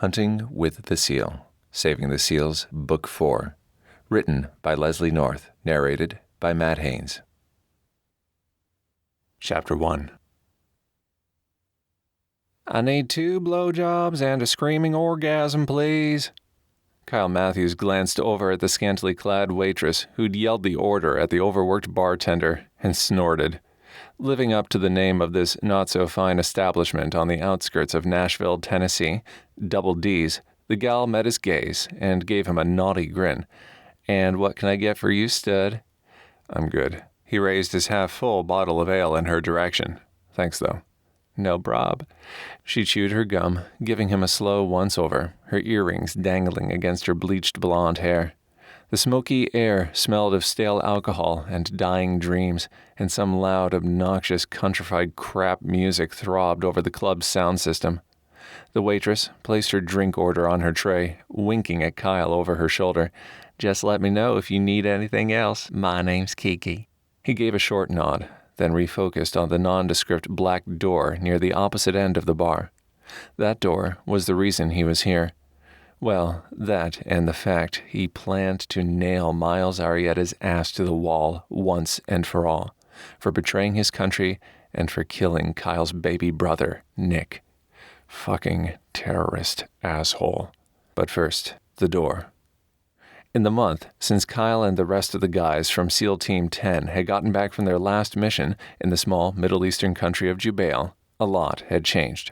Hunting with the Seal, Saving the Seals, Book 4. Written by Leslie North, narrated by Matt Haynes. Chapter 1. I need 2 blowjobs and a screaming orgasm, please. Kyle Matthews glanced over at the scantily clad waitress who'd yelled the order at the overworked bartender and snorted. Living up to the name of this not-so-fine establishment on the outskirts of Nashville, Tennessee, Double D's, the gal met his gaze and gave him a naughty grin. "And what can I get for you, stud?" "I'm good." He raised his half-full bottle of ale in her direction. "Thanks, though." "No prob." She chewed her gum, giving him a slow once-over, her earrings dangling against her bleached blonde hair. The smoky air smelled of stale alcohol and dying dreams, and some loud, obnoxious, countrified crap music throbbed over the club's sound system. The waitress placed her drink order on her tray, winking at Kyle over her shoulder. "Just let me know if you need anything else. My name's Kiki." He gave a short nod, then refocused on the nondescript black door near the opposite end of the bar. That door was the reason he was here. Well, that and the fact he planned to nail Miles Arietta's ass to the wall once and for all, for betraying his country and for killing Kyle's baby brother, Nick. Fucking terrorist asshole. But first, the door. In the month since Kyle and the rest of the guys from SEAL Team 10 had gotten back from their last mission in the small Middle Eastern country of Jubail, a lot had changed.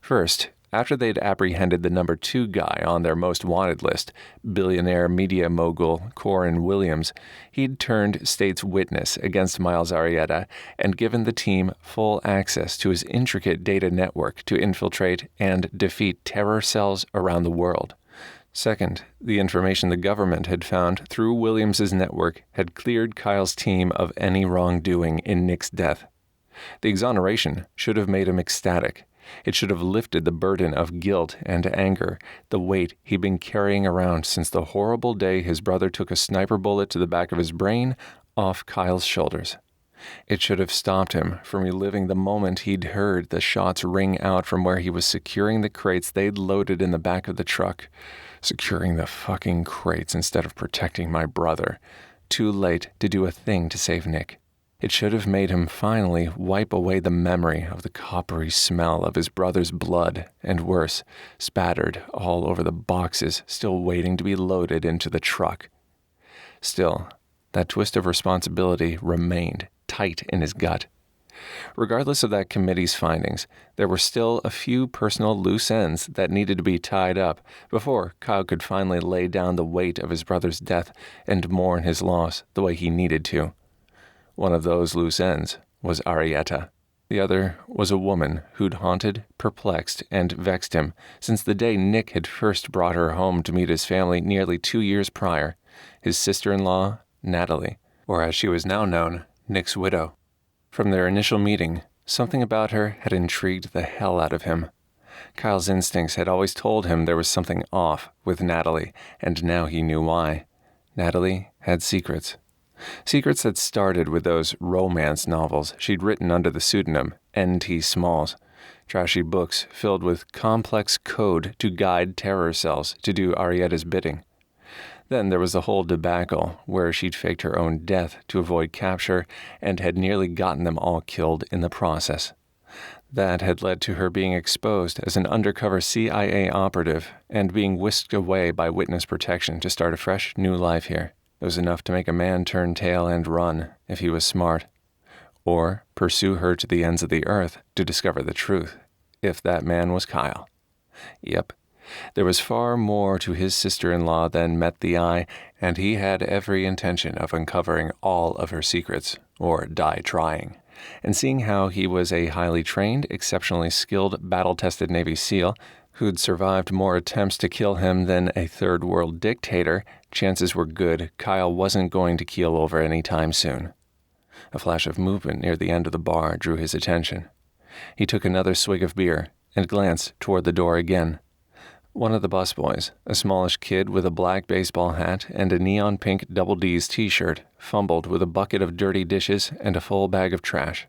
First, after they'd apprehended the number 2 guy on their most wanted list, billionaire media mogul Corin Williams, he'd turned state's witness against Miles Arietta and given the team full access to his intricate data network to infiltrate and defeat terror cells around the world. Second, the information the government had found through Williams's network had cleared Kyle's team of any wrongdoing in Nick's death. The exoneration should have made him ecstatic. It should have lifted the burden of guilt and anger, the weight he'd been carrying around since the horrible day his brother took a sniper bullet to the back of his brain, off Kyle's shoulders. It should have stopped him from reliving the moment he'd heard the shots ring out from where he was securing the crates they'd loaded in the back of the truck. Securing the fucking crates instead of protecting my brother. Too late to do a thing to save Nick. It should have made him finally wipe away the memory of the coppery smell of his brother's blood, and worse, spattered all over the boxes still waiting to be loaded into the truck. Still, that twist of responsibility remained tight in his gut. Regardless of that committee's findings, there were still a few personal loose ends that needed to be tied up before Kyle could finally lay down the weight of his brother's death and mourn his loss the way he needed to. One of those loose ends was Arietta. The other was a woman who'd haunted, perplexed, and vexed him since the day Nick had first brought her home to meet his family nearly 2 years prior, his sister-in-law, Natalie, or as she was now known, Nick's widow. From their initial meeting, something about her had intrigued the hell out of him. Kyle's instincts had always told him there was something off with Natalie, and now he knew why. Natalie had secrets. Secrets that started with those romance novels she'd written under the pseudonym N.T. Smalls, trashy books filled with complex code to guide terror cells to do Arietta's bidding. Then there was the whole debacle where she'd faked her own death to avoid capture and had nearly gotten them all killed in the process. That had led to her being exposed as an undercover CIA operative and being whisked away by witness protection to start a fresh new life here. It was enough to make a man turn tail and run if he was smart. Or pursue her to the ends of the earth to discover the truth, if that man was Kyle. Yep. There was far more to his sister-in-law than met the eye, and he had every intention of uncovering all of her secrets, or die trying. And seeing how he was a highly trained, exceptionally skilled, battle-tested Navy SEAL who'd survived more attempts to kill him than a third-world dictator, chances were good Kyle wasn't going to keel over any time soon. A flash of movement near the end of the bar drew his attention. He took another swig of beer and glanced toward the door again. One of the busboys, a smallish kid with a black baseball hat and a neon-pink Double D's t-shirt, fumbled with a bucket of dirty dishes and a full bag of trash.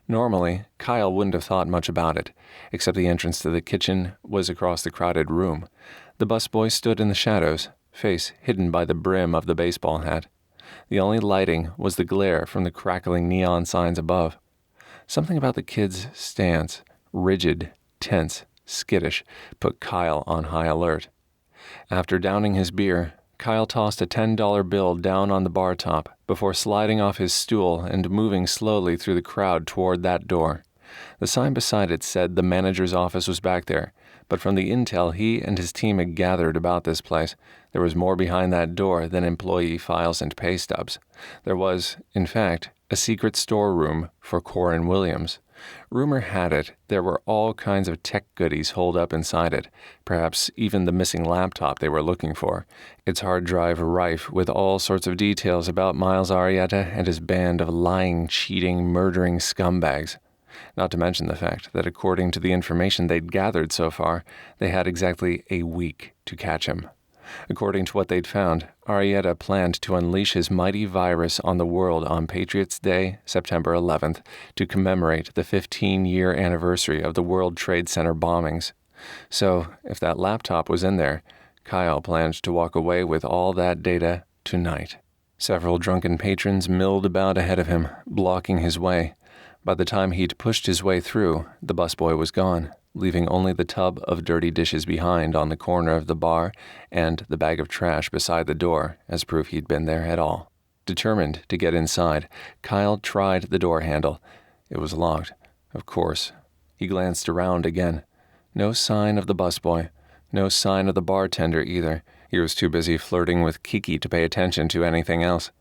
Normally, Kyle wouldn't have thought much about it, except the entrance to the kitchen was across the crowded room. The busboy stood in the shadows, face hidden by the brim of the baseball hat. The only lighting was the glare from the crackling neon signs above. Something about the kid's stance, rigid, tense, skittish, put Kyle on high alert. After downing his beer, Kyle tossed a $10 bill down on the bar top before sliding off his stool and moving slowly through the crowd toward that door. The sign beside it said the manager's office was back there, but from the intel he and his team had gathered about this place, there was more behind that door than employee files and pay stubs. There was, in fact, a secret storeroom for Corin Williams. Rumor had it there were all kinds of tech goodies holed up inside it, perhaps even the missing laptop they were looking for, its hard drive rife with all sorts of details about Miles Arietta and his band of lying, cheating, murdering scumbags. Not to mention the fact that according to the information they'd gathered so far, they had exactly a week to catch him. According to what they'd found, Arietta planned to unleash his mighty virus on the world on Patriots' Day, September 11th, to commemorate the 15-year anniversary of the World Trade Center bombings. So, if that laptop was in there, Kyle planned to walk away with all that data tonight. Several drunken patrons milled about ahead of him, blocking his way. By the time he'd pushed his way through, the busboy was gone, leaving only the tub of dirty dishes behind on the corner of the bar and the bag of trash beside the door as proof he'd been there at all. Determined to get inside, Kyle tried the door handle. It was locked, of course. He glanced around again. No sign of the busboy. No sign of the bartender either. He was too busy flirting with Kiki to pay attention to anything else.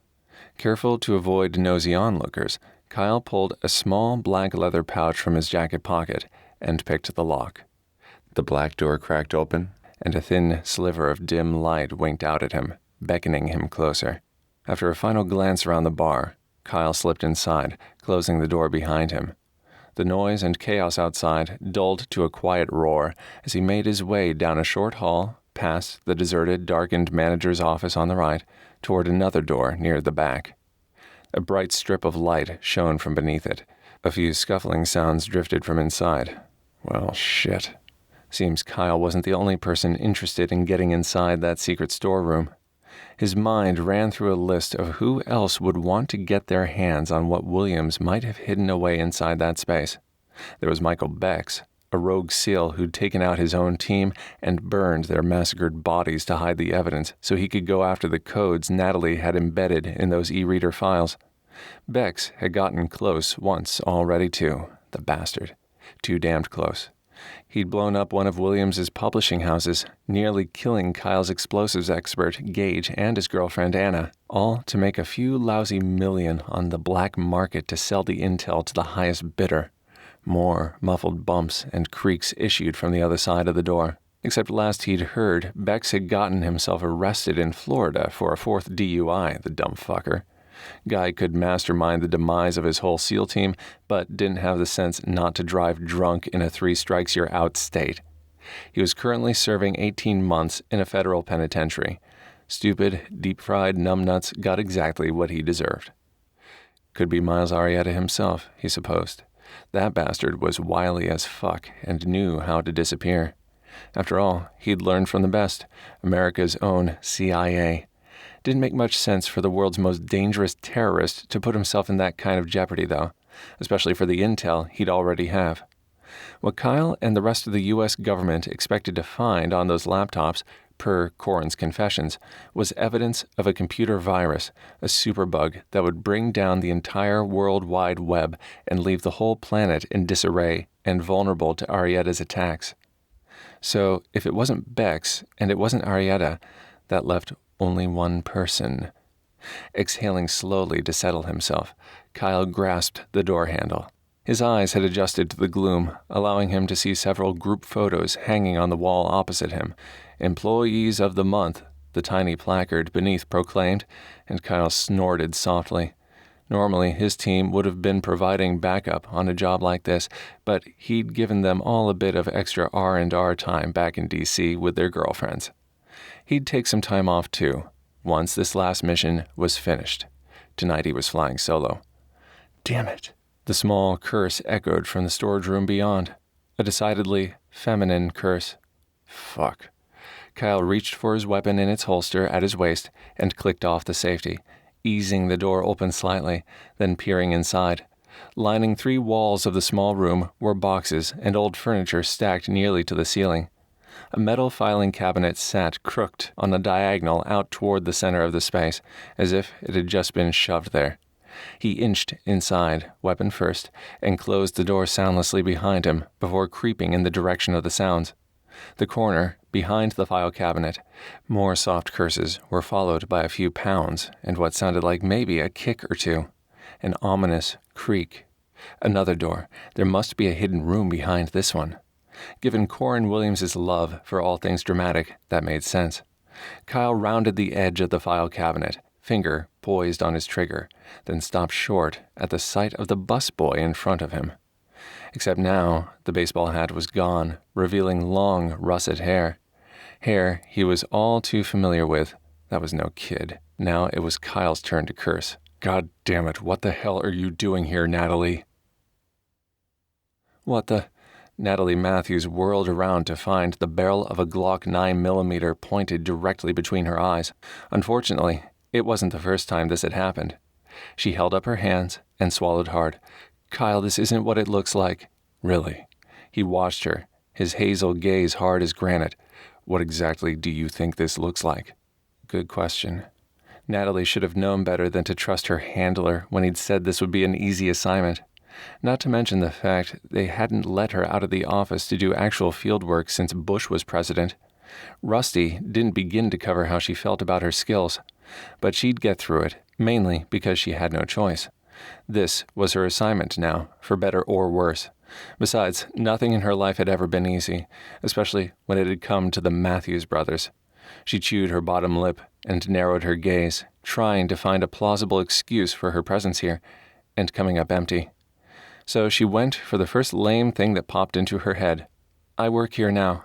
Careful to avoid nosy onlookers, Kyle pulled a small black leather pouch from his jacket pocket and picked the lock. The black door cracked open, and a thin sliver of dim light winked out at him, beckoning him closer. After a final glance around the bar, Kyle slipped inside, closing the door behind him. The noise and chaos outside dulled to a quiet roar as he made his way down a short hall, past the deserted, darkened manager's office on the right, toward another door near the back. A bright strip of light shone from beneath it. A few scuffling sounds drifted from inside. Well, shit. Seems Kyle wasn't the only person interested in getting inside that secret storeroom. His mind ran through a list of who else would want to get their hands on what Williams might have hidden away inside that space. There was Michael Bex, a rogue SEAL who'd taken out his own team and burned their massacred bodies to hide the evidence so he could go after the codes Natalie had embedded in those e-reader files. Bex had gotten close once already too, the bastard. Too damned close. He'd blown up one of Williams's publishing houses, nearly killing Kyle's explosives expert, Gage, and his girlfriend, Anna, all to make a few lousy million on the black market to sell the intel to the highest bidder. More muffled bumps and creaks issued from the other side of the door. Except last he'd heard, Bex had gotten himself arrested in Florida for a 4th DUI, the dumb fucker. Guy could mastermind the demise of his whole SEAL team, but didn't have the sense not to drive drunk in a 3-strikes-you're-out state. He was currently serving 18 months in a federal penitentiary. Stupid, deep-fried numbnuts got exactly what he deserved. Could be Miles Arietta himself, he supposed. That bastard was wily as fuck and knew how to disappear. After all, he'd learned from the best, America's own CIA. Didn't make much sense for the world's most dangerous terrorist to put himself in that kind of jeopardy, though, especially for the intel he'd already have. What Kyle and the rest of the U.S. government expected to find on those laptops, per Corin's confessions, was evidence of a computer virus, a superbug that would bring down the entire World Wide Web and leave the whole planet in disarray and vulnerable to Arietta's attacks. So, if it wasn't Bex and it wasn't Arietta, that left only one person. Exhaling slowly to settle himself, Kyle grasped the door handle. His eyes had adjusted to the gloom, allowing him to see several group photos hanging on the wall opposite him. Employees of the month, the tiny placard beneath proclaimed, and Kyle snorted softly. Normally, his team would have been providing backup on a job like this, but he'd given them all a bit of extra R&R time back in D.C. with their girlfriends. He'd take some time off, too, once this last mission was finished. Tonight he was flying solo. Damn it. The small curse echoed from the storage room beyond, a decidedly feminine curse. Fuck. Kyle reached for his weapon in its holster at his waist and clicked off the safety, easing the door open slightly, then peering inside. Lining 3 walls of the small room were boxes and old furniture stacked nearly to the ceiling. A metal filing cabinet sat crooked on a diagonal out toward the center of the space, as if it had just been shoved there. He inched inside, weapon first, and closed the door soundlessly behind him before creeping in the direction of the sounds. The corner, behind the file cabinet, more soft curses were followed by a few pounds and what sounded like maybe a kick or two. An ominous creak. Another door. There must be a hidden room behind this one. Given Corin Williams's love for all things dramatic, that made sense. Kyle rounded the edge of the file cabinet, finger poised on his trigger, then stopped short at the sight of the busboy in front of him. Except now, the baseball hat was gone, revealing long, russet hair. Hair he was all too familiar with. That was no kid. Now it was Kyle's turn to curse. God damn it, what the hell are you doing here, Natalie? What the... Natalie Matthews whirled around to find the barrel of a Glock 9mm pointed directly between her eyes. Unfortunately, it wasn't the first time this had happened. She held up her hands and swallowed hard. Kyle, this isn't what it looks like. Really. He watched her, his hazel gaze hard as granite. What exactly do you think this looks like? Good question. Natalie should have known better than to trust her handler when he'd said this would be an easy assignment. Not to mention the fact they hadn't let her out of the office to do actual field work since Bush was president. Rusty didn't begin to cover how she felt about her skills, but she'd get through it, mainly because she had no choice. This was her assignment now, for better or worse. Besides, nothing in her life had ever been easy, especially when it had come to the Matthews brothers. She chewed her bottom lip and narrowed her gaze, trying to find a plausible excuse for her presence here, and coming up empty. So she went for the first lame thing that popped into her head. I work here now.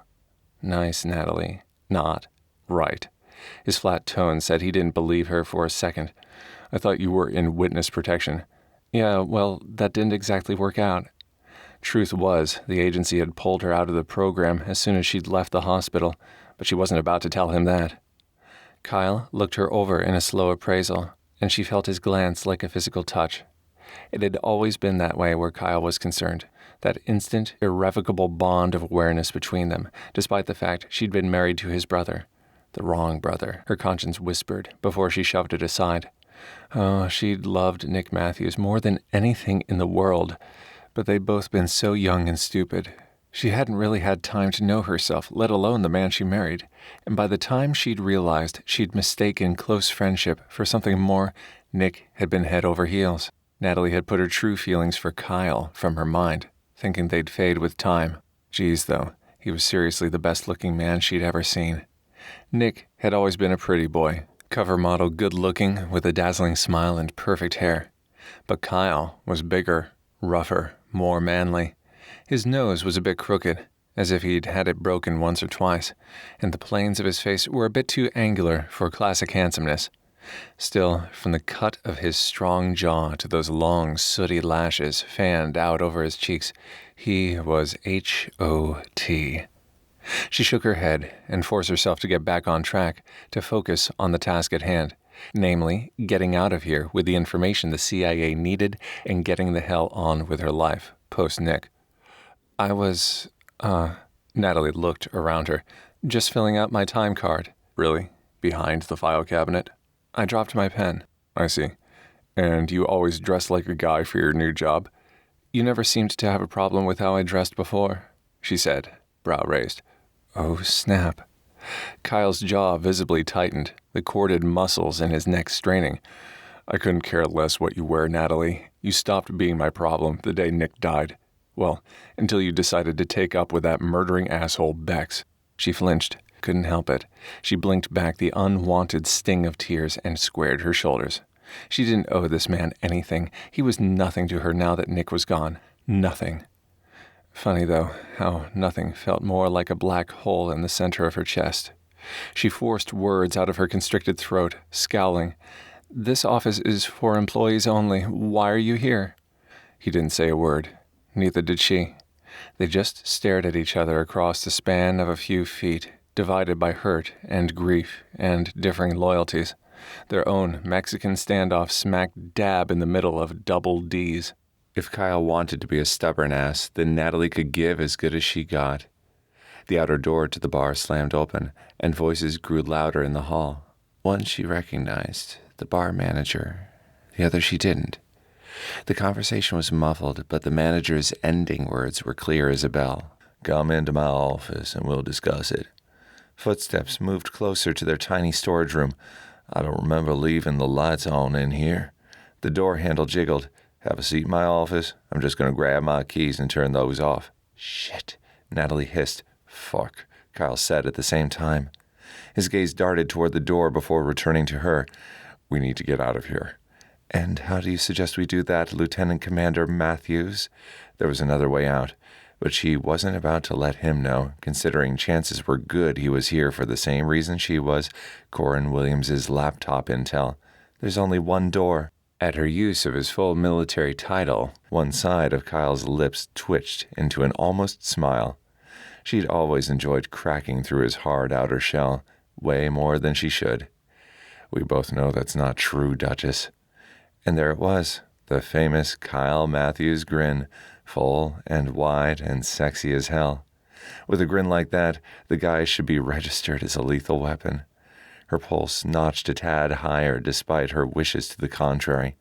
Nice, Natalie. Not. Right. His flat tone said he didn't believe her for a second. I thought you were in witness protection. Yeah, well, that didn't exactly work out. Truth was, the agency had pulled her out of the program as soon as she'd left the hospital, but she wasn't about to tell him that. Kyle looked her over in a slow appraisal, and she felt his glance like a physical touch. It had always been that way where Kyle was concerned, that instant, irrevocable bond of awareness between them, despite the fact she'd been married to his brother. The wrong brother, her conscience whispered before she shoved it aside. Oh, she'd loved Nick Matthews more than anything in the world, but they'd both been so young and stupid. She hadn't really had time to know herself, let alone the man she married, and by the time she'd realized she'd mistaken close friendship for something more, Nick had been head over heels. Natalie had put her true feelings for Kyle from her mind, thinking they'd fade with time. Geez, though, he was seriously the best-looking man she'd ever seen. Nick had always been a pretty boy, cover model good-looking with a dazzling smile and perfect hair. But Kyle was bigger, rougher, more manly. His nose was a bit crooked, as if he'd had it broken once or twice, and the planes of his face were a bit too angular for classic handsomeness. Still, from the cut of his strong jaw to those long, sooty lashes fanned out over his cheeks, he was H.O.T. She shook her head and forced herself to get back on track, to focus on the task at hand, namely, getting out of here with the information the CIA needed and getting the hell on with her life, post-Nick. I was, Natalie looked around her, just filling out my time card. Really? Behind the file cabinet? I dropped my pen. I see. And you always dress like a guy for your new job? You never seemed to have a problem with how I dressed before, she said, brow raised. Oh, snap. Kyle's jaw visibly tightened, the corded muscles in his neck straining. I couldn't care less what you wear, Natalie. You stopped being my problem the day Nick died. Well, until you decided to take up with that murdering asshole Bex. She flinched. Couldn't help it. She blinked back the unwanted sting of tears and squared her shoulders. She didn't owe this man anything. He was nothing to her now that Nick was gone. Nothing. Funny, though, how nothing felt more like a black hole in the center of her chest. She forced words out of her constricted throat, scowling. This office is for employees only. Why are you here? He didn't say a word. Neither did she. They just stared at each other across the span of a few feet, divided by hurt and grief and differing loyalties. Their own Mexican standoff smack dab in the middle of double D's. If Kyle wanted to be a stubborn ass, then Natalie could give as good as she got. The outer door to the bar slammed open, and voices grew louder in the hall. One she recognized, the bar manager. The other she didn't. The conversation was muffled, but the manager's ending words were clear as a bell. "Come into my office and we'll discuss it." Footsteps moved closer to their tiny storage room. "I don't remember leaving the lights on in here." The door handle jiggled. "Have a seat in my office. I'm just going to grab my keys and turn those off." "Shit," Natalie hissed. "Fuck," Kyle said at the same time. His gaze darted toward the door before returning to her. "We need to get out of here." "And how do you suggest we do that, Lieutenant Commander Matthews?" There was another way out, but she wasn't about to let him know, considering chances were good he was here for the same reason she was, Corin Williams's laptop intel. There's only one door. At her use of his full military title, one side of Kyle's lips twitched into an almost smile. She'd always enjoyed cracking through his hard outer shell, way more than she should. "We both know that's not true, Duchess." And there it was, the famous Kyle Matthews grin, full and wide and sexy as hell. With a grin like that, the guy should be registered as a lethal weapon. Her pulse notched a tad higher despite her wishes to the contrary.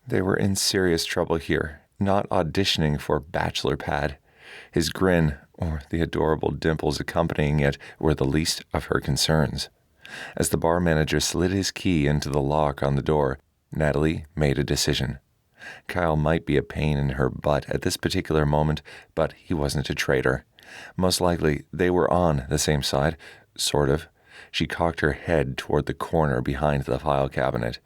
They were in serious trouble here, not auditioning for bachelor pad. His grin, or the adorable dimples accompanying it, were the least of her concerns. As the bar manager slid his key into the lock on the door, Natalie made a decision. Kyle might be a pain in her butt at this particular moment, but he wasn't a traitor. Most likely, they were on the same side, sort of. She cocked her head toward the corner behind the file cabinet.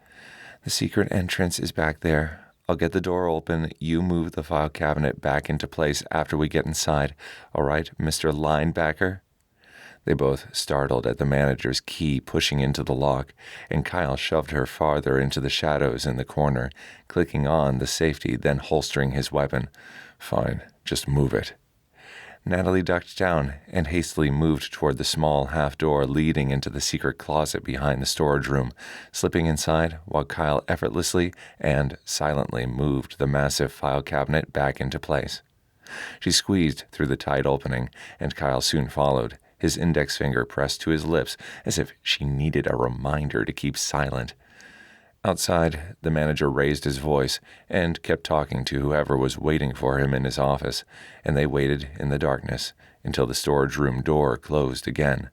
"The secret entrance is back there. I'll get the door open. You move the file cabinet back into place after we get inside. All right, Mr. Linebacker?" They both startled at the manager's key pushing into the lock, and Kyle shoved her farther into the shadows in the corner, clicking on the safety, then holstering his weapon. "Fine, just move it." Natalie ducked down and hastily moved toward the small half-door leading into the secret closet behind the storage room, slipping inside while Kyle effortlessly and silently moved the massive file cabinet back into place. She squeezed through the tight opening, and Kyle soon followed, his index finger pressed to his lips as if she needed a reminder to keep silent. Outside, the manager raised his voice and kept talking to whoever was waiting for him in his office, and they waited in the darkness until the storage room door closed again.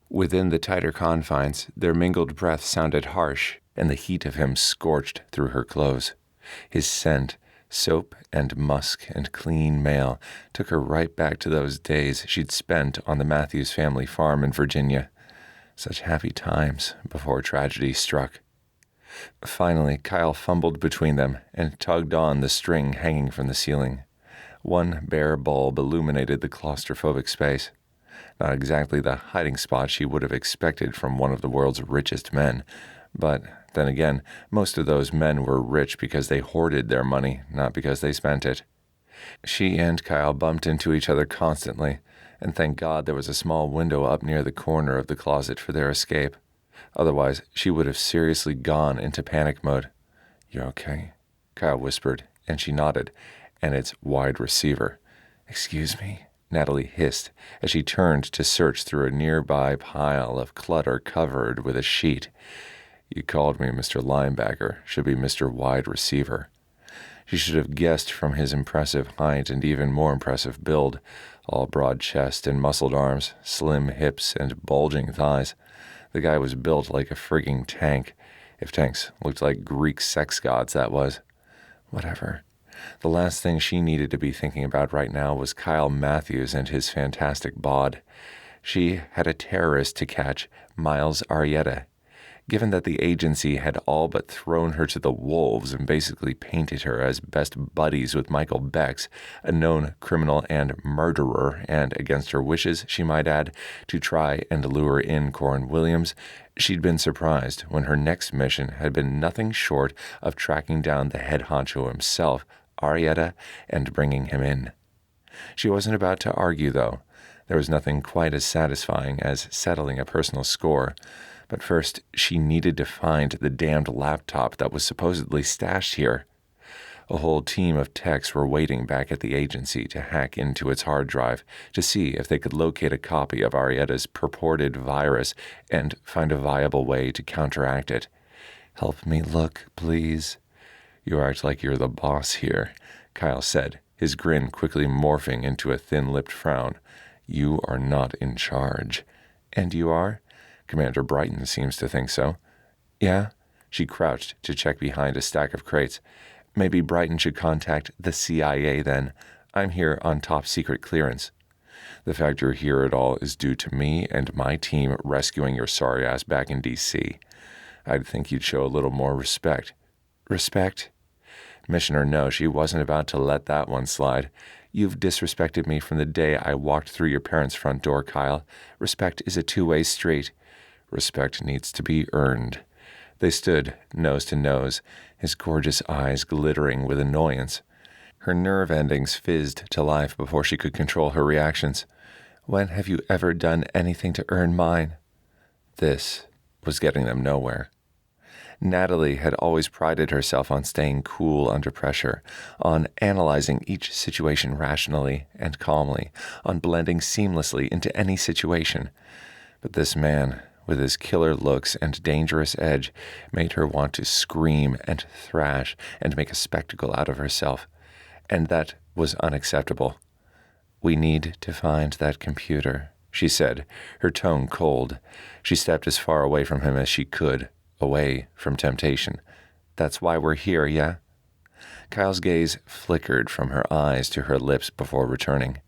Within the tighter confines, their mingled breath sounded harsh, and the heat of him scorched through her clothes. His scent, soap and musk and clean mail, took her right back to those days she'd spent on the Matthews family farm in Virginia. Such happy times before tragedy struck. Finally, Kyle fumbled between them and tugged on the string hanging from the ceiling. One bare bulb illuminated the claustrophobic space. Not exactly the hiding spot she would have expected from one of the world's richest men, but then again, most of those men were rich because they hoarded their money, not because they spent it. She and Kyle bumped into each other constantly, and thank God there was a small window up near the corner of the closet for their escape. Otherwise, she would have seriously gone into panic mode. "You okay?" Kyle whispered, and she nodded, and its wide receiver. "Excuse me," Natalie hissed as she turned to search through a nearby pile of clutter covered with a sheet. "You called me Mr. Linebacker, should be Mr. Wide Receiver." She should have guessed from his impressive height and even more impressive build, all broad chest and muscled arms, slim hips and bulging thighs. The guy was built like a frigging tank. If tanks looked like Greek sex gods, that was. Whatever. The last thing she needed to be thinking about right now was Kyle Matthews and his fantastic bod. She had a terrorist to catch, Miles Arietta. Given that the agency had all but thrown her to the wolves and basically painted her as best buddies with Michael Bex, a known criminal and murderer, and against her wishes, she might add, to try and lure in Corin Williams, she'd been surprised when her next mission had been nothing short of tracking down the head honcho himself, Arietta and bringing him in. She wasn't about to argue, though. There was nothing quite as satisfying as settling a personal score. But first, she needed to find the damned laptop that was supposedly stashed here. A whole team of techs were waiting back at the agency to hack into its hard drive to see if they could locate a copy of Arietta's purported virus and find a viable way to counteract it. "Help me look, please." "You act like you're the boss here," Kyle said, his grin quickly morphing into a thin-lipped frown. "You are not in charge." "And you are?" "Commander Brighton seems to think so." "Yeah?" She crouched to check behind a stack of crates. "Maybe Brighton should contact the CIA then. I'm here on top-secret clearance." "The fact you're here at all is due to me and my team rescuing your sorry ass back in D.C. I'd think you'd show a little more respect." "Respect?" Mission or no, she wasn't about to let that one slide. "You've disrespected me from the day I walked through your parents' front door, Kyle. Respect is a two-way street." "Respect needs to be earned." They stood nose to nose, his gorgeous eyes glittering with annoyance. Her nerve endings fizzed to life before she could control her reactions. "When have you ever done anything to earn mine?" This was getting them nowhere. Natalie had always prided herself on staying cool under pressure, on analyzing each situation rationally and calmly, on blending seamlessly into any situation. But this man, with his killer looks and dangerous edge, made her want to scream and thrash and make a spectacle out of herself. And that was unacceptable. "We need to find that computer," she said, her tone cold. She stepped as far away from him as she could, away from temptation. "That's why we're here, yeah?" Kyle's gaze flickered from her eyes to her lips before returning.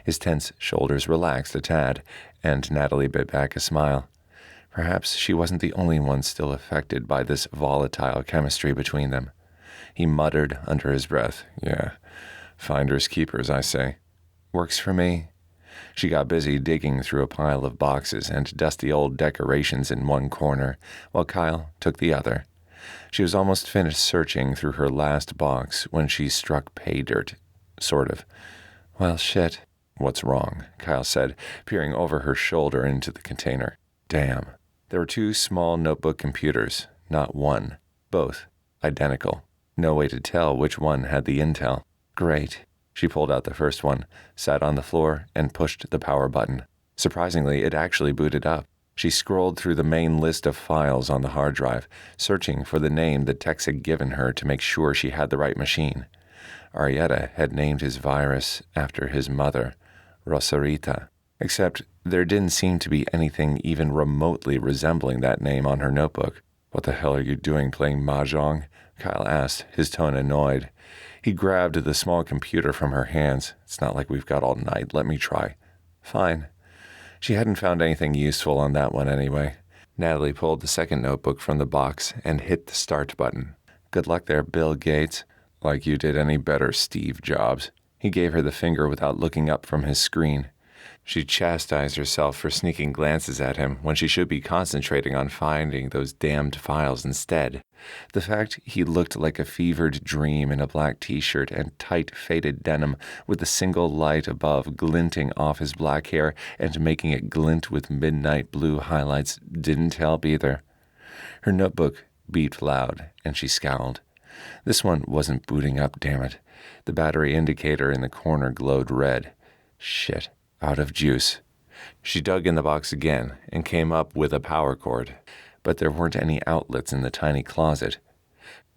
His tense shoulders relaxed a tad, and Natalie bit back a smile. Perhaps she wasn't the only one still affected by this volatile chemistry between them. He muttered under his breath, "Yeah, finders keepers, I say." "Works for me." She got busy digging through a pile of boxes and dusty old decorations in one corner, while Kyle took the other. She was almost finished searching through her last box when she struck pay dirt. Sort of. "Well, shit." "What's wrong?" Kyle said, peering over her shoulder into the container. "Damn." There were two small notebook computers, not one. Both identical. No way to tell which one had the intel. "Great." She pulled out the first one, sat on the floor, and pushed the power button. Surprisingly, it actually booted up. She scrolled through the main list of files on the hard drive, searching for the name the techs had given her to make sure she had the right machine. Arietta had named his virus after his mother, Rosarita. Except there didn't seem to be anything even remotely resembling that name on her notebook. "What the hell are you doing playing mahjong?" Kyle asked, his tone annoyed. He grabbed the small computer from her hands. "It's not like we've got all night. Let me try." "Fine." She hadn't found anything useful on that one anyway. Natalie pulled the second notebook from the box and hit the start button. "Good luck there, Bill Gates." "Like you did any better, Steve Jobs." He gave her the finger without looking up from his screen. She chastised herself for sneaking glances at him when she should be concentrating on finding those damned files instead. The fact he looked like a fevered dream in a black t-shirt and tight faded denim with the single light above glinting off his black hair and making it glint with midnight blue highlights didn't help either. Her notebook beeped loud, and she scowled. This one wasn't booting up, damn it. The battery indicator in the corner glowed red. Shit. Out of juice. She dug in the box again and came up with a power cord, but there weren't any outlets in the tiny closet.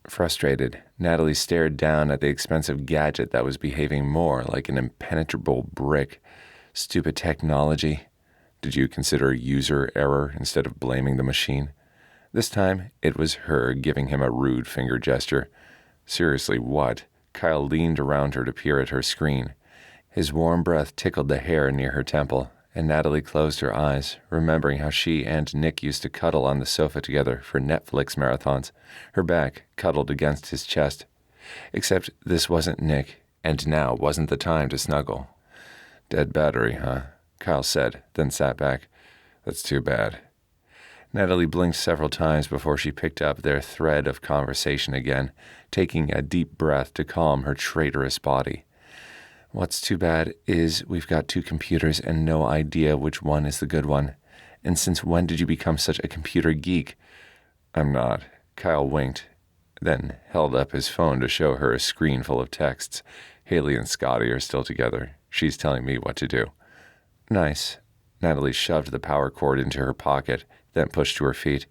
Frustrated, Natalie stared down at the expensive gadget that was behaving more like an impenetrable brick. Stupid technology. Did you consider user error instead of blaming the machine? This time, it was her giving him a rude finger gesture. Seriously, what? Kyle leaned around her to peer at her screen. His warm breath tickled the hair near her temple, and Natalie closed her eyes, remembering how she and Nick used to cuddle on the sofa together for Netflix marathons, her back cuddled against his chest. Except this wasn't Nick, and now wasn't the time to snuggle. "Dead battery, huh?" Kyle said, then sat back. "That's too bad." Natalie blinked several times before she picked up their thread of conversation again, taking a deep breath to calm her traitorous body. What's too bad is we've got two computers and no idea which one is the good one. And since when did you become such a computer geek? I'm not. Kyle winked, then held up his phone to show her a screen full of texts. Haley and Scotty are still together. She's telling me what to do. Nice. Natalie shoved the power cord into her pocket, then pushed to her feet.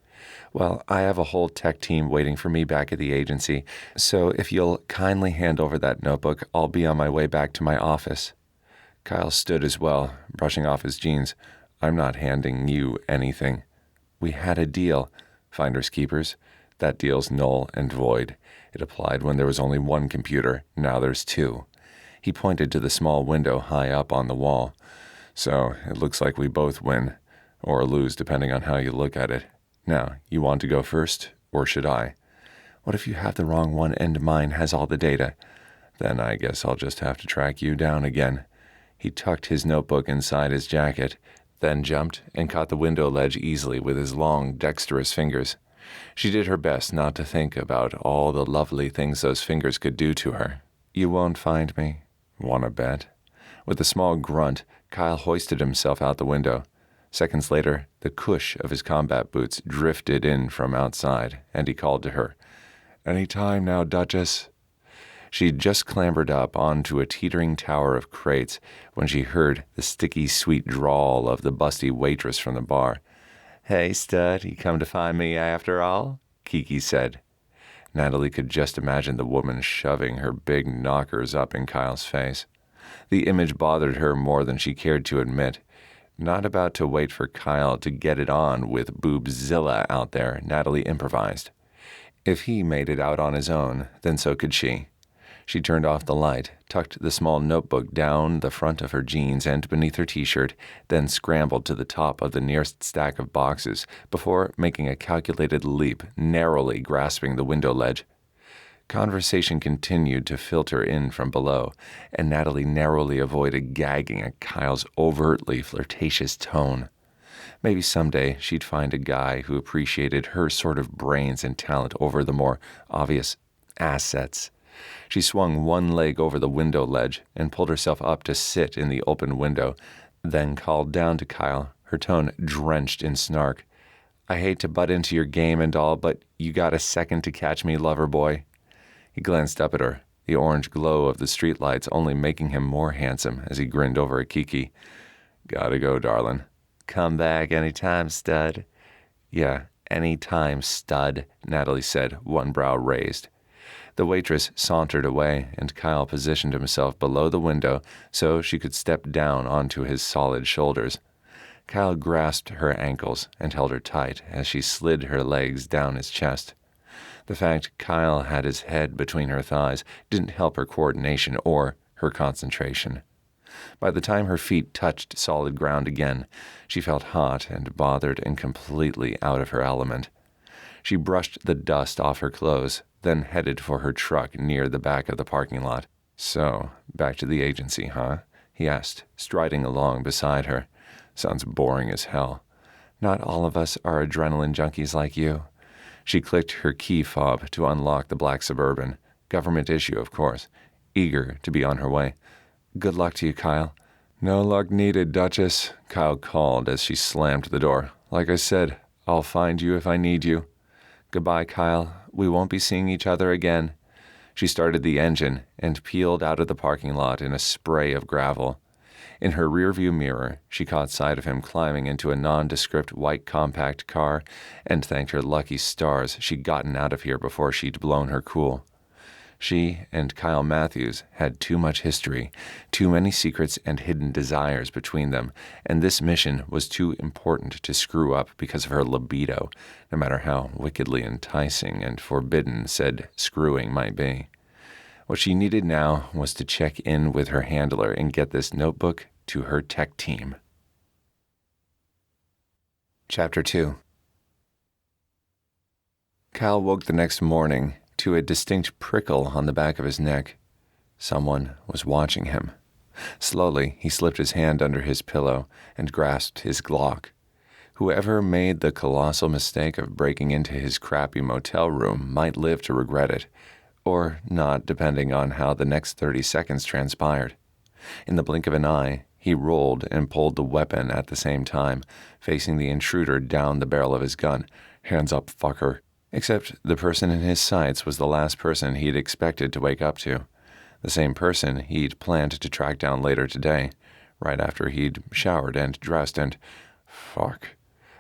Well, I have a whole tech team waiting for me back at the agency, so if you'll kindly hand over that notebook, I'll be on my way back to my office. Kyle stood as well, brushing off his jeans. I'm not handing you anything. We had a deal. Finders keepers. That deal's null and void. It applied when there was only one computer. Now there's two. He pointed to the small window high up on the wall. So it looks like we both win, or lose depending on how you look at it. Now, you want to go first, or should I? What if you have the wrong one and mine has all the data? Then I guess I'll just have to track you down again. He tucked his notebook inside his jacket, then jumped and caught the window ledge easily with his long, dexterous fingers. She did her best not to think about all the lovely things those fingers could do to her. You won't find me. Wanna bet? With a small grunt, Kyle hoisted himself out the window. Seconds later, the cush of his combat boots drifted in from outside, and he called to her. Any time now, Duchess. She'd just clambered up onto a teetering tower of crates when she heard the sticky, sweet drawl of the busty waitress from the bar. Hey, stud, you come to find me after all? Kiki said. Natalie could just imagine the woman shoving her big knockers up in Kyle's face. The image bothered her more than she cared to admit. Not about to wait for Kyle to get it on with Boobzilla out there, Natalie improvised. If he made it out on his own, then so could she. She turned off the light, tucked the small notebook down the front of her jeans and beneath her t-shirt, then scrambled to the top of the nearest stack of boxes before making a calculated leap, narrowly grasping the window ledge. Conversation continued to filter in from below, and Natalie narrowly avoided gagging at Kyle's overtly flirtatious tone. Maybe someday she'd find a guy who appreciated her sort of brains and talent over the more obvious assets. She swung one leg over the window ledge and pulled herself up to sit in the open window, then called down to Kyle, her tone drenched in snark. I hate to butt into your game and all, but you got a second to catch me, lover boy? He glanced up at her, the orange glow of the streetlights only making him more handsome as he grinned over at Kiki. Gotta go, darling. Come back any time, stud. Yeah, any time, stud, Natalie said, one brow raised. The waitress sauntered away, and Kyle positioned himself below the window so she could step down onto his solid shoulders. Kyle grasped her ankles and held her tight as she slid her legs down his chest. The fact Kyle had his head between her thighs didn't help her coordination or her concentration. By the time her feet touched solid ground again, she felt hot and bothered and completely out of her element. She brushed the dust off her clothes, then headed for her truck near the back of the parking lot. So, back to the agency, huh? He asked, striding along beside her. Sounds boring as hell. Not all of us are adrenaline junkies like you. She clicked her key fob to unlock the black Suburban. Government issue, of course. Eager to be on her way. Good luck to you, Kyle. No luck needed, Duchess, Kyle called as she slammed the door. Like I said, I'll find you if I need you. Goodbye, Kyle. We won't be seeing each other again. She started the engine and peeled out of the parking lot in a spray of gravel. In her rearview mirror, she caught sight of him climbing into a nondescript white compact car and thanked her lucky stars she'd gotten out of here before she'd blown her cool. She and Kyle Matthews had too much history, too many secrets and hidden desires between them, and this mission was too important to screw up because of her libido, no matter how wickedly enticing and forbidden said screwing might be. What she needed now was to check in with her handler and get this notebook to her tech team. Chapter 2. Kyle woke the next morning to a distinct prickle on the back of his neck. Someone was watching him. Slowly, he slipped his hand under his pillow and grasped his Glock. Whoever made the colossal mistake of breaking into his crappy motel room might live to regret it, or not, depending on how the next 30 seconds transpired. In the blink of an eye, he rolled and pulled the weapon at the same time, facing the intruder down the barrel of his gun. "Hands up, fucker." Except the person in his sights was the last person he'd expected to wake up to. The same person he'd planned to track down later today, right after he'd showered and dressed and... Fuck.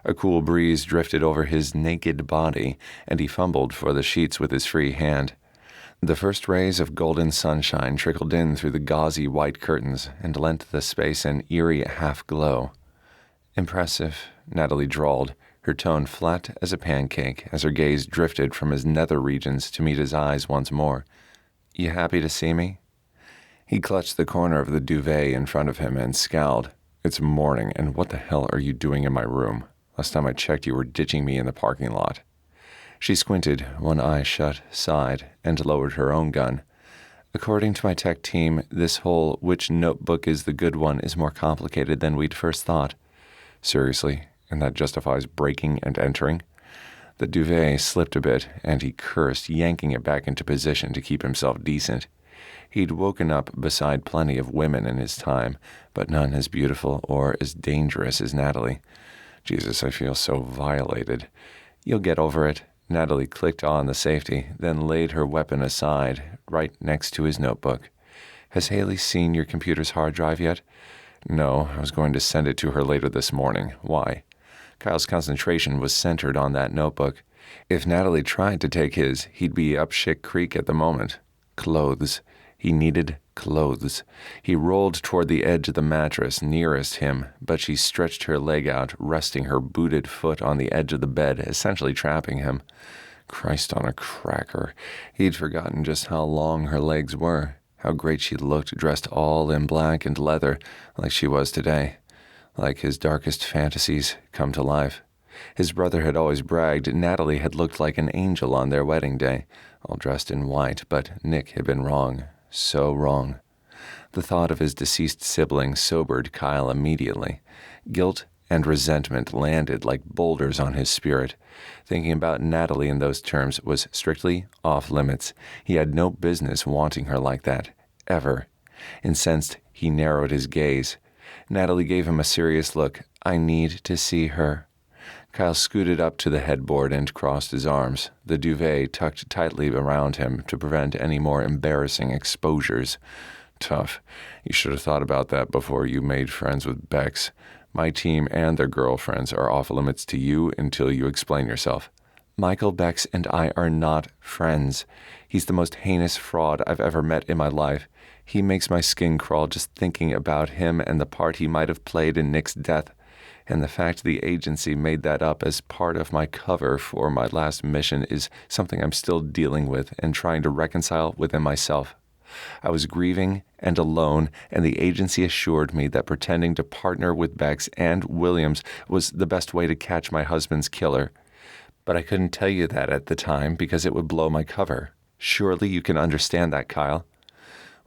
A cool breeze drifted over his naked body, and he fumbled for the sheets with his free hand. The first rays of golden sunshine trickled in through the gauzy white curtains and lent the space an eerie half-glow. "Impressive," Natalie drawled, her tone flat as a pancake as her gaze drifted from his nether regions to meet his eyes once more. "You happy to see me?" He clutched the corner of the duvet in front of him and scowled. "It's morning, and what the hell are you doing in my room? Last time I checked, you were ditching me in the parking lot." She squinted, one eye shut, sighed, and lowered her own gun. "According to my tech team, this whole which notebook is the good one is more complicated than we'd first thought." "Seriously? And that justifies breaking and entering?" The duvet slipped a bit, and he cursed, yanking it back into position to keep himself decent. He'd woken up beside plenty of women in his time, but none as beautiful or as dangerous as Natalie. Jesus, I feel so violated. "You'll get over it." Natalie clicked on the safety, then laid her weapon aside, right next to his notebook. "Has Haley seen your computer's hard drive yet?" "No, I was going to send it to her later this morning. Why?" Kyle's concentration was centered on that notebook. If Natalie tried to take his, he'd be up shit creek at the moment. Clothes. He needed clothes. He rolled toward the edge of the mattress nearest him, but she stretched her leg out, resting her booted foot on the edge of the bed, essentially trapping him. Christ on a cracker. He'd forgotten just how long her legs were, how great she looked dressed all in black and leather, like she was today. Like his darkest fantasies come to life. His brother had always bragged Natalie had looked like an angel on their wedding day, all dressed in white, but Nick had been wrong. So wrong. The thought of his deceased sibling sobered Kyle immediately. Guilt and resentment landed like boulders on his spirit. Thinking about Natalie in those terms was strictly off limits. He had no business wanting her like that. Ever. Incensed, he narrowed his gaze. Natalie gave him a serious look. "I need to see her." Kyle scooted up to the headboard and crossed his arms, the duvet tucked tightly around him to prevent any more embarrassing exposures. "Tough. You should have thought about that before you made friends with Bex. My team and their girlfriends are off limits to you until you explain yourself." "Michael Bex and I are not friends. He's the most heinous fraud I've ever met in my life. He makes my skin crawl just thinking about him and the part he might have played in Nick's death. And the fact the agency made that up as part of my cover for my last mission is something I'm still dealing with and trying to reconcile within myself. I was grieving and alone, and the agency assured me that pretending to partner with Bex and Williams was the best way to catch my husband's killer. But I couldn't tell you that at the time because it would blow my cover. Surely you can understand that, Kyle."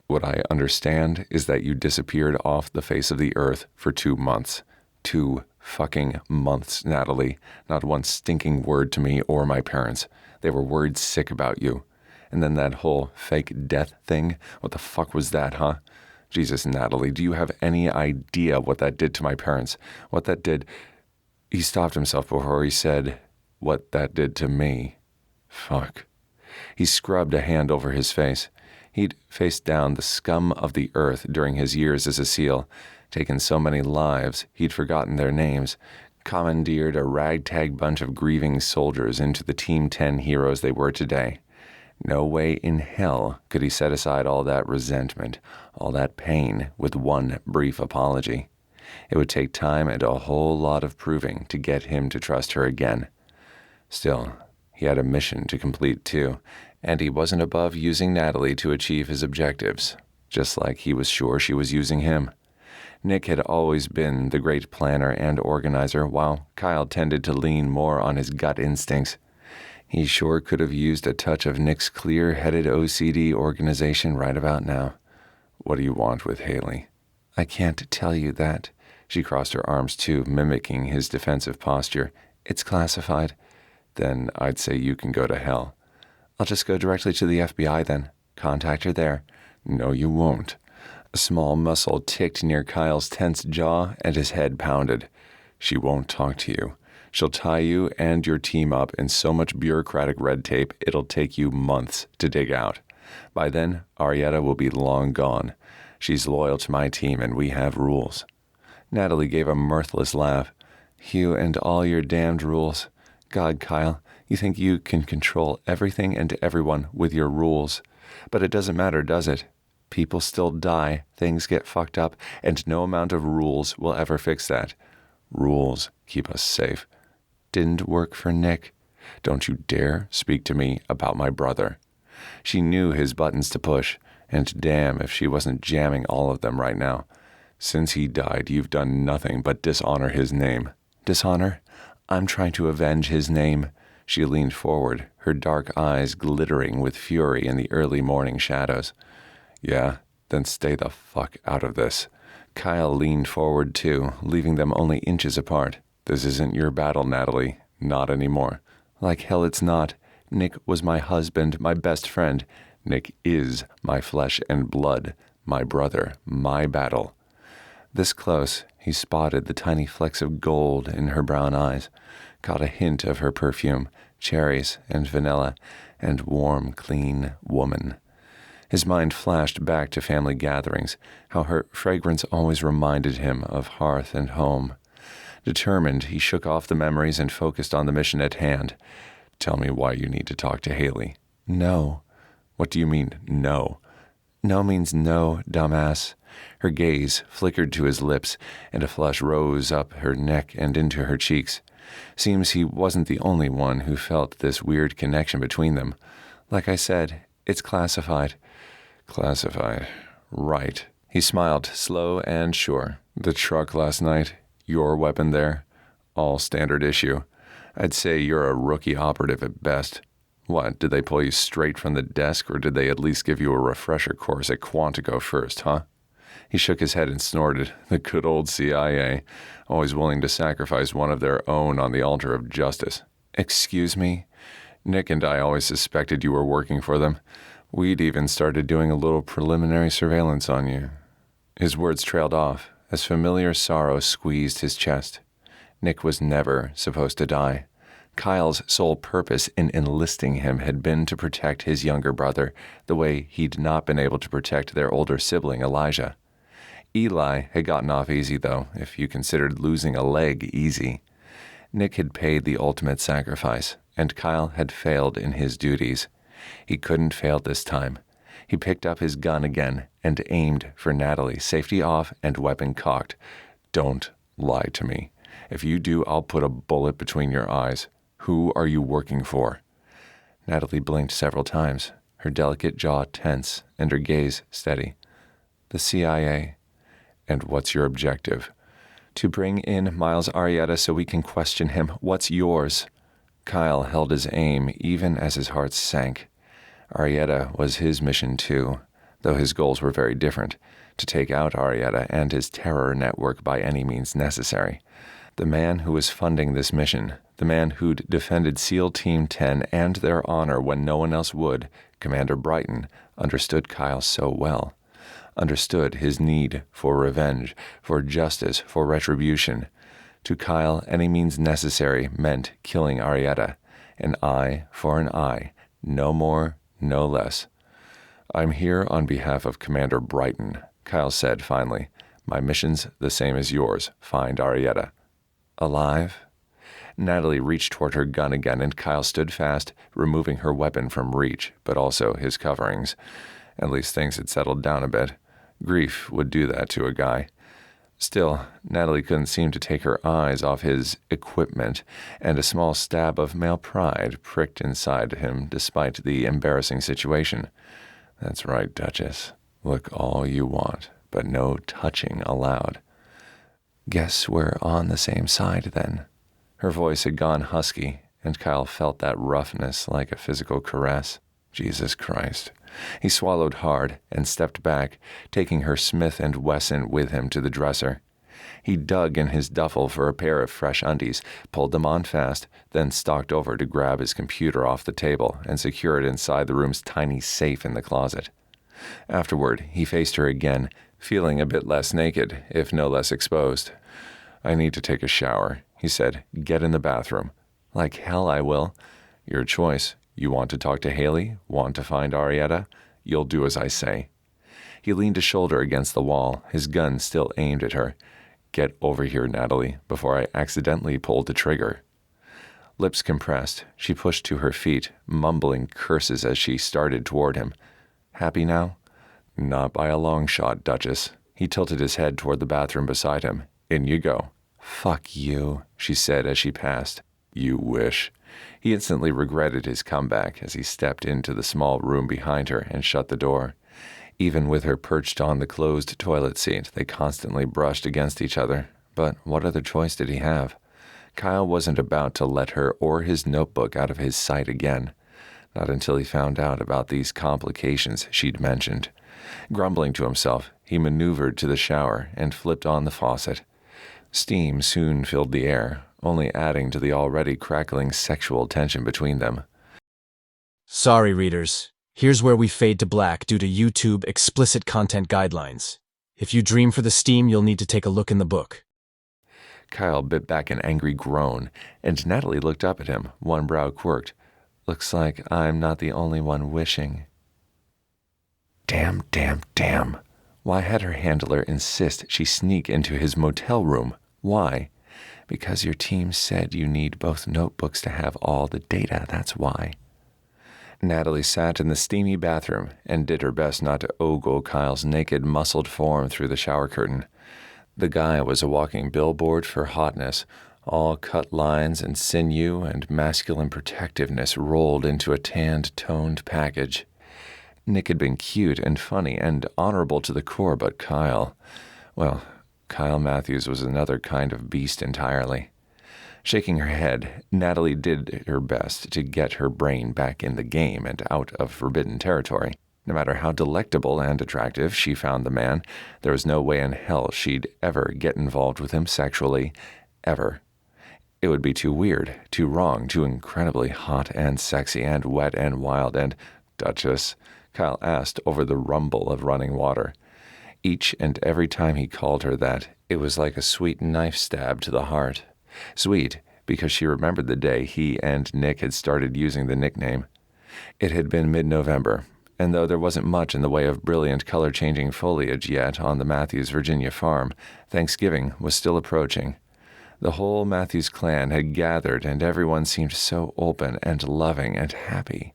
"What I understand is that you disappeared off the face of the earth for 2 months. 2 fucking months, Natalie. Not one stinking word to me or my parents. They were worried sick about you. And then that whole fake death thing, what the fuck was that, huh? Jesus, Natalie, do you have any idea what that did to my parents? What that did..." He stopped himself before he said, "What that did to me." Fuck. He scrubbed a hand over his face. He'd faced down the scum of the earth during his years as a SEAL, taken so many lives he'd forgotten their names, commandeered a ragtag bunch of grieving soldiers into the Team 10 heroes they were today. No way in hell could he set aside all that resentment, all that pain, with one brief apology. It would take time and a whole lot of proving to get him to trust her again. Still, he had a mission to complete too, and he wasn't above using Natalie to achieve his objectives, just like he was sure she was using him. Nick had always been the great planner and organizer, while Kyle tended to lean more on his gut instincts. He sure could have used a touch of Nick's clear-headed OCD organization right about now. "What do you want with Haley?" "I can't tell you that. She crossed her arms too, mimicking his defensive posture. It's classified. Then I'd say you can go to hell. I'll just go directly to the FBI then. Contact her there. No, you won't. A small muscle ticked near Kyle's tense jaw, and his head pounded. She won't talk to you. She'll tie you and your team up in so much bureaucratic red tape it'll take you months to dig out. By then, Arietta will be long gone. She's loyal to my team, and we have rules. Natalie gave a mirthless laugh. You and all your damned rules. God, Kyle, you think you can control everything and everyone with your rules. But it doesn't matter, does it? People still die, things get fucked up, and no amount of rules will ever fix that. Rules keep us safe. Didn't work for Nick. Don't you dare speak to me about my brother. She knew his buttons to push, and damn if she wasn't jamming all of them right now. Since he died, you've done nothing but dishonor his name. Dishonor? I'm trying to avenge his name. She leaned forward, her dark eyes glittering with fury in the early morning shadows. Yeah, then stay the fuck out of this. Kyle leaned forward too, leaving them only inches apart. This isn't your battle, Natalie. Not anymore. Like hell it's not. Nick was my husband, my best friend. Nick is my flesh and blood, my brother, my battle. This close, he spotted the tiny flecks of gold in her brown eyes, caught a hint of her perfume, cherries and vanilla, and warm, clean woman. His mind flashed back to family gatherings, how her fragrance always reminded him of hearth and home. Determined, he shook off the memories and focused on the mission at hand. Tell me why you need to talk to Haley. No. What do you mean, no? No means no, dumbass. Her gaze flickered to his lips, and a flush rose up her neck and into her cheeks. Seems he wasn't the only one who felt this weird connection between them. Like I said, it's classified. Classified. Right. He smiled, slow and sure. The truck last night, your weapon there, all standard issue. I'd say you're a rookie operative at best. What, did they pull you straight from the desk, or did they at least give you a refresher course at Quantico first, huh? He shook his head and snorted. The good old CIA, always willing to sacrifice one of their own on the altar of justice. Excuse me? Nick and I always suspected you were working for them. We'd even started doing a little preliminary surveillance on you. His words trailed off, as familiar sorrow squeezed his chest. Nick was never supposed to die. Kyle's sole purpose in enlisting him had been to protect his younger brother, the way he'd not been able to protect their older sibling, Elijah. Eli had gotten off easy, though, if you considered losing a leg easy. Nick had paid the ultimate sacrifice, and Kyle had failed in his duties. He couldn't fail this time. He picked up his gun again and aimed for Natalie, safety off and weapon cocked. Don't lie to me. If you do, I'll put a bullet between your eyes. Who are you working for? Natalie blinked several times, her delicate jaw tense and her gaze steady. The CIA. And what's your objective? To bring in Miles Arietta so we can question him. What's yours? Kyle held his aim even as his heart sank. Arietta was his mission too, though his goals were very different, to take out Arietta and his terror network by any means necessary. The man who was funding this mission, the man who'd defended SEAL Team 10 and their honor when no one else would, Commander Brighton, understood Kyle so well. Understood his need for revenge, for justice, for retribution. To Kyle, any means necessary meant killing Arietta. An eye for an eye, no more, no less. I'm here on behalf of Commander Brighton, Kyle said finally. My mission's the same as yours. Find Arietta. Alive? Natalie reached toward her gun again, and Kyle stood fast, removing her weapon from reach, but also his coverings. At least things had settled down a bit. Grief would do that to a guy. Still, Natalie couldn't seem to take her eyes off his equipment, and a small stab of male pride pricked inside him despite the embarrassing situation. That's right, Duchess. Look all you want, but no touching allowed. Guess we're on the same side, then. Her voice had gone husky, and Kyle felt that roughness like a physical caress. Jesus Christ. He swallowed hard and stepped back, taking her Smith & Wesson with him to the dresser. He dug in his duffel for a pair of fresh undies, pulled them on fast, then stalked over to grab his computer off the table and secure it inside the room's tiny safe in the closet. Afterward, he faced her again, feeling a bit less naked, if no less exposed. "I need to take a shower," he said. "Get in the bathroom." "Like hell I will." "Your choice. You want to talk to Haley? Want to find Arietta? You'll do as I say." He leaned a shoulder against the wall, his gun still aimed at her. "Get over here, Natalie, before I accidentally pulled the trigger." Lips compressed, she pushed to her feet, mumbling curses as she started toward him. "Happy now?" "Not by a long shot, Duchess." He tilted his head toward the bathroom beside him. "In you go." "Fuck you," she said as she passed. "You wish." He instantly regretted his comeback as he stepped into the small room behind her and shut the door. Even with her perched on the closed toilet seat, they constantly brushed against each other. But what other choice did he have? Kyle wasn't about to let her or his notebook out of his sight again. Not until he found out about these complications she'd mentioned. Grumbling to himself, he maneuvered to the shower and flipped on the faucet. Steam soon filled the air, only adding to the already crackling sexual tension between them. Sorry, readers. Here's where we fade to black due to YouTube explicit content guidelines. If you dream for the steam, you'll need to take a look in the book. Kyle bit back an angry groan, and Natalie looked up at him, one brow quirked. "Looks like I'm not the only one wishing." Damn. Why had her handler insist she sneak into his motel room? Why? Because your team said you need both notebooks to have all the data, that's why. Natalie sat in the steamy bathroom and did her best not to ogle Kyle's naked, muscled form through the shower curtain. The guy was a walking billboard for hotness, all cut lines and sinew and masculine protectiveness rolled into a tanned, toned package. Nick had been cute and funny and honorable to the core, but Kyle Matthews was another kind of beast entirely. Shaking her head, Natalie did her best to get her brain back in the game and out of forbidden territory. No matter how delectable and attractive she found the man, there was no way in hell she'd ever get involved with him sexually, ever. It would be too weird, too wrong, too incredibly hot and sexy and wet and wild and, "Duchess?" Kyle asked over the rumble of running water. Each and every time he called her that, it was like a sweet knife stab to the heart. Sweet, because she remembered the day he and Nick had started using the nickname. It had been mid-November, and though there wasn't much in the way of brilliant color-changing foliage yet on the Matthews, Virginia farm, Thanksgiving was still approaching. The whole Matthews clan had gathered, and everyone seemed so open and loving and happy.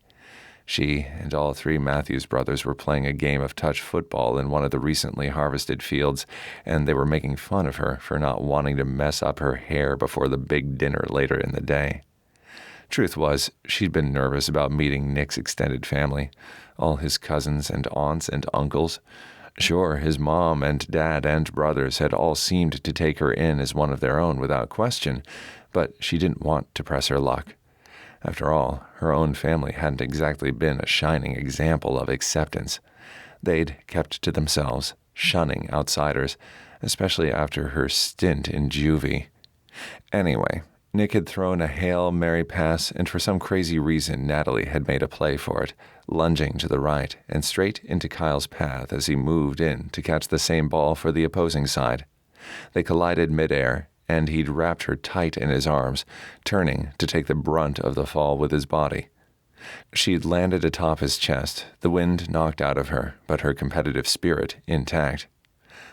She and all three Matthews brothers were playing a game of touch football in one of the recently harvested fields, and they were making fun of her for not wanting to mess up her hair before the big dinner later in the day. Truth was, she'd been nervous about meeting Nick's extended family, all his cousins and aunts and uncles. Sure, his mom and dad and brothers had all seemed to take her in as one of their own without question, but she didn't want to press her luck. After all, her own family hadn't exactly been a shining example of acceptance. They'd kept to themselves, shunning outsiders, especially after her stint in juvie. Anyway, Nick had thrown a Hail Mary pass, and for some crazy reason Natalie had made a play for it, lunging to the right and straight into Kyle's path as he moved in to catch the same ball for the opposing side. They collided midair, and he'd wrapped her tight in his arms, turning to take the brunt of the fall with his body. She'd landed atop his chest, the wind knocked out of her, but her competitive spirit intact.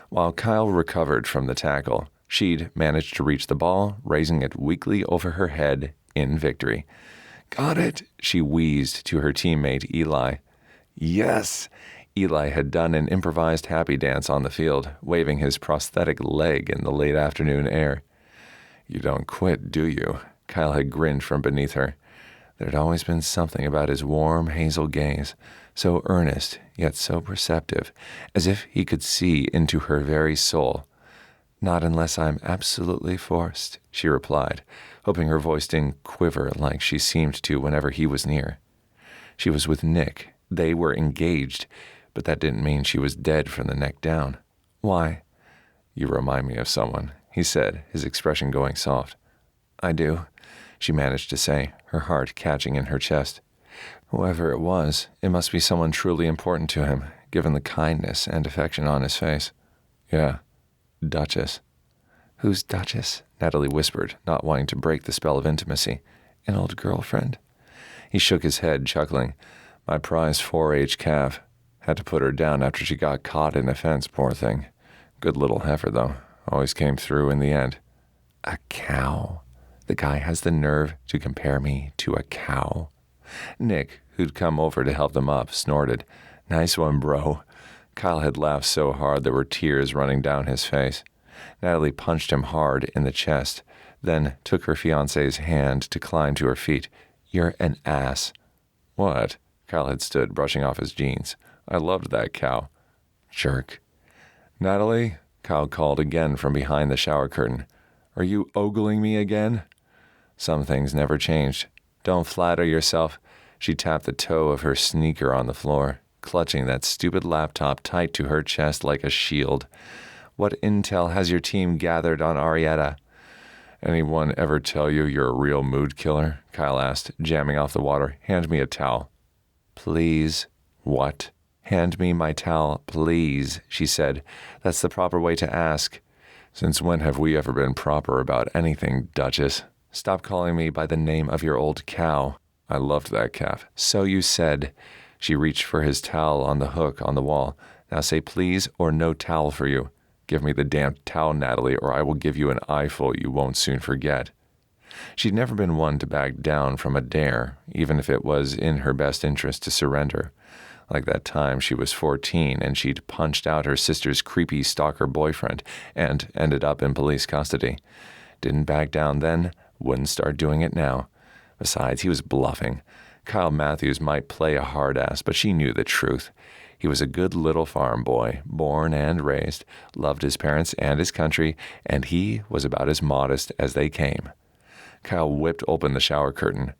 While Kyle recovered from the tackle, she'd managed to reach the ball, raising it weakly over her head in victory. "Got it," she wheezed to her teammate Eli. "Yes!" Eli had done an improvised happy dance on the field, waving his prosthetic leg in the late afternoon air. "You don't quit, do you?" Kyle had grinned from beneath her. There'd always been something about his warm hazel gaze, so earnest yet so perceptive, as if he could see into her very soul. "Not unless I'm absolutely forced," she replied, hoping her voice didn't quiver like she seemed to whenever he was near. She was with Nick. They were engaged, but that didn't mean she was dead from the neck down. Why? You remind me of someone, he said, his expression going soft. I do, she managed to say, her heart catching in her chest. Whoever it was, it must be someone truly important to him, given the kindness and affection on his face. Yeah, Duchess. Who's Duchess? Natalie whispered, not wanting to break the spell of intimacy. An old girlfriend? He shook his head, chuckling. My prize 4-H calf. Had to put her down after she got caught in a fence, poor thing. Good little heifer, though. Always came through in the end. A cow. The guy has the nerve to compare me to a cow. Nick, who'd come over to help them up, snorted. Nice one, bro. Kyle had laughed so hard there were tears running down his face. Natalie punched him hard in the chest, then took her fiancé's hand to climb to her feet. You're an ass. What? Kyle had stood, brushing off his jeans. I loved that cow. Jerk. Natalie, Kyle called again from behind the shower curtain. Are you ogling me again? Some things never changed. Don't flatter yourself. She tapped the toe of her sneaker on the floor, clutching that stupid laptop tight to her chest like a shield. What intel has your team gathered on Arietta? Anyone ever tell you you're a real mood killer? Kyle asked, jamming off the water. Hand me a towel. Please. What? Hand me my towel, please, she said. That's the proper way to ask. Since when have we ever been proper about anything, Duchess? Stop calling me by the name of your old cow. I loved that calf. So you said. She reached for his towel on the hook on the wall. Now say please or no towel for you. Give me the damn towel, Natalie, or I will give you an eyeful you won't soon forget. She'd never been one to back down from a dare, even if it was in her best interest to surrender. Like that time she was 14 and she'd punched out her sister's creepy stalker boyfriend and ended up in police custody. Didn't back down then, wouldn't start doing it now. Besides, he was bluffing. Kyle Matthews might play a hard ass, but she knew the truth. He was a good little farm boy, born and raised, loved his parents and his country, and he was about as modest as they came. Kyle whipped open the shower curtain.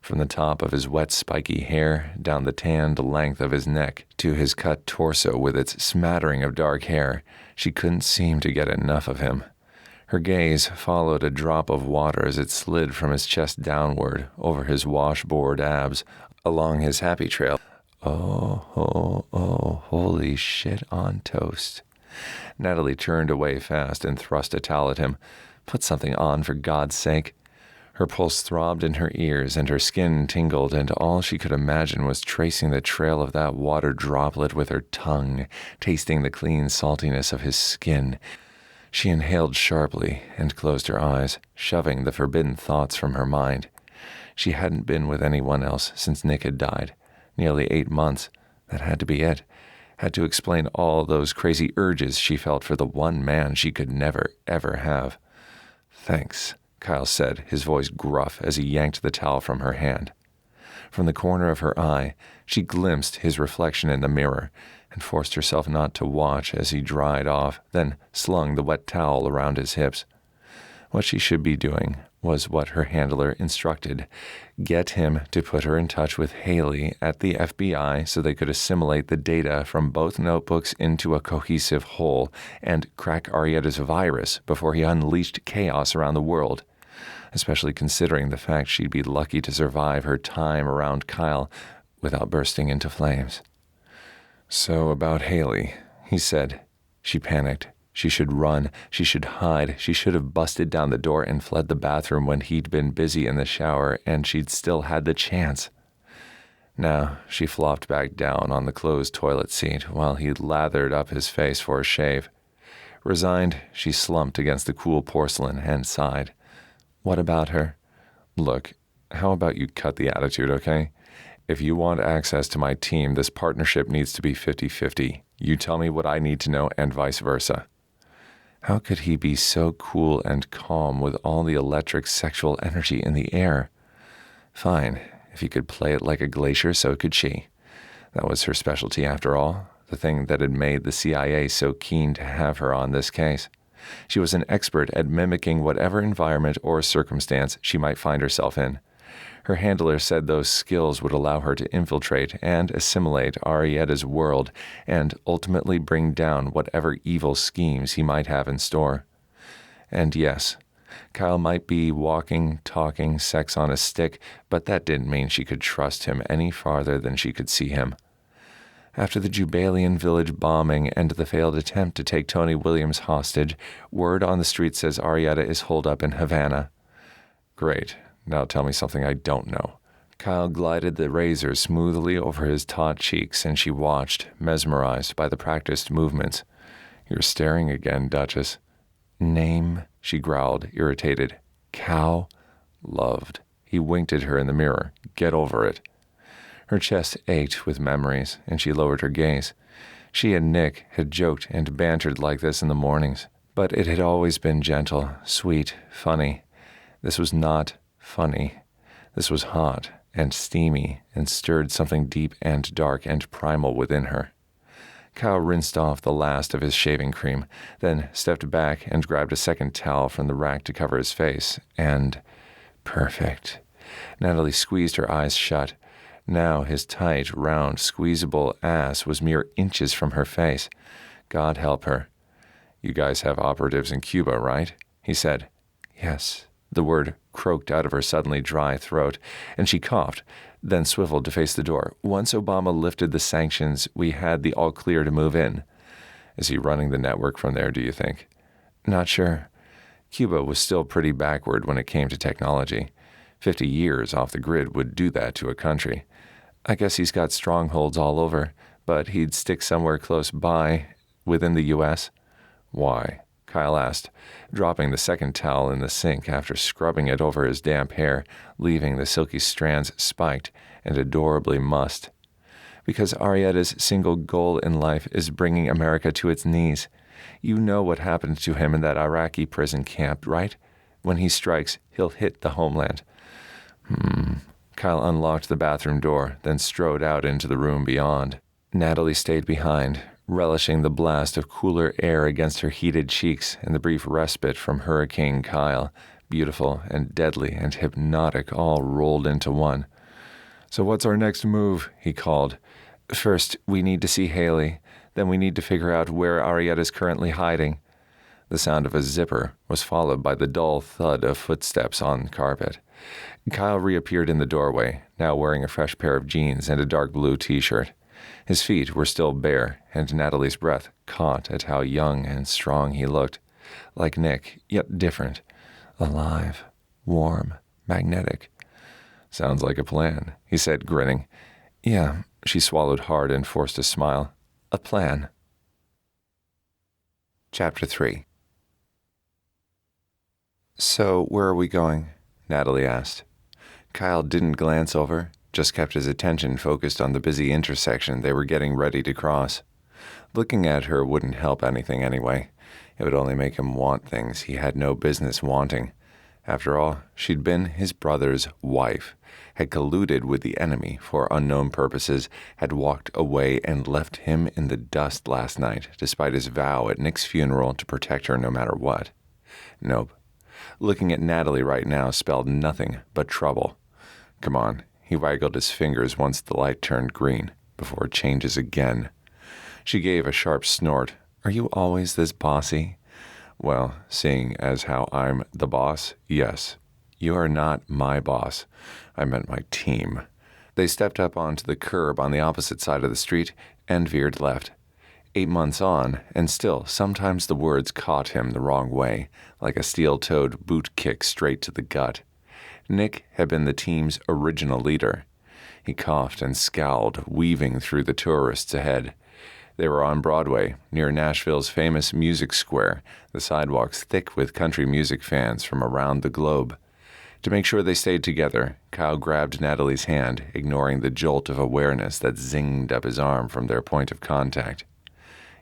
From the top of his wet, spiky hair, down the tanned length of his neck, to his cut torso with its smattering of dark hair, she couldn't seem to get enough of him. Her gaze followed a drop of water as it slid from his chest downward, over his washboard abs, along his happy trail. Oh, holy shit on toast. Natalie turned away fast and thrust a towel at him. Put something on, for God's sake. Her pulse throbbed in her ears and her skin tingled, and all she could imagine was tracing the trail of that water droplet with her tongue, tasting the clean saltiness of his skin. She inhaled sharply and closed her eyes, shoving the forbidden thoughts from her mind. She hadn't been with anyone else since Nick had died. Nearly 8 months. That had to be it. Had to explain all those crazy urges she felt for the one man she could never, ever have. Thanks, Kyle said, his voice gruff as he yanked the towel from her hand. From the corner of her eye, she glimpsed his reflection in the mirror and forced herself not to watch as he dried off, then slung the wet towel around his hips. What she should be doing was what her handler instructed. Get him to put her in touch with Haley at the FBI so they could assimilate the data from both notebooks into a cohesive whole and crack Arietta's virus before he unleashed chaos around the world, especially considering the fact she'd be lucky to survive her time around Kyle without bursting into flames. So about Haley, he said. She panicked. She should run. She should hide. She should have busted down the door and fled the bathroom when he'd been busy in the shower, and she'd still had the chance. Now she flopped back down on the closed toilet seat while he lathered up his face for a shave. Resigned, she slumped against the cool porcelain and sighed. What about her? Look, how about you cut the attitude, okay? If you want access to my team, this partnership needs to be 50-50. You tell me what I need to know and vice versa. How could he be so cool and calm with all the electric sexual energy in the air? Fine, if he could play it like a glacier, so could she. That was her specialty after all, the thing that had made the CIA so keen to have her on this case. She was an expert at mimicking whatever environment or circumstance she might find herself in. Her handler said those skills would allow her to infiltrate and assimilate Arietta's world and ultimately bring down whatever evil schemes he might have in store. And yes, Kyle might be walking, talking, sex on a stick, but that didn't mean she could trust him any farther than she could see him. After the Jubalian village bombing and the failed attempt to take Tony Williams hostage, word on the street says Arietta is holed up in Havana. Great. Now tell me something I don't know. Kyle glided the razor smoothly over his taut cheeks, and she watched, mesmerized by the practiced movements. You're staring again, Duchess. Name, she growled, irritated. Cow? Loved. He winked at her in the mirror. Get over it. Her chest ached with memories, and she lowered her gaze. She and Nick had joked and bantered like this in the mornings, but it had always been gentle, sweet, funny. This was not funny. This was hot and steamy and stirred something deep and dark and primal within her. Kyle rinsed off the last of his shaving cream, then stepped back and grabbed a second towel from the rack to cover his face, and... perfect. Natalie squeezed her eyes shut. Now his tight, round, squeezable ass was mere inches from her face. God help her. You guys have operatives in Cuba, right? He said. Yes. The word croaked out of her suddenly dry throat, and she coughed, then swiveled to face the door. Once Obama lifted the sanctions, we had the all clear to move in. Is he running the network from there, do you think? Not sure. Cuba was still pretty backward when it came to technology. 50 years off the grid would do that to a country. I guess he's got strongholds all over, but he'd stick somewhere close by, within the U.S. Why? Kyle asked, dropping the second towel in the sink after scrubbing it over his damp hair, leaving the silky strands spiked and adorably mussed. Because Arietta's single goal in life is bringing America to its knees. You know what happened to him in that Iraqi prison camp, right? When he strikes, he'll hit the homeland. Kyle unlocked the bathroom door, then strode out into the room beyond. Natalie stayed behind, relishing the blast of cooler air against her heated cheeks and the brief respite from Hurricane Kyle, beautiful and deadly and hypnotic all rolled into one. So what's our next move? He called. First, we need to see Haley. Then we need to figure out where Arietta's currently hiding. The sound of a zipper was followed by the dull thud of footsteps on carpet. Kyle reappeared in the doorway, now wearing a fresh pair of jeans and a dark blue t-shirt. His feet were still bare, and Natalie's breath caught at how young and strong he looked. Like Nick, yet different. Alive, warm, magnetic. Sounds like a plan, he said, grinning. Yeah, she swallowed hard and forced a smile. A plan. Chapter 3. So, where are we going? Natalie asked. Kyle didn't glance over, just kept his attention focused on the busy intersection they were getting ready to cross. Looking at her wouldn't help anything anyway. It would only make him want things he had no business wanting. After all, she'd been his brother's wife, had colluded with the enemy for unknown purposes, had walked away and left him in the dust last night, despite his vow at Nick's funeral to protect her no matter what. Nope. Looking at Natalie right now spelled nothing but trouble. Come on, he waggled his fingers once the light turned green, before it changes again. She gave a sharp snort. Are you always this bossy? Well, seeing as how I'm the boss, yes. You are not my boss. I meant my team. They stepped up onto the curb on the opposite side of the street and veered left. 8 months on, and still sometimes the words caught him the wrong way, like a steel-toed boot kick straight to the gut. Nick had been the team's original leader. He coughed and scowled, weaving through the tourists ahead. They were on Broadway, near Nashville's famous Music Square, the sidewalks thick with country music fans from around the globe. To make sure they stayed together, Kyle grabbed Natalie's hand, ignoring the jolt of awareness that zinged up his arm from their point of contact.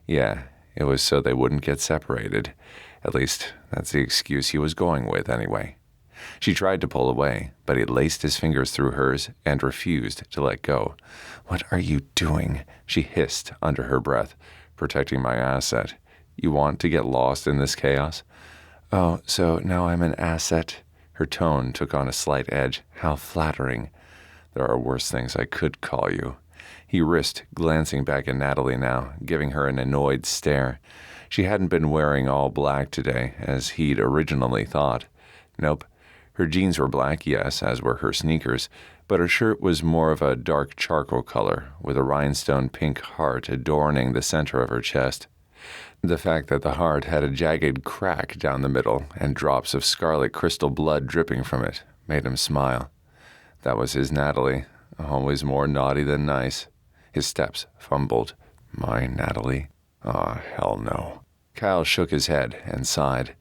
Yeah, it was so they wouldn't get separated. At least, that's the excuse he was going with, anyway. She tried to pull away, but he laced his fingers through hers and refused to let go. What are you doing? She hissed under her breath. Protecting my asset. You want to get lost in this chaos? Oh, so now I'm an asset? Her tone took on a slight edge. How flattering. There are worse things I could call you. He risked glancing back at Natalie now, giving her an annoyed stare. She hadn't been wearing all black today, as he'd originally thought. Nope. Her jeans were black, yes, as were her sneakers, but her shirt was more of a dark charcoal color, with a rhinestone pink heart adorning the center of her chest. The fact that the heart had a jagged crack down the middle and drops of scarlet crystal blood dripping from it made him smile. That was his Natalie, always more naughty than nice. His steps fumbled. My Natalie? Ah, hell no. Kyle shook his head and sighed.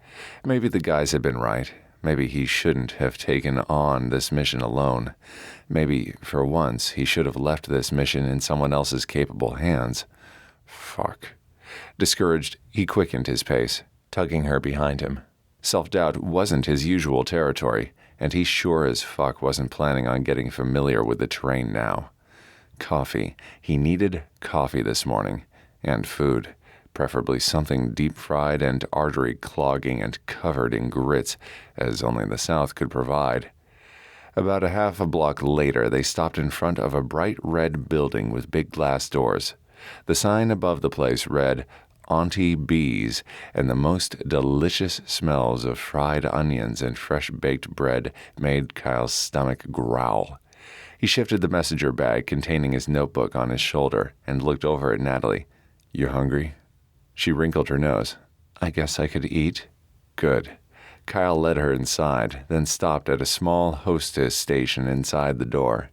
Maybe the guys had been right. Maybe he shouldn't have taken on this mission alone. Maybe, for once, he should have left this mission in someone else's capable hands. Fuck. Discouraged, he quickened his pace, tugging her behind him. Self-doubt wasn't his usual territory, and he sure as fuck wasn't planning on getting familiar with the terrain now. Coffee. He needed coffee this morning. And food. Preferably something deep-fried and artery-clogging and covered in grits, as only the South could provide. About a half a block later, they stopped in front of a bright red building with big glass doors. The sign above the place read, Auntie B's, and the most delicious smells of fried onions and fresh-baked bread made Kyle's stomach growl. He shifted the messenger bag containing his notebook on his shoulder and looked over at Natalie. You hungry? She wrinkled her nose. I guess I could eat. Good. Kyle led her inside, then stopped at a small hostess station inside the door.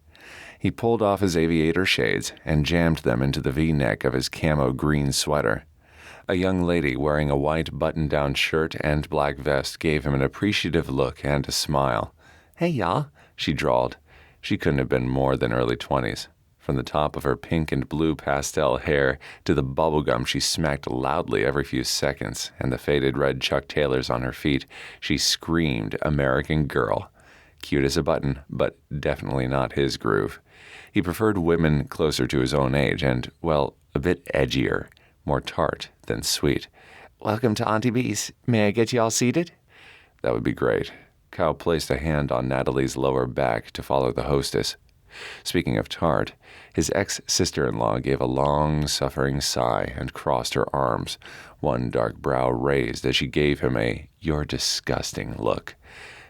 He pulled off his aviator shades and jammed them into the V-neck of his camo green sweater. A young lady wearing a white button-down shirt and black vest gave him an appreciative look and a smile. Hey, y'all, she drawled. She couldn't have been more than early 20s. From the top of her pink and blue pastel hair to the bubblegum she smacked loudly every few seconds and the faded red Chuck Taylors on her feet, she screamed American Girl. Cute as a button, but definitely not his groove. He preferred women closer to his own age and, well, a bit edgier, more tart than sweet. Welcome to Auntie B's. May I get you all seated? That would be great. Kyle placed a hand on Natalie's lower back to follow the hostess. Speaking of tart, his ex-sister-in-law gave a long, suffering sigh and crossed her arms, one dark brow raised as she gave him a "you're disgusting" look.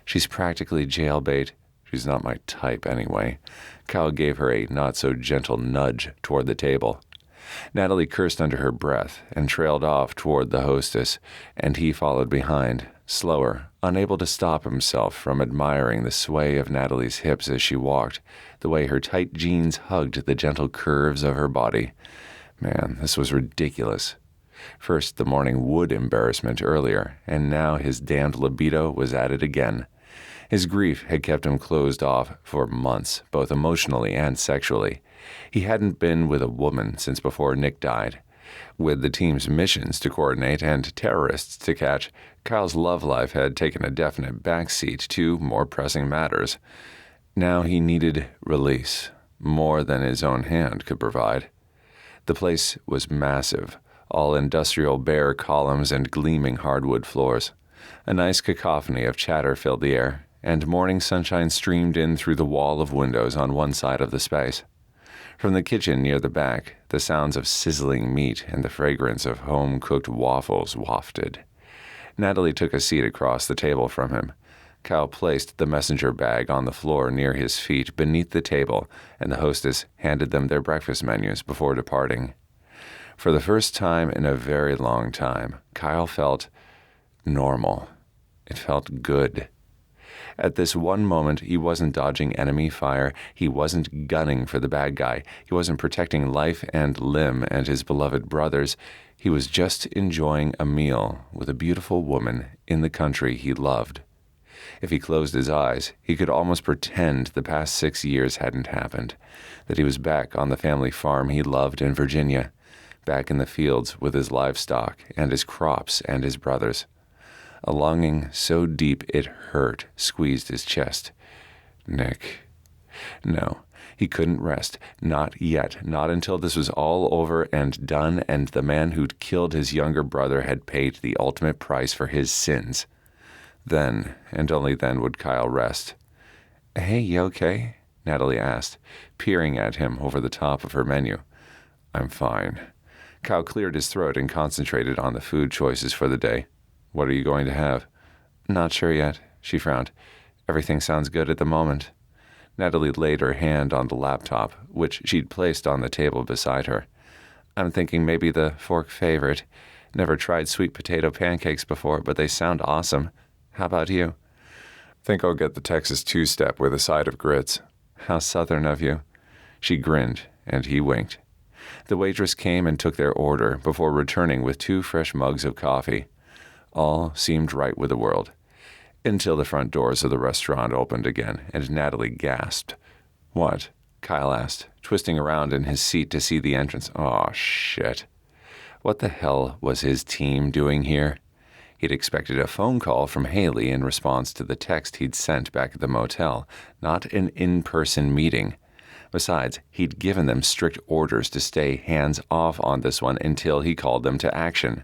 She's practically jailbait. She's not my type anyway. Kyle gave her a not-so-gentle nudge toward the table. Natalie cursed under her breath and trailed off toward the hostess, and he followed behind, slower, unable to stop himself from admiring the sway of Natalie's hips as she walked, the way her tight jeans hugged the gentle curves of her body. Man, this was ridiculous. First the morning wood embarrassment earlier, and now his damned libido was at it again. His grief had kept him closed off for months, both emotionally and sexually. He hadn't been with a woman since before Nick died. With the team's missions to coordinate and terrorists to catch, Kyle's love life had taken a definite backseat to more pressing matters. Now he needed release, more than his own hand could provide. The place was massive, all industrial bare columns and gleaming hardwood floors. A nice cacophony of chatter filled the air, and morning sunshine streamed in through the wall of windows on one side of the space. From the kitchen near the back, the sounds of sizzling meat and the fragrance of home-cooked waffles wafted. Natalie took a seat across the table from him. Kyle placed the messenger bag on the floor near his feet beneath the table, and the hostess handed them their breakfast menus before departing. For the first time in a very long time, Kyle felt normal. It felt good. At this one moment, he wasn't dodging enemy fire. He wasn't gunning for the bad guy. He wasn't protecting life and limb and his beloved brothers. He was just enjoying a meal with a beautiful woman in the country he loved. If he closed his eyes, he could almost pretend the past 6 years hadn't happened, that he was back on the family farm he loved in Virginia, back in the fields with his livestock and his crops and his brothers. A longing so deep it hurt squeezed his chest. Nick. No, he couldn't rest. Not yet. Not until this was all over and done and the man who'd killed his younger brother had paid the ultimate price for his sins. Then, and only then, would Kyle rest. "Hey, you okay?" Natalie asked, peering at him over the top of her menu. "I'm fine." Kyle cleared his throat and concentrated on the food choices for the day. "What are you going to have?" "Not sure yet," she frowned. "Everything sounds good at the moment." Natalie laid her hand on the laptop, which she'd placed on the table beside her. "I'm thinking maybe the fork favorite. Never tried sweet potato pancakes before, but they sound awesome. How about you?" "Think I'll get the Texas two-step with a side of grits." "How southern of you." She grinned, and he winked. The waitress came and took their order before returning with 2 fresh mugs of coffee. All seemed right with the world, until the front doors of the restaurant opened again, and Natalie gasped. "What?" Kyle asked, twisting around in his seat to see the entrance. "Aw, shit. What the hell was his team doing here?" He'd expected a phone call from Haley in response to the text he'd sent back at the motel, not an in-person meeting. Besides, he'd given them strict orders to stay hands-off on this one until he called them to action.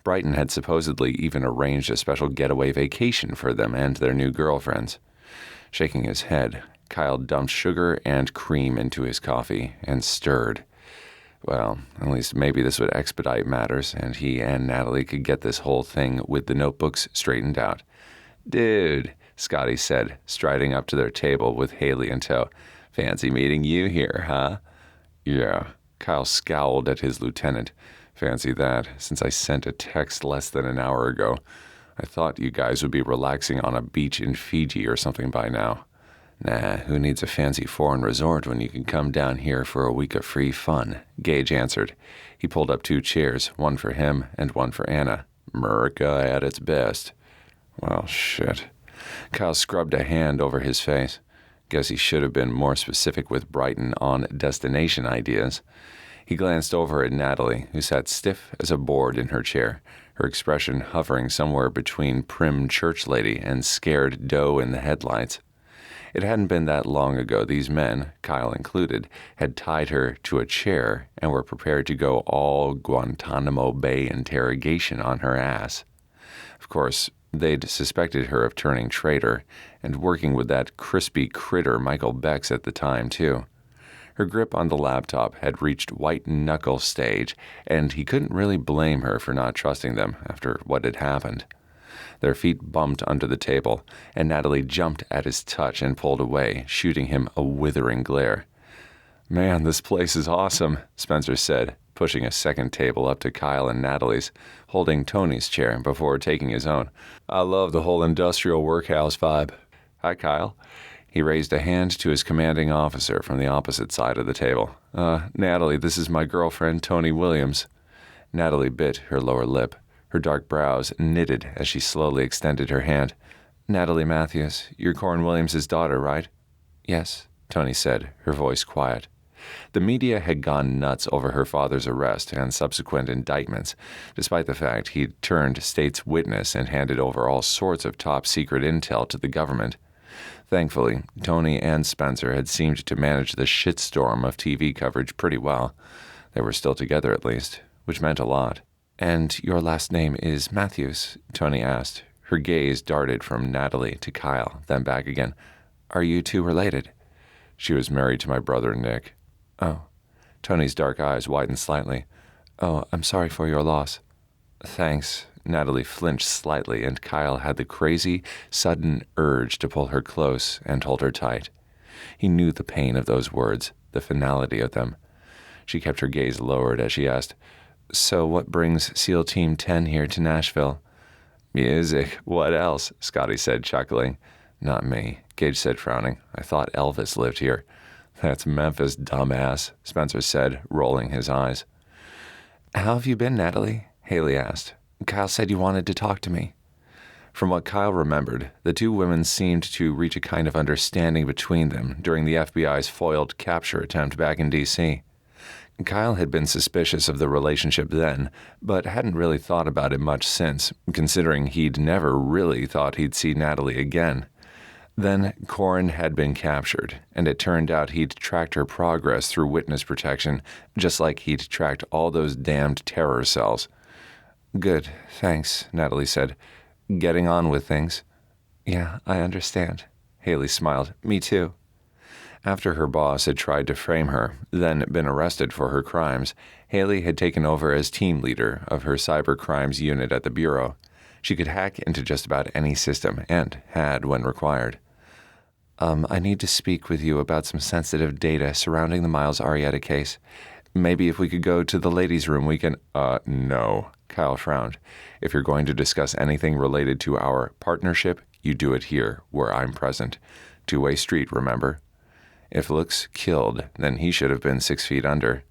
Brighton had supposedly even arranged a special getaway vacation for them and their new girlfriends. Shaking his head, Kyle dumped sugar and cream into his coffee and stirred. Well, at least maybe this would expedite matters, and he and Natalie could get this whole thing with the notebooks straightened out. "Dude," Scotty said, striding up to their table with Haley in tow. "Fancy meeting you here, huh?" "Yeah." Kyle scowled at his lieutenant. "Fancy that, since I sent a text less than an hour ago. I thought you guys would be relaxing on a beach in Fiji or something by now." "Nah, who needs a fancy foreign resort when you can come down here for a week of free fun?" Gage answered. He pulled up 2 chairs, one for him and one for Anna. "America at its best." "Well, shit." Kyle scrubbed a hand over his face. Guess he should have been more specific with Brighton on destination ideas. He glanced over at Natalie, who sat stiff as a board in her chair, her expression hovering somewhere between prim church lady and scared doe in the headlights. It hadn't been that long ago these men, Kyle included, had tied her to a chair and were prepared to go all Guantanamo Bay interrogation on her ass. Of course, they'd suspected her of turning traitor and working with that crispy critter Michael Bex at the time, too. Her grip on the laptop had reached white-knuckle stage, and he couldn't really blame her for not trusting them after what had happened. Their feet bumped under the table, and Natalie jumped at his touch and pulled away, shooting him a withering glare. "Man, this place is awesome," Spencer said, pushing a second table up to Kyle and Natalie's, holding Tony's chair before taking his own. "I love the whole industrial workhouse vibe." "Hi, Kyle." He raised a hand to his commanding officer from the opposite side of the table. Natalie, this is my girlfriend, Tony Williams." Natalie bit her lower lip. Her dark brows knitted as she slowly extended her hand. "Natalie Matthews, you're Corn Williams' daughter, right?" "Yes," Tony said, her voice quiet. The media had gone nuts over her father's arrest and subsequent indictments, despite the fact he'd turned state's witness and handed over all sorts of top-secret intel to the government. Thankfully, Tony and Spencer had seemed to manage the shitstorm of TV coverage pretty well. They were still together, at least, which meant a lot. "And your last name is Matthews?" Tony asked. Her gaze darted from Natalie to Kyle, then back again. "Are you two related?" "She was married to my brother, Nick." "Oh." Tony's dark eyes widened slightly. "Oh, I'm sorry for your loss." "Thanks." Natalie flinched slightly, and Kyle had the crazy, sudden urge to pull her close and hold her tight. He knew the pain of those words, the finality of them. She kept her gaze lowered as she asked, "So what brings SEAL Team 10 here to Nashville?" "Music. What else?" Scotty said, chuckling. "Not me," Gage said, frowning. "I thought Elvis lived here." "That's Memphis, dumbass," Spencer said, rolling his eyes. "How have you been, Natalie?" Haley asked. "Kyle said you wanted to talk to me." From what Kyle remembered, the two women seemed to reach a kind of understanding between them during the FBI's foiled capture attempt back in D.C. Kyle had been suspicious of the relationship then, but hadn't really thought about it much since, considering he'd never really thought he'd see Natalie again. Then Corrin had been captured, and it turned out he'd tracked her progress through witness protection, just like he'd tracked all those damned terror cells. "Good, thanks," Natalie said. getting on with things. Yeah, I understand. Haley smiled. Me too. After her boss had tried to frame her, then been arrested for her crimes, Haley had taken over as team leader of her cyber crimes unit at the Bureau. She could hack into just about any system, and had when required. I need to speak with you about some sensitive data surrounding the Miles Arietta case. Maybe if we could go to the ladies' room, we can... No, Kyle frowned. If you're going to discuss anything related to our partnership, you do it here, where I'm present. Two-way street, remember? If Luke's killed, then he should have been 6 feet under.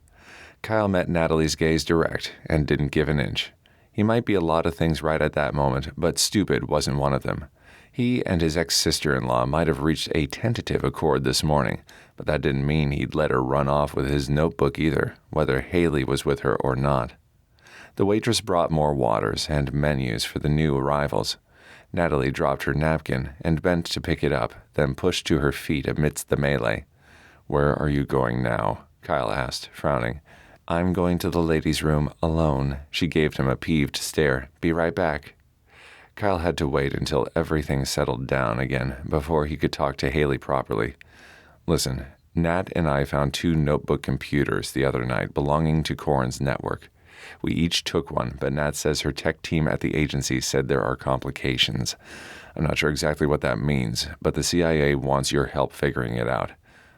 Kyle met Natalie's gaze direct and didn't give an inch. He might be a lot of things right at that moment, but stupid wasn't one of them. He and his ex-sister-in-law might have reached a tentative accord this morning, but that didn't mean he'd let her run off with his notebook either, whether Haley was with her or not. The waitress brought more waters and menus for the new arrivals. Natalie dropped her napkin and bent to pick it up, then pushed to her feet amidst the melee. "Where are you going now?" Kyle asked, frowning. "I'm going to the ladies' room alone." She gave him a peeved stare. "Be right back." Kyle had to wait until everything settled down again before he could talk to Haley properly. "Listen, Nat and I found 2 notebook computers the other night belonging to Corin's network. We each took one, but Nat says her tech team at the agency said there are complications. I'm not sure exactly what that means, but the CIA wants your help figuring it out.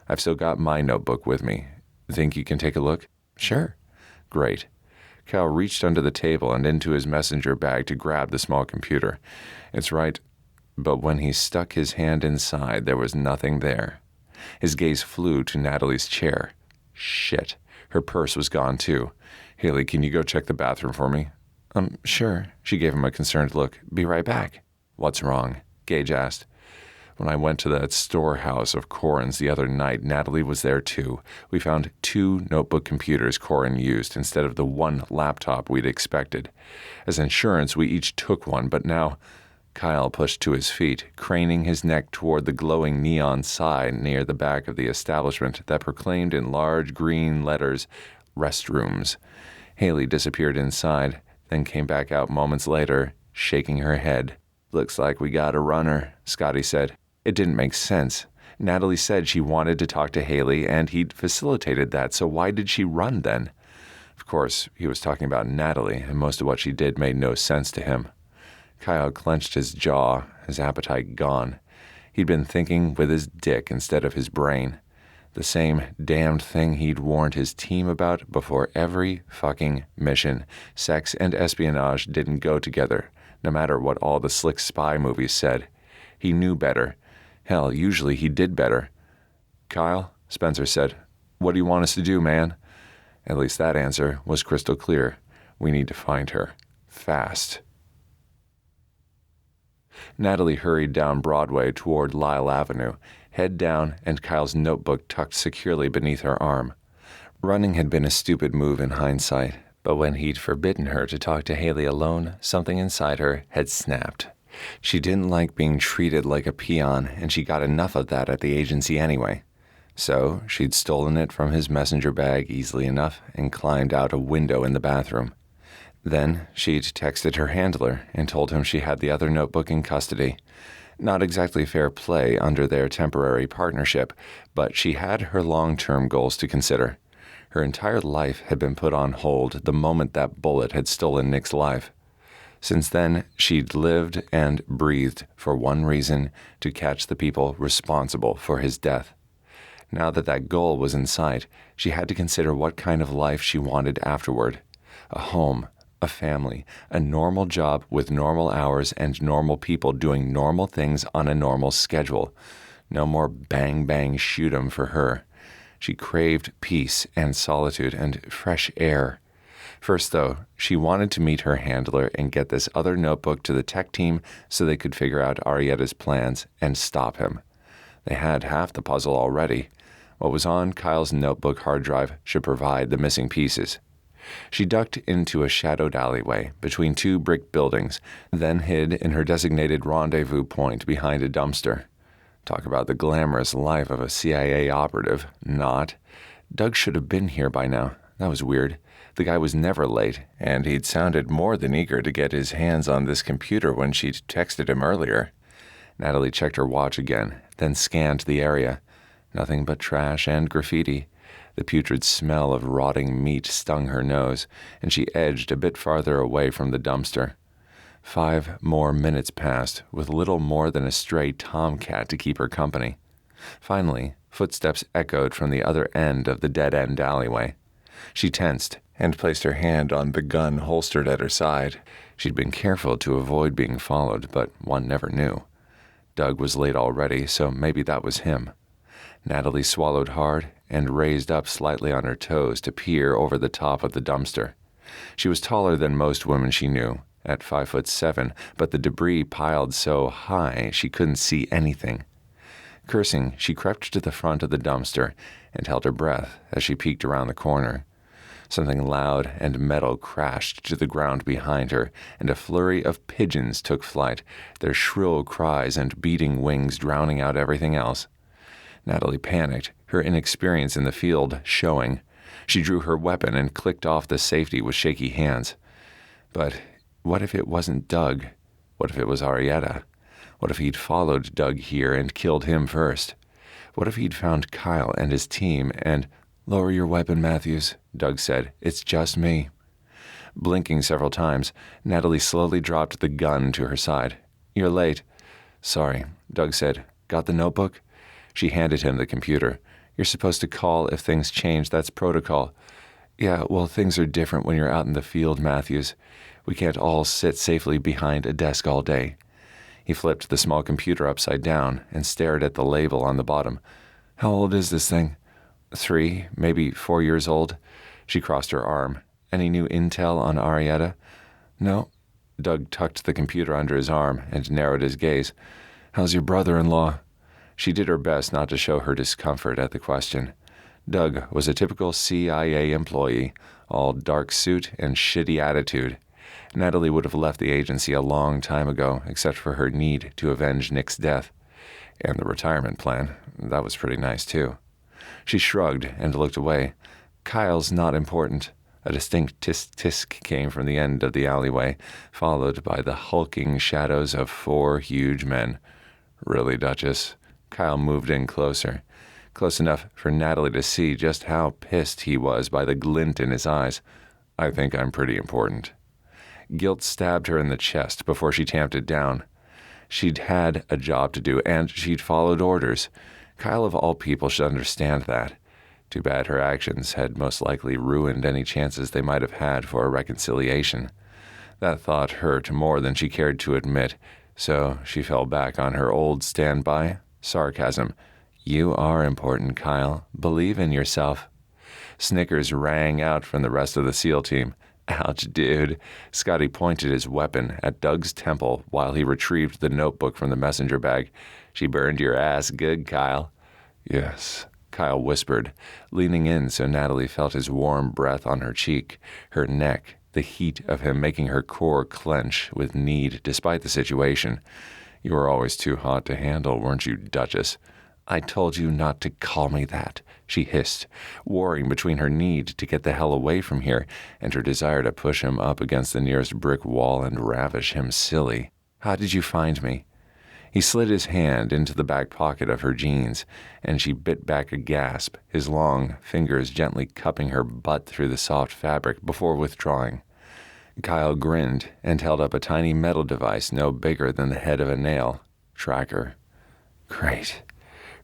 I've still got my notebook with me. Think you can take a look?" "Sure." "Great." Cal reached under the table and into his messenger bag to grab the small computer. "It's right," but when he stuck his hand inside, there was nothing there. His gaze flew to Natalie's chair. Shit. Her purse was gone, too. "Haley, can you go check the bathroom for me?" Sure." She gave him a concerned look. "Be right back." "What's wrong?" Gage asked. "When I went to that storehouse of Corin's the other night, Natalie was there too. We found 2 notebook computers Corin used instead of the 1 laptop we'd expected. As insurance, we each took one, but now..." Kyle pushed to his feet, craning his neck toward the glowing neon sign near the back of the establishment that proclaimed in large green letters, "Restrooms." Haley disappeared inside, then came back out moments later, shaking her head. "Looks like we got a runner," Scotty said. It didn't make sense. Natalie said she wanted to talk to Haley, and he'd facilitated that, so why did she run then? Of course, he was talking about Natalie, and most of what she did made no sense to him. Kyle clenched his jaw, his appetite gone. He'd been thinking with his dick instead of his brain. The same damned thing he'd warned his team about before every fucking mission. Sex and espionage didn't go together, no matter what all the slick spy movies said. He knew better. Hell, usually he did better. "Kyle," Spencer said, "what do you want us to do, man?" At least that answer was crystal clear. We need to find her. Fast. Natalie hurried down Broadway toward Lyle Avenue, head down and Kyle's notebook tucked securely beneath her arm. Running had been a stupid move in hindsight, but when he'd forbidden her to talk to Haley alone, something inside her had snapped. She didn't like being treated like a peon, and she got enough of that at the agency anyway. So she'd stolen it from his messenger bag easily enough and climbed out a window in the bathroom. Then she'd texted her handler and told him she had the other notebook in custody. Not exactly fair play under their temporary partnership, but she had her long-term goals to consider. Her entire life had been put on hold the moment that bullet had stolen Nick's life. Since then, she'd lived and breathed for one reason: to catch the people responsible for his death. Now that that goal was in sight, she had to consider what kind of life she wanted afterward. A home, a family, a normal job with normal hours and normal people doing normal things on a normal schedule. No more bang-bang shoot 'em for her. She craved peace and solitude and fresh air. First, though, she wanted to meet her handler and get this other notebook to the tech team so they could figure out Arietta's plans and stop him. They had half the puzzle already. What was on Kyle's notebook hard drive should provide the missing pieces. She ducked into a shadowed alleyway between 2 brick buildings, then hid in her designated rendezvous point behind a dumpster. Talk about the glamorous life of a CIA operative. Not. Doug should have been here by now. That was weird. The guy was never late, and he'd sounded more than eager to get his hands on this computer when she'd texted him earlier. Natalie checked her watch again, then scanned the area. Nothing but trash and graffiti. The putrid smell of rotting meat stung her nose, and she edged a bit farther away from the dumpster. 5 more minutes passed, with little more than a stray tomcat to keep her company. Finally, footsteps echoed from the other end of the dead-end alleyway. She tensed and placed her hand on the gun holstered at her side. She'd been careful to avoid being followed, but one never knew. Doug was late already, so maybe that was him. Natalie swallowed hard and raised up slightly on her toes to peer over the top of the dumpster. She was taller than most women she knew, at 5'7", but the debris piled so high she couldn't see anything. Cursing, she crept to the front of the dumpster and held her breath as she peeked around the corner. Something loud and metal crashed to the ground behind her, and a flurry of pigeons took flight, their shrill cries and beating wings drowning out everything else. Natalie panicked, her inexperience in the field showing. She drew her weapon and clicked off the safety with shaky hands. But what if it wasn't Doug? What if it was Arietta? What if he'd followed Doug here and killed him first? What if he'd found Kyle and his team and... "Lower your weapon, Matthews," Doug said. "It's just me." Blinking several times, Natalie slowly dropped the gun to her side. "You're late." "Sorry," Doug said. "Got the notebook?" She handed him the computer. "You're supposed to call if things change. That's protocol." "Yeah, well, things are different when you're out in the field, Matthews. We can't all sit safely behind a desk all day." He flipped the small computer upside down and stared at the label on the bottom. "How old is this thing?" 3, maybe 4 years old. She crossed her arm. "Any new intel on Arietta?" "No." Doug tucked the computer under his arm and narrowed his gaze. "How's your brother-in-law?" She did her best not to show her discomfort at the question. Doug was a typical CIA employee, all dark suit and shitty attitude. Natalie would have left the agency a long time ago, except for her need to avenge Nick's death. And the retirement plan, that was pretty nice too. She shrugged and looked away. "Kyle's not important." A distinct tisk-tisk came from the end of the alleyway, followed by the hulking shadows of 4 huge men. "Really, Duchess?" Kyle moved in closer. Close enough for Natalie to see just how pissed he was by the glint in his eyes. "I think I'm pretty important." Guilt stabbed her in the chest before she tamped it down. She'd had a job to do, and she'd followed orders. Kyle of all people should understand that. Too bad her actions had most likely ruined any chances they might have had for a reconciliation. That thought hurt more than she cared to admit, so she fell back on her old standby sarcasm. "You are important, Kyle. Believe in yourself." Snickers rang out from the rest of the SEAL team. "Ouch, dude." Scotty pointed his weapon at Doug's temple while he retrieved the notebook from the messenger bag. "She burned your ass good, Kyle." "Yes," Kyle whispered, leaning in so Natalie felt his warm breath on her cheek, her neck, the heat of him making her core clench with need despite the situation. "You were always too hot to handle, weren't you, Duchess?" "I told you not to call me that," she hissed, warring between her need to get the hell away from here and her desire to push him up against the nearest brick wall and ravish him silly. "How did you find me?" He slid his hand into the back pocket of her jeans, and she bit back a gasp, his long fingers gently cupping her butt through the soft fabric before withdrawing. Kyle grinned and held up a tiny metal device no bigger than the head of a nail. Tracker. Great.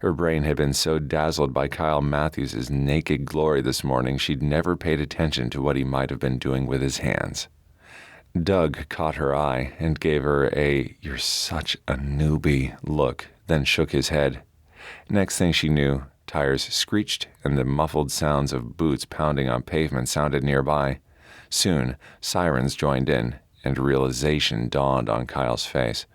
Her brain had been so dazzled by Kyle Matthews' naked glory this morning she'd never paid attention to what he might have been doing with his hands. Doug caught her eye and gave her a "you're such a newbie" look, then shook his head. Next thing she knew, tires screeched and the muffled sounds of boots pounding on pavement sounded nearby. Soon, sirens joined in, and realization dawned on Kyle's face.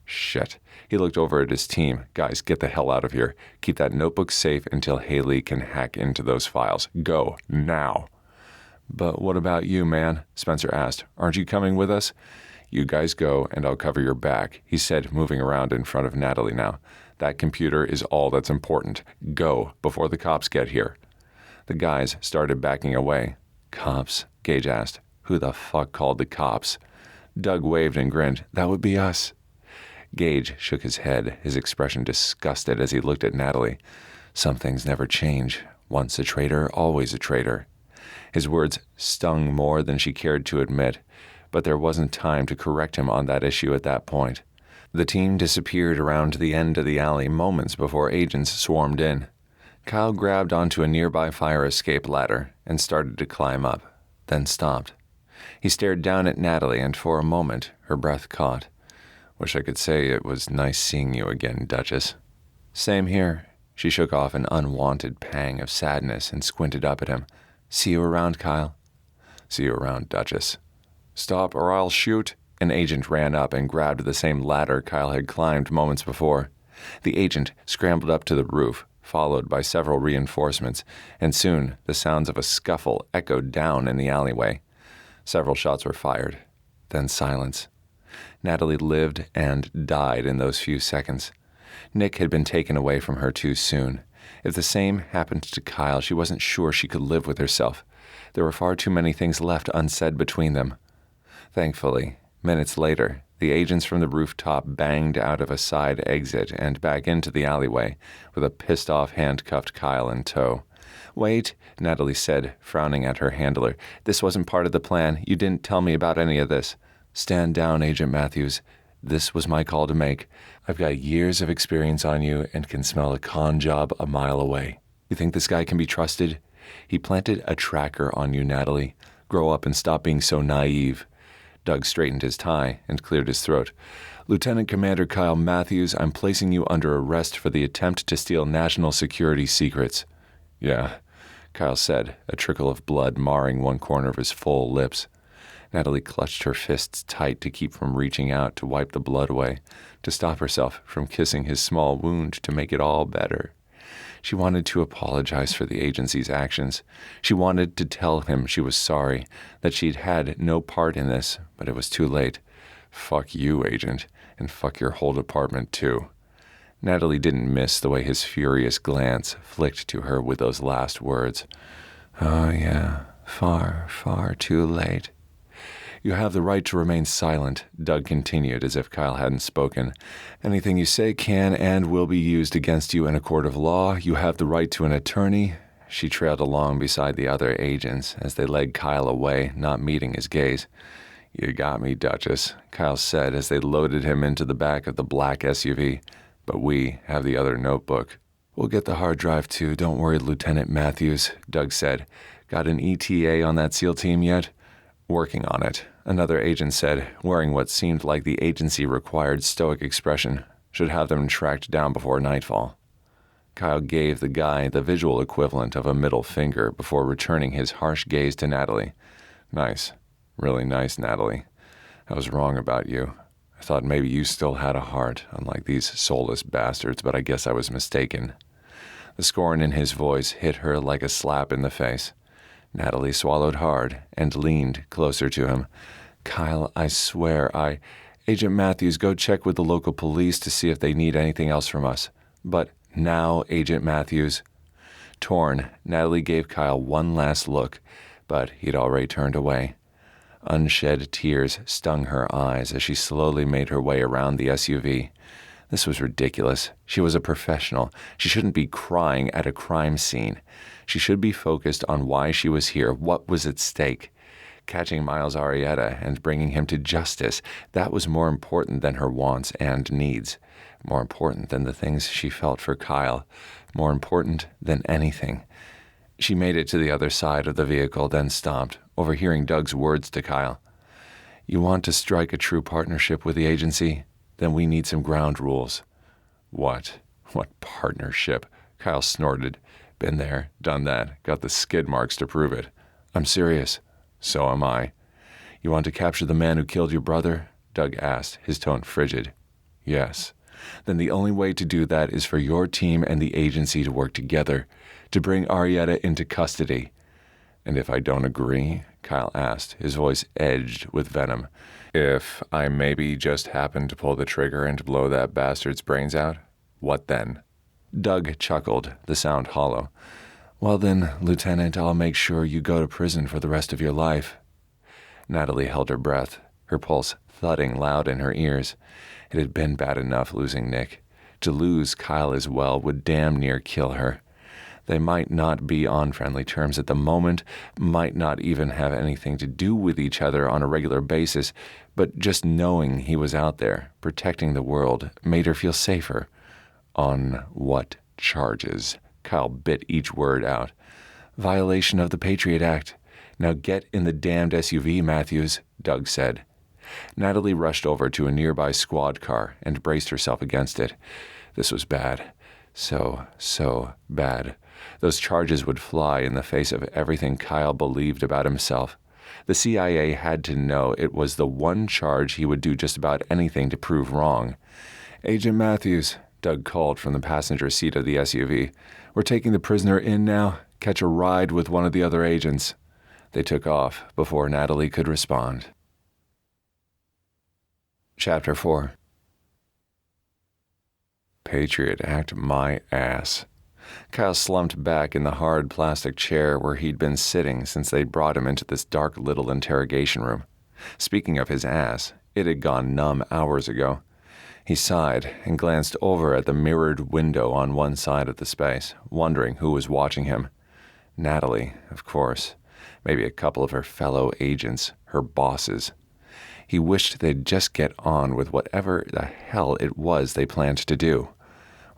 Shit. He looked over at his team. "Guys, get the hell out of here. Keep that notebook safe until Haley can hack into those files. Go, now." "But what about you, man?" Spencer asked. "Aren't you coming with us?" "You guys go, and I'll cover your back," he said, moving around in front of Natalie now. "That computer is all that's important. Go, before the cops get here." The guys started backing away. Cops? Gage asked. Who the fuck called the cops? Doug waved and grinned. That would be us. Gage shook his head, his expression disgusted as he looked at Natalie. Some things never change. Once a traitor, always a traitor. His words stung more than she cared to admit, but there wasn't time to correct him on that issue at that point. The team disappeared around the end of the alley moments before agents swarmed in. Kyle grabbed onto a nearby fire escape ladder and started to climb up, then stopped. He stared down at Natalie, and for a moment, her breath caught. Wish I could say it was nice seeing you again, Duchess. Same here. She shook off an unwanted pang of sadness and squinted up at him. See you around, Kyle. See you around, Duchess. Stop or I'll shoot. An agent ran up and grabbed the same ladder Kyle had climbed moments before. The agent scrambled up to the roof, followed by several reinforcements, and soon the sounds of a scuffle echoed down in the alleyway. Several shots were fired, then silence. Natalie lived and died in those few seconds. Nick had been taken away from her too soon. If the same happened to Kyle, she wasn't sure she could live with herself. There were far too many things left unsaid between them. Thankfully, minutes later, the agents from the rooftop banged out of a side exit and back into the alleyway, with a pissed-off handcuffed Kyle in tow. Wait, Natalie said, frowning at her handler. This wasn't part of the plan. You didn't tell me about any of this. Stand down, Agent Matthews. This was my call to make. I've got years of experience on you and can smell a con job a mile away. You think this guy can be trusted? He planted a tracker on you, Natalie. Grow up and stop being so naive. Doug straightened his tie and cleared his throat. Lieutenant Commander Kyle Matthews, I'm placing you under arrest for the attempt to steal national security secrets. Yeah, Kyle said, a trickle of blood marring one corner of his full lips. Natalie clutched her fists tight to keep from reaching out to wipe the blood away, to stop herself from kissing his small wound to make it all better. She wanted to apologize for the agency's actions. She wanted to tell him she was sorry, that she'd had no part in this, but it was too late. Fuck you, Agent, and fuck your whole department, too. Natalie didn't miss the way his furious glance flicked to her with those last words. Oh, yeah, far, far too late. You have the right to remain silent, Doug continued as if Kyle hadn't spoken. Anything you say can and will be used against you in a court of law. You have the right to an attorney. She trailed along beside the other agents as they led Kyle away, not meeting his gaze. You got me, Duchess, Kyle said as they loaded him into the back of the black SUV. But we have the other notebook. We'll get the hard drive too, don't worry, Lieutenant Matthews, Doug said. Got an ETA on that SEAL team yet? Working on it, another agent said, wearing what seemed like the agency-required stoic expression. Should have them tracked down before nightfall. Kyle gave the guy the visual equivalent of a middle finger before returning his harsh gaze to Natalie. Nice. Really nice, Natalie. I was wrong about you. I thought maybe you still had a heart, unlike these soulless bastards, but I guess I was mistaken. The scorn in his voice hit her like a slap in the face. Natalie swallowed hard and leaned closer to him. Kyle, I swear, Agent Matthews, go check with the local police to see if they need anything else from us. But now, Agent Matthews. Torn, Natalie gave Kyle one last look, but he'd already turned away. Unshed tears stung her eyes as she slowly made her way around the SUV. This was ridiculous. She was a professional. She shouldn't be crying at a crime scene. She should be focused on why she was here, what was at stake. Catching Miles Arietta and bringing him to justice, that was more important than her wants and needs. More important than the things she felt for Kyle. More important than anything. She made it to the other side of the vehicle, then stopped, overhearing Doug's words to Kyle. You want to strike a true partnership with the agency? Then we need some ground rules. What? What partnership? Kyle snorted. Been there, done that, got the skid marks to prove it. I'm serious. So am I. You want to capture the man who killed your brother? Doug asked, his tone frigid. Yes. Then the only way to do that is for your team and the agency to work together, to bring Arietta into custody. And if I don't agree? Kyle asked, his voice edged with venom. If I maybe just happen to pull the trigger and blow that bastard's brains out? What then? Doug chuckled, the sound hollow. Well then, Lieutenant, I'll make sure you go to prison for the rest of your life. Natalie held her breath, her pulse thudding loud in her ears. It had been bad enough losing Nick. To lose Kyle as well would damn near kill her. They might not be on friendly terms at the moment, might not even have anything to do with each other on a regular basis, but just knowing he was out there, protecting the world, made her feel safer. On what charges? Kyle bit each word out. Violation of the Patriot Act. Now get in the damned SUV, Matthews, Doug said. Natalie rushed over to a nearby squad car and braced herself against it. This was bad. So bad. Those charges would fly in the face of everything Kyle believed about himself. The CIA had to know it was the one charge he would do just about anything to prove wrong. Agent Matthews, Doug called from the passenger seat of the SUV. We're taking the prisoner in now. Catch a ride with one of the other agents. They took off before Natalie could respond. Chapter 4. Patriot Act my ass. Kyle slumped back in the hard plastic chair where he'd been sitting since they'd brought him into this dark little interrogation room. Speaking of his ass, it had gone numb hours ago. He sighed and glanced over at the mirrored window on one side of the space, wondering who was watching him. Natalie, of course. Maybe a couple of her fellow agents, her bosses. He wished they'd just get on with whatever the hell it was they planned to do.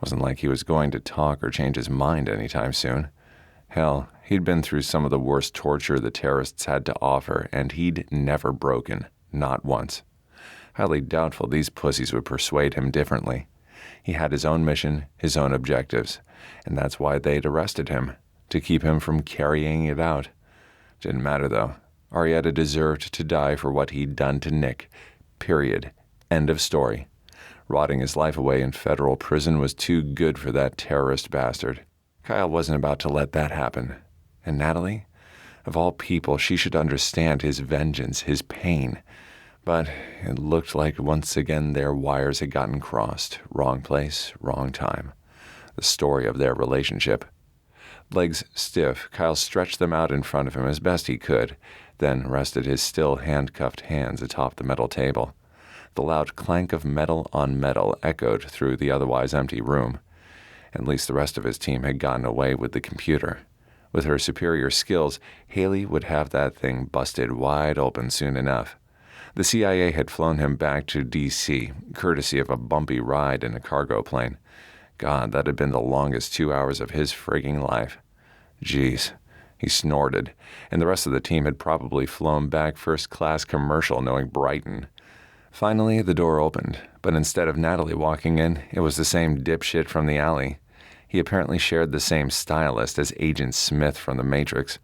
Wasn't like he was going to talk or change his mind anytime soon. Hell, he'd been through some of the worst torture the terrorists had to offer, and he'd never broken, not once. Highly doubtful these pussies would persuade him differently. He had his own mission, his own objectives, and that's why they'd arrested him, to keep him from carrying it out. Didn't matter, though. Arietta deserved to die for what he'd done to Nick. Period. End of story. Rotting his life away in federal prison was too good for that terrorist bastard. Kyle wasn't about to let that happen. And Natalie? Of all people, she should understand his vengeance, his pain. But it looked like once again their wires had gotten crossed. Wrong place, wrong time. The story of their relationship. Legs stiff, Kyle stretched them out in front of him as best he could, then rested his still handcuffed hands atop the metal table. The loud clank of metal on metal echoed through the otherwise empty room. At least the rest of his team had gotten away with the computer. With her superior skills, Haley would have that thing busted wide open soon enough. The CIA had flown him back to D.C., courtesy of a bumpy ride in a cargo plane. God, that had been the longest 2 hours of his frigging life. Jeez, he snorted, and the rest of the team had probably flown back first-class commercial knowing Brighton. Finally, the door opened, but instead of Natalie walking in, it was the same dipshit from the alley. He apparently shared the same stylist as Agent Smith from The Matrix.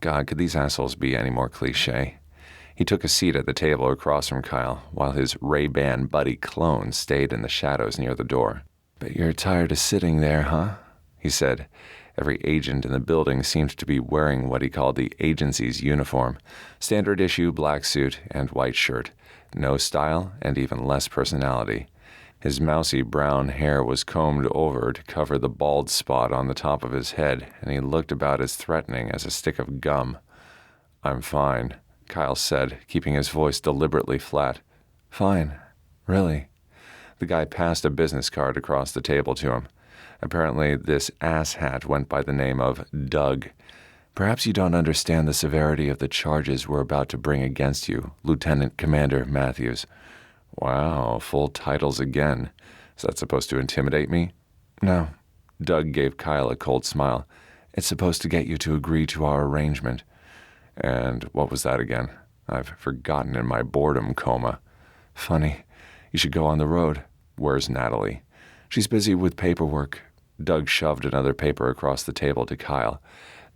God, could these assholes be any more cliché? He took a seat at the table across from Kyle, while his Ray-Ban buddy clone stayed in the shadows near the door. "Bet you're tired of sitting there, huh?" he said. Every agent in the building seemed to be wearing what he called the agency's uniform, standard issue black suit and white shirt. No style and even less personality. His mousy brown hair was combed over to cover the bald spot on the top of his head, and he looked about as threatening as a stick of gum. "I'm fine," Kyle said, keeping his voice deliberately flat. "Fine. Really?" The guy passed a business card across the table to him. Apparently, this asshat went by the name of Doug. "Perhaps you don't understand the severity of the charges we're about to bring against you, Lieutenant Commander Matthews." Wow, full titles again. Is that supposed to intimidate me? No. Doug gave Kyle a cold smile. "It's supposed to get you to agree to our arrangement." And what was that again? I've forgotten in my boredom coma. "Funny. You should go on the road." "Where's Natalie?" "She's busy with paperwork." Doug shoved another paper across the table to Kyle.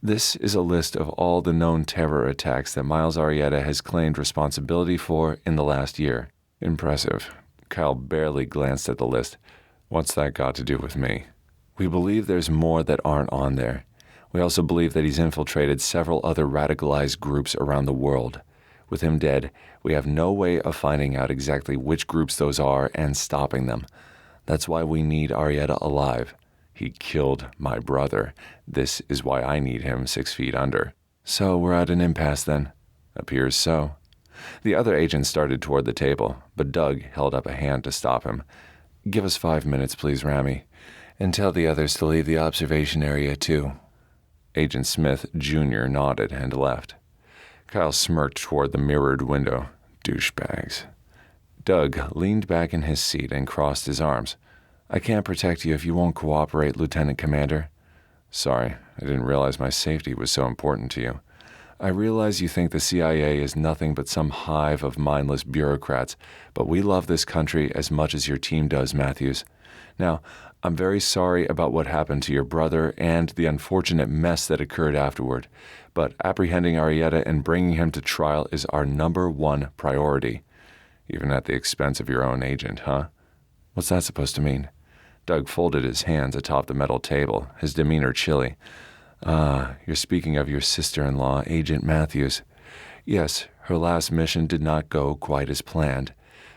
"This is a list of all the known terror attacks that Miles Arietta has claimed responsibility for in the last year." Impressive. Kyle barely glanced at the list. "What's that got to do with me?" "We believe there's more that aren't on there. We also believe that he's infiltrated several other radicalized groups around the world. With him dead, we have no way of finding out exactly which groups those are and stopping them. That's why we need Arietta alive. He killed my brother. This is why I need him 6 feet under. So we're at an impasse then. Appears so. The other agent started toward the table, but Doug held up a hand to stop him. Give us 5 minutes, please, Rami, and tell the others to leave the observation area too. Agent Smith Jr. nodded and left. Kyle smirked toward the mirrored window. Douchebags. Doug leaned back in his seat and crossed his arms. I can't protect you if you won't cooperate, Lieutenant Commander. Sorry, I didn't realize my safety was so important to you. I realize you think the CIA is nothing but some hive of mindless bureaucrats, but we love this country as much as your team does, Matthews. Now, I'm very sorry about what happened to your brother and the unfortunate mess that occurred afterward, but apprehending Arietta and bringing him to trial is our #1 priority. Even at the expense of your own agent, huh? What's that supposed to mean? Doug folded his hands atop the metal table, his demeanor chilly. You're speaking of your sister-in-law, Agent Matthews. Yes, her last mission did not go quite as planned.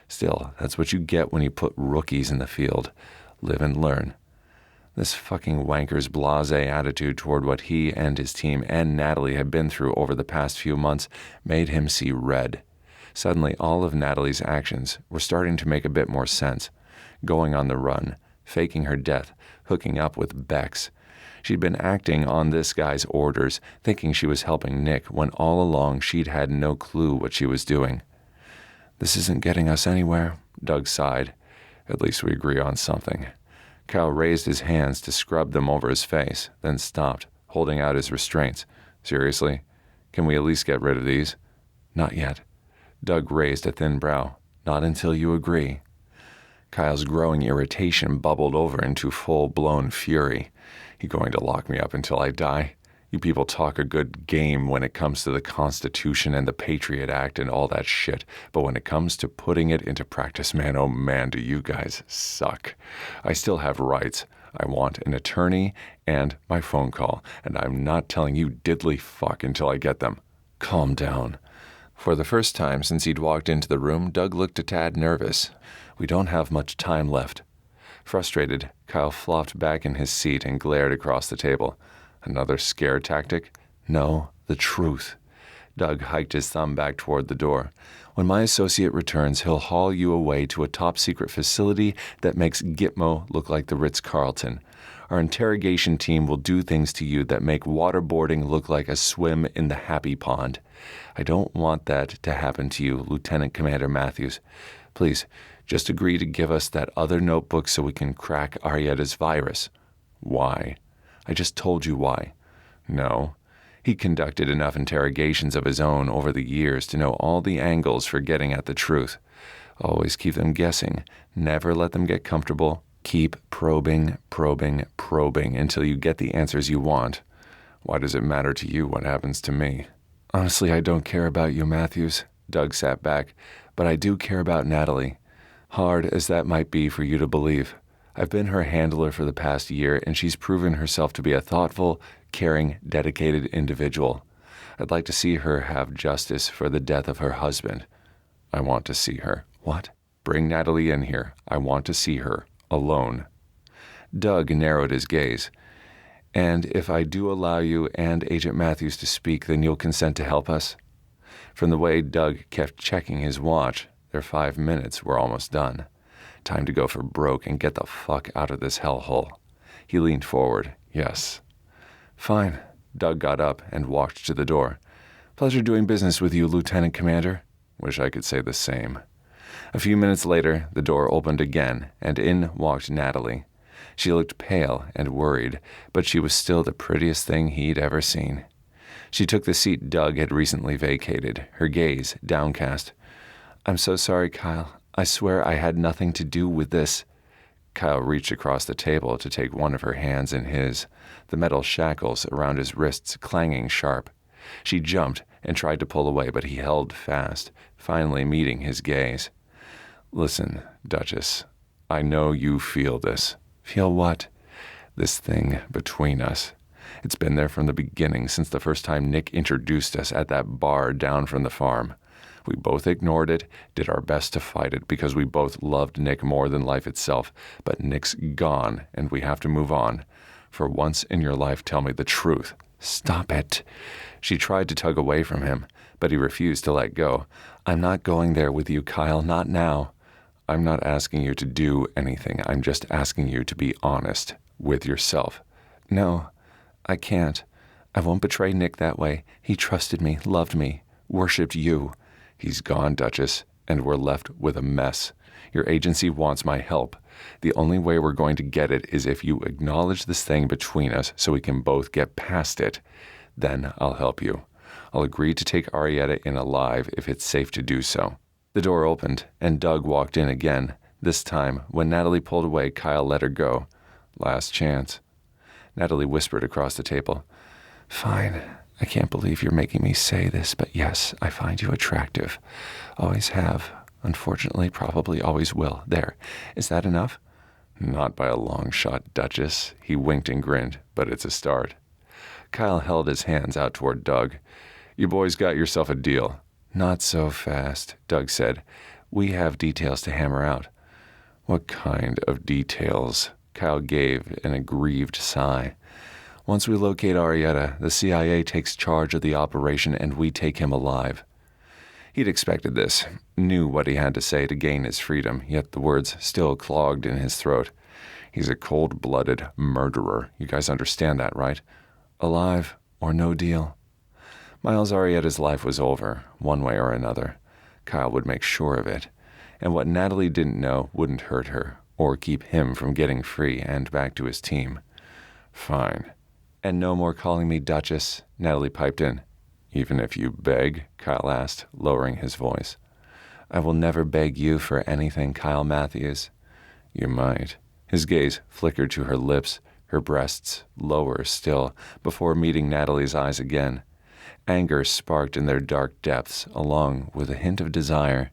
Still, that's what you get when you put rookies in the field. Live and learn. This fucking wanker's blasé attitude toward what he and his team and Natalie had been through over the past few months made him see red. Suddenly, all of Natalie's actions were starting to make a bit more sense. Going on the run, faking her death, hooking up with Bex. She'd been acting on this guy's orders, thinking she was helping Nick when all along she'd had no clue what she was doing. This isn't getting us anywhere, Doug sighed. At least we agree on something. Kyle raised his hands to scrub them over his face, then stopped, holding out his restraints. Seriously? Can we at least get rid of these? Not yet. Doug raised a thin brow. Not until you agree. Kyle's growing irritation bubbled over into full-blown fury. You going to lock me up until I die? You people talk a good game when it comes to the Constitution and the Patriot Act and all that shit, but when it comes to putting it into practice, man, oh man, do you guys suck. I still have rights. I want an attorney and my phone call, and I'm not telling you diddly fuck until I get them. Calm down. For the first time since he'd walked into the room, Doug looked a tad nervous. We don't have much time left. Frustrated, Kyle flopped back in his seat and glared across the table. Another scare tactic? No, the truth. Doug hiked his thumb back toward the door. When my associate returns, he'll haul you away to a top-secret facility that makes Gitmo look like the Ritz-Carlton. Our interrogation team will do things to you that make waterboarding look like a swim in the happy pond. I don't want that to happen to you, Lieutenant Commander Matthews. Please, just agree to give us that other notebook so we can crack Arietta's virus. Why? I just told you why. No. He conducted enough interrogations of his own over the years to know all the angles for getting at the truth. Always keep them guessing. Never let them get comfortable. Keep probing until you get the answers you want. Why does it matter to you what happens to me? Honestly, I don't care about you, Matthews. Doug sat back. But I do care about Natalie. Hard as that might be for you to believe. I've been her handler for the past year, and she's proven herself to be a thoughtful, caring, dedicated individual. I'd like to see her have justice for the death of her husband. I want to see her. What? Bring Natalie in here. I want to see her. Alone. Doug narrowed his gaze. And if I do allow you and Agent Matthews to speak, then you'll consent to help us? From the way Doug kept checking his watch, their 5 minutes were almost done. Time to go for broke and get the fuck out of this hellhole. He leaned forward. Yes. Fine. Doug got up and walked to the door. Pleasure doing business with you, Lieutenant Commander. Wish I could say the same. A few minutes later, the door opened again, and in walked Natalie. She looked pale and worried, but she was still the prettiest thing he'd ever seen. She took the seat Doug had recently vacated, her gaze downcast. I'm so sorry, Kyle. I swear I had nothing to do with this. Kyle reached across the table to take one of her hands in his, the metal shackles around his wrists clanging sharp. She jumped and tried to pull away, but he held fast, finally meeting his gaze. Listen, Duchess, I know you feel this. Feel what? This thing between us. It's been there from the beginning, since the first time Nick introduced us at that bar down from the farm. We both ignored it, did our best to fight it because we both loved Nick more than life itself, but Nick's gone and we have to move on. For once in your life, tell me the truth. Stop it. She tried to tug away from him, but he refused to let go. I'm not going there with you, Kyle, not now. I'm not asking you to do anything. I'm just asking you to be honest with yourself. No, I can't. I won't betray Nick that way. He trusted me, loved me, worshipped you. He's gone, Duchess, and we're left with a mess. Your agency wants my help. The only way we're going to get it is if you acknowledge this thing between us so we can both get past it. Then I'll help you. I'll agree to take Arietta in alive if it's safe to do so. The door opened, and Doug walked in again. This time, when Natalie pulled away, Kyle let her go. Last chance. Natalie whispered across the table. Fine. I can't believe you're making me say this, but yes, I find you attractive. Always have. Unfortunately, probably always will. There. Is that enough? Not by a long shot, Duchess. He winked and grinned, but it's a start. Kyle held his hands out toward Doug. You boys got yourself a deal. Not so fast, Doug said. We have details to hammer out. What kind of details? Kyle gave an aggrieved sigh. Once we locate Arietta, the CIA takes charge of the operation and we take him alive. He'd expected this, knew what he had to say to gain his freedom, yet the words still clogged in his throat. He's a cold-blooded murderer. You guys understand that, right? Alive or no deal. Miles Arietta's life was over, one way or another. Kyle would make sure of it. And what Natalie didn't know wouldn't hurt her, or keep him from getting free and back to his team. Fine. And no more calling me Duchess, Natalie piped in. Even if you beg? Kyle asked, lowering his voice. I will never beg you for anything, Kyle Matthews. You might. His gaze flickered to her lips, her breasts lower still, before meeting Natalie's eyes again. Anger sparked in their dark depths, along with a hint of desire.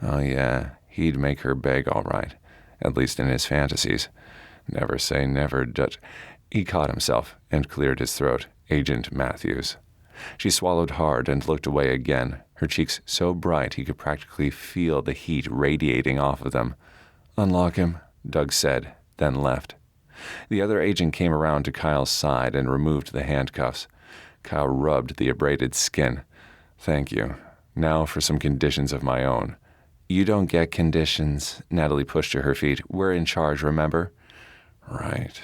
Oh yeah, he'd make her beg all right, at least in his fantasies. Never say never, Dutch. He caught himself and cleared his throat. Agent Matthews. She swallowed hard and looked away again, her cheeks so bright he could practically feel the heat radiating off of them. Unlock him, Doug said, then left. The other agent came around to Kyle's side and removed the handcuffs. Kyle rubbed the abraded skin. Thank you. Now for some conditions of my own. You don't get conditions, Natalie pushed to her feet. We're in charge, remember? Right.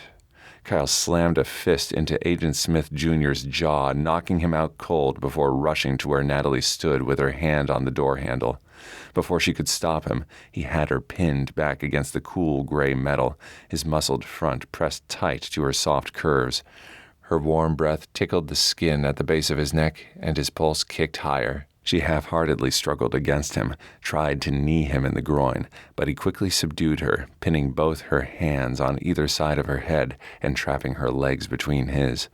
Kyle slammed a fist into Agent Smith Jr.'s jaw, knocking him out cold before rushing to where Natalie stood with her hand on the door handle. Before she could stop him, he had her pinned back against the cool gray metal, his muscled front pressed tight to her soft curves. Her warm breath tickled the skin at the base of his neck, and his pulse kicked higher. She half-heartedly struggled against him, tried to knee him in the groin, but he quickly subdued her, pinning both her hands on either side of her head and trapping her legs between his.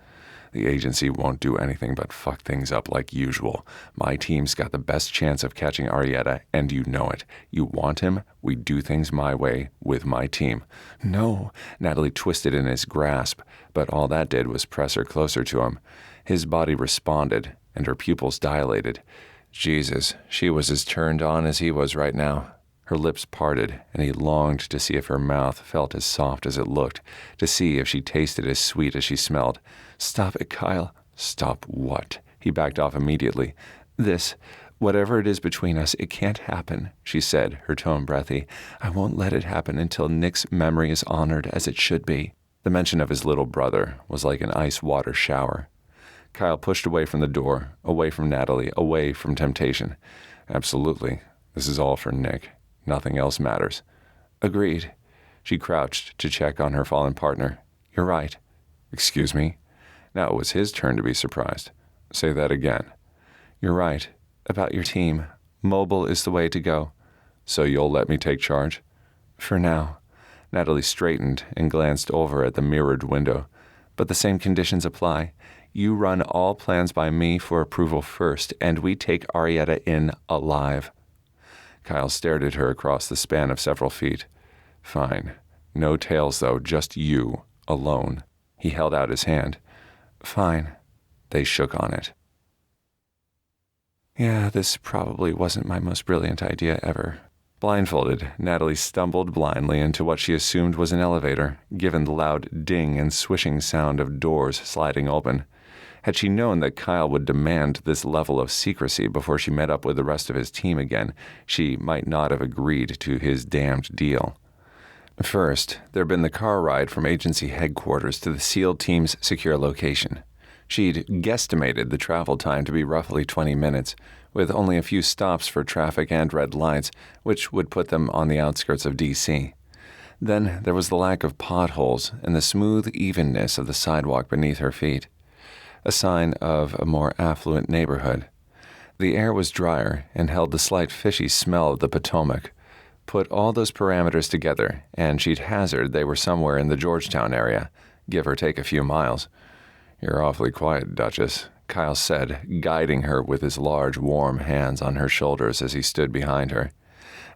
The agency won't do anything but fuck things up like usual. My team's got the best chance of catching Arietta, and you know it. You want him? We do things my way, with my team. No, Natalie twisted in his grasp, but all that did was press her closer to him. His body responded, and her pupils dilated. Jesus, she was as turned on as he was right now. Her lips parted, and he longed to see if her mouth felt as soft as it looked, to see if she tasted as sweet as she smelled. Stop it, Kyle. Stop what? He backed off immediately. This, whatever it is between us, it can't happen, she said, her tone breathy. I won't let it happen until Nick's memory is honored as it should be. The mention of his little brother was like an ice water shower. Kyle pushed away from the door, away from Natalie, away from temptation. Absolutely. This is all for Nick. Nothing else matters. Agreed. She crouched to check on her fallen partner. You're right. Excuse me? Now it was his turn to be surprised. Say that again. You're right. About your team. Mobile is the way to go. So you'll let me take charge? For now. Natalie straightened and glanced over at the mirrored window. But the same conditions apply. You run all plans by me for approval first, and we take Arietta in alive. Kyle stared at her across the span of several feet. Fine. No tails, though, just you, alone. He held out his hand. Fine. They shook on it. Yeah, this probably wasn't my most brilliant idea ever. Blindfolded, Natalie stumbled blindly into what she assumed was an elevator, given the loud ding and swishing sound of doors sliding open. Had she known that Kyle would demand this level of secrecy before she met up with the rest of his team again, she might not have agreed to his damned deal. First, there had been the car ride from agency headquarters to the SEAL team's secure location. She'd guesstimated the travel time to be roughly 20 minutes, with only a few stops for traffic and red lights, which would put them on the outskirts of D.C. Then there was the lack of potholes and the smooth evenness of the sidewalk beneath her feet, a sign of a more affluent neighborhood. The air was drier and held the slight fishy smell of the Potomac. Put all those parameters together, and she'd hazard they were somewhere in the Georgetown area, give or take a few miles. "You're awfully quiet, Duchess," Kyle said, guiding her with his large, warm hands on her shoulders as he stood behind her.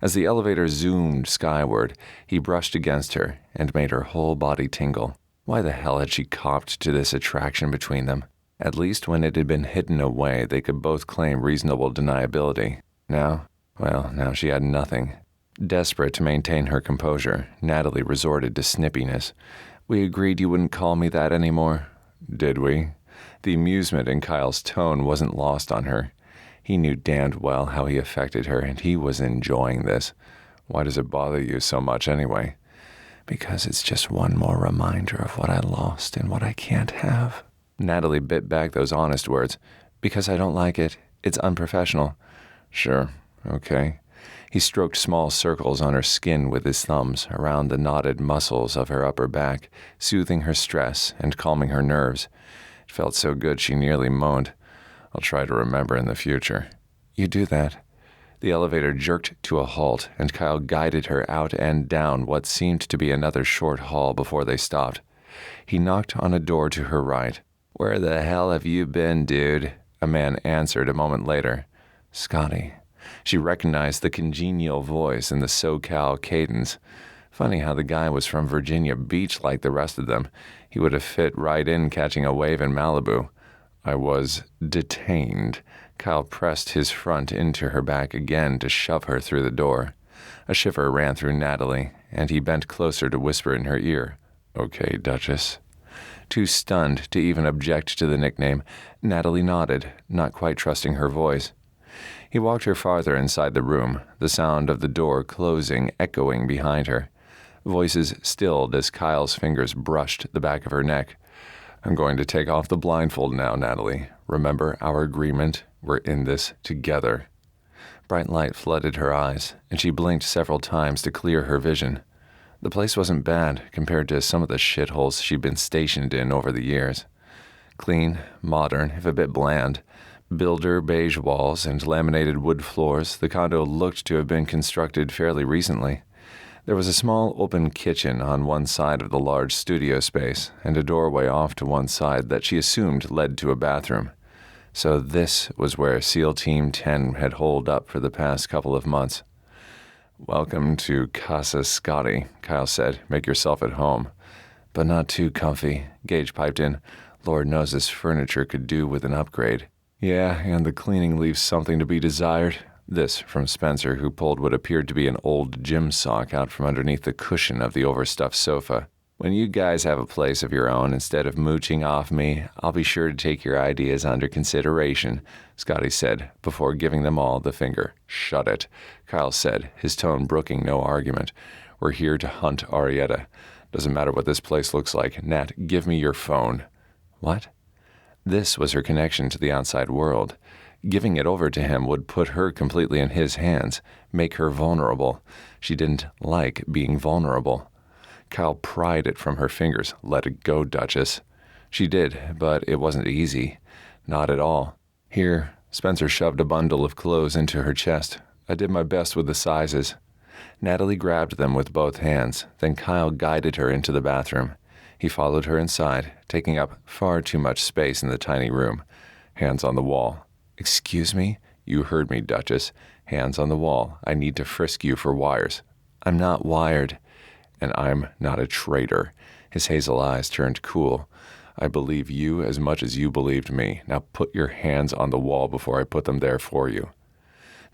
As the elevator zoomed skyward, he brushed against her and made her whole body tingle. Why the hell had she copped to this attraction between them? At least when it had been hidden away, they could both claim reasonable deniability. Now she had nothing. Desperate to maintain her composure, Natalie resorted to snippiness. "We agreed you wouldn't call me that anymore." "Did we?" The amusement in Kyle's tone wasn't lost on her. He knew damned well how he affected her, and he was enjoying this. "Why does it bother you so much anyway?" "Because it's just one more reminder of what I lost and what I can't have." Natalie bit back those honest words. "Because I don't like it. It's unprofessional." "Sure, okay." He stroked small circles on her skin with his thumbs, around the knotted muscles of her upper back, soothing her stress and calming her nerves. It felt so good she nearly moaned. "I'll try to remember in the future." "You do that." The elevator jerked to a halt, and Kyle guided her out and down what seemed to be another short hall before they stopped. He knocked on a door to her right. "Where the hell have you been, dude?" a man answered a moment later. "Scotty." She recognized the congenial voice and the SoCal cadence. Funny how the guy was from Virginia Beach like the rest of them. He would have fit right in catching a wave in Malibu. "I was detained." Kyle pressed his front into her back again to shove her through the door. A shiver ran through Natalie, and he bent closer to whisper in her ear, "Okay, Duchess." Too stunned to even object to the nickname, Natalie nodded, not quite trusting her voice. He walked her farther inside the room, the sound of the door closing echoing behind her. Voices stilled as Kyle's fingers brushed the back of her neck. "I'm going to take off the blindfold now, Natalie. Remember our agreement? We're in this together." Bright light flooded her eyes, and she blinked several times to clear her vision. The place wasn't bad compared to some of the shitholes she'd been stationed in over the years. Clean, modern, if a bit bland. Builder beige walls and laminated wood floors, the condo looked to have been constructed fairly recently. There was a small open kitchen on one side of the large studio space, and a doorway off to one side that she assumed led to a bathroom. So this was where SEAL Team 10 had holed up for the past couple of months. "Welcome to Casa Scotty," Kyle said. "Make yourself at home." "But not too comfy," Gage piped in. "Lord knows this furniture could do with an upgrade." "Yeah, and the cleaning leaves something to be desired." This from Spencer, who pulled what appeared to be an old gym sock out from underneath the cushion of the overstuffed sofa. "When you guys have a place of your own, instead of mooching off me, I'll be sure to take your ideas under consideration," Scotty said, before giving them all the finger. "Shut it," Kyle said, his tone brooking no argument. "We're here to hunt Arietta. Doesn't matter what this place looks like. Nat, give me your phone." "What?" This was her connection to the outside world. Giving it over to him would put her completely in his hands, make her vulnerable. She didn't like being vulnerable. Kyle pried it from her fingers. "Let it go, Duchess." She did, but it wasn't easy. Not at all. "Here." Spencer shoved a bundle of clothes into her chest. "I did my best with the sizes." Natalie grabbed them with both hands. Then Kyle guided her into the bathroom. He followed her inside, taking up far too much space in the tiny room. Hands on the wall. "Excuse me?" "You heard me, Duchess. Hands on the wall. I need to frisk you for wires." "I'm not wired." "And I'm not a traitor." His hazel eyes turned cool. "I believe you as much as you believed me. Now put your hands on the wall before I put them there for you."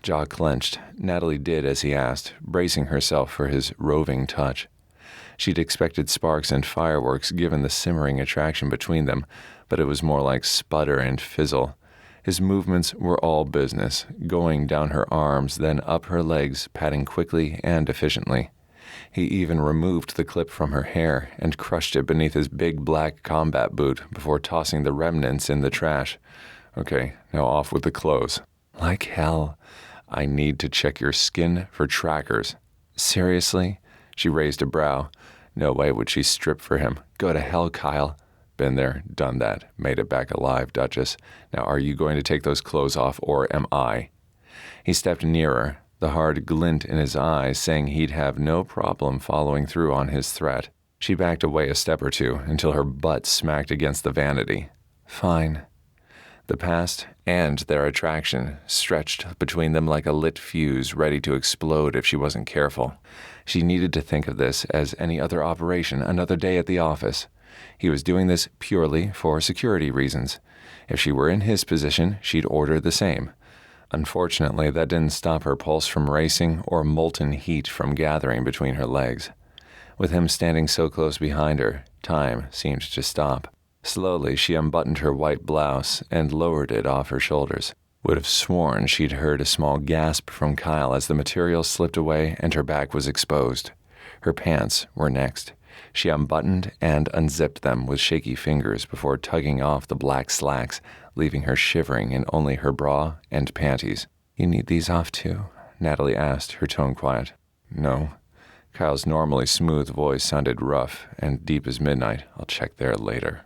Jaw clenched, Natalie did as he asked, bracing herself for his roving touch. She'd expected sparks and fireworks given the simmering attraction between them, but it was more like sputter and fizzle. His movements were all business, going down her arms, then up her legs, patting quickly and efficiently. He even removed the clip from her hair and crushed it beneath his big black combat boot before tossing the remnants in the trash. Okay, now off with the clothes. Like hell. I need to check your skin for trackers. Seriously? She raised a brow. No way would she strip for him. Go to hell, Kyle. Been there, done that. Made it back alive, Duchess. Now are you going to take those clothes off, or am I? He stepped nearer, the hard glint in his eyes saying he'd have no problem following through on his threat. She backed away a step or two until her butt smacked against the vanity. Fine. The past and their attraction stretched between them like a lit fuse ready to explode if she wasn't careful. She needed to think of this as any other operation, another day at the office. He was doing this purely for security reasons. If she were in his position, she'd order the same. Unfortunately, that didn't stop her pulse from racing or molten heat from gathering between her legs. With him standing so close behind her, time seemed to stop. Slowly, she unbuttoned her white blouse and lowered it off her shoulders. Would have sworn she'd heard a small gasp from Kyle as the material slipped away and her back was exposed. Her pants were next. She unbuttoned and unzipped them with shaky fingers before tugging off the black slacks, leaving her shivering in only her bra and panties. You need these off too? Natalie asked, her tone quiet. No. Kyle's normally smooth voice sounded rough and deep as midnight. I'll check there later.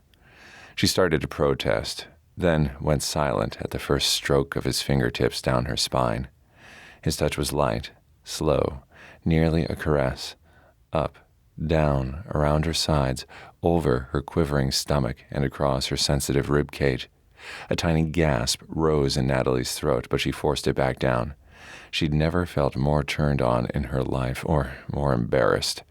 She started to protest, then went silent at the first stroke of his fingertips down her spine. His touch was light, slow, nearly a caress. Up, down, around her sides, over her quivering stomach and across her sensitive rib cage. A tiny gasp rose in Natalie's throat, but she forced it back down. She'd never felt more turned on in her life, or more embarrassed.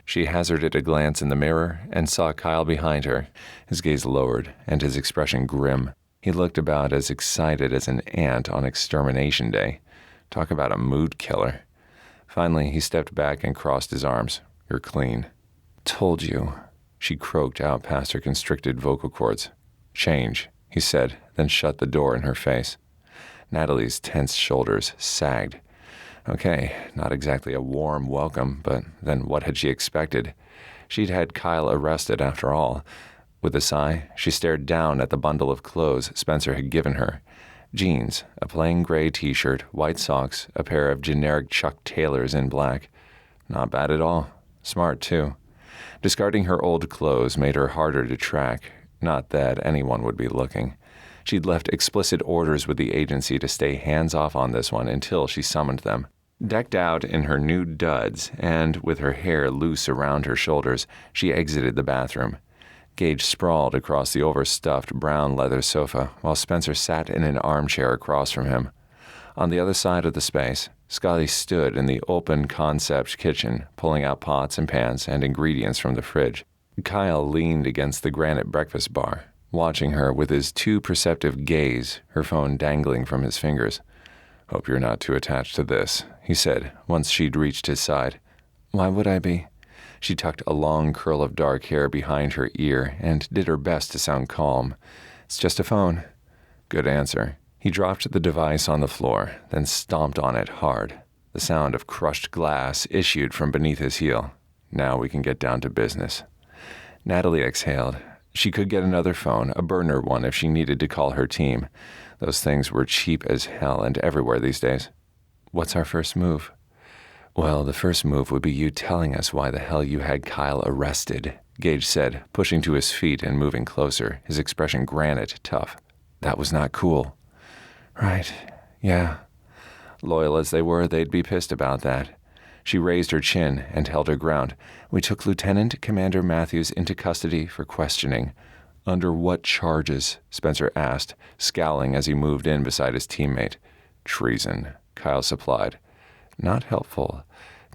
She hazarded a glance in the mirror and saw Kyle behind her, his gaze lowered and his expression grim. He looked about as excited as an ant on extermination day. Talk about a mood killer. Finally, he stepped back and crossed his arms. You're clean. Told you, she croaked out past her constricted vocal cords. Change, he said, then shut the door in her face. Natalie's tense shoulders sagged. Okay, not exactly a warm welcome, but then what had she expected? She'd had Kyle arrested after all. With a sigh, she stared down at the bundle of clothes Spencer had given her. Jeans, a plain gray t-shirt, white socks, a pair of generic Chuck Taylors in black. Not bad at all. Smart, too. Discarding her old clothes made her harder to track, not that anyone would be looking. She'd left explicit orders with the agency to stay hands-off on this one until she summoned them. Decked out in her new duds and with her hair loose around her shoulders, she exited the bathroom. Gage sprawled across the overstuffed brown leather sofa while Spencer sat in an armchair across from him. On the other side of the space, Scotty stood in the open-concept kitchen, pulling out pots and pans and ingredients from the fridge. Kyle leaned against the granite breakfast bar, watching her with his too perceptive gaze, her phone dangling from his fingers. Hope you're not too attached to this, he said, once she'd reached his side. Why would I be? She tucked a long curl of dark hair behind her ear and did her best to sound calm. It's just a phone. Good answer. He dropped the device on the floor, then stomped on it hard. The sound of crushed glass issued from beneath his heel. Now we can get down to business. Natalie exhaled. She could get another phone, a burner one if she needed to call her team. Those things were cheap as hell and everywhere these days. What's our first move? Well, the first move would be you telling us why the hell you had Kyle arrested, Gage said, pushing to his feet and moving closer, his expression granite tough. That was not cool. Right, yeah. Loyal as they were, they'd be pissed about that. She raised her chin and held her ground. We took Lieutenant Commander Matthews into custody for questioning. Under what charges? Spencer asked, scowling as he moved in beside his teammate. Treason, Kyle supplied. Not helpful.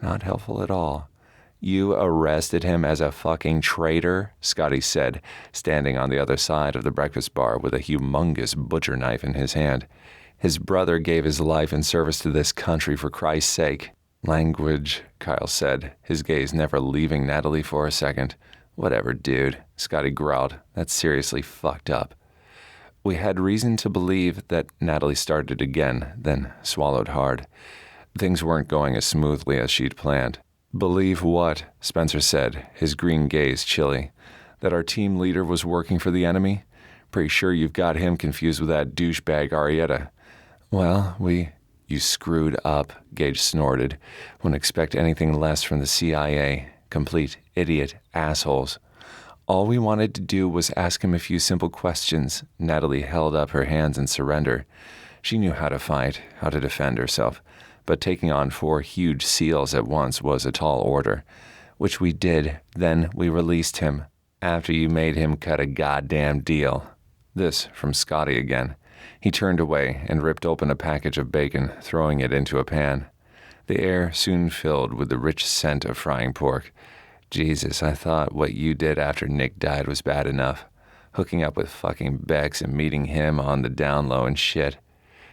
Not helpful at all. You arrested him as a fucking traitor, Scotty said, standing on the other side of the breakfast bar with a humongous butcher knife in his hand. His brother gave his life in service to this country for Christ's sake. Language, Kyle said, his gaze never leaving Natalie for a second. Whatever, dude, Scotty growled. That's seriously fucked up. We had reason to believe that Natalie started again, then swallowed hard. Things weren't going as smoothly as she'd planned. Believe what? Spencer said, his green gaze chilly. That our team leader was working for the enemy? Pretty sure you've got him confused with that douchebag Arietta. Well, You screwed up, Gage snorted. Wouldn't expect anything less from the CIA. Complete idiot assholes. All we wanted to do was ask him a few simple questions. Natalie held up her hands in surrender. She knew how to fight, how to defend herself, but taking on 4 huge SEALs at once was a tall order. Which we did. Then we released him. After you made him cut a goddamn deal. This from Scotty again. He turned away and ripped open a package of bacon, throwing it into a pan. The air soon filled with the rich scent of frying pork. Jesus, I thought what you did after Nick died was bad enough. Hooking up with fucking Bex and meeting him on the down low and shit.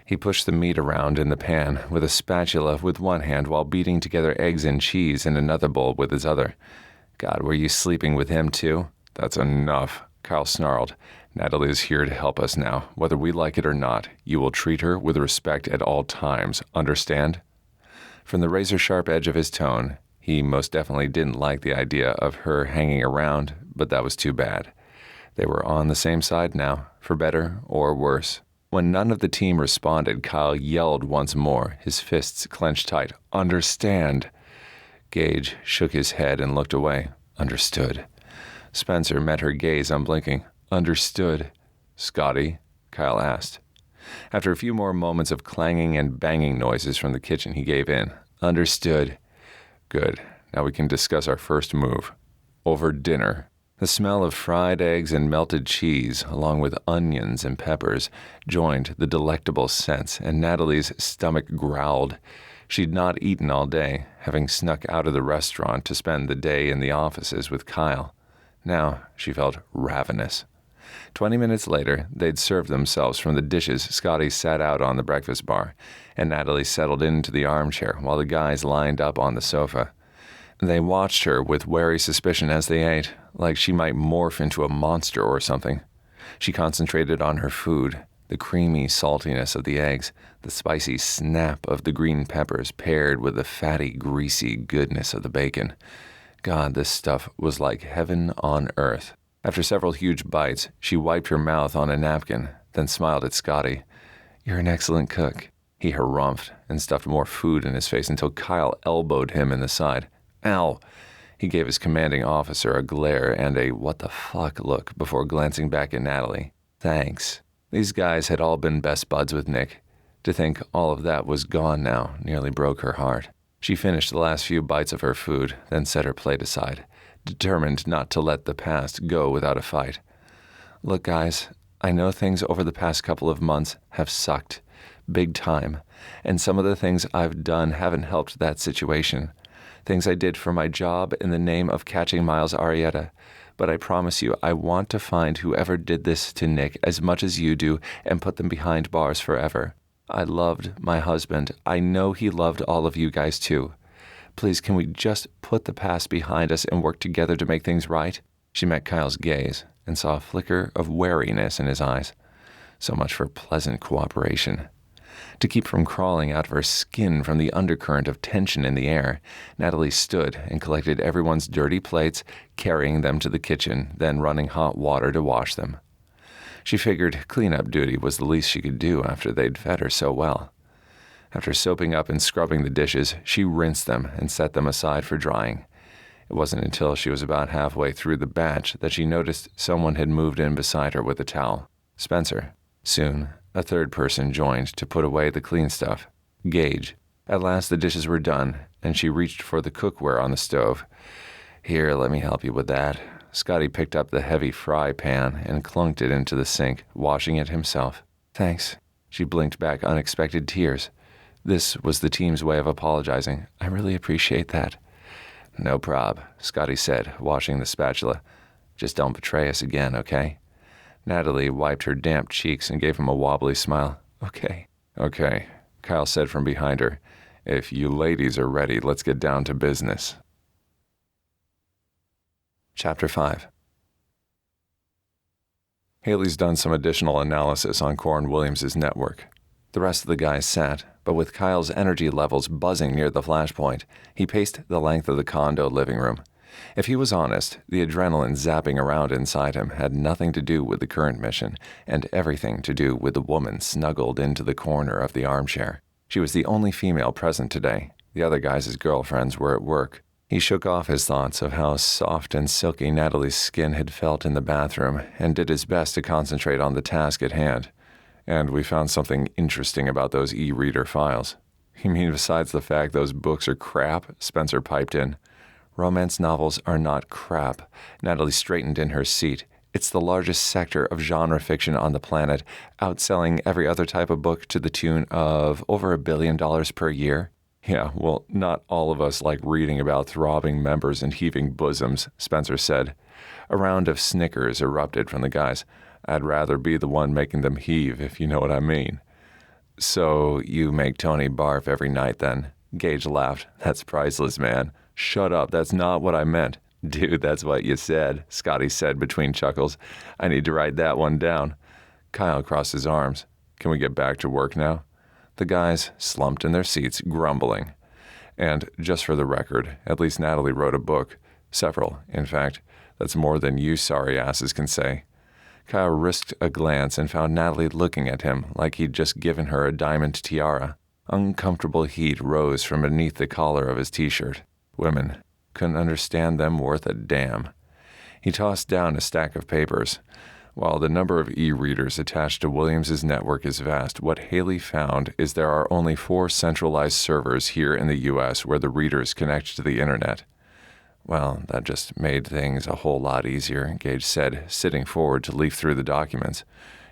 He pushed the meat around in the pan with a spatula with one hand while beating together eggs and cheese in another bowl with his other. God, were you sleeping with him too? That's enough, Kyle snarled. Natalie is here to help us now. Whether we like it or not, you will treat her with respect at all times. Understand? From the razor-sharp edge of his tone, he most definitely didn't like the idea of her hanging around, but that was too bad. They were on the same side now, for better or worse. When none of the team responded, Kyle yelled once more, his fists clenched tight. Understand? Gage shook his head and looked away. Understood. Spencer met her gaze unblinking. Understood. Scotty? Kyle asked. After a few more moments of clanging and banging noises from the kitchen, he gave in. Understood. Good. Now we can discuss our first move. Over dinner. The smell of fried eggs and melted cheese, along with onions and peppers, joined the delectable scents, and Natalie's stomach growled. She'd not eaten all day, having snuck out of the restaurant to spend the day in the offices with Kyle. Now she felt ravenous. 20 minutes later, they'd served themselves from the dishes Scotty sat out on the breakfast bar, and Natalie settled into the armchair while the guys lined up on the sofa. They watched her with wary suspicion as they ate, like she might morph into a monster or something. She concentrated on her food, the creamy saltiness of the eggs, the spicy snap of the green peppers paired with the fatty, greasy goodness of the bacon. God, this stuff was like heaven on earth. After several huge bites, she wiped her mouth on a napkin, then smiled at Scotty. You're an excellent cook. He harumphed and stuffed more food in his face until Kyle elbowed him in the side. Ow! He gave his commanding officer a glare and a what the fuck look before glancing back at Natalie. Thanks. These guys had all been best buds with Nick. To think all of that was gone now nearly broke her heart. She finished the last few bites of her food, then set her plate aside, determined not to let the past go without a fight. Look, guys, I know things over the past couple of months have sucked, big time, and some of the things I've done haven't helped that situation. Things I did for my job in the name of catching Miles Arietta. But I promise you, I want to find whoever did this to Nick as much as you do and put them behind bars forever. I loved my husband. I know he loved all of you guys too. Please, can we just put the past behind us and work together to make things right? She met Kyle's gaze and saw a flicker of wariness in his eyes. So much for pleasant cooperation. To keep from crawling out of her skin from the undercurrent of tension in the air, Natalie stood and collected everyone's dirty plates, carrying them to the kitchen, then running hot water to wash them. She figured cleanup duty was the least she could do after they'd fed her so well. After soaping up and scrubbing the dishes, she rinsed them and set them aside for drying. It wasn't until she was about halfway through the batch that she noticed someone had moved in beside her with a towel. Spencer. Soon, a third person joined to put away the clean stuff. Gage. At last the dishes were done, and she reached for the cookware on the stove. Here, let me help you with that. Scotty picked up the heavy fry pan and clunked it into the sink, washing it himself. Thanks. She blinked back unexpected tears. This was the team's way of apologizing. I really appreciate that. No prob, Scotty said, washing the spatula. Just don't betray us again, okay? Natalie wiped her damp cheeks and gave him a wobbly smile. Okay. Okay, Kyle said from behind her. If you ladies are ready, let's get down to business. Chapter 5. Haley's done some additional analysis on Corin Williams' network. The rest of the guys sat, but with Kyle's energy levels buzzing near the flashpoint, he paced the length of the condo living room. If he was honest, the adrenaline zapping around inside him had nothing to do with the current mission, and everything to do with the woman snuggled into the corner of the armchair. She was the only female present today. The other guys' girlfriends were at work. He shook off his thoughts of how soft and silky Natalie's skin had felt in the bathroom and did his best to concentrate on the task at hand. And we found something interesting about those e-reader files. You mean besides the fact those books are crap? Spencer piped in. Romance novels are not crap. Natalie straightened in her seat. It's the largest sector of genre fiction on the planet, outselling every other type of book to the tune of over $1 billion per year. Yeah, well, not all of us like reading about throbbing members and heaving bosoms, Spencer said. A round of snickers erupted from the guys. I'd rather be the one making them heave, if you know what I mean. So you make Tony barf every night then? Gage laughed. That's priceless, man. Shut up, that's not what I meant. Dude, that's what you said, Scotty said between chuckles. I need to write that one down. Kyle crossed his arms. Can we get back to work now? The guys slumped in their seats, grumbling. And just for the record, at least Natalie wrote a book. Several, in fact. That's more than you sorry asses can say. Kyle risked a glance and found Natalie looking at him like he'd just given her a diamond tiara. Uncomfortable heat rose from beneath the collar of his t-shirt. Women. Couldn't understand them worth a damn. He tossed down a stack of papers. While the number of e-readers attached to Williams's network is vast, what Haley found is there are only 4 centralized servers here in the U.S. where the readers connect to the internet. Well, that just made things a whole lot easier, Gage said, sitting forward to leaf through the documents.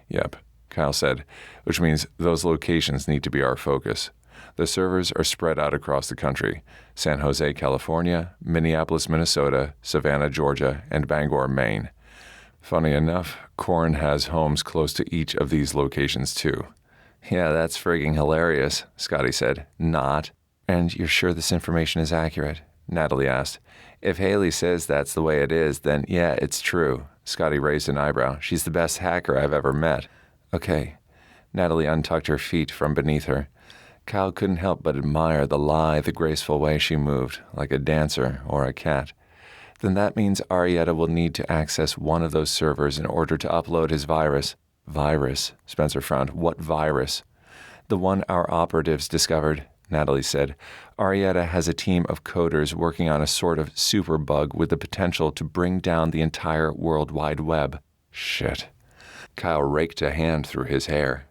Yep, Kyle said, which means those locations need to be our focus. The servers are spread out across the country: San Jose, California, Minneapolis, Minnesota, Savannah, Georgia, and Bangor, Maine. Funny enough, Corin has homes close to each of these locations, too. Yeah, that's frigging hilarious, Scotty said. Not. And you're sure this information is accurate? Natalie asked. If Haley says that's the way it is, then yeah, it's true. Scotty raised an eyebrow. She's the best hacker I've ever met. Okay. Natalie untucked her feet from beneath her. Kyle couldn't help but admire the lithe, graceful way she moved, like a dancer or a cat. Then that means Arietta will need to access one of those servers in order to upload his virus. Virus? Spencer frowned. What virus? The one our operatives discovered, Natalie said. Arietta has a team of coders working on a sort of superbug with the potential to bring down the entire World Wide Web. Shit. Kyle raked a hand through his hair.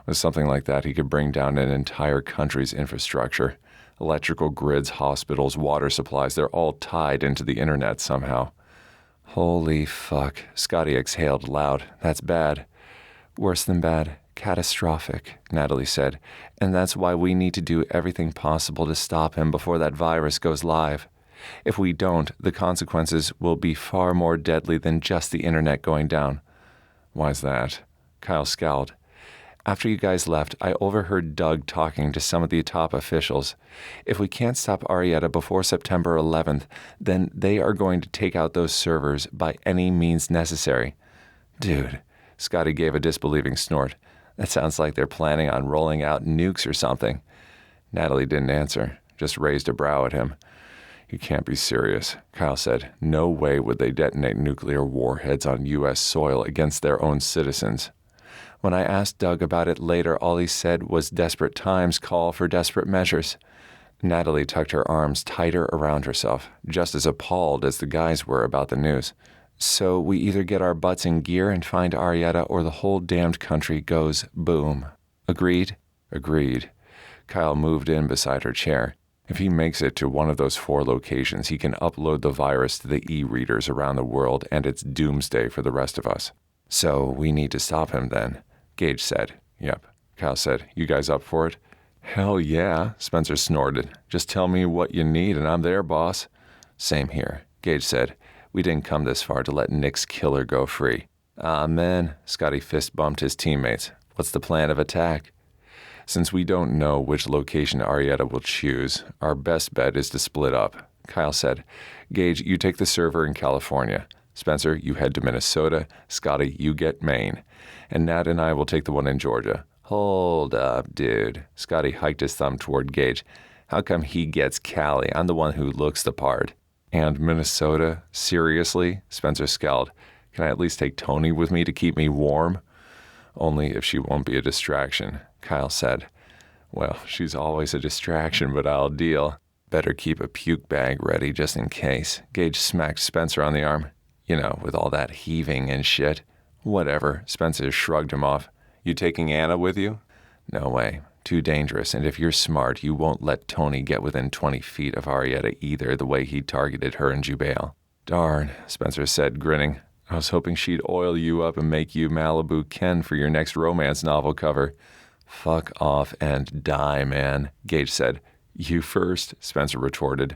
With something like that, he could bring down an entire country's infrastructure. Electrical grids, hospitals, water supplies, they're all tied into the internet somehow. Holy fuck, Scotty exhaled loud. That's bad. Worse than bad. Catastrophic, Natalie said. And that's why we need to do everything possible to stop him before that virus goes live. If we don't, the consequences will be far more deadly than just the internet going down. Why's that? Kyle scowled. After you guys left, I overheard Doug talking to some of the top officials. If we can't stop Arietta before September 11th, then they are going to take out those servers by any means necessary. Dude, Scotty gave a disbelieving snort. That sounds like they're planning on rolling out nukes or something. Natalie didn't answer, just raised a brow at him. You can't be serious, Kyle said. No way would they detonate nuclear warheads on U.S. soil against their own citizens. When I asked Doug about it later, all he said was desperate times call for desperate measures. Natalie tucked her arms tighter around herself, just as appalled as the guys were about the news. So we either get our butts in gear and find Arietta, or the whole damned country goes boom. Agreed? Agreed. Kyle moved in beside her chair. If he makes it to one of those 4 locations, he can upload the virus to the e-readers around the world, and it's doomsday for the rest of us. So we need to stop him then. Gage said. Yep. Kyle said. You guys up for it? Hell yeah, Spencer snorted. Just tell me what you need and I'm there, boss. Same here, Gage said. We didn't come this far to let Nick's killer go free. Amen, Scotty fist bumped his teammates. What's the plan of attack? Since we don't know which location Arietta will choose, our best bet is to split up. Kyle said, Gage, you take the server in California. Spencer, you head to Minnesota. Scotty, you get Maine. And Nat and I will take the one in Georgia. Hold up, dude. Scotty hiked his thumb toward Gage. How come he gets Cali? I'm the one who looks the part. And Minnesota? Seriously? Spencer scowled. Can I at least take Tony with me to keep me warm? Only if she won't be a distraction, Kyle said. Well, she's always a distraction, but I'll deal. Better keep a puke bag ready just in case. Gage smacked Spencer on the arm. You know, with all that heaving and shit. Whatever, Spencer shrugged him off. You taking Anna with you? No way. Too dangerous, and if you're smart, you won't let Tony get within 20 feet of Arietta either, the way he targeted her in Jubail. Darn, Spencer said, grinning. I was hoping she'd oil you up and make you Malibu Ken for your next romance novel cover. Fuck off and die, man, Gage said. You first, Spencer retorted.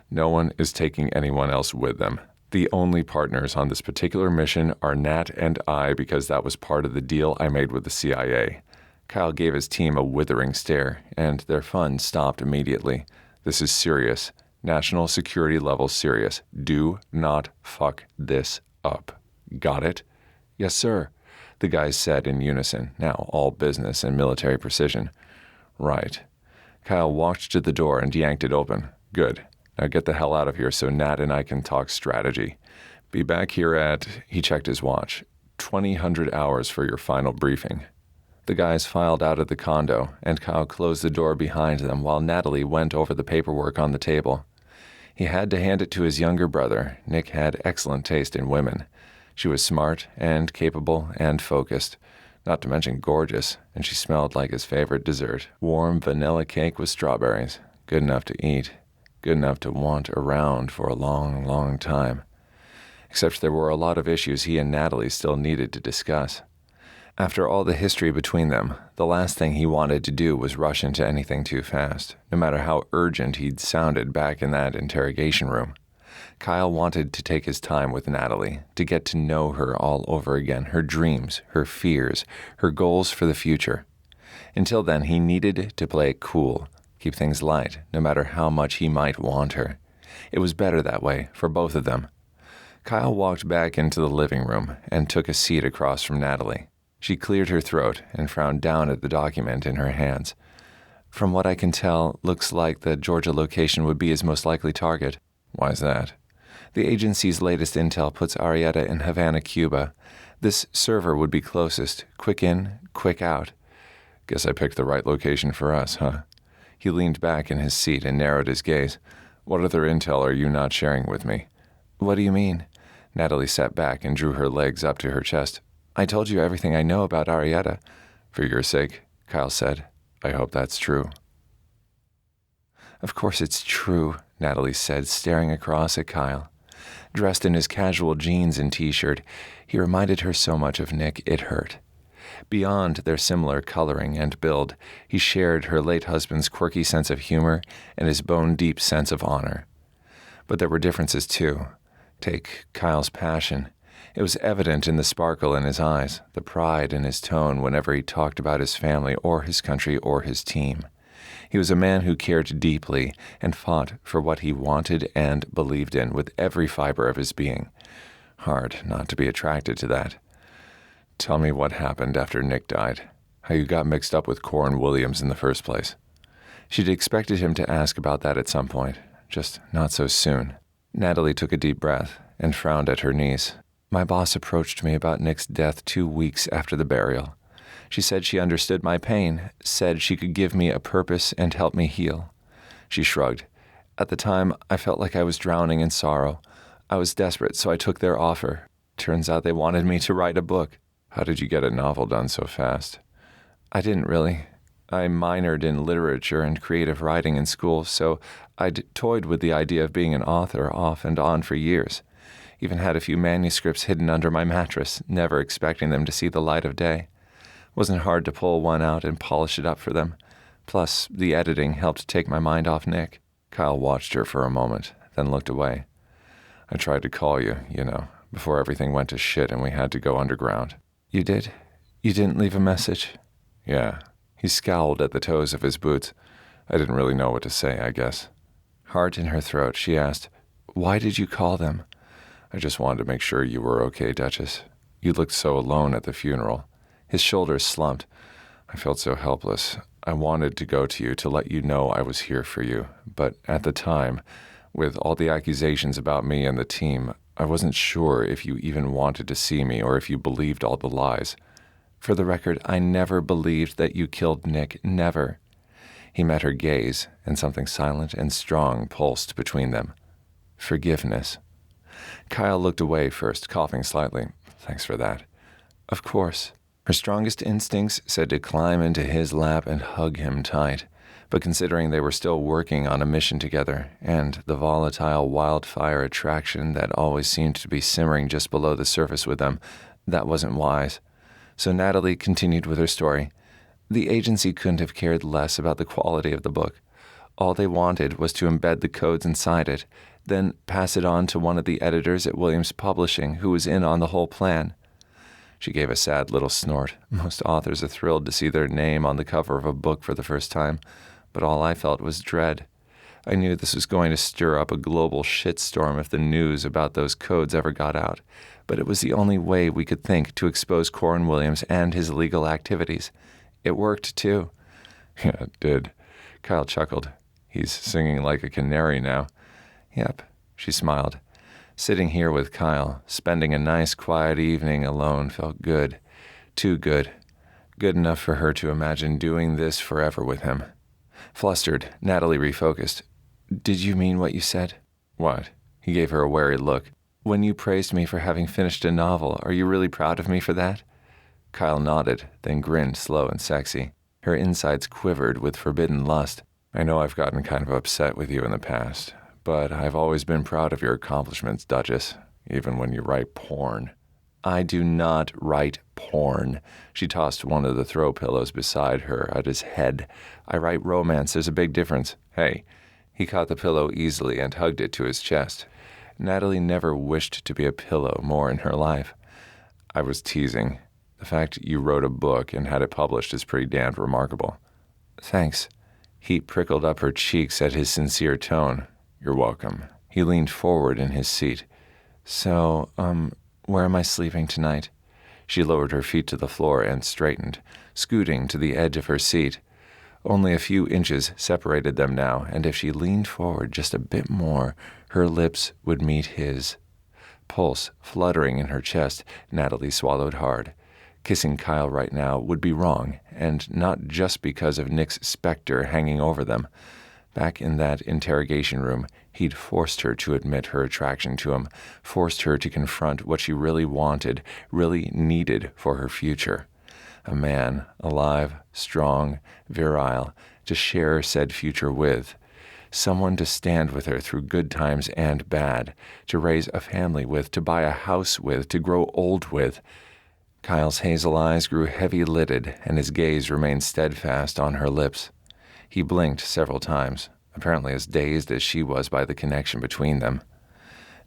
No one is taking anyone else with them. The only partners on this particular mission are Nat and I because that was part of the deal I made with the CIA. Kyle gave his team a withering stare, and their fun stopped immediately. This is serious. National security level serious. Do not fuck this up. Got it? Yes, sir, the guys said in unison, now all business and military precision. Right. Kyle walked to the door and yanked it open. Good. Now get the hell out of here so Nat and I can talk strategy. Be back here at, he checked his watch, 2000 hours for your final briefing. The guys filed out of the condo, and Kyle closed the door behind them while Natalie went over the paperwork on the table. He had to hand it to his younger brother. Nick had excellent taste in women. She was smart and capable and focused, not to mention gorgeous, and she smelled like his favorite dessert, warm vanilla cake with strawberries. Good enough to eat, good enough to want around for a long, long time. Except there were a lot of issues he and Natalie still needed to discuss. After all the history between them, the last thing he wanted to do was rush into anything too fast, no matter how urgent he'd sounded back in that interrogation room. Kyle wanted to take his time with Natalie, to get to know her all over again, her dreams, her fears, her goals for the future. Until then, he needed to play it cool, keep things light, no matter how much he might want her. It was better that way, for both of them. Kyle walked back into the living room and took a seat across from Natalie. She cleared her throat and frowned down at the document in her hands. From what I can tell, looks like the Georgia location would be his most likely target. Why's that? The agency's latest intel puts Arietta in Havana, Cuba. This server would be closest. Quick in, quick out. Guess I picked the right location for us, huh? He leaned back in his seat and narrowed his gaze. What other intel are you not sharing with me? What do you mean? Natalie sat back and drew her legs up to her chest. I told you everything I know about Arietta. For your sake, Kyle said. I hope that's true. Of course it's true, Natalie said, staring across at Kyle. Dressed in his casual jeans and t-shirt, he reminded her so much of Nick it hurt. Beyond their similar coloring and build, he shared her late husband's quirky sense of humor and his bone-deep sense of honor. But there were differences too. Take Kyle's passion. It was evident in the sparkle in his eyes, the pride in his tone whenever he talked about his family or his country or his team. He was a man who cared deeply and fought for what he wanted and believed in with every fiber of his being. Hard not to be attracted to that. Tell me what happened after Nick died, how you got mixed up with Corin Williams in the first place. She'd expected him to ask about that at some point, just not so soon. Natalie took a deep breath and frowned at her niece. My boss approached me about Nick's death 2 weeks after the burial. She said she understood my pain, said she could give me a purpose and help me heal. She shrugged. At the time, I felt like I was drowning in sorrow. I was desperate, so I took their offer. Turns out they wanted me to write a book. How did you get a novel done so fast? I didn't really. I minored in literature and creative writing in school, so I'd toyed with the idea of being an author off and on for years. Even had a few manuscripts hidden under my mattress, never expecting them to see the light of day. Wasn't hard to pull one out and polish it up for them. Plus, the editing helped take my mind off Nick. Kyle watched her for a moment, then looked away. I tried to call you, before everything went to shit and we had to go underground. You did? You didn't leave a message? Yeah. He scowled at the toes of his boots. I didn't really know what to say, I guess. Heart in her throat, she asked, "Why did you call them?" "I just wanted to make sure you were okay, Duchess. You looked so alone at the funeral." His shoulders slumped. I felt so helpless. I wanted to go to you to let you know I was here for you, but at the time, with all the accusations about me and the team, I wasn't sure if you even wanted to see me or if you believed all the lies. For the record, I never believed that you killed Nick, never. He met her gaze, and something silent and strong pulsed between them. Forgiveness. Kyle looked away first, coughing slightly. Thanks for that. Of course. Her strongest instincts said to climb into his lap and hug him tight. But considering they were still working on a mission together, and the volatile wildfire attraction that always seemed to be simmering just below the surface with them, that wasn't wise. So Natalie continued with her story. The agency couldn't have cared less about the quality of the book. All they wanted was to embed the codes inside it, then pass it on to one of the editors at Williams Publishing who was in on the whole plan. She gave a sad little snort. Most authors are thrilled to see their name on the cover of a book for the first time, but all I felt was dread. I knew this was going to stir up a global shitstorm if the news about those codes ever got out, but it was the only way we could think to expose Corwin Williams and his illegal activities. It worked, too. Yeah, it did. Kyle chuckled. He's singing like a canary now. Yep, she smiled. Sitting here with Kyle, spending a nice quiet evening alone felt good. Too good. Good enough for her to imagine doing this forever with him. Flustered, Natalie refocused. Did you mean what you said? What? He gave her a wary look. When you praised me for having finished a novel, are you really proud of me for that? Kyle nodded, then grinned slow and sexy. Her insides quivered with forbidden lust. I know I've gotten kind of upset with you in the past, but I've always been proud of your accomplishments, Duchess, even when you write porn. I do not write porn. She tossed one of the throw pillows beside her at his head. I write romance. There's a big difference. Hey. He caught the pillow easily and hugged it to his chest. Natalie never wished to be a pillow more in her life. I was teasing. The fact you wrote a book and had it published is pretty damned remarkable. Thanks. Heat prickled up her cheeks at his sincere tone. You're welcome. He leaned forward in his seat. So, where am I sleeping tonight? She lowered her feet to the floor and straightened, scooting to the edge of her seat. Only a few inches separated them now, and if she leaned forward just a bit more, her lips would meet his. Pulse fluttering in her chest, Natalie swallowed hard. Kissing Kyle right now would be wrong, and not just because of Nick's specter hanging over them. Back in that interrogation room, he'd forced her to admit her attraction to him, forced her to confront what she really wanted, really needed for her future. A man, alive, strong, virile, to share said future with. Someone to stand with her through good times and bad, to raise a family with, to buy a house with, to grow old with. Kyle's hazel eyes grew heavy-lidded, and his gaze remained steadfast on her lips. He blinked several times, apparently as dazed as she was by the connection between them.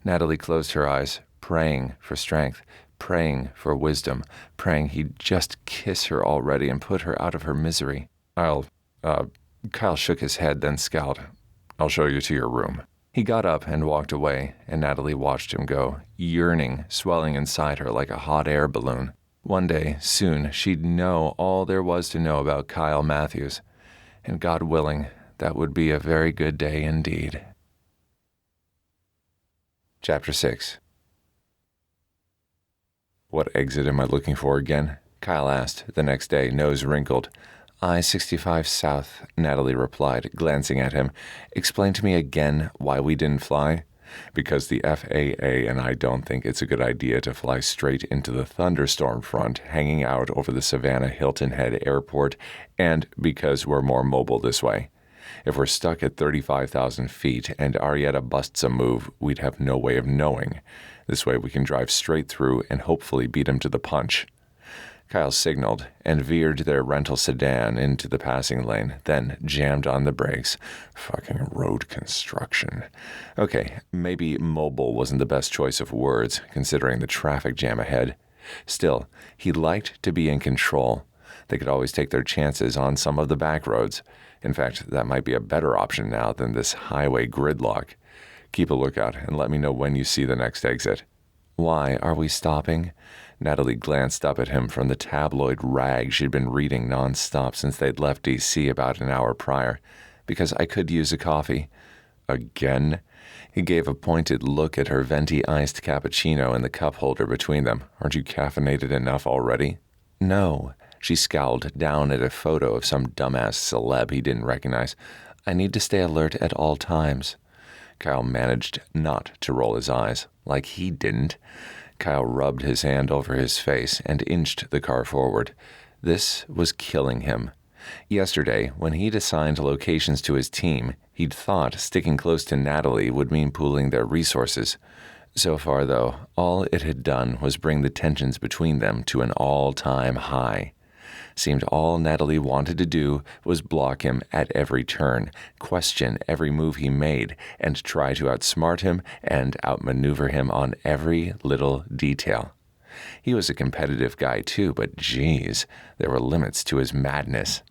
Natalie closed her eyes, praying for strength, praying for wisdom, praying he'd just kiss her already and put her out of her misery. Kyle shook his head, then scowled. I'll show you to your room. He got up and walked away, and Natalie watched him go, yearning, swelling inside her like a hot air balloon. One day, soon, she'd know all there was to know about Kyle Matthews. And God willing, that would be a very good day indeed. Chapter 6. What exit am I looking for again? Kyle asked the next day, nose wrinkled. I-65 South, Natalie replied, glancing at him. Explain to me again why we didn't fly. Because the FAA and I don't think it's a good idea to fly straight into the thunderstorm front hanging out over the Savannah Hilton Head Airport, and because we're more mobile this way. If we're stuck at 35,000 feet and Arietta busts a move, we'd have no way of knowing. This way we can drive straight through and hopefully beat him to the punch. Kyle signaled and veered their rental sedan into the passing lane, then jammed on the brakes. Fucking road construction. Okay, maybe mobile wasn't the best choice of words, considering the traffic jam ahead. Still, he liked to be in control. They could always take their chances on some of the back roads. In fact, that might be a better option now than this highway gridlock. Keep a lookout and let me know when you see the next exit. Why are we stopping? Natalie glanced up at him from the tabloid rag she'd been reading nonstop since they'd left D.C. about an hour prior. Because I could use a coffee. Again? He gave a pointed look at her venti iced cappuccino in the cup holder between them. Aren't you caffeinated enough already? No. She scowled down at a photo of some dumbass celeb he didn't recognize. I need to stay alert at all times. Kyle managed not to roll his eyes, like he didn't. Kyle rubbed his hand over his face and inched the car forward. This was killing him. Yesterday, when he'd assigned locations to his team, he'd thought sticking close to Natalie would mean pooling their resources. So far, though, all it had done was bring the tensions between them to an all-time high. Seemed all Natalie wanted to do was block him at every turn, question every move he made, and try to outsmart him and outmaneuver him on every little detail. He was a competitive guy too, but geez, there were limits to his madness.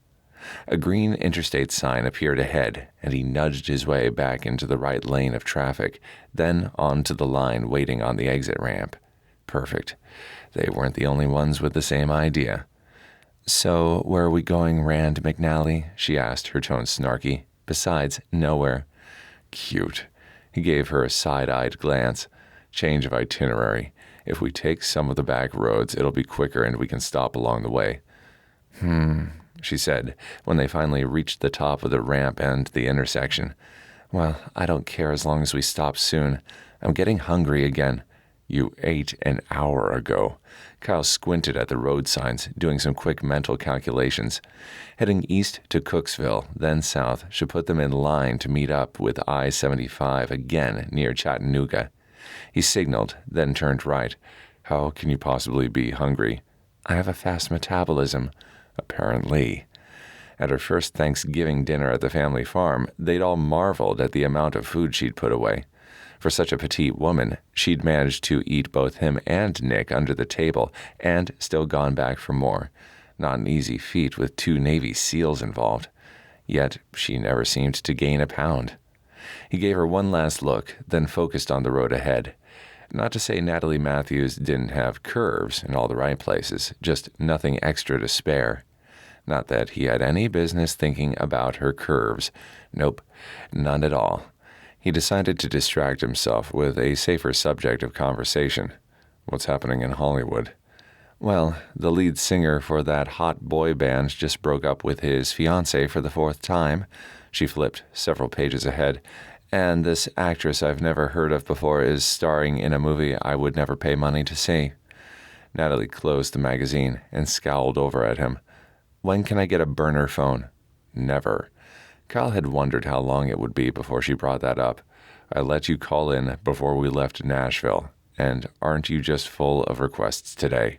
A green interstate sign appeared ahead, and he nudged his way back into the right lane of traffic, then onto the line waiting on the exit ramp. Perfect. They weren't the only ones with the same idea. So, where are we going, Rand McNally? She asked, her tone snarky. Besides, nowhere. Cute. He gave her a side-eyed glance. Change of itinerary. If we take some of the back roads, it'll be quicker and we can stop along the way. She said, when they finally reached the top of the ramp and the intersection. Well, I don't care as long as we stop soon. I'm getting hungry again. You ate an hour ago. Kyle squinted at the road signs, doing some quick mental calculations. Heading east to Cooksville, then south, should put them in line to meet up with I-75 again near Chattanooga. He signaled, then turned right. How can you possibly be hungry? I have a fast metabolism. Apparently. At her first Thanksgiving dinner at the family farm, they'd all marveled at the amount of food she'd put away. For such a petite woman, she'd managed to eat both him and Nick under the table and still gone back for more. Not an easy feat with 2 Navy SEALs involved. Yet she never seemed to gain a pound. He gave her one last look, then focused on the road ahead. Not to say Natalie Matthews didn't have curves in all the right places, just nothing extra to spare. Not that he had any business thinking about her curves. Nope, none at all. He decided to distract himself with a safer subject of conversation. What's happening in Hollywood? Well, the lead singer for that hot boy band just broke up with his fiancée for the 4th time. She flipped several pages ahead. And this actress I've never heard of before is starring in a movie I would never pay money to see. Natalie closed the magazine and scowled over at him. When can I get a burner phone? Never. Kyle had wondered how long it would be before she brought that up. I let you call in before we left Nashville, and aren't you just full of requests today?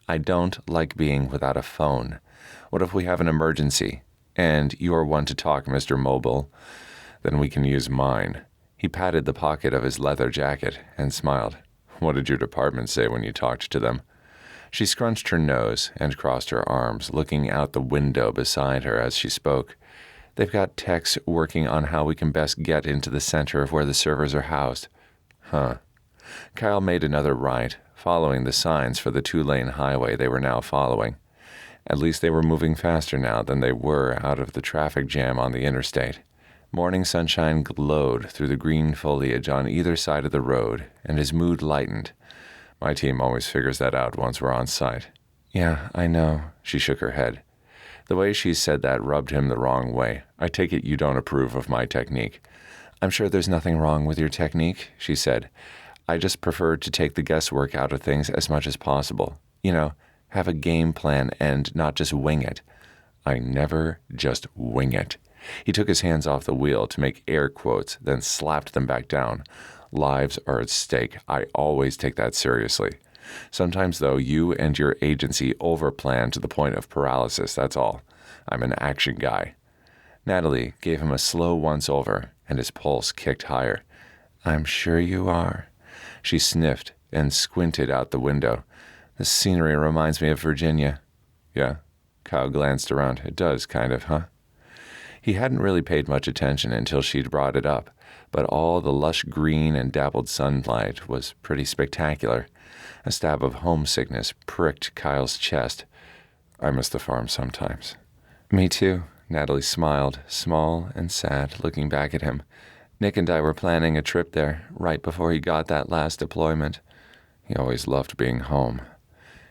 I don't like being without a phone. What if we have an emergency, and you're one to talk, Mr. Mobile? Then we can use mine. He patted the pocket of his leather jacket and smiled. What did your department say when you talked to them? She scrunched her nose and crossed her arms, looking out the window beside her as she spoke. They've got techs working on how we can best get into the center of where the servers are housed. Huh. Kyle made another right, following the signs for the 2-lane highway they were now following. At least they were moving faster now than they were out of the traffic jam on the interstate. Morning sunshine glowed through the green foliage on either side of the road, and his mood lightened. My team always figures that out once we're on site. Yeah, I know. She shook her head. The way she said that rubbed him the wrong way. I take it you don't approve of my technique. I'm sure there's nothing wrong with your technique, she said. I just prefer to take the guesswork out of things as much as possible. You know, have a game plan and not just wing it. I never just wing it. He took his hands off the wheel to make air quotes, then slapped them back down. Lives are at stake. I always take that seriously. Sometimes, though, you and your agency overplan to the point of paralysis, that's all. I'm an action guy. Natalie gave him a slow once-over, and his pulse kicked higher. I'm sure you are. She sniffed and squinted out the window. The scenery reminds me of Virginia. Yeah? Kyle glanced around. It does, kind of, huh? He hadn't really paid much attention until she'd brought it up, but all the lush green and dappled sunlight was pretty spectacular. A stab of homesickness pricked Kyle's chest. I miss the farm sometimes. Me too, Natalie smiled, small and sad, looking back at him. Nick and I were planning a trip there, right before he got that last deployment. He always loved being home.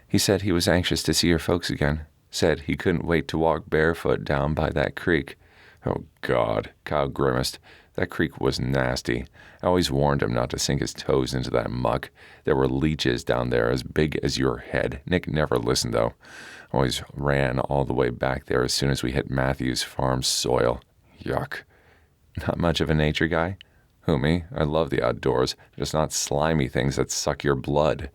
He said he was anxious to see your folks again. Said he couldn't wait to walk barefoot down by that creek. Oh, God, Kyle grimaced. That creek was nasty. I always warned him not to sink his toes into that muck. There were leeches down there as big as your head. Nick never listened, though. Always ran all the way back there as soon as we hit Matthew's farm soil. Yuck. Not much of a nature guy? Who, me? I love the outdoors, just not slimy things that suck your blood.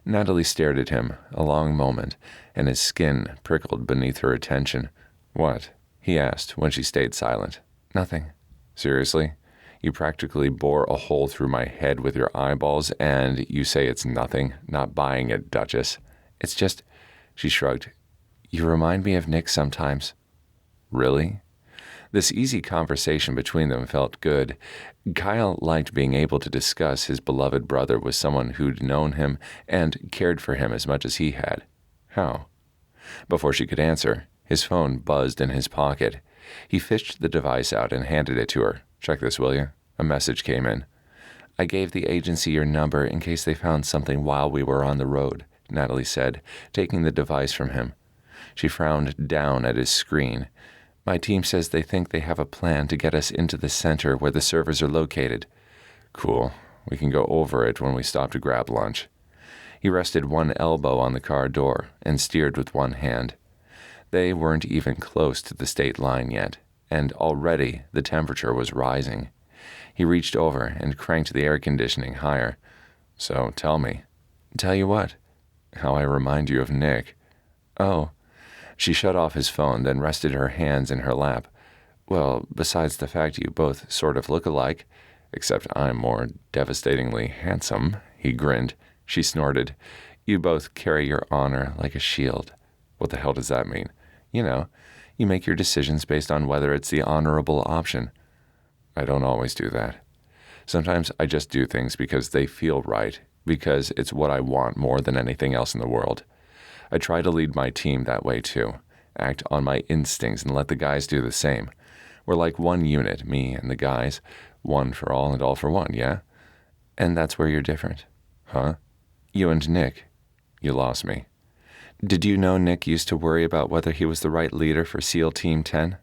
Natalie stared at him a long moment, and his skin prickled beneath her attention. What? He asked when she stayed silent. Nothing. Seriously? You practically bore a hole through my head with your eyeballs, and you say it's nothing, not buying it, Duchess. It's just, she shrugged. You remind me of Nick sometimes. Really? This easy conversation between them felt good. Kyle liked being able to discuss his beloved brother with someone who'd known him and cared for him as much as he had. How? Before she could answer, his phone buzzed in his pocket. He fished the device out and handed it to her. Check this, will you? A message came in. I gave the agency your number in case they found something while we were on the road, Natalie said, taking the device from him. She frowned down at his screen. My team says they think they have a plan to get us into the center where the servers are located. Cool. We can go over it when we stop to grab lunch. He rested one elbow on the car door and steered with one hand. They weren't even close to the state line yet, and already the temperature was rising. He reached over and cranked the air conditioning higher. So tell me. Tell you what? How I remind you of Nick. Oh. She shut off his phone, then rested her hands in her lap. Well, besides the fact you both sort of look alike, except I'm more devastatingly handsome, he grinned. She snorted. You both carry your honor like a shield. What the hell does that mean? You know, you make your decisions based on whether it's the honorable option. I don't always do that. Sometimes I just do things because they feel right, because it's what I want more than anything else in the world. I try to lead my team that way too, act on my instincts and let the guys do the same. We're like one unit, me and the guys, one for all and all for one, yeah? And that's where you're different. Huh? You and Nick. You lost me. Did you know Nick used to worry about whether he was the right leader for SEAL Team 10?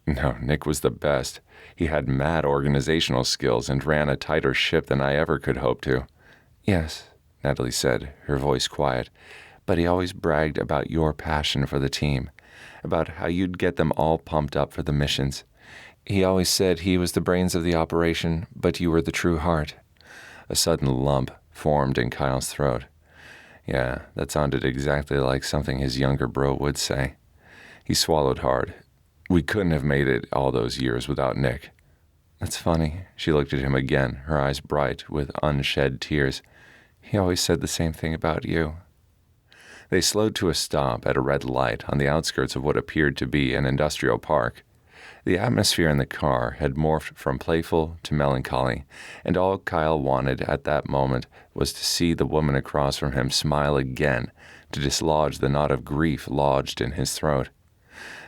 No, Nick was the best. He had mad organizational skills and ran a tighter ship than I ever could hope to. Yes, Natalie said, her voice quiet. But he always bragged about your passion for the team, about how you'd get them all pumped up for the missions. He always said he was the brains of the operation, but you were the true heart. A sudden lump formed in Kyle's throat. Yeah, that sounded exactly like something his younger bro would say. He swallowed hard. We couldn't have made it all those years without Nick. That's funny. She looked at him again, her eyes bright with unshed tears. He always said the same thing about you. They slowed to a stop at a red light on the outskirts of what appeared to be an industrial park. The atmosphere in the car had morphed from playful to melancholy, and all Kyle wanted at that moment was to see the woman across from him smile again, to dislodge the knot of grief lodged in his throat.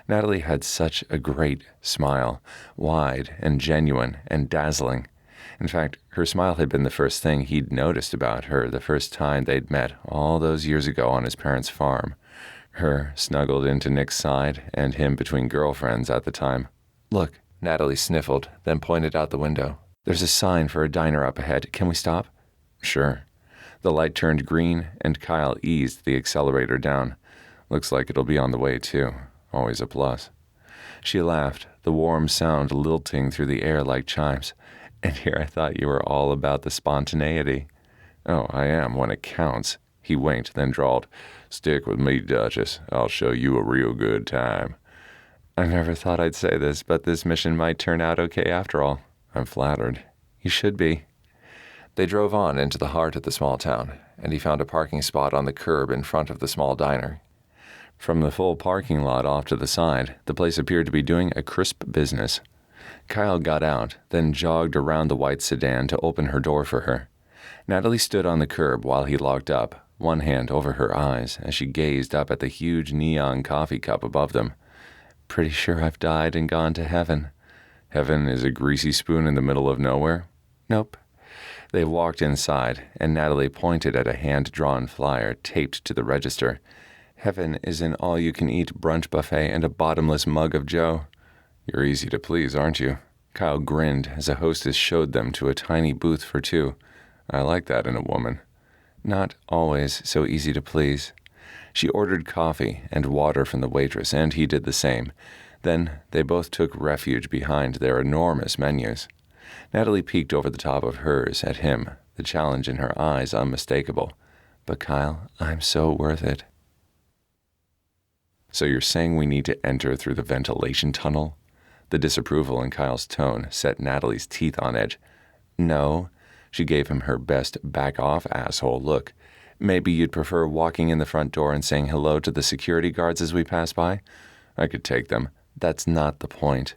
Natalie had such a great smile, wide and genuine and dazzling. In fact, her smile had been the first thing he'd noticed about her the first time they'd met all those years ago on his parents' farm. Her snuggled into Nick's side and him between girlfriends at the time. Look, Natalie sniffled, then pointed out the window. There's a sign for a diner up ahead. Can we stop? Sure. The light turned green, and Kyle eased the accelerator down. Looks like it'll be on the way, too. Always a plus. She laughed, the warm sound lilting through the air like chimes. And here I thought you were all about the spontaneity. Oh, I am when it counts. He winked, then drawled, Stick with me, Duchess. I'll show you a real good time. I never thought I'd say this, but this mission might turn out okay after all. I'm flattered. You should be. They drove on into the heart of the small town, and he found a parking spot on the curb in front of the small diner. From the full parking lot off to the side, the place appeared to be doing a crisp business. Kyle got out, then jogged around the white sedan to open her door for her. Natalie stood on the curb while he locked up, one hand over her eyes as she gazed up at the huge neon coffee cup above them. Pretty sure I've died and gone to heaven. Heaven is a greasy spoon in the middle of nowhere? Nope. They walked inside, and Natalie pointed at a hand-drawn flyer taped to the register. Heaven is an all-you-can-eat brunch buffet and a bottomless mug of Joe. You're easy to please, aren't you? Kyle grinned as a hostess showed them to a tiny booth for two. I like that in a woman. Not always so easy to please. She ordered coffee and water from the waitress, and he did the same. Then they both took refuge behind their enormous menus. Natalie peeked over the top of hers at him, the challenge in her eyes unmistakable. But Kyle, I'm so worth it. So you're saying we need to enter through the ventilation tunnel? The disapproval in Kyle's tone set Natalie's teeth on edge. No, she gave him her best back-off asshole look. Maybe you'd prefer walking in the front door and saying hello to the security guards as we pass by? I could take them. That's not the point.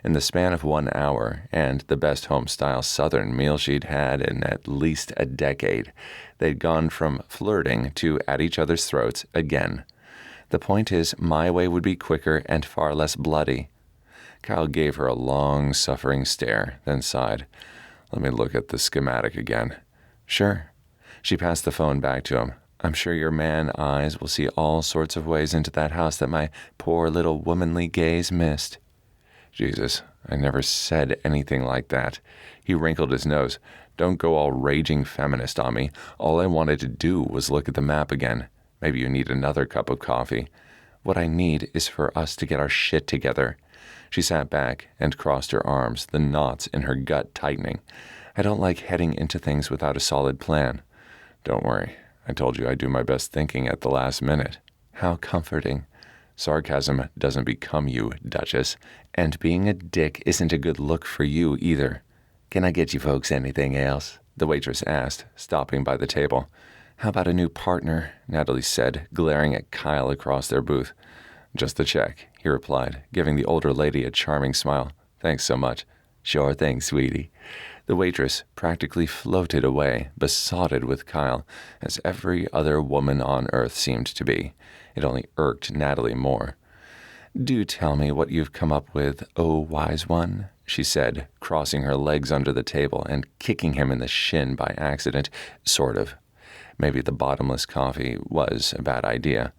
In the span of 1 hour, and the best home-style Southern meal she'd had in at least a decade, they'd gone from flirting to at each other's throats again. The point is, my way would be quicker and far less bloody. Kyle gave her a long, suffering stare, then sighed. Let me look at the schematic again. Sure. She passed the phone back to him. I'm sure your man eyes will see all sorts of ways into that house that my poor little womanly gaze missed. Jesus, I never said anything like that. He wrinkled his nose. Don't go all raging feminist on me. All I wanted to do was look at the map again. Maybe you need another cup of coffee. What I need is for us to get our shit together. She sat back and crossed her arms, the knots in her gut tightening. I don't like heading into things without a solid plan. Don't worry. I told you I'd do my best thinking at the last minute. How comforting. Sarcasm doesn't become you, Duchess. And being a dick isn't a good look for you either. Can I get you folks anything else? The waitress asked, stopping by the table. How about a new partner? Natalie said, glaring at Kyle across their booth. Just the check, he replied, giving the older lady a charming smile. Thanks so much. Sure thing, sweetie. The waitress practically floated away, besotted with Kyle, as every other woman on earth seemed to be. It only irked Natalie more. Do tell me what you've come up with, oh wise one, she said, crossing her legs under the table and kicking him in the shin by accident. Sort of. Maybe the bottomless coffee was a bad idea.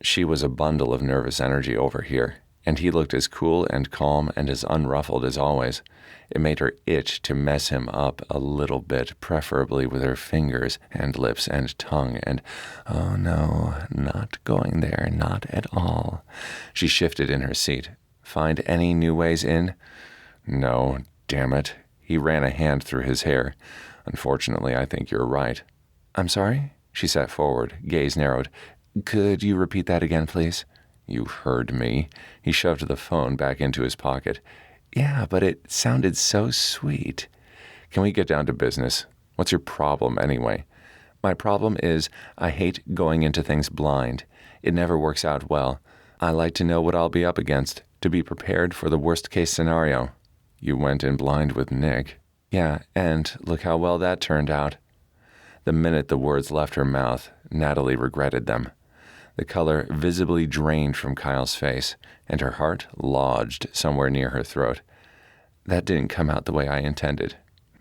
She was a bundle of nervous energy over here, and he looked as cool and calm and as unruffled as always. It made her itch to mess him up a little bit, preferably with her fingers and lips and tongue, and, oh no, not going there, not at all. She shifted in her seat. Find any new ways in? No, damn it. He ran a hand through his hair. Unfortunately, I think you're right. I'm sorry? She sat forward, gaze narrowed. Could you repeat that again, please? You heard me. He shoved the phone back into his pocket. Yeah, but it sounded so sweet. Can we get down to business? What's your problem, anyway? My problem is I hate going into things blind. It never works out well. I like to know what I'll be up against, to be prepared for the worst-case scenario. You went in blind with Nick. Yeah, and look how well that turned out. The minute the words left her mouth, Natalie regretted them. The color visibly drained from Kyle's face, and her heart lodged somewhere near her throat. That didn't come out the way I intended.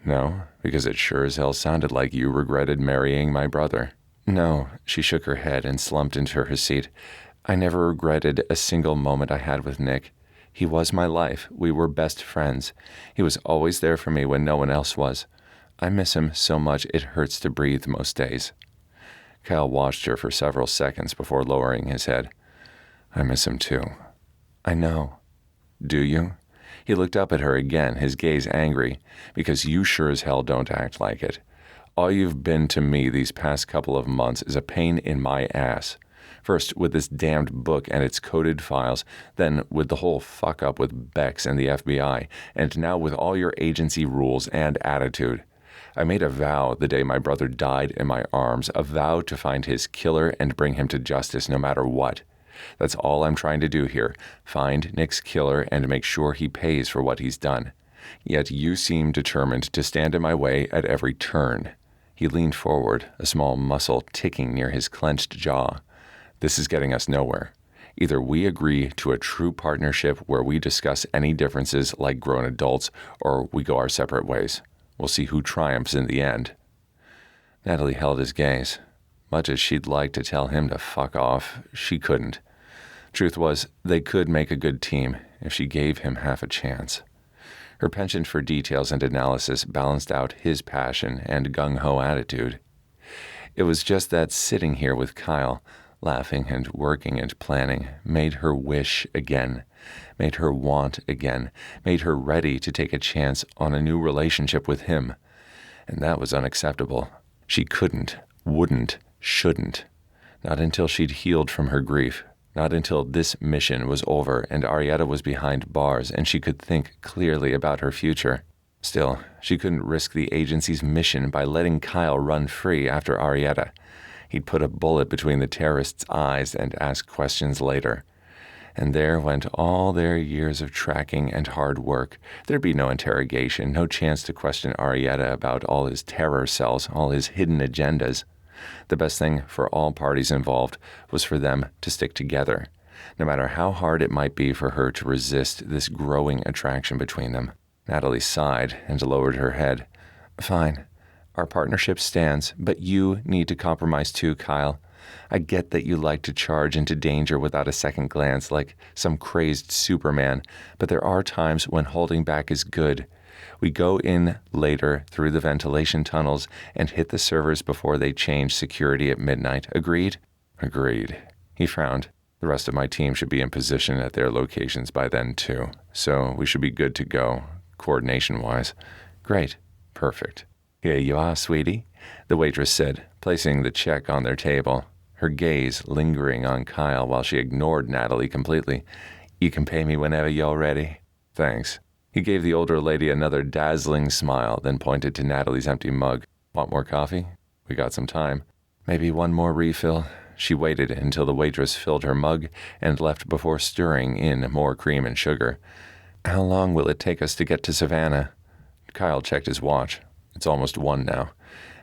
No, because it sure as hell sounded like you regretted marrying my brother. No, she shook her head and slumped into her seat. I never regretted a single moment I had with Nick. He was my life. We were best friends. He was always there for me when no one else was. I miss him so much it hurts to breathe most days. Kyle watched her for several seconds before lowering his head. I miss him too. I know. Do you? He looked up at her again, his gaze angry, because you sure as hell don't act like it. All you've been to me these past couple of months is a pain in my ass. First with this damned book and its coded files, then with the whole fuck-up with Bex and the FBI, and now with all your agency rules and attitude. I made a vow the day my brother died in my arms, a vow to find his killer and bring him to justice no matter what. That's all I'm trying to do here. Find Nick's killer and make sure he pays for what he's done. Yet you seem determined to stand in my way at every turn." He leaned forward, a small muscle ticking near his clenched jaw. "This is getting us nowhere. Either we agree to a true partnership where we discuss any differences like grown adults, or we go our separate ways. We'll see who triumphs in the end." Natalie held his gaze. Much as she'd like to tell him to fuck off, she couldn't. Truth was, they could make a good team if she gave him half a chance. Her penchant for details and analysis balanced out his passion and gung-ho attitude. It was just that sitting here with Kyle, laughing and working and planning, made her wish again, made her want again, made her ready to take a chance on a new relationship with him. And that was unacceptable. She couldn't, wouldn't, shouldn't. Not until she'd healed from her grief. Not until this mission was over and Arietta was behind bars and she could think clearly about her future. Still, she couldn't risk the agency's mission by letting Kyle run free after Arietta. He'd put a bullet between the terrorists' eyes and ask questions later. And there went all their years of tracking and hard work. There'd be no interrogation, no chance to question Arietta about all his terror cells, all his hidden agendas. The best thing for all parties involved was for them to stick together, no matter how hard it might be for her to resist this growing attraction between them. Natalie sighed and lowered her head. "Fine. Our partnership stands, but you need to compromise too, Kyle. I get that you like to charge into danger without a second glance like some crazed Superman, but there are times when holding back is good. We go in later through the ventilation tunnels and hit the servers before they change security at midnight. Agreed?" "Agreed." He frowned. "The rest of my team should be in position at their locations by then, too. So we should be good to go, coordination-wise." "Great. Perfect." "Here you are, sweetie," the waitress said, placing the check on their table, her gaze lingering on Kyle while she ignored Natalie completely. "You can pay me whenever you're ready." "Thanks." He gave the older lady another dazzling smile, then pointed to Natalie's empty mug. "Want more coffee? We got some time." "Maybe one more refill." She waited until the waitress filled her mug and left before stirring in more cream and sugar. "How long will it take us to get to Savannah?" Kyle checked his watch. "It's almost 1 now.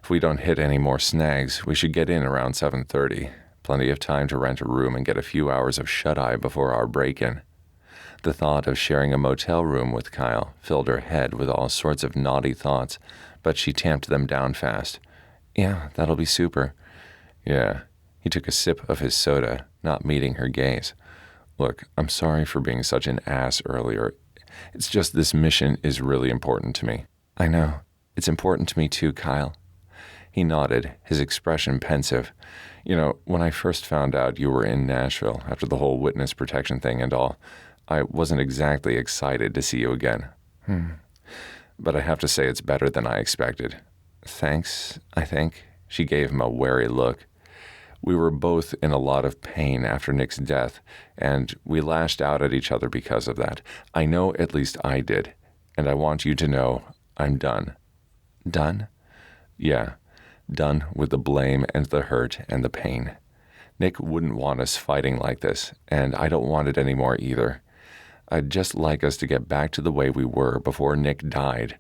If we don't hit any more snags, we should get in around 7:30. Plenty of time to rent a room and get a few hours of shut-eye before our break-in." The thought of sharing a motel room with Kyle filled her head with all sorts of naughty thoughts, but she tamped them down fast. "Yeah, that'll be super." "Yeah." He took a sip of his soda, not meeting her gaze. "Look, I'm sorry for being such an ass earlier. It's just this mission is really important to me." "I know. It's important to me too, Kyle." He nodded, his expression pensive. "You know, when I first found out you were in Nashville after the whole witness protection thing and all, I wasn't exactly excited to see you again. But I have to say it's better than I expected." "Thanks, I think." She gave him a wary look. "We were both in a lot of pain after Nick's death, and we lashed out at each other because of that. I know at least I did, and I want you to know I'm done." "Done?" "Yeah, done with the blame and the hurt and the pain. Nick wouldn't want us fighting like this, and I don't want it anymore either. I'd just like us to get back to the way we were before Nick died.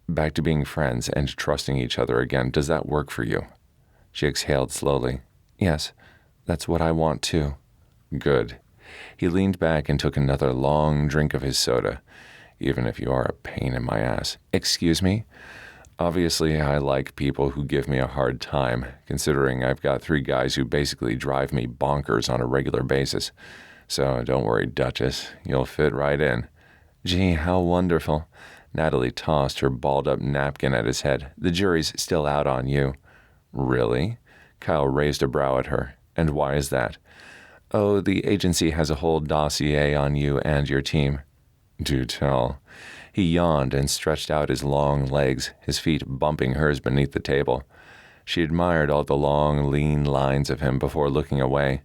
Back to being friends and trusting each other again. Does that work for you?" She exhaled slowly. "Yes, that's what I want too." "Good." He leaned back and took another long drink of his soda. "Even if you are a pain in my ass." "Excuse me?" "Obviously, I like people who give me a hard time, considering I've got 3 guys who basically drive me bonkers on a regular basis. So don't worry, Duchess. You'll fit right in." "Gee, how wonderful." Natalie tossed her balled-up napkin at his head. "The jury's still out on you." "Really?" Kyle raised a brow at her. "And why is that?" "Oh, the agency has a whole dossier on you and your team." "Do tell." He yawned and stretched out his long legs, his feet bumping hers beneath the table. She admired all the long, lean lines of him before looking away.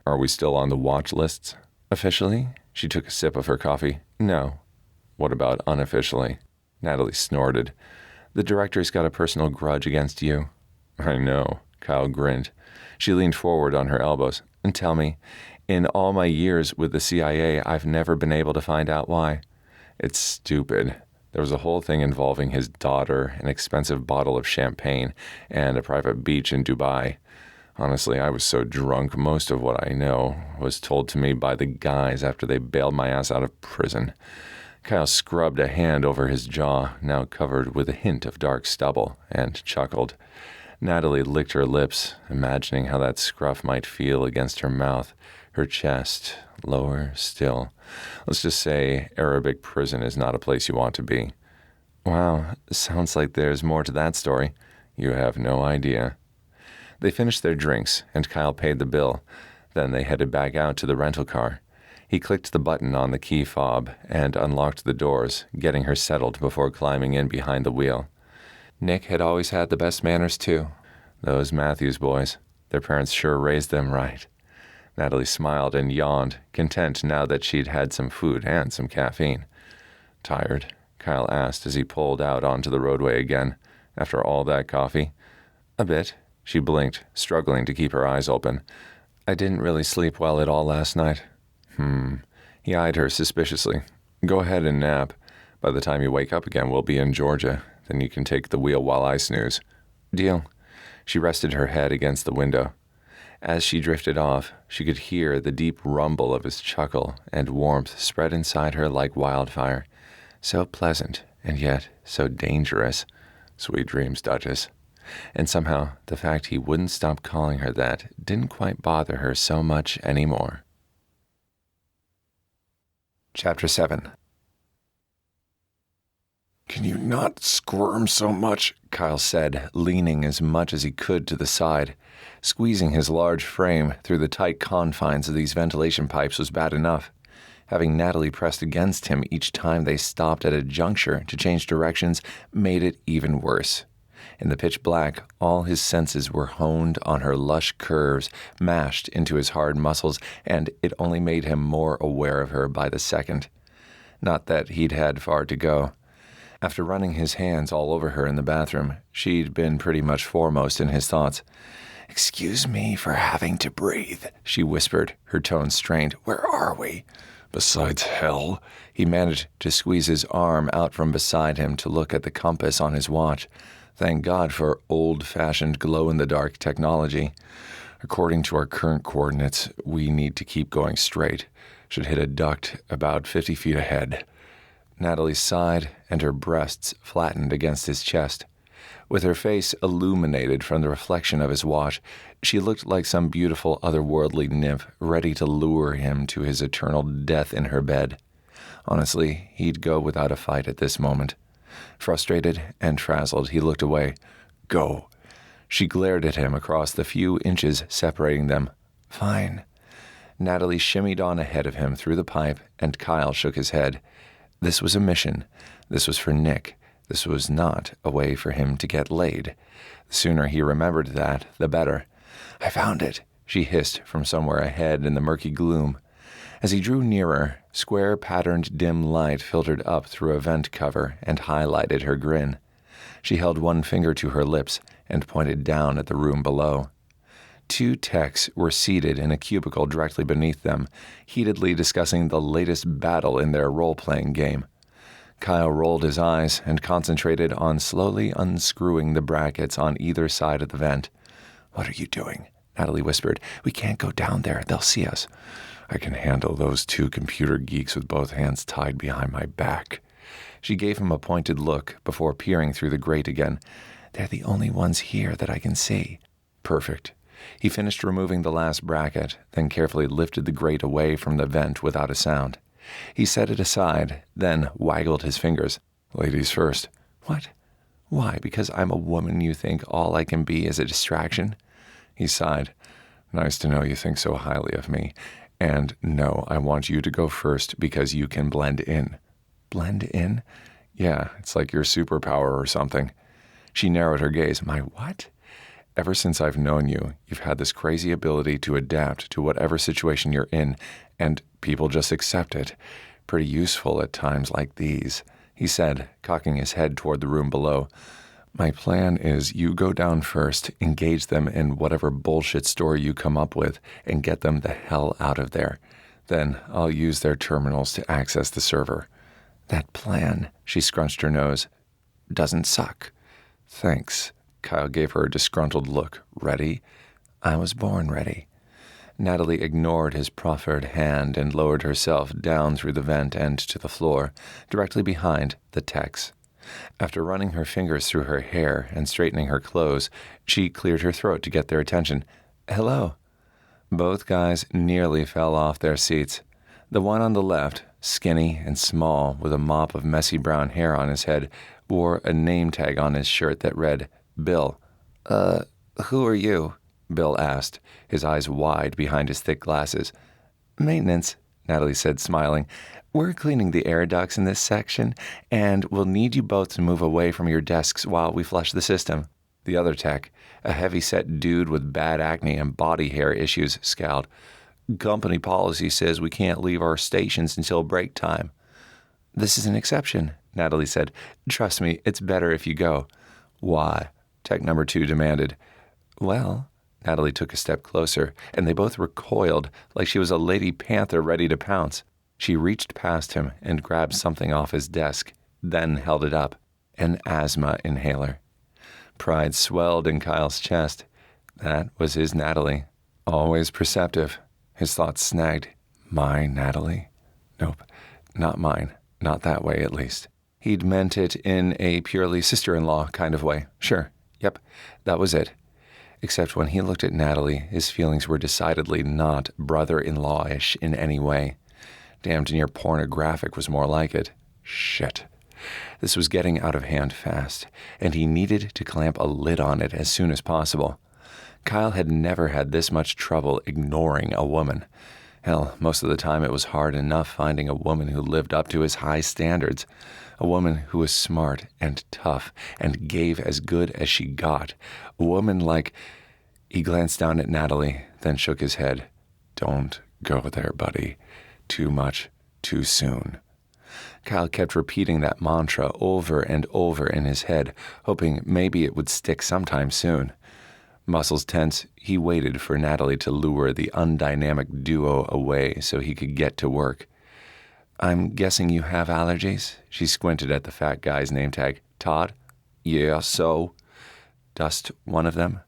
"Are we still on the watch lists?" "Officially?" She took a sip of her coffee. "No." "What about unofficially?" Natalie snorted. "The director's got a personal grudge against you." "I know." Kyle grinned. She leaned forward on her elbows. And tell me, in all my years with the CIA, I've never been able to find out why. It's stupid. There was a whole thing involving his daughter, an expensive bottle of champagne, and a private beach in Dubai. Honestly, I was so drunk, most of what I know was told to me by the guys after they bailed my ass out of prison. Kyle scrubbed a hand over his jaw, now covered with a hint of dark stubble, and chuckled. Natalie licked her lips, imagining how that scruff might feel against her mouth, her chest, lower still. Let's just say Arabic prison is not a place you want to be. Wow, sounds like there's more to that story. You have no idea. They finished their drinks, and Kyle paid the bill. Then they headed back out to the rental car. He clicked the button on the key fob and unlocked the doors, getting her settled before climbing in behind the wheel. Nick had always had the best manners, too. Those Matthews boys. Their parents sure raised them right. Natalie smiled and yawned, content now that she'd had some food and some caffeine. Tired? Kyle asked as he pulled out onto the roadway again. After all that coffee? A bit. She blinked, struggling to keep her eyes open. I didn't really sleep well at all last night. He eyed her suspiciously. Go ahead and nap. By the time you wake up again, we'll be in Georgia. Then you can take the wheel while I snooze. Deal. She rested her head against the window. As she drifted off, she could hear the deep rumble of his chuckle, and warmth spread inside her like wildfire. So pleasant, and yet so dangerous. Sweet dreams, Duchess. And somehow, the fact he wouldn't stop calling her that didn't quite bother her so much anymore. Chapter 7. Can you not squirm so much? Kyle said, leaning as much as he could to the side. Squeezing his large frame through the tight confines of these ventilation pipes was bad enough. Having Natalie pressed against him each time they stopped at a juncture to change directions made it even worse. In the pitch black, all his senses were honed on her lush curves, mashed into his hard muscles, and it only made him more aware of her by the second. Not that he'd had far to go. After running his hands all over her in the bathroom, she'd been pretty much foremost in his thoughts. "Excuse me for having to breathe," she whispered, her tone strained. "Where are we?" "Besides hell." He managed to squeeze his arm out from beside him to look at the compass on his watch. Thank God for old-fashioned glow-in-the-dark technology. According to our current coordinates, we need to keep going straight. Should hit a duct about 50 feet ahead. Natalie sighed, and her breasts flattened against his chest. With her face illuminated from the reflection of his watch, she looked like some beautiful otherworldly nymph ready to lure him to his eternal death in her bed. Honestly, he'd go without a fight at this moment. Frustrated and frazzled, he looked away. "Go." She glared at him across the few inches separating them. "Fine." Natalie shimmied on ahead of him through the pipe, and Kyle shook his head. This was a mission. This was for Nick. This was not a way for him to get laid. The sooner he remembered that, the better. "I found it," she hissed from somewhere ahead in the murky gloom. As he drew nearer, square-patterned dim light filtered up through a vent cover and highlighted her grin. She held one finger to her lips and pointed down at the room below. Two techs were seated in a cubicle directly beneath them, heatedly discussing the latest battle in their role-playing game. Kyle rolled his eyes and concentrated on slowly unscrewing the brackets on either side of the vent. "What are you doing?" Natalie whispered. "We can't go down there. They'll see us." "I can handle those two computer geeks with both hands tied behind my back." She gave him a pointed look before peering through the grate again. "They're the only ones here that I can see." "Perfect." He finished removing the last bracket, then carefully lifted the grate away from the vent without a sound. He set it aside, then waggled his fingers. "Ladies first." "What? Why, because I'm a woman you think all I can be is a distraction?" He sighed. "Nice to know you think so highly of me. And no, I want you to go first because you can blend in." "Blend in?" "Yeah, it's like your superpower or something." She narrowed her gaze. "My what?" "Ever since I've known you, you've had this crazy ability to adapt to whatever situation you're in, and people just accept it. Pretty useful at times like these," he said, cocking his head toward the room below. My plan is you go down first, engage them in whatever bullshit story you come up with, and get them the hell out of there. Then I'll use their terminals to access the server. That plan, she scrunched her nose, doesn't suck. Thanks. Kyle gave her a disgruntled look. Ready? I was born ready. Natalie ignored his proffered hand and lowered herself down through the vent and to the floor, directly behind the techs. After running her fingers through her hair and straightening her clothes, she cleared her throat to get their attention. Hello. Both guys nearly fell off their seats. The one on the left, skinny and small, with a mop of messy brown hair on his head, wore a name tag on his shirt that read, Bill. Who are you? Bill asked, his eyes wide behind his thick glasses. Maintenance, Natalie said, smiling. We're cleaning the air ducts in this section, and we'll need you both to move away from your desks while we flush the system. The other tech, a heavy-set dude with bad acne and body hair issues, scowled. Company policy says we can't leave our stations until break time. This is an exception, Natalie said. Trust me, it's better if you go. Why? Tech number 2 demanded. Well, Natalie took a step closer, and they both recoiled like she was a lady panther ready to pounce. She reached past him and grabbed something off his desk, then held it up. An asthma inhaler. Pride swelled in Kyle's chest. That was his Natalie. Always perceptive. His thoughts snagged. My Natalie? Nope, not mine. Not that way, at least. He'd meant it in a purely sister-in-law kind of way. Sure, yep, that was it. Except when he looked at Natalie, his feelings were decidedly not brother-in-law-ish in any way. Damned near pornographic was more like it. Shit. This was getting out of hand fast, and he needed to clamp a lid on it as soon as possible. Kyle had never had this much trouble ignoring a woman. Hell, most of the time it was hard enough finding a woman who lived up to his high standards. A woman who was smart and tough and gave as good as she got. A woman like... He glanced down at Natalie, then shook his head. Don't go there, buddy. Too much, too soon. Kyle kept repeating that mantra over and over in his head, hoping maybe it would stick sometime soon. Muscles tense, he waited for Natalie to lure the undynamic duo away so he could get to work. I'm guessing you have allergies? She squinted at the fat guy's name tag. Todd? Yeah, so? Dust one of them?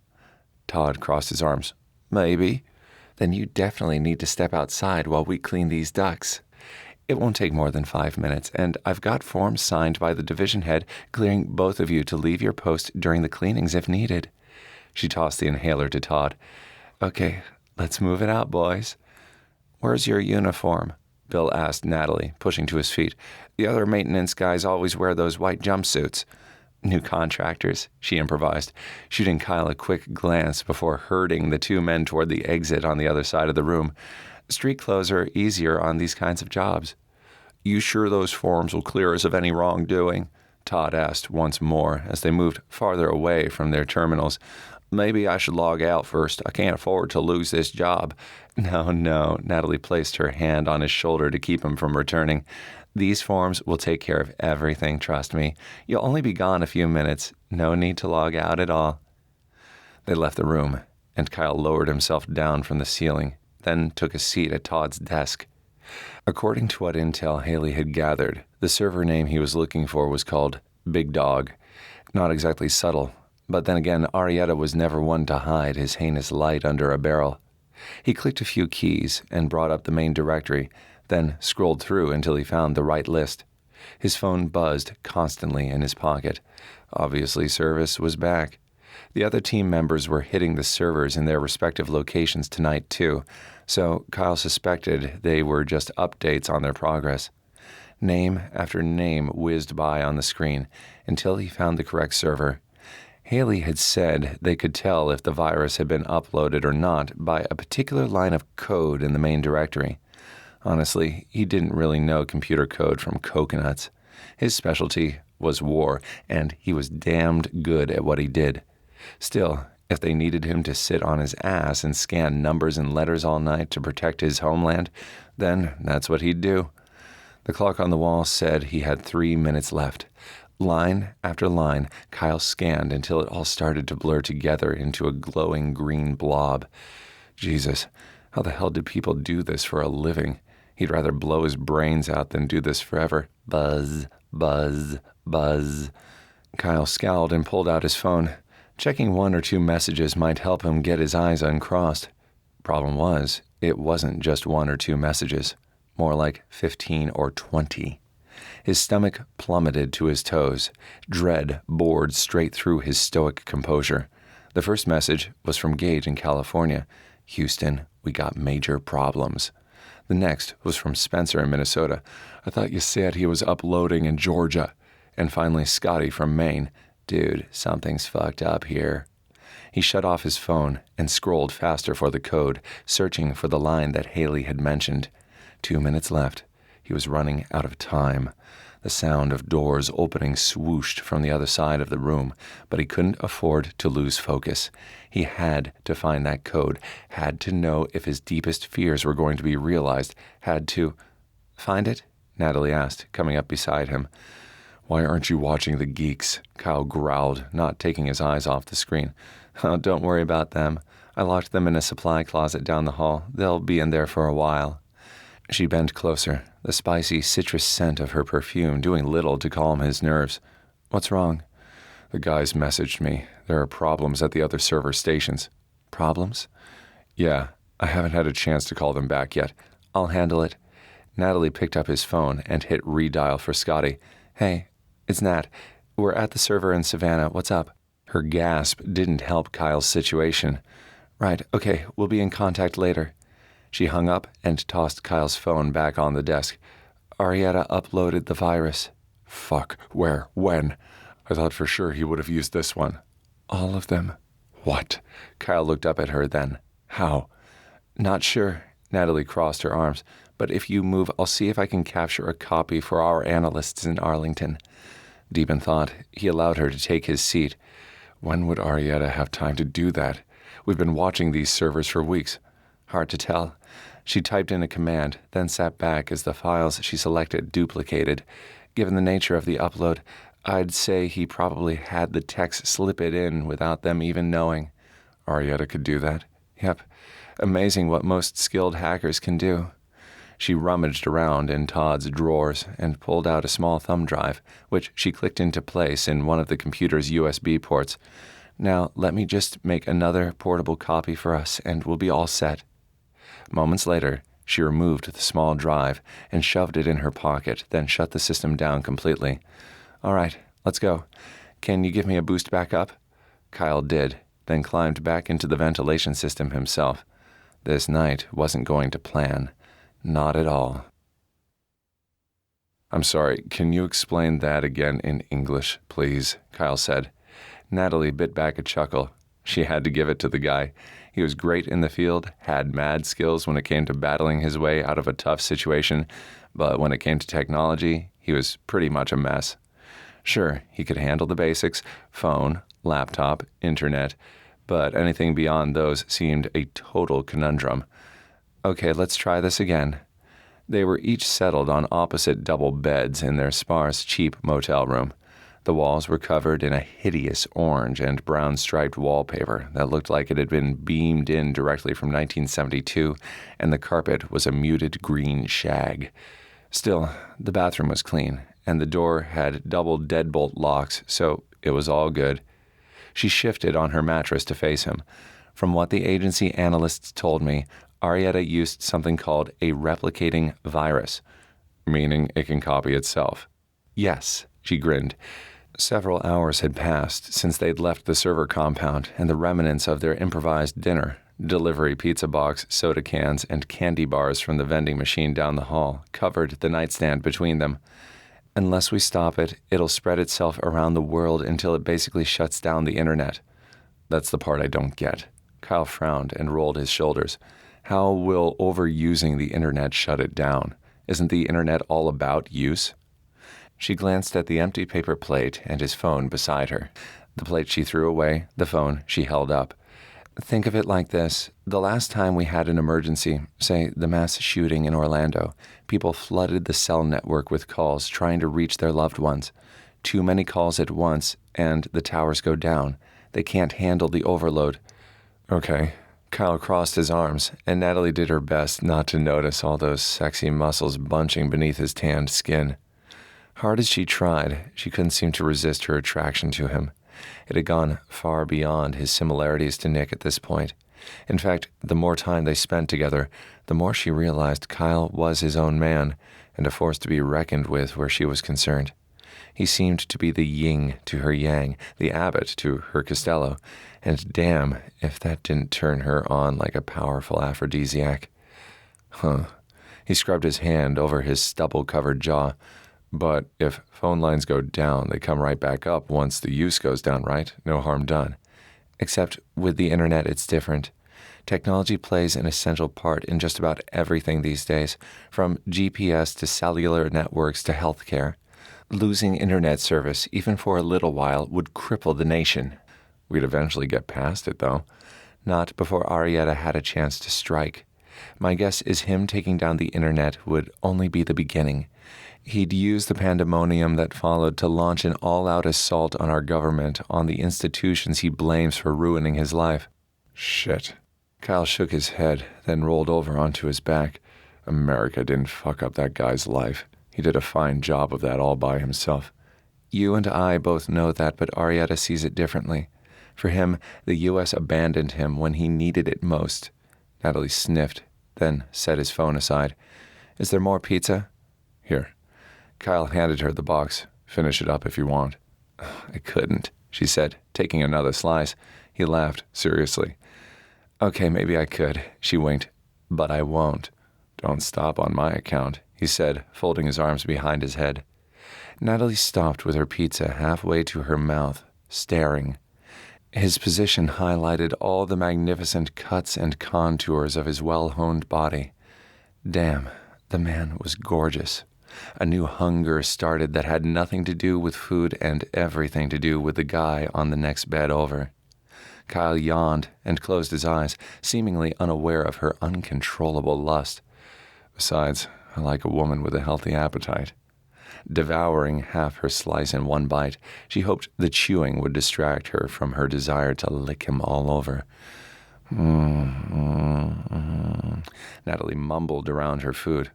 Todd crossed his arms. Maybe. Then you definitely need to step outside while we clean these ducts. It won't take more than 5 minutes, and I've got forms signed by the division head clearing both of you to leave your post during the cleanings if needed. She tossed the inhaler to Todd. Okay, let's move it out, boys. Where's your uniform? Bill asked Natalie, pushing to his feet. The other maintenance guys always wear those white jumpsuits. New contractors, she improvised, shooting Kyle a quick glance before herding the two men toward the exit on the other side of the room. Street clothes are easier on these kinds of jobs. You sure those forms will clear us of any wrongdoing? Todd asked once more as they moved farther away from their terminals. Maybe I should log out first. I can't afford to lose this job. No, Natalie placed her hand on his shoulder to keep him from returning. These forms will take care of everything, trust me. You'll only be gone a few minutes. No need to log out at all. They left the room, and Kyle lowered himself down from the ceiling, then took a seat at Todd's desk. According to what intel Haley had gathered, the server name he was looking for was called Big Dog. Not exactly subtle, but then again, Arietta was never one to hide his heinous light under a barrel. He clicked a few keys and brought up the main directory, then scrolled through until he found the right list. His phone buzzed constantly in his pocket. Obviously, service was back. The other team members were hitting the servers in their respective locations tonight, too, so Kyle suspected they were just updates on their progress. Name after name whizzed by on the screen until he found the correct server. Haley had said they could tell if the virus had been uploaded or not by a particular line of code in the main directory. Honestly, he didn't really know computer code from coconuts. His specialty was war, and he was damned good at what he did. Still, if they needed him to sit on his ass and scan numbers and letters all night to protect his homeland, then that's what he'd do. The clock on the wall said he had 3 minutes left. Line after line, Kyle scanned until it all started to blur together into a glowing green blob. Jesus, how the hell did people do this for a living? He'd rather blow his brains out than do this forever. Buzz, buzz, buzz. Kyle scowled and pulled out his phone. Checking 1 or 2 messages might help him get his eyes uncrossed. Problem was, it wasn't just 1 or 2 messages. More like 15 or 20. His stomach plummeted to his toes. Dread bored straight through his stoic composure. The first message was from Gage in California. Houston, we got major problems. The next was from Spencer in Minnesota. I thought you said he was uploading in Georgia. And finally Scotty from Maine. Dude, something's fucked up here. He shut off his phone and scrolled faster for the code, searching for the line that Haley had mentioned. 2 minutes left. He was running out of time. The sound of doors opening swooshed from the other side of the room, but he couldn't afford to lose focus. He had to find that code, had to know if his deepest fears were going to be realized, had to... Find it? Natalie asked, coming up beside him. Why aren't you watching the geeks? Kyle growled, not taking his eyes off the screen. Oh, don't worry about them. I locked them in a supply closet down the hall. They'll be in there for a while. She bent closer, the spicy citrus scent of her perfume doing little to calm his nerves. What's wrong? The guys messaged me. There are problems at the other server stations. Problems? Yeah, I haven't had a chance to call them back yet. I'll handle it. Natalie picked up his phone and hit redial for Scotty. Hey, it's Nat. We're at the server in Savannah. What's up? Her gasp didn't help Kyle's situation. Right, okay, we'll be in contact later. She hung up and tossed Kyle's phone back on the desk. Arietta uploaded the virus. Fuck, where, when? I thought for sure he would have used this one. All of them. What? Kyle looked up at her then. How? Not sure. Natalie crossed her arms. But if you move, I'll see if I can capture a copy for our analysts in Arlington. Deep in thought, he allowed her to take his seat. When would Arietta have time to do that? We've been watching these servers for weeks. Hard to tell. She typed in a command, then sat back as the files she selected duplicated. Given the nature of the upload, I'd say he probably had the text slip it in without them even knowing. Arietta could do that? Yep. Amazing what most skilled hackers can do. She rummaged around in Todd's drawers and pulled out a small thumb drive, which she clicked into place in one of the computer's USB ports. Now, let me just make another portable copy for us, and we'll be all set. Moments later, she removed the small drive and shoved it in her pocket, then shut the system down completely. All right, let's go. Can you give me a boost back up? Kyle did, then climbed back into the ventilation system himself. This night wasn't going to plan. Not at all. I'm sorry, can you explain that again in English, please? Kyle said. Natalie bit back a chuckle. She had to give it to the guy. He was great in the field, had mad skills when it came to battling his way out of a tough situation, but when it came to technology, he was pretty much a mess. Sure, he could handle the basics, phone, laptop, internet, but anything beyond those seemed a total conundrum. Okay, let's try this again. They were each settled on opposite double beds in their sparse, cheap motel room. The walls were covered in a hideous orange and brown striped wallpaper that looked like it had been beamed in directly from 1972, and the carpet was a muted green shag. Still, the bathroom was clean, and the door had double deadbolt locks, so it was all good. She shifted on her mattress to face him. From what the agency analysts told me, Arietta used something called a replicating virus, meaning it can copy itself. Yes, she grinned. Several hours had passed since they'd left the server compound, and the remnants of their improvised dinner, delivery pizza box, soda cans, and candy bars from the vending machine down the hall, covered the nightstand between them. Unless we stop it, it'll spread itself around the world until it basically shuts down the internet. That's the part I don't get. Kyle frowned and rolled his shoulders. How will overusing the internet shut it down? Isn't the internet all about use? She glanced at the empty paper plate and his phone beside her. The plate she threw away, the phone she held up. Think of it like this. The last time we had an emergency, say the mass shooting in Orlando, people flooded the cell network with calls trying to reach their loved ones. Too many calls at once, and the towers go down. They can't handle the overload. Okay. Kyle crossed his arms, and Natalie did her best not to notice all those sexy muscles bunching beneath his tanned skin. Hard as she tried, she couldn't seem to resist her attraction to him. It had gone far beyond his similarities to Nick at this point. In fact, the more time they spent together, the more she realized Kyle was his own man, and a force to be reckoned with where she was concerned. He seemed to be the yin to her yang, the abbot to her Costello, and damn if that didn't turn her on like a powerful aphrodisiac. He scrubbed his hand over his stubble-covered jaw. But if phone lines go down, they come right back up once the use goes down, right? No harm done. Except with the internet, it's different. Technology plays an essential part in just about everything these days, from GPS to cellular networks to healthcare. Losing internet service, even for a little while, would cripple the nation. We'd eventually get past it, though. Not before Arietta had a chance to strike. My guess is him taking down the internet would only be the beginning. He'd use the pandemonium that followed to launch an all-out assault on our government, on the institutions he blames for ruining his life. Shit. Kyle shook his head, then rolled over onto his back. America didn't fuck up that guy's life. He did a fine job of that all by himself. You and I both know that, but Arietta sees it differently. For him, the U.S. abandoned him when he needed it most. Natalie sniffed, then set his phone aside. Is there more pizza? Here. Kyle handed her the box. Finish it up if you want. I couldn't, she said, taking another slice. He laughed, seriously. Okay, maybe I could, she winked. But I won't. Don't stop on my account, he said, folding his arms behind his head. Natalie stopped with her pizza halfway to her mouth, staring. His position highlighted all the magnificent cuts and contours of his well-honed body. Damn, the man was gorgeous. A new hunger started that had nothing to do with food and everything to do with the guy on the next bed over. Kyle yawned and closed his eyes, seemingly unaware of her uncontrollable lust. Besides, I like a woman with a healthy appetite. Devouring half her slice in one bite, she hoped the chewing would distract her from her desire to lick him all over. Natalie mumbled around her food.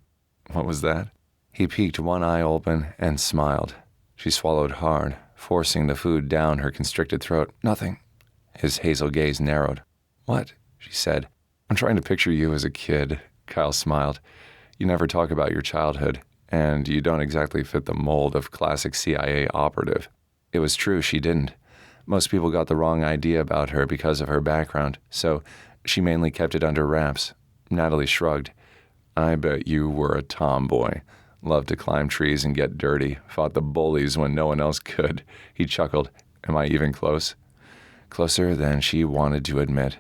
What was that? He peeked one eye open and smiled. She swallowed hard, forcing the food down her constricted throat. Nothing. His hazel gaze narrowed. What? She said. I'm trying to picture you as a kid. Kyle smiled. You never talk about your childhood, and you don't exactly fit the mold of classic CIA operative. It was true, she didn't. Most people got the wrong idea about her because of her background, so she mainly kept it under wraps. Natalie shrugged. I bet you were a tomboy. Loved to climb trees and get dirty. Fought the bullies when no one else could. He chuckled. Am I even close? Closer than she wanted to admit.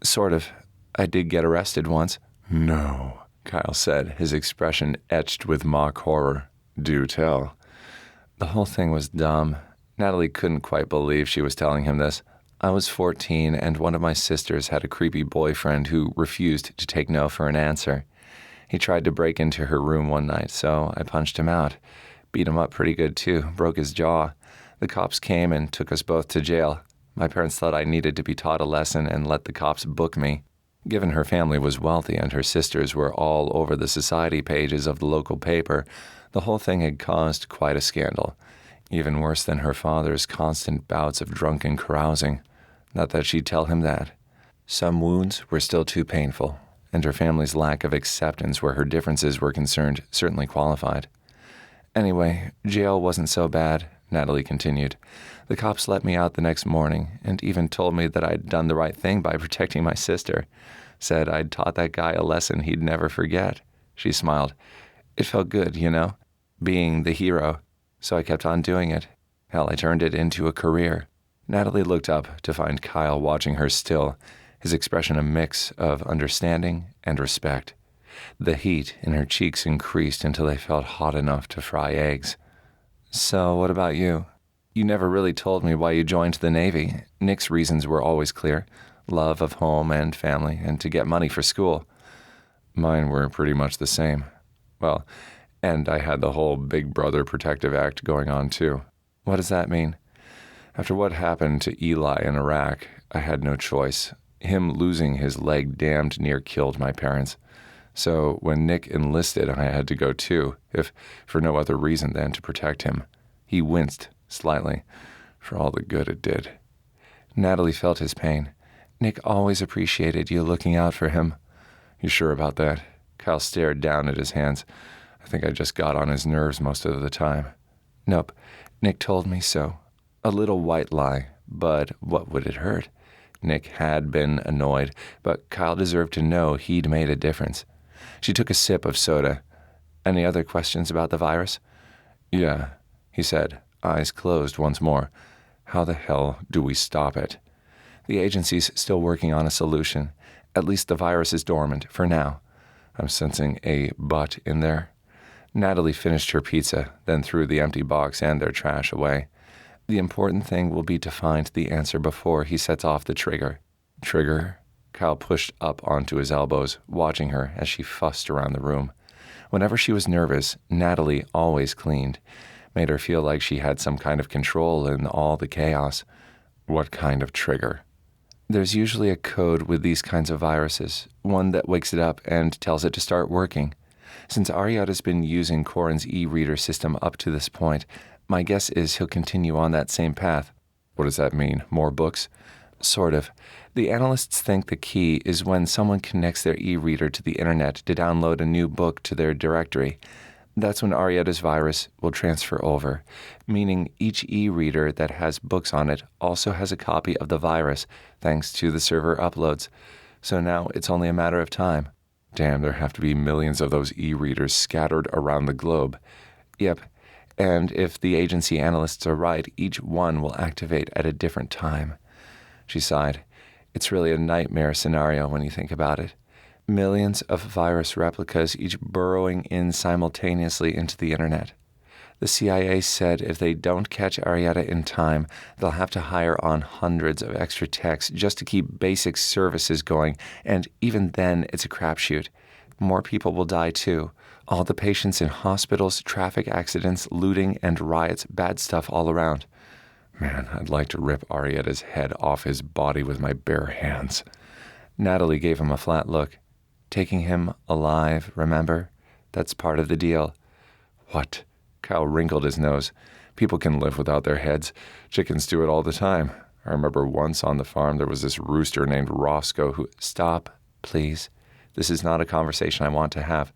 Sort of. I did get arrested once. No, Kyle said, his expression etched with mock horror. Do tell. The whole thing was dumb. Natalie couldn't quite believe she was telling him this. I was 14, and one of my sisters had a creepy boyfriend who refused to take no for an answer. He tried to break into her room one night, so I punched him out. Beat him up pretty good, too. Broke his jaw. The cops came and took us both to jail. My parents thought I needed to be taught a lesson and let the cops book me. Given her family was wealthy and her sisters were all over the society pages of the local paper, the whole thing had caused quite a scandal. Even worse than her father's constant bouts of drunken carousing. Not that she'd tell him that. Some wounds were still too painful, and her family's lack of acceptance where her differences were concerned certainly qualified. Anyway, jail wasn't so bad, Natalie continued. The cops let me out the next morning, and even told me that I'd done the right thing by protecting my sister. Said I'd taught that guy a lesson he'd never forget. She smiled. It felt good, you know, being the hero. So I kept on doing it. Hell, I turned it into a career. Natalie looked up to find Kyle watching her still, his expression a mix of understanding and respect. The heat in her cheeks increased until they felt hot enough to fry eggs. So, what about you? You never really told me why you joined the Navy. Nick's reasons were always clear. Love of home and family, and to get money for school. Mine were pretty much the same. Well, and I had the whole Big Brother protective act going on, too. What does that mean? After what happened to Eli in Iraq, I had no choice. Him losing his leg damned near killed my parents. So when Nick enlisted, I had to go too, if for no other reason than to protect him. He winced slightly, for all the good it did. Natalie felt his pain. Nick always appreciated you looking out for him. You sure about that? Kyle stared down at his hands. I think I just got on his nerves most of the time. Nope, Nick told me so. A little white lie, but what would it hurt? Nick had been annoyed, but Kyle deserved to know he'd made a difference. She took a sip of soda. Any other questions about the virus? Yeah, he said, eyes closed once more. How the hell do we stop it? The agency's still working on a solution. At least the virus is dormant, for now. I'm sensing a but in there. Natalie finished her pizza, then threw the empty box and their trash away. The important thing will be to find the answer before he sets off the trigger. Trigger? Kyle pushed up onto his elbows, watching her as she fussed around the room. Whenever she was nervous, Natalie always cleaned. Made her feel like she had some kind of control in all the chaos. What kind of trigger? There's usually a code with these kinds of viruses, one that wakes it up and tells it to start working. Since Arietta's been using Corin's e-reader system up to this point, my guess is he'll continue on that same path. What does that mean? More books? Sort of. The analysts think the key is when someone connects their e-reader to the internet to download a new book to their directory. That's when Arietta's virus will transfer over, meaning each e-reader that has books on it also has a copy of the virus, thanks to the server uploads. So now it's only a matter of time. Damn, there have to be millions of those e-readers scattered around the globe. Yep, and if the agency analysts are right, each one will activate at a different time. She sighed. It's really a nightmare scenario when you think about it. Millions of virus replicas each burrowing in simultaneously into the internet. The CIA said if they don't catch Arietta in time, they'll have to hire on hundreds of extra techs just to keep basic services going, and even then it's a crapshoot. More people will die too. All the patients in hospitals, traffic accidents, looting, and riots, bad stuff all around. Man, I'd like to rip Arietta's head off his body with my bare hands. Natalie gave him a flat look. Taking him alive, remember? That's part of the deal. What? Kyle wrinkled his nose. People can live without their heads. Chickens do it all the time. I remember once on the farm there was this rooster named Roscoe who... Stop, please. This is not a conversation I want to have.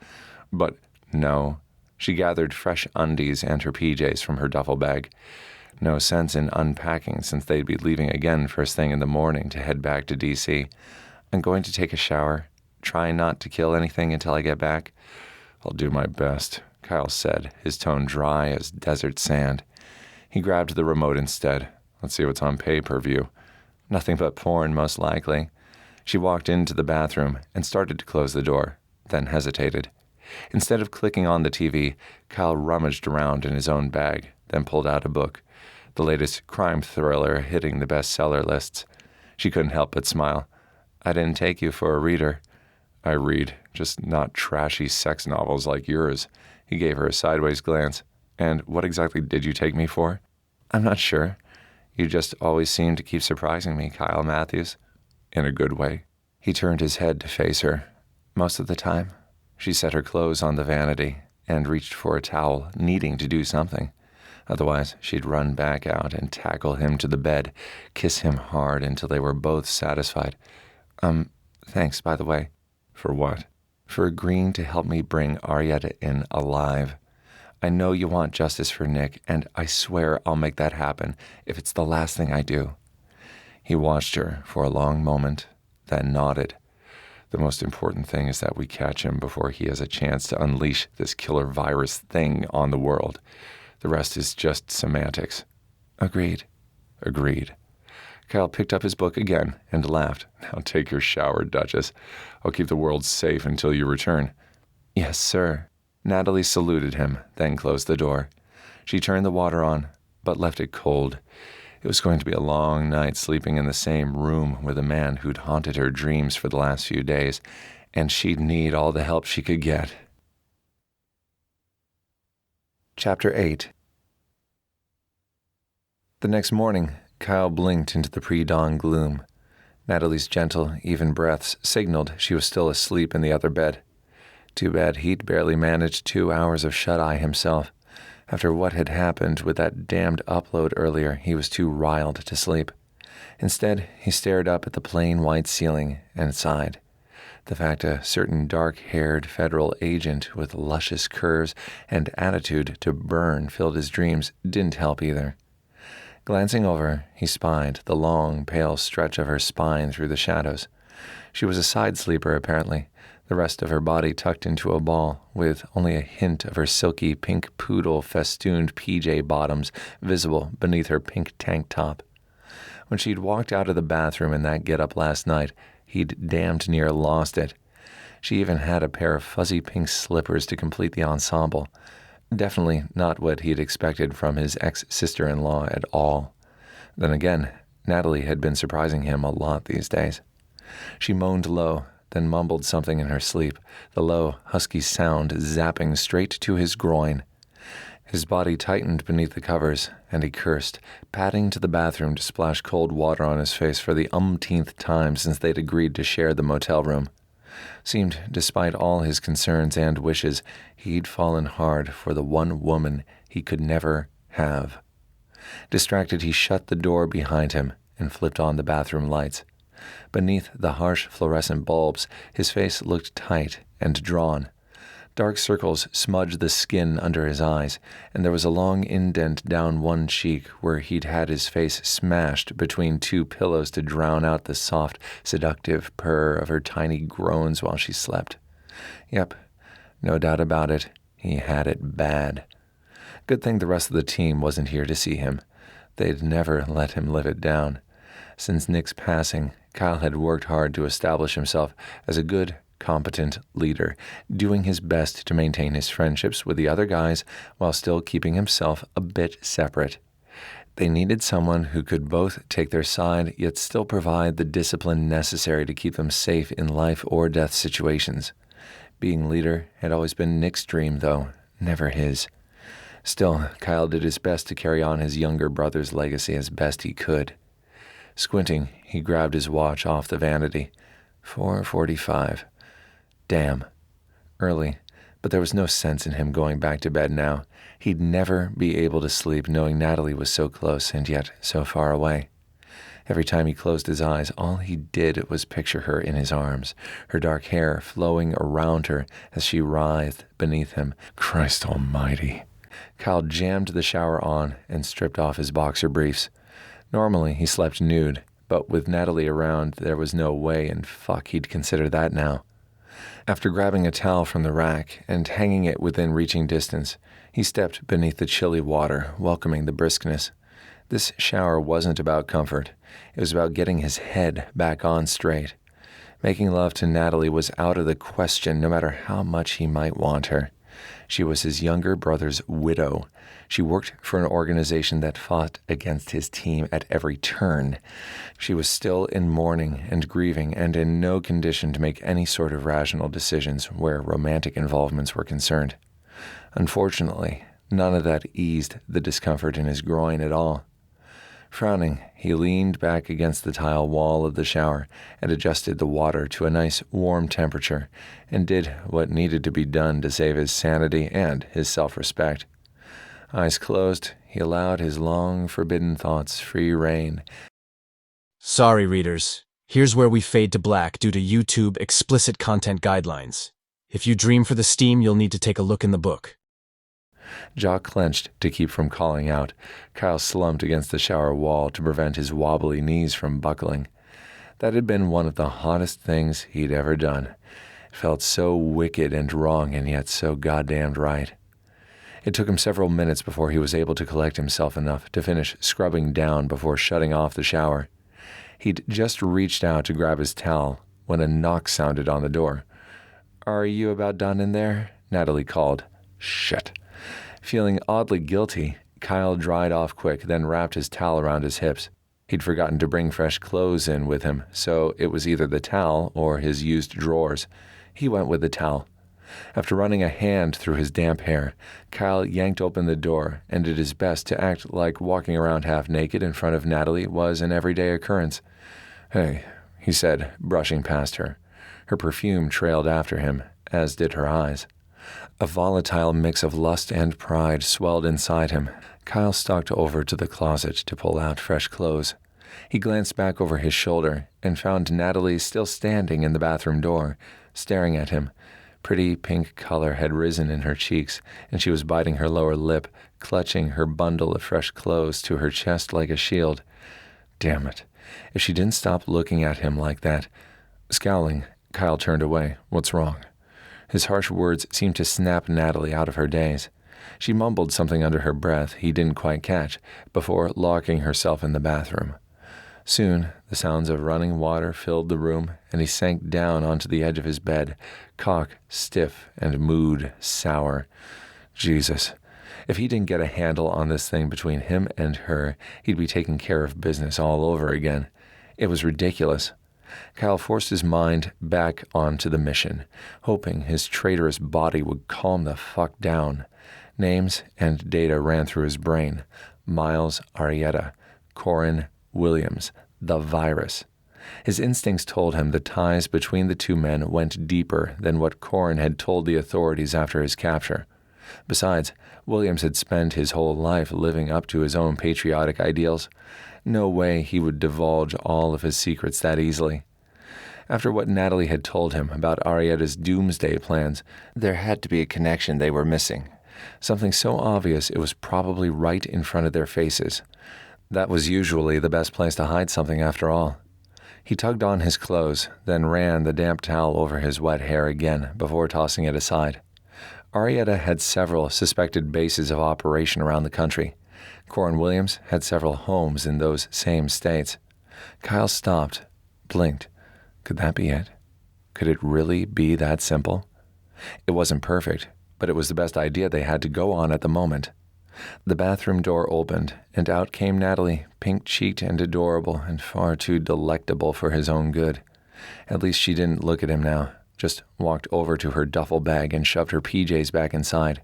But no. She gathered fresh undies and her PJs from her duffel bag. No sense in unpacking since they'd be leaving again first thing in the morning to head back to D.C. I'm going to take a shower. Try not to kill anything until I get back. I'll do my best, Kyle said, his tone dry as desert sand. He grabbed the remote instead. Let's see what's on pay-per-view. Nothing but porn, most likely. She walked into the bathroom and started to close the door, then hesitated. Instead of clicking on the TV, Kyle rummaged around in his own bag, then pulled out a book, the latest crime thriller hitting the bestseller lists. She couldn't help but smile. I didn't take you for a reader. I read, just not trashy sex novels like yours. He gave her a sideways glance. And what exactly did you take me for? I'm not sure. You just always seem to keep surprising me, Kyle Matthews. In a good way. He turned his head to face her. Most of the time. She set her clothes on the vanity and reached for a towel, needing to do something. Otherwise, she'd run back out and tackle him to the bed, kiss him hard until they were both satisfied. Thanks, by the way. For what? For agreeing to help me bring Arietta in alive. I know you want justice for Nick, and I swear I'll make that happen if it's the last thing I do. He watched her for a long moment, then nodded. The most important thing is that we catch him before he has a chance to unleash this killer virus thing on the world. The rest is just semantics. Agreed. Agreed. Kyle picked up his book again and laughed. Now take your shower, Duchess. I'll keep the world safe until you return. Yes, sir. Natalie saluted him, then closed the door. She turned the water on, but left it cold. It was going to be a long night sleeping in the same room with a man who'd haunted her dreams for the last few days, and she'd need all the help she could get. Chapter 8. The next morning, Kyle blinked into the pre-dawn gloom. Natalie's gentle, even breaths signaled she was still asleep in the other bed. Too bad he'd barely managed 2 hours of shut-eye himself. After what had happened with that damned upload earlier, he was too riled to sleep. Instead, he stared up at the plain white ceiling and sighed. The fact a certain dark-haired federal agent with luscious curves and attitude to burn filled his dreams didn't help either. Glancing over, he spied the long, pale stretch of her spine through the shadows. She was a side sleeper, apparently, the rest of her body tucked into a ball, with only a hint of her silky pink poodle-festooned PJ bottoms visible beneath her pink tank top. When she'd walked out of the bathroom in that get-up last night, he'd damned near lost it. She even had a pair of fuzzy pink slippers to complete the ensemble. Definitely not what he'd expected from his ex-sister-in-law at all. Then again, Natalie had been surprising him a lot these days. She moaned low, then mumbled something in her sleep, the low, husky sound zapping straight to his groin. His body tightened beneath the covers, and he cursed, padding to the bathroom to splash cold water on his face for the umpteenth time since they'd agreed to share the motel room. Seemed, despite all his concerns and wishes, he'd fallen hard for the one woman he could never have. Distracted, he shut the door behind him and flipped on the bathroom lights. Beneath the harsh fluorescent bulbs, his face looked tight and drawn. Dark circles smudged the skin under his eyes, and there was a long indent down one cheek where he'd had his face smashed between 2 pillows to drown out the soft, seductive purr of her tiny groans while she slept. Yep, no doubt about it, he had it bad. Good thing the rest of the team wasn't here to see him. They'd never let him live it down. Since Nick's passing, Kyle had worked hard to establish himself as a good, competent leader, doing his best to maintain his friendships with the other guys while still keeping himself a bit separate. They needed someone who could both take their side yet still provide the discipline necessary to keep them safe in life or death situations. Being leader had always been Nick's dream, though, never his. Still, Kyle did his best to carry on his younger brother's legacy as best he could. Squinting, he grabbed his watch off the vanity. 4:45. Damn. Early, but there was no sense in him going back to bed now. He'd never be able to sleep knowing Natalie was so close and yet so far away. Every time he closed his eyes, all he did was picture her in his arms, her dark hair flowing around her as she writhed beneath him. Christ almighty. Kyle jammed the shower on and stripped off his boxer briefs. Normally, he slept nude, but with Natalie around, there was no way in fuck he'd consider that now. After grabbing a towel from the rack and hanging it within reaching distance, he stepped beneath the chilly water, welcoming the briskness. This shower wasn't about comfort. It was about getting his head back on straight. Making love to Natalie was out of the question, no matter how much he might want her. She was his younger brother's widow. She worked for an organization that fought against his team at every turn. She was still in mourning and grieving and in no condition to make any sort of rational decisions where romantic involvements were concerned. Unfortunately, none of that eased the discomfort in his groin at all. Frowning, he leaned back against the tile wall of the shower and adjusted the water to a nice warm temperature and did what needed to be done to save his sanity and his self-respect. Eyes closed, he allowed his long, forbidden thoughts free rein. Sorry, readers. Here's where we fade to black due to YouTube explicit content guidelines. If you dream for the steam, you'll need to take a look in the book. Jaw clenched to keep from calling out. Kyle slumped against the shower wall to prevent his wobbly knees from buckling. That had been one of the hottest things he'd ever done. It felt so wicked and wrong and yet so goddamned right. It took him several minutes before he was able to collect himself enough to finish scrubbing down before shutting off the shower. He'd just reached out to grab his towel when a knock sounded on the door. "Are you about done in there?" Natalie called. Shit. Feeling oddly guilty, Kyle dried off quick, then wrapped his towel around his hips. He'd forgotten to bring fresh clothes in with him, so it was either the towel or his used drawers. He went with the towel. After running a hand through his damp hair, Kyle yanked open the door and did his best to act like walking around half naked in front of Natalie was an everyday occurrence. "Hey," he said, brushing past her. Her perfume trailed after him, as did her eyes. A volatile mix of lust and pride swelled inside him. Kyle stalked over to the closet to pull out fresh clothes. He glanced back over his shoulder and found Natalie still standing in the bathroom door, staring at him. Pretty pink color had risen in her cheeks, and she was biting her lower lip, clutching her bundle of fresh clothes to her chest like a shield. Damn it. If she didn't stop looking at him like that. Scowling, Kyle turned away. "What's wrong?" His harsh words seemed to snap Natalie out of her daze. She mumbled something under her breath he didn't quite catch, before locking herself in the bathroom. Soon, the sounds of running water filled the room, and he sank down onto the edge of his bed, cock stiff and mood sour. Jesus. If he didn't get a handle on this thing between him and her, he'd be taking care of business all over again. It was ridiculous. Kyle forced his mind back onto the mission, hoping his traitorous body would calm the fuck down. Names and data ran through his brain. Miles Arietta, Corin Williams, the virus. His instincts told him the ties between the two men went deeper than what Corin had told the authorities after his capture. Besides, Williams had spent his whole life living up to his own patriotic ideals. No way he would divulge all of his secrets that easily. After what Natalie had told him about Arietta's doomsday plans, there had to be a connection they were missing. Something so obvious it was probably right in front of their faces. That was usually the best place to hide something after all. He tugged on his clothes, then ran the damp towel over his wet hair again before tossing it aside. Arietta had several suspected bases of operation around the country. Corin Williams had several homes in those same states. Kyle stopped, blinked. Could that be it? Could it really be that simple? It wasn't perfect, but it was the best idea they had to go on at the moment. The bathroom door opened, and out came Natalie, pink-cheeked and adorable and far too delectable for his own good. At least she didn't look at him now, just walked over to her duffel bag and shoved her PJs back inside.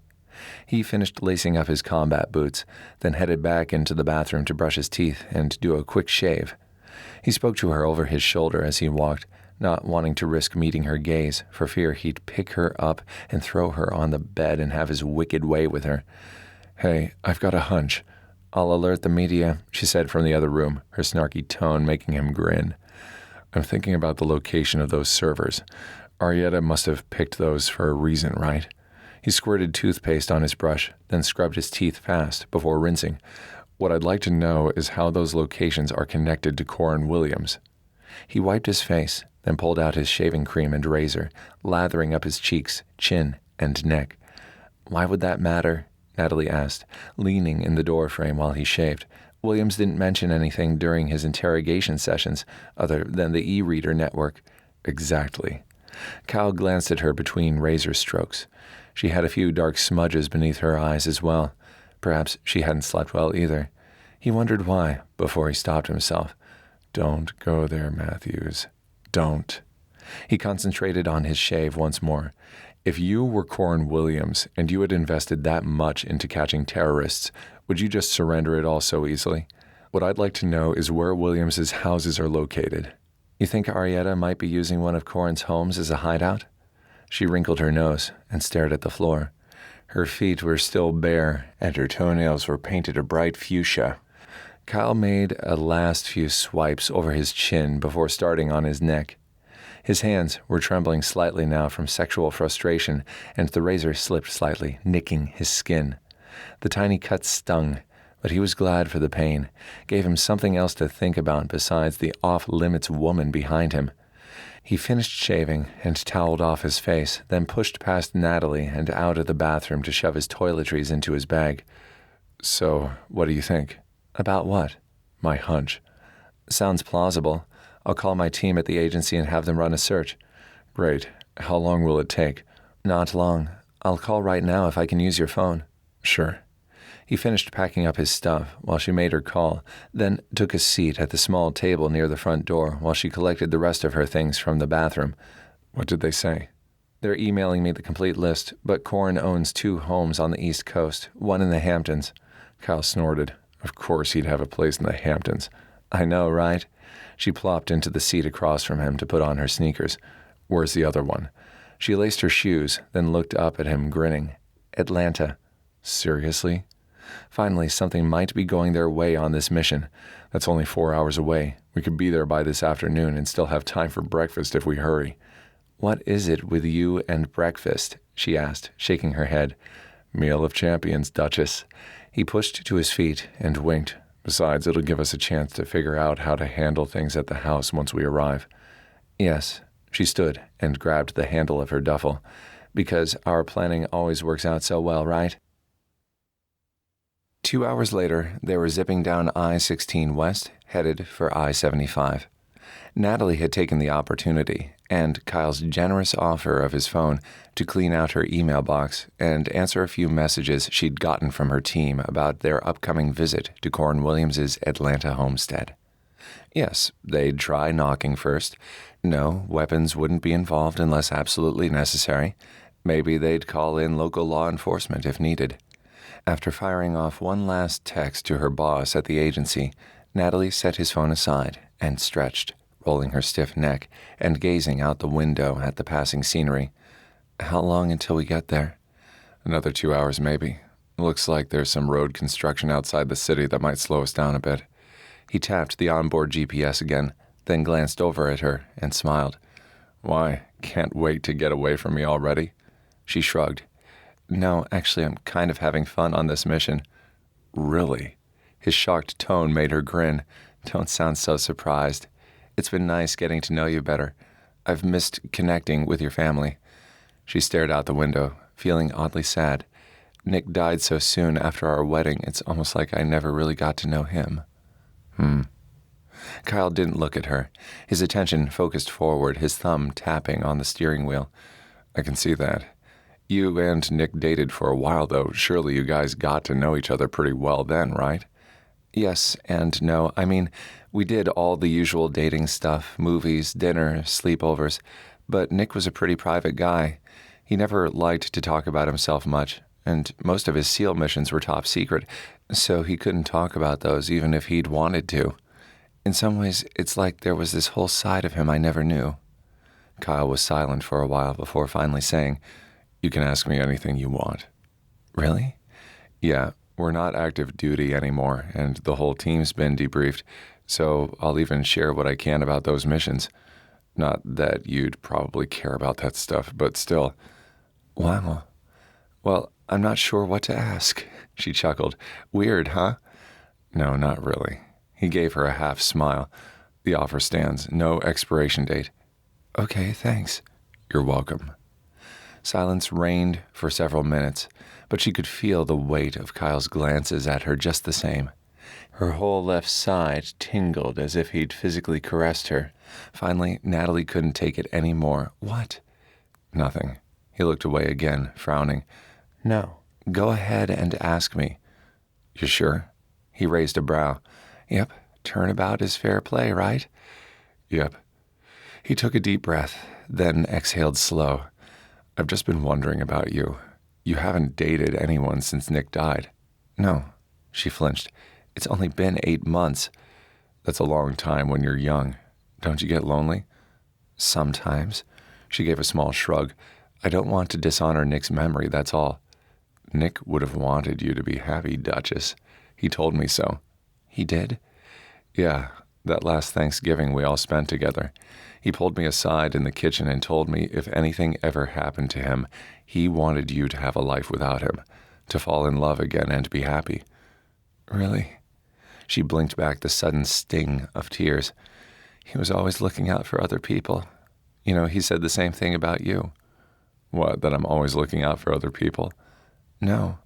He finished lacing up his combat boots, then headed back into the bathroom to brush his teeth and do a quick shave. He spoke to her over his shoulder as he walked, not wanting to risk meeting her gaze for fear he'd pick her up and throw her on the bed and have his wicked way with her. "Hey, I've got a hunch. I'll alert the media," she said from the other room, her snarky tone making him grin. "I'm thinking about the location of those servers. Arietta must have picked those for a reason, right?" He squirted toothpaste on his brush, then scrubbed his teeth fast before rinsing. "What I'd like to know is how those locations are connected to Corin Williams." He wiped his face, then pulled out his shaving cream and razor, lathering up his cheeks, chin, and neck. "Why would that matter?" Natalie asked, leaning in the doorframe while he shaved. Williams didn't mention anything during his interrogation sessions other than the e-reader network. Exactly. Kyle glanced at her between razor strokes. She had a few dark smudges beneath her eyes as well. Perhaps she hadn't slept well either. He wondered why, before he stopped himself. "Don't go there, Matthews. Don't." He concentrated on his shave once more. "If you were Corin Williams and you had invested that much into catching terrorists, would you just surrender it all so easily? What I'd like to know is where Williams's houses are located. You think Arietta might be using one of Corin's homes as a hideout?" She wrinkled her nose and stared at the floor. Her feet were still bare, and her toenails were painted a bright fuchsia. Kyle made a last few swipes over his chin before starting on his neck. His hands were trembling slightly now from sexual frustration, and the razor slipped slightly, nicking his skin. The tiny cut stung, but he was glad for the pain, gave him something else to think about besides the off-limits woman behind him. He finished shaving and toweled off his face, then pushed past Natalie and out of the bathroom to shove his toiletries into his bag. "So, what do you think?" "About what?" "My hunch." "Sounds plausible. I'll call my team at the agency and have them run a search." "Great. How long will it take?" "Not long. I'll call right now if I can use your phone." "Sure." He finished packing up his stuff while she made her call, then took a seat at the small table near the front door while she collected the rest of her things from the bathroom. "What did they say?" They're emailing me the complete list, but Corin owns 2 homes on the East Coast, one in the Hamptons. Kyle snorted. Of course he'd have a place in the Hamptons. I know, right? She plopped into the seat across from him to put on her sneakers. Where's the other one? She laced her shoes, then looked up at him, grinning. Atlanta. Seriously? Finally, something might be going their way on this mission. That's only 4 hours away. We could be there by this afternoon and still have time for breakfast if we hurry. What is it with you and breakfast? She asked, shaking her head. Meal of champions, Duchess. He pushed to his feet and winked. Besides, it'll give us a chance to figure out how to handle things at the house once we arrive. Yes. She stood and grabbed the handle of her duffel. Because our planning always works out so well, right? 2 hours later, they were zipping down I-16 West, headed for I-75. Natalie had taken the opportunity, and Kyle's generous offer of his phone, to clean out her email box and answer a few messages she'd gotten from her team about their upcoming visit to Corin Williams's Atlanta homestead. Yes, they'd try knocking first. No, weapons wouldn't be involved unless absolutely necessary. Maybe they'd call in local law enforcement if needed. After firing off one last text to her boss at the agency, Natalie set his phone aside and stretched, rolling her stiff neck and gazing out the window at the passing scenery. How long until we get there? Another 2 hours, maybe. Looks like there's some road construction outside the city that might slow us down a bit. He tapped the onboard GPS again, then glanced over at her and smiled. Why, can't wait to get away from me already? She shrugged. No, actually, I'm kind of having fun on this mission. Really? His shocked tone made her grin. Don't sound so surprised. It's been nice getting to know you better. I've missed connecting with your family. She stared out the window, feeling oddly sad. Nick died so soon after our wedding, it's almost like I never really got to know him. Kyle didn't look at her. His attention focused forward, his thumb tapping on the steering wheel. I can see that. You and Nick dated for a while, though. Surely you guys got to know each other pretty well then, right? Yes and no. I mean, we did all the usual dating stuff, movies, dinner, sleepovers, but Nick was a pretty private guy. He never liked to talk about himself much, and most of his SEAL missions were top secret, so he couldn't talk about those even if he'd wanted to. In some ways, it's like there was this whole side of him I never knew. Kyle was silent for a while before finally saying, You can ask me anything you want. Really? Yeah, we're not active duty anymore, and the whole team's been debriefed, so I'll even share what I can about those missions. Not that you'd probably care about that stuff, but still. Wow. Well, I'm not sure what to ask, she chuckled. Weird, huh? No, not really. He gave her a half smile. The offer stands. No expiration date. Okay, thanks. You're welcome. Silence reigned for several minutes, but she could feel the weight of Kyle's glances at her just the same. Her whole left side tingled as if he'd physically caressed her. Finally, Natalie couldn't take it any more. What? Nothing. He looked away again, frowning. No. Go ahead and ask me. You sure? He raised a brow. Yep. Turnabout is fair play, right? Yep. He took a deep breath, then exhaled slow. I've just been wondering about you. You haven't dated anyone since Nick died. No. She flinched. It's only been 8 months. That's a long time when you're young. Don't you get lonely? Sometimes. She gave a small shrug. I don't want to dishonor Nick's memory, that's all. Nick would have wanted you to be happy, Duchess. He told me so. He did? Yeah, that last Thanksgiving we all spent together. He pulled me aside in the kitchen and told me if anything ever happened to him, he wanted you to have a life without him, to fall in love again and be happy. Really? She blinked back the sudden sting of tears. He was always looking out for other people. You know, he said the same thing about you. What, that I'm always looking out for other people? No,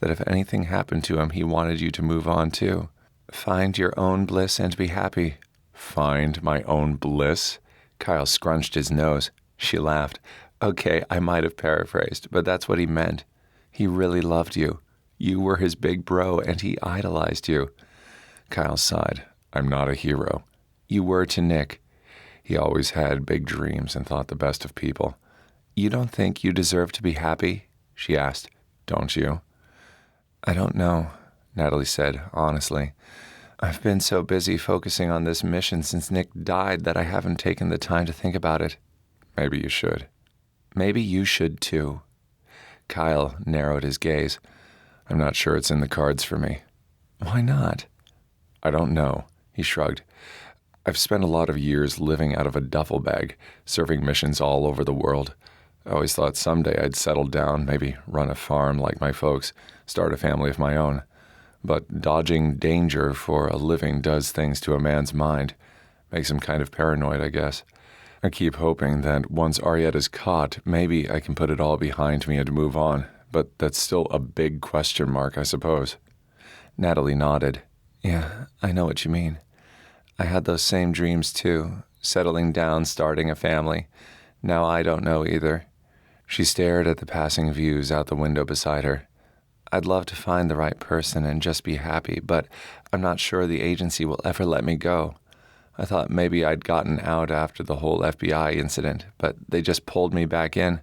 that if anything happened to him, he wanted you to move on too. Find your own bliss and be happy. Find my own bliss? Kyle scrunched his nose. She laughed. Okay, I might have paraphrased, but that's what he meant. He really loved you. You were his big bro, and he idolized you. Kyle sighed. I'm not a hero. You were to Nick. He always had big dreams and thought the best of people. You don't think you deserve to be happy? She asked. Don't you? I don't know, Natalie said, honestly. I've been so busy focusing on this mission since Nick died that I haven't taken the time to think about it. Maybe you should. Maybe you should too. Kyle narrowed his gaze. I'm not sure it's in the cards for me. Why not? I don't know, he shrugged. I've spent a lot of years living out of a duffel bag, serving missions all over the world. I always thought someday I'd settle down, maybe run a farm like my folks, start a family of my own. But dodging danger for a living does things to a man's mind. Makes him kind of paranoid, I guess. I keep hoping that once Arietta's caught, maybe I can put it all behind me and move on. But that's still a big question mark, I suppose. Natalie nodded. Yeah, I know what you mean. I had those same dreams too, settling down, starting a family. Now I don't know either. She stared at the passing views out the window beside her. I'd love to find the right person and just be happy, but I'm not sure the agency will ever let me go. I thought maybe I'd gotten out after the whole FBI incident, but they just pulled me back in.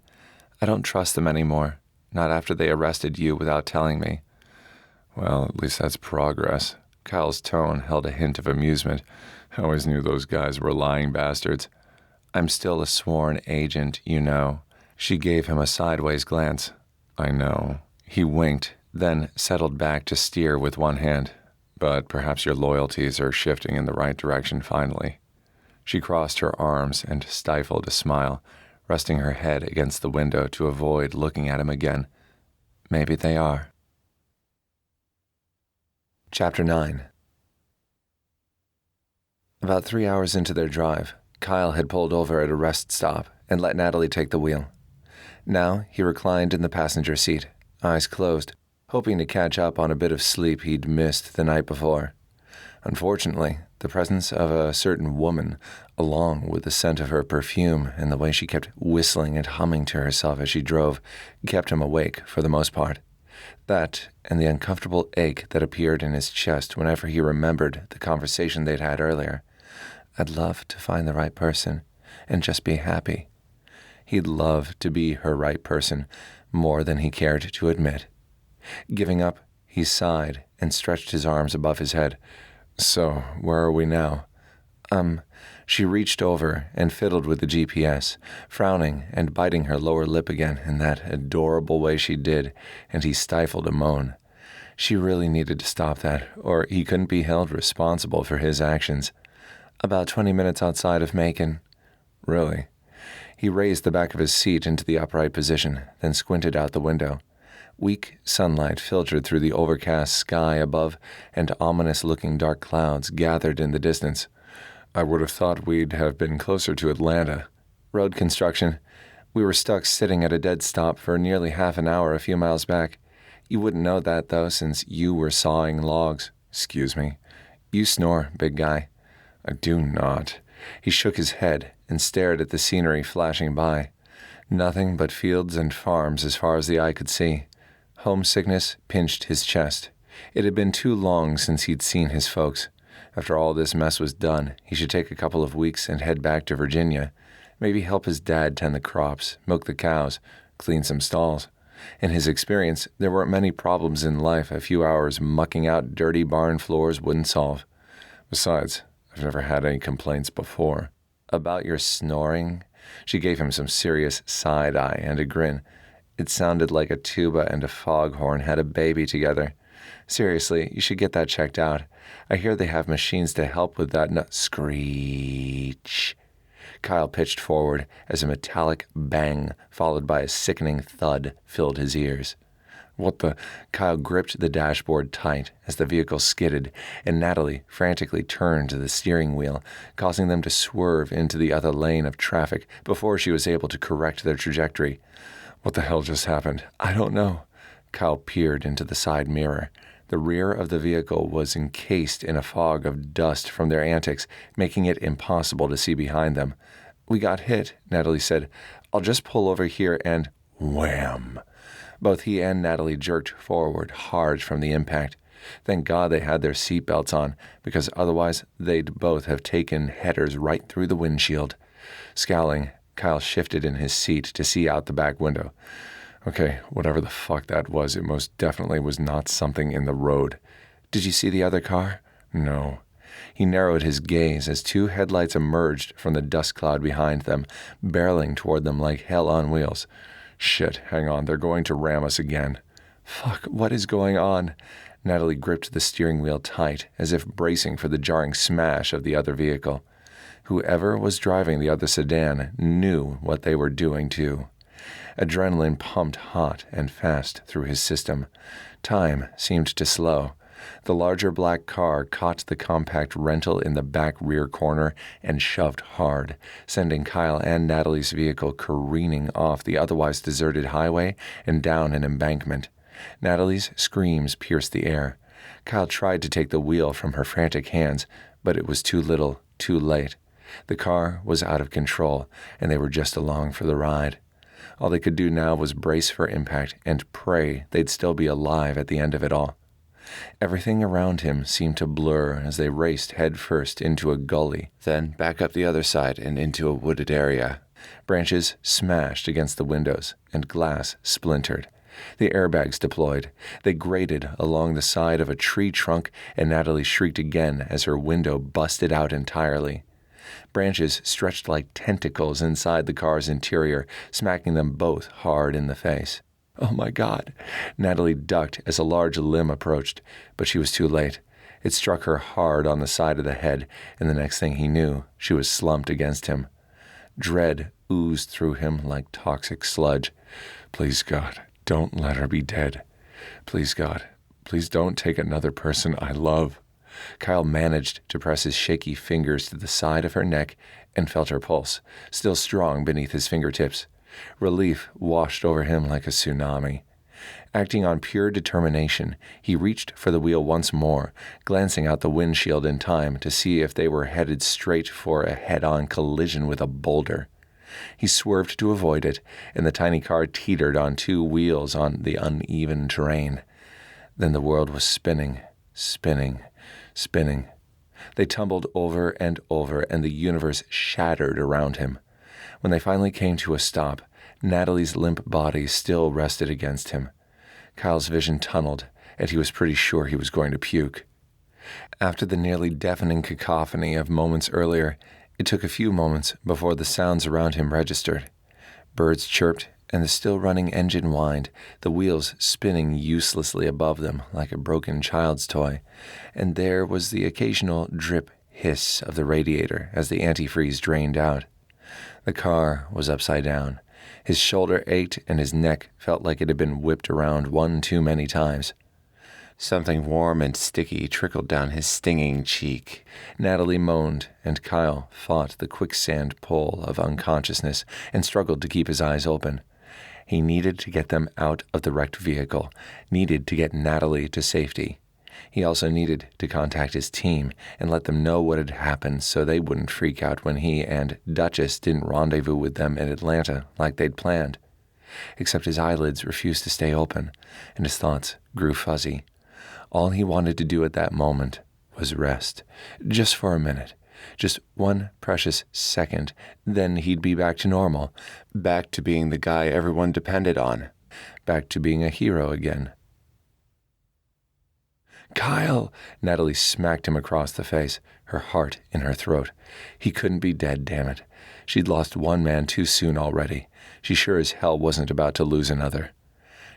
I don't trust them anymore, not after they arrested you without telling me. Well, at least that's progress. Kyle's tone held a hint of amusement. I always knew those guys were lying bastards. I'm still a sworn agent, you know. She gave him a sideways glance. I know. He winked, then settled back to steer with one hand. But perhaps your loyalties are shifting in the right direction finally. She crossed her arms and stifled a smile, resting her head against the window to avoid looking at him again. Maybe they are. Chapter 9. About 3 hours into their drive, Kyle had pulled over at a rest stop and let Natalie take the wheel. Now he reclined in the passenger seat, eyes closed, hoping to catch up on a bit of sleep he'd missed the night before. Unfortunately, the presence of a certain woman, along with the scent of her perfume and the way she kept whistling and humming to herself as she drove, kept him awake for the most part. That, and the uncomfortable ache that appeared in his chest whenever he remembered the conversation they'd had earlier. I'd love to find the right person and just be happy. He'd love to be her right person more than he cared to admit. Giving up, he sighed and stretched his arms above his head. So, where are we now? She reached over and fiddled with the GPS, frowning and biting her lower lip again in that adorable way she did, and he stifled a moan. She really needed to stop that, or he couldn't be held responsible for his actions. About 20 minutes outside of Macon. Really? He raised the back of his seat into the upright position, then squinted out the window. Weak sunlight filtered through the overcast sky above, and ominous-looking dark clouds gathered in the distance. I would have thought we'd have been closer to Atlanta. Road construction. We were stuck sitting at a dead stop for nearly half an hour a few miles back. You wouldn't know that, though, since you were sawing logs. Excuse me. You snore, big guy. I do not. He shook his head and stared at the scenery flashing by. Nothing but fields and farms as far as the eye could see. Homesickness pinched his chest. It had been too long since he'd seen his folks. After all this mess was done, he should take a couple of weeks and head back to Virginia. Maybe help his dad tend the crops, milk the cows, clean some stalls. In his experience, there weren't many problems in life a few hours mucking out dirty barn floors wouldn't solve. Besides, I've never had any complaints before. About your snoring? She gave him some serious side-eye and a grin. It sounded like a tuba and a foghorn had a baby together. Seriously, you should get that checked out. I hear they have machines to help with that Screech. Kyle pitched forward as a metallic bang, followed by a sickening thud, filled his ears. What the? Kyle gripped the dashboard tight as the vehicle skidded, and Natalie frantically turned the steering wheel, causing them to swerve into the other lane of traffic before she was able to correct their trajectory. What the hell just happened? I don't know. Kyle peered into the side mirror. The rear of the vehicle was encased in a fog of dust from their antics, making it impossible to see behind them. We got hit, Natalie said. I'll just pull over here and... Wham! Both he and Natalie jerked forward hard from the impact. Thank God they had their seatbelts on, because otherwise they'd both have taken headers right through the windshield. Scowling, Kyle shifted in his seat to see out the back window. Okay, whatever the fuck that was, it most definitely was not something in the road. Did you see the other car? No. He narrowed his gaze as two headlights emerged from the dust cloud behind them, barreling toward them like hell on wheels. Shit, hang on, they're going to ram us again. Fuck, what is going on? Natalie gripped the steering wheel tight, as if bracing for the jarring smash of the other vehicle. Whoever was driving the other sedan knew what they were doing, too. Adrenaline pumped hot and fast through his system. Time seemed to slow. The larger black car caught the compact rental in the back rear corner and shoved hard, sending Kyle and Natalie's vehicle careening off the otherwise deserted highway and down an embankment. Natalie's screams pierced the air. Kyle tried to take the wheel from her frantic hands, but it was too little, too late. The car was out of control, and they were just along for the ride. All they could do now was brace for impact and pray they'd still be alive at the end of it all. Everything around him seemed to blur as they raced headfirst into a gully, then back up the other side and into a wooded area. Branches smashed against the windows, and glass splintered. The airbags deployed. They grated along the side of a tree trunk, and Natalie shrieked again as her window busted out entirely. Branches stretched like tentacles inside the car's interior, smacking them both hard in the face. Oh my God! Natalie ducked as a large limb approached, but she was too late. It struck her hard on the side of the head, and the next thing he knew, she was slumped against him. Dread oozed through him like toxic sludge. Please, God, don't let her be dead. Please, God, please don't take another person I love. Kyle managed to press his shaky fingers to the side of her neck and felt her pulse, still strong beneath his fingertips. Relief washed over him like a tsunami. Acting on pure determination, he reached for the wheel once more, glancing out the windshield in time to see if they were headed straight for a head-on collision with a boulder. He swerved to avoid it, and the tiny car teetered on two wheels on the uneven terrain. Then the world was spinning, spinning, spinning. They tumbled over and over, and the universe shattered around him. When they finally came to a stop, Natalie's limp body still rested against him. Kyle's vision tunneled, and he was pretty sure he was going to puke. After the nearly deafening cacophony of moments earlier, it took a few moments before the sounds around him registered. Birds chirped, and the still-running engine whined, the wheels spinning uselessly above them like a broken child's toy, and there was the occasional drip hiss of the radiator as the antifreeze drained out. The car was upside down. His shoulder ached and his neck felt like it had been whipped around one too many times. Something warm and sticky trickled down his stinging cheek. Natalie moaned, and Kyle fought the quicksand pull of unconsciousness and struggled to keep his eyes open. He needed to get them out of the wrecked vehicle, needed to get Natalie to safety. He also needed to contact his team and let them know what had happened so they wouldn't freak out when he and Duchess didn't rendezvous with them in Atlanta like they'd planned. Except his eyelids refused to stay open, and his thoughts grew fuzzy. All he wanted to do at that moment was rest, just for a minute, just one precious second, then he'd be back to normal, back to being the guy everyone depended on, back to being a hero again. Kyle! Natalie smacked him across the face, her heart in her throat. He couldn't be dead, damn it. She'd lost one man too soon already. She sure as hell wasn't about to lose another.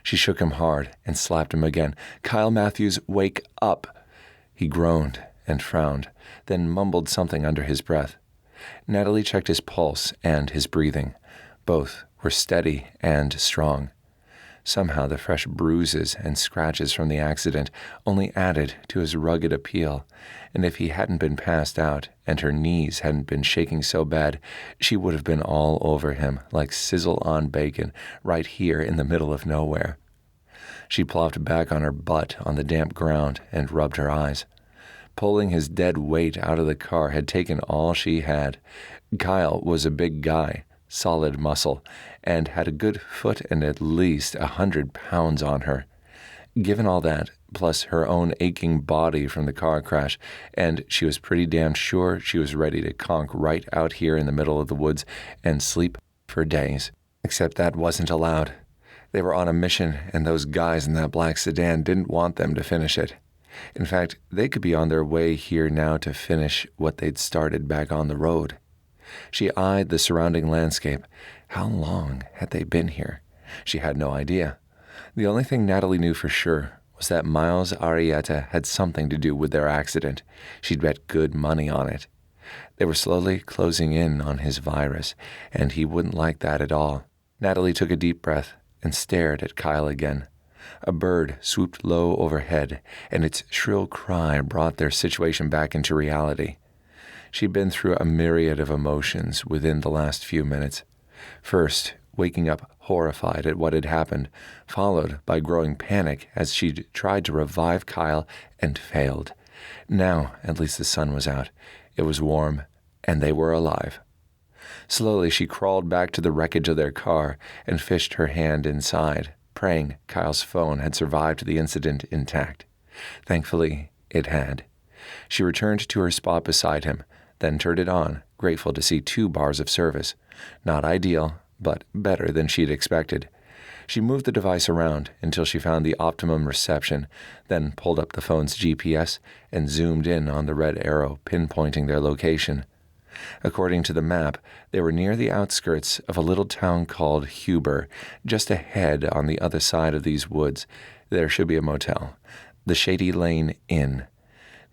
She shook him hard and slapped him again. Kyle Matthews, wake up! He groaned and frowned, then mumbled something under his breath. Natalie checked his pulse and his breathing. Both were steady and strong. Somehow the fresh bruises and scratches from the accident only added to his rugged appeal, and if he hadn't been passed out and her knees hadn't been shaking so bad, she would have been all over him like sizzle on bacon right here in the middle of nowhere. She plopped back on her butt on the damp ground and rubbed her eyes. Pulling his dead weight out of the car had taken all she had. Kyle was a big guy, solid muscle, and had a good foot and at least 100 pounds on her. Given all that, plus her own aching body from the car crash, and she was pretty damn sure she was ready to conk right out here in the middle of the woods and sleep for days. Except that wasn't allowed. They were on a mission, and those guys in that black sedan didn't want them to finish it. In fact, they could be on their way here now to finish what they'd started back on the road. She eyed the surrounding landscape. How long had they been here? She had no idea. The only thing Natalie knew for sure was that Miles' Arietta had something to do with their accident. She'd bet good money on it. They were slowly closing in on his virus, and he wouldn't like that at all. Natalie took a deep breath and stared at Kyle again. A bird swooped low overhead, and its shrill cry brought their situation back into reality. She'd been through a myriad of emotions within the last few minutes. First, waking up horrified at what had happened, followed by growing panic as she'd tried to revive Kyle and failed. Now, at least the sun was out. It was warm, and they were alive. Slowly, she crawled back to the wreckage of their car and fished her hand inside, praying Kyle's phone had survived the incident intact. Thankfully, it had. She returned to her spot beside him, then turned it on, grateful to see 2 bars of service. Not ideal, but better than she'd expected. She moved the device around until she found the optimum reception, then pulled up the phone's GPS and zoomed in on the red arrow pinpointing their location. According to the map, they were near the outskirts of a little town called Huber. Just ahead on the other side of these woods, there should be a motel, the Shady Lane Inn.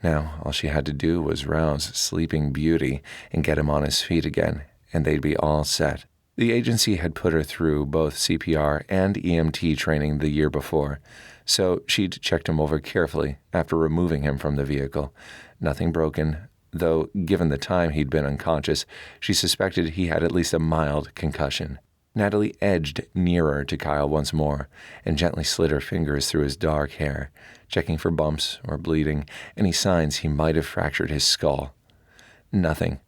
Now, all she had to do was rouse Sleeping Beauty and get him on his feet again, and they'd be all set. The agency had put her through both CPR and EMT training the year before, so she'd checked him over carefully after removing him from the vehicle. Nothing broken, though given the time he'd been unconscious, she suspected he had at least a mild concussion. Natalie edged nearer to Kyle once more and gently slid her fingers through his dark hair, checking for bumps or bleeding, any signs he might have fractured his skull. Nothing.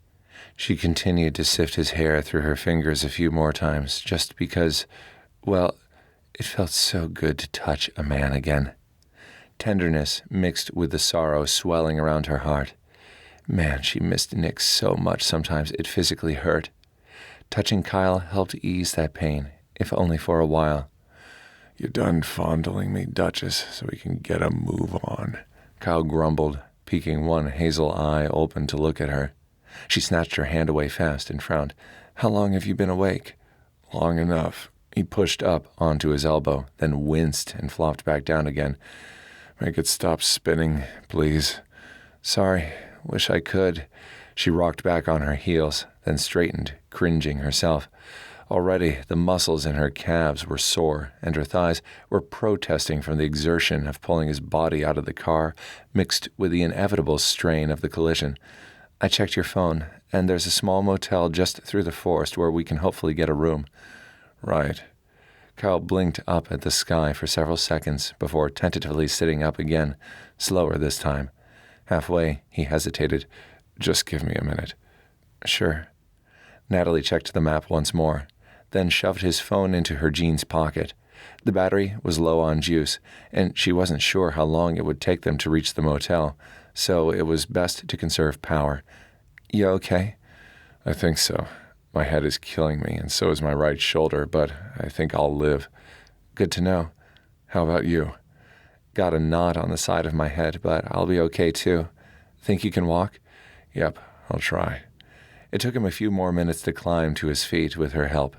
She continued to sift his hair through her fingers a few more times, just because, well, it felt so good to touch a man again. Tenderness mixed with the sorrow swelling around her heart. Man, she missed Nick so much sometimes it physically hurt. Touching Kyle helped ease that pain, if only for a while. "You done fondling me, Duchess, so we can get a move on," Kyle grumbled, peeking one hazel eye open to look at her. She snatched her hand away fast and frowned. "How long have you been awake?" "Long enough." He pushed up onto his elbow, then winced and flopped back down again. "Make it stop spinning, please." "Sorry, wish I could." She rocked back on her heels, then straightened, cringing herself. Already, the muscles in her calves were sore, and her thighs were protesting from the exertion of pulling his body out of the car, mixed with the inevitable strain of the collision. "I checked your phone, and there's a small motel just through the forest where we can hopefully get a room." "Right." Kyle blinked up at the sky for several seconds before tentatively sitting up again, slower this time. Halfway, he hesitated. "Just give me a minute." "Sure." Natalie checked the map once more, then shoved his phone into her jeans pocket. The battery was low on juice, and she wasn't sure how long it would take them to reach the motel, so it was best to conserve power. "You okay?" "I think so. My head is killing me, and so is my right shoulder, but I think I'll live." "Good to know. How about you?" "Got a knot on the side of my head, but I'll be okay too. Think you can walk?" "Yep, I'll try." It took him a few more minutes to climb to his feet with her help.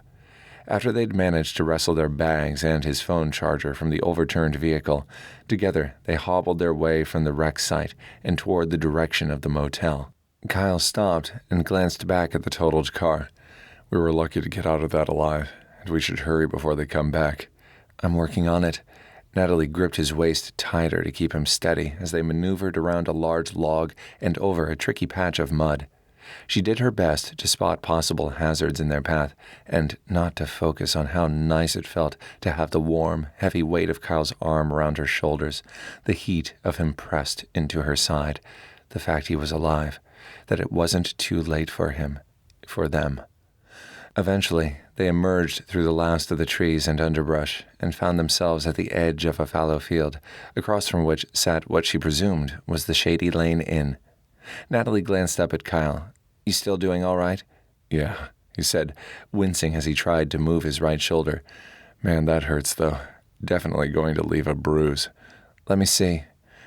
After they'd managed to wrestle their bags and his phone charger from the overturned vehicle, together they hobbled their way from the wreck site and toward the direction of the motel. Kyle stopped and glanced back at the totaled car. "We were lucky to get out of that alive, and we should hurry before they come back." "I'm working on it." Natalie gripped his waist tighter to keep him steady as they maneuvered around a large log and over a tricky patch of mud. She did her best to spot possible hazards in their path and not to focus on how nice it felt to have the warm, heavy weight of Kyle's arm around her shoulders, the heat of him pressed into her side, the fact he was alive, that it wasn't too late for him, for them. Eventually, they emerged through the last of the trees and underbrush and found themselves at the edge of a fallow field, across from which sat what she presumed was the Shady Lane Inn. Natalie glanced up at Kyle. "You still doing all right?" "Yeah," he said, wincing as he tried to move his right shoulder. Man, that hurts, though. Definitely going to leave a bruise. Let me see.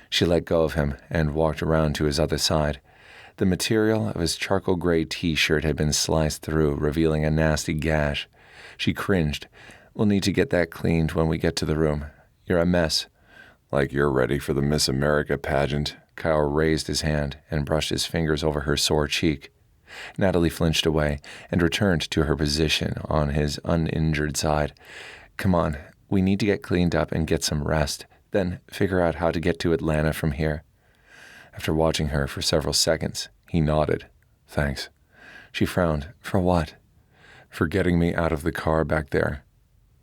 She let go of him and walked around to his other side. The material of his charcoal gray t-shirt had been sliced through, revealing a nasty gash. She cringed. We'll need to get that cleaned when we get to the room. You're a mess. Like you're ready for the Miss America pageant. Kyle raised his hand and brushed his fingers over her sore cheek. Natalie flinched away and returned to her position on his uninjured side. Come on, we need to get cleaned up and get some rest, then figure out how to get to Atlanta from here. After watching her for several seconds, he nodded. Thanks. She frowned. For what? For getting me out of the car back there.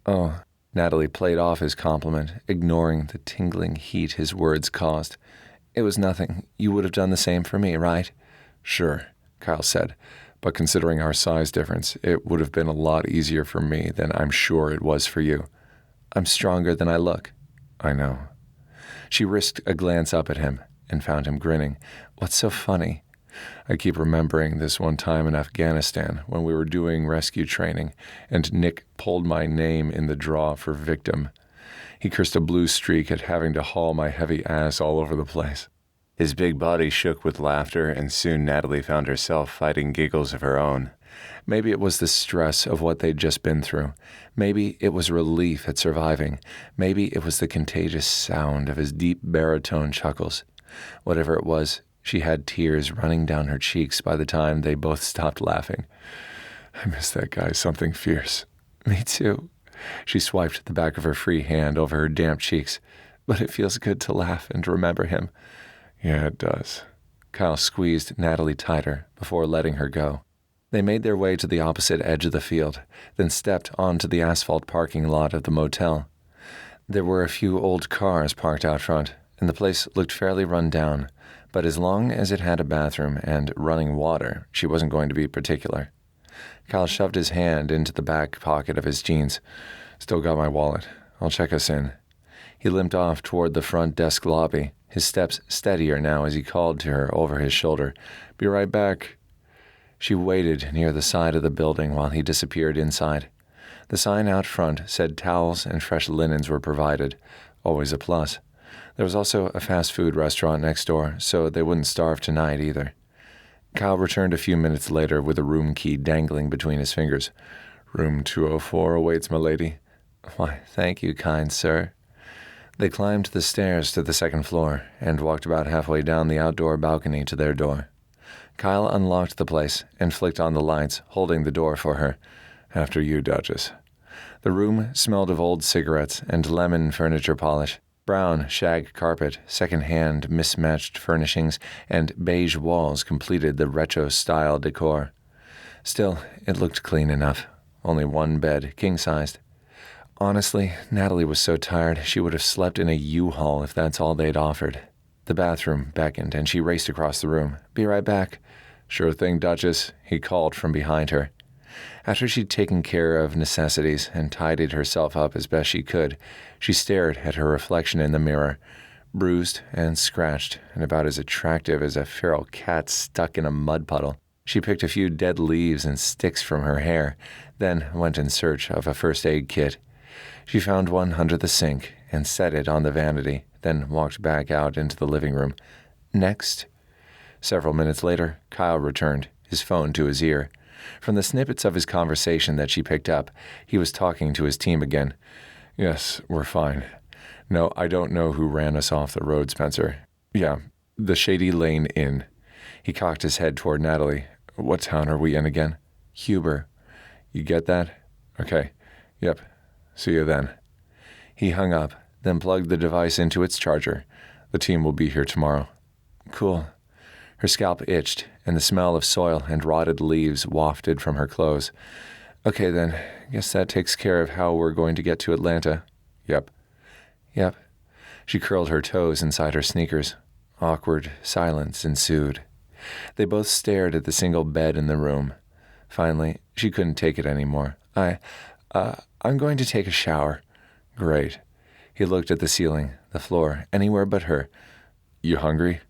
Oh, Natalie played off his compliment, ignoring the tingling heat his words caused. It was nothing. You would have done the same for me, right? Sure, Kyle said, but considering our size difference, it would have been a lot easier for me than I'm sure it was for you. I'm stronger than I look. I know. She risked a glance up at him and found him grinning. What's so funny? I keep remembering this one time in Afghanistan when we were doing rescue training and Nick pulled my name in the draw for victim. He cursed a blue streak at having to haul my heavy ass all over the place. His big body shook with laughter, and soon Natalie found herself fighting giggles of her own. Maybe it was the stress of what they'd just been through. Maybe it was relief at surviving. Maybe it was the contagious sound of his deep baritone chuckles. Whatever it was, she had tears running down her cheeks by the time they both stopped laughing. I miss that guy something fierce. Me too. She swiped the back of her free hand over her damp cheeks. But it feels good to laugh and remember him. Yeah, it does. Kyle squeezed Natalie tighter before letting her go. They made their way to the opposite edge of the field, then stepped onto the asphalt parking lot of the motel. There were a few old cars parked out front, and the place looked fairly run down, but as long as it had a bathroom and running water, she wasn't going to be particular. Kyle shoved his hand into the back pocket of his jeans. Still got my wallet. I'll check us in. He limped off toward the front desk lobby, his steps steadier now as he called to her over his shoulder. Be right back. She waited near the side of the building while he disappeared inside. The sign out front said towels and fresh linens were provided, always a plus. There was also a fast food restaurant next door, so they wouldn't starve tonight either. Kyle returned a few minutes later with a room key dangling between his fingers. Room 204 awaits, milady. Why, thank you, kind sir. They climbed the stairs to the second floor and walked about halfway down the outdoor balcony to their door. Kyle unlocked the place and flicked on the lights, holding the door for her. After you, Duchess. The room smelled of old cigarettes and lemon furniture polish. Brown shag carpet, second-hand mismatched furnishings, and beige walls completed the retro-style decor. Still, it looked clean enough. Only one bed, king-sized. Honestly, Natalie was so tired she would have slept in a U-Haul if that's all they'd offered. The bathroom beckoned, and she raced across the room. Be right back. Sure thing, Duchess, he called from behind her. After she'd taken care of necessities and tidied herself up as best she could, she stared at her reflection in the mirror, bruised and scratched and about as attractive as a feral cat stuck in a mud puddle. She picked a few dead leaves and sticks from her hair, then went in search of a first aid kit. She found one under the sink and set it on the vanity, then walked back out into the living room. Next. Several minutes later, Kyle returned, his phone to his ear. From the snippets of his conversation that she picked up, he was talking to his team again. Yes, we're fine. No, I don't know who ran us off the road, Spencer. Yeah, the Shady Lane Inn. He cocked his head toward Natalie. What town are we in again? Huber. You get that? Okay. Yep. See you then. He hung up, then plugged the device into its charger. The team will be here tomorrow. Cool. Her scalp itched, and the smell of soil and rotted leaves wafted from her clothes. Okay, then. Guess that takes care of how we're going to get to Atlanta. Yep. She curled her toes inside her sneakers. Awkward silence ensued. They both stared at the single bed in the room. Finally, she couldn't take it anymore. I'm going to take a shower. Great. He looked at the ceiling, the floor, anywhere but her. You hungry?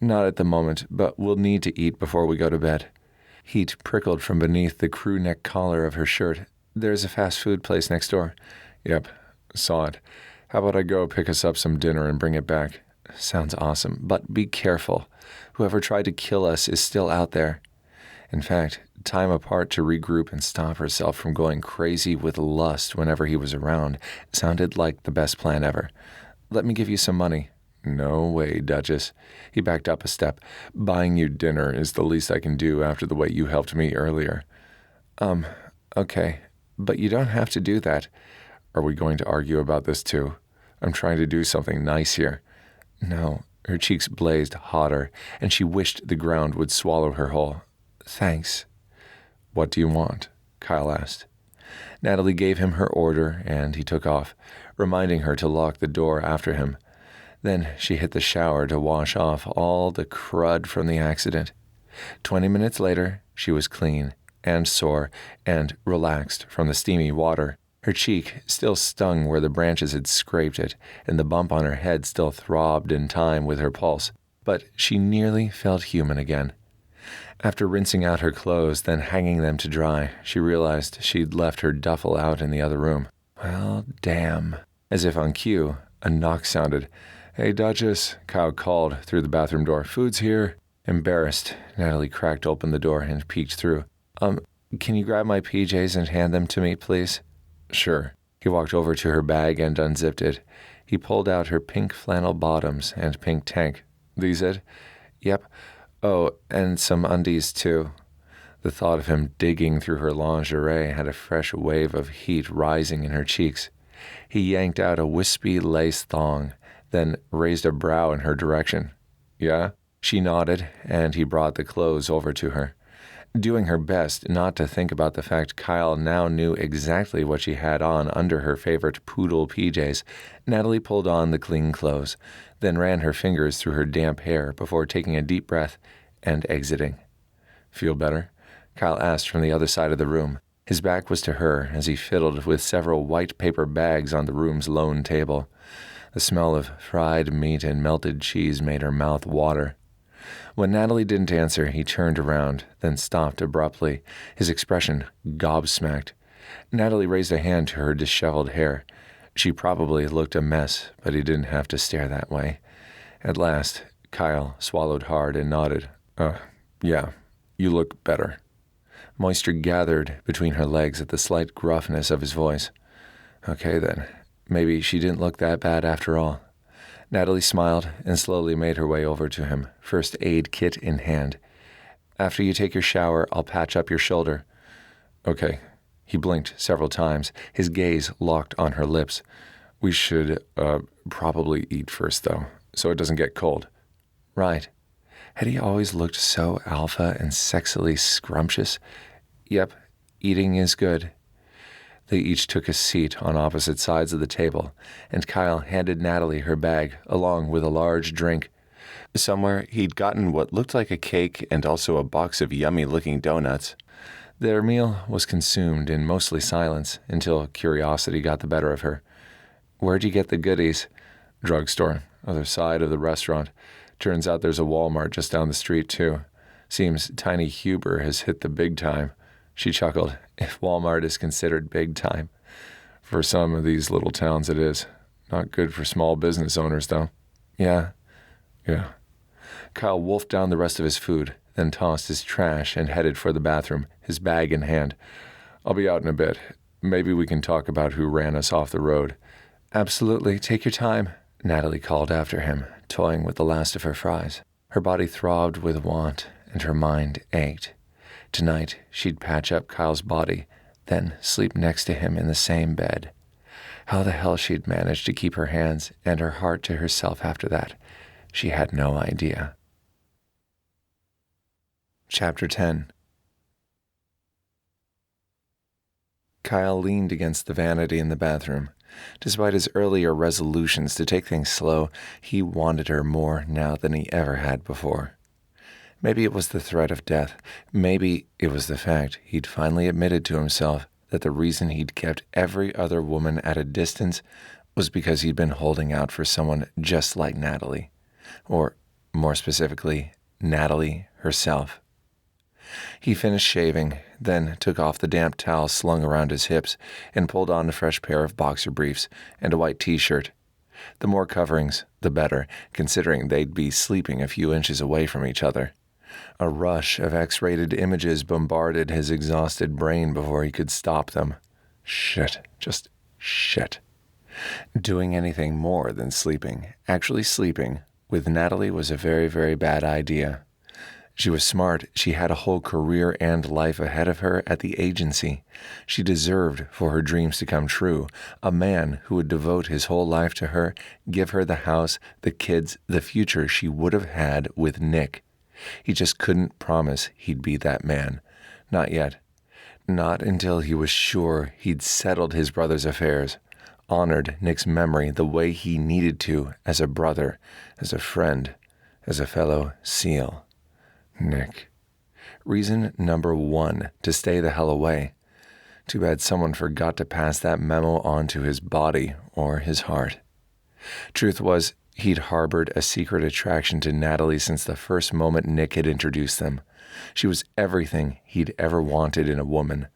Not at the moment, but we'll need to eat before we go to bed. Heat prickled from beneath the crew neck collar of her shirt. "There's a fast food place next door." "Yep, saw it. How about I go pick us up some dinner and bring it back?" "Sounds awesome, but be careful. Whoever tried to kill us is still out there." In fact, time apart to regroup and stop herself from going crazy with lust whenever he was around sounded like the best plan ever. "Let me give you some money." "No way, Duchess." He backed up a step. "Buying you dinner is the least I can do after the way you helped me earlier." Okay, but you don't have to do that." "Are we going to argue about this too? I'm trying to do something nice here." "No." Her cheeks blazed hotter, and she wished the ground would swallow her whole. "Thanks." "What do you want?" Kyle asked. Natalie gave him her order, and he took off, reminding her to lock the door after him. Then she hit the shower to wash off all the crud from the accident. 20 minutes later, she was clean and sore and relaxed from the steamy water. Her cheek still stung where the branches had scraped it, and the bump on her head still throbbed in time with her pulse, but she nearly felt human again. After rinsing out her clothes, then hanging them to dry, she realized she'd left her duffel out in the other room. Well, damn. As if on cue, a knock sounded. "Hey, Duchess," Kyle called through the bathroom door. "Food's here." Embarrassed, Natalie cracked open the door and peeked through. Can you grab my PJs and hand them to me, please?" "Sure." He walked over to her bag and unzipped it. He pulled out her pink flannel bottoms and pink tank. "These it?" "Yep. Oh, and some undies, too." The thought of him digging through her lingerie had a fresh wave of heat rising in her cheeks. He yanked out a wispy lace thong, then raised a brow in her direction. "Yeah?" She nodded, and he brought the clothes over to her. Doing her best not to think about the fact Kyle now knew exactly what she had on under her favorite poodle PJs, Natalie pulled on the clean clothes, then ran her fingers through her damp hair before taking a deep breath and exiting. "Feel better?" Kyle asked from the other side of the room. His back was to her as he fiddled with several white paper bags on the room's lone table. The smell of fried meat and melted cheese made her mouth water. When Natalie didn't answer, he turned around, then stopped abruptly, his expression gobsmacked. Natalie raised a hand to her disheveled hair. She probably looked a mess, but he didn't have to stare that way. At last, Kyle swallowed hard and nodded. Yeah, you look better." Moisture gathered between her legs at the slight gruffness of his voice. "Okay, then. Maybe she didn't look that bad after all." Natalie smiled and slowly made her way over to him, first aid kit in hand. "After you take your shower, I'll patch up your shoulder." "Okay." He blinked several times, his gaze locked on her lips. "We should, probably eat first, though, so it doesn't get cold." Right. Had he always looked so alpha and sexily scrumptious? Yep, eating is good. They each took a seat on opposite sides of the table, and Kyle handed Natalie her bag, along with a large drink. Somewhere he'd gotten what looked like a cake and also a box of yummy-looking donuts. Their meal was consumed in mostly silence until curiosity got the better of her. "Where'd you get the goodies?" "Drugstore, other side of the restaurant. Turns out there's a Walmart just down the street, too. Seems Tiny Huber has hit the big time." She chuckled. "If Walmart is considered big time. For some of these little towns it is. Not good for small business owners, though." Yeah. Kyle wolfed down the rest of his food, then tossed his trash and headed for the bathroom, his bag in hand. "I'll be out in a bit. Maybe we can talk about who ran us off the road." "Absolutely. Take your time," Natalie called after him, toying with the last of her fries. Her body throbbed with want, and her mind ached. Tonight, she'd patch up Kyle's body, then sleep next to him in the same bed. How the hell she'd managed to keep her hands and her heart to herself after that, she had no idea. Chapter 10. Kyle leaned against the vanity in the bathroom. Despite his earlier resolutions to take things slow, he wanted her more now than he ever had before. Maybe it was the threat of death. Maybe it was the fact he'd finally admitted to himself that the reason he'd kept every other woman at a distance was because he'd been holding out for someone just like Natalie. Or, more specifically, Natalie herself. He finished shaving, then took off the damp towel slung around his hips and pulled on a fresh pair of boxer briefs and a white t-shirt. The more coverings, the better, considering they'd be sleeping a few inches away from each other. A rush of X-rated images bombarded his exhausted brain before he could stop them. Shit. Just shit. Doing anything more than sleeping, actually sleeping, with Natalie was a very, very bad idea. She was smart. She had a whole career and life ahead of her at the agency. She deserved for her dreams to come true. A man who would devote his whole life to her, give her the house, the kids, the future she would have had with Nick. He just couldn't promise he'd be that man. Not yet. Not until he was sure he'd settled his brother's affairs, honored Nick's memory the way he needed to as a brother, as a friend, as a fellow SEAL. Nick. Reason number 1 to stay the hell away. Too bad someone forgot to pass that memo on to his body or his heart. Truth was, he'd harbored a secret attraction to Natalie since the first moment Nick had introduced them. She was everything he'd ever wanted in a woman.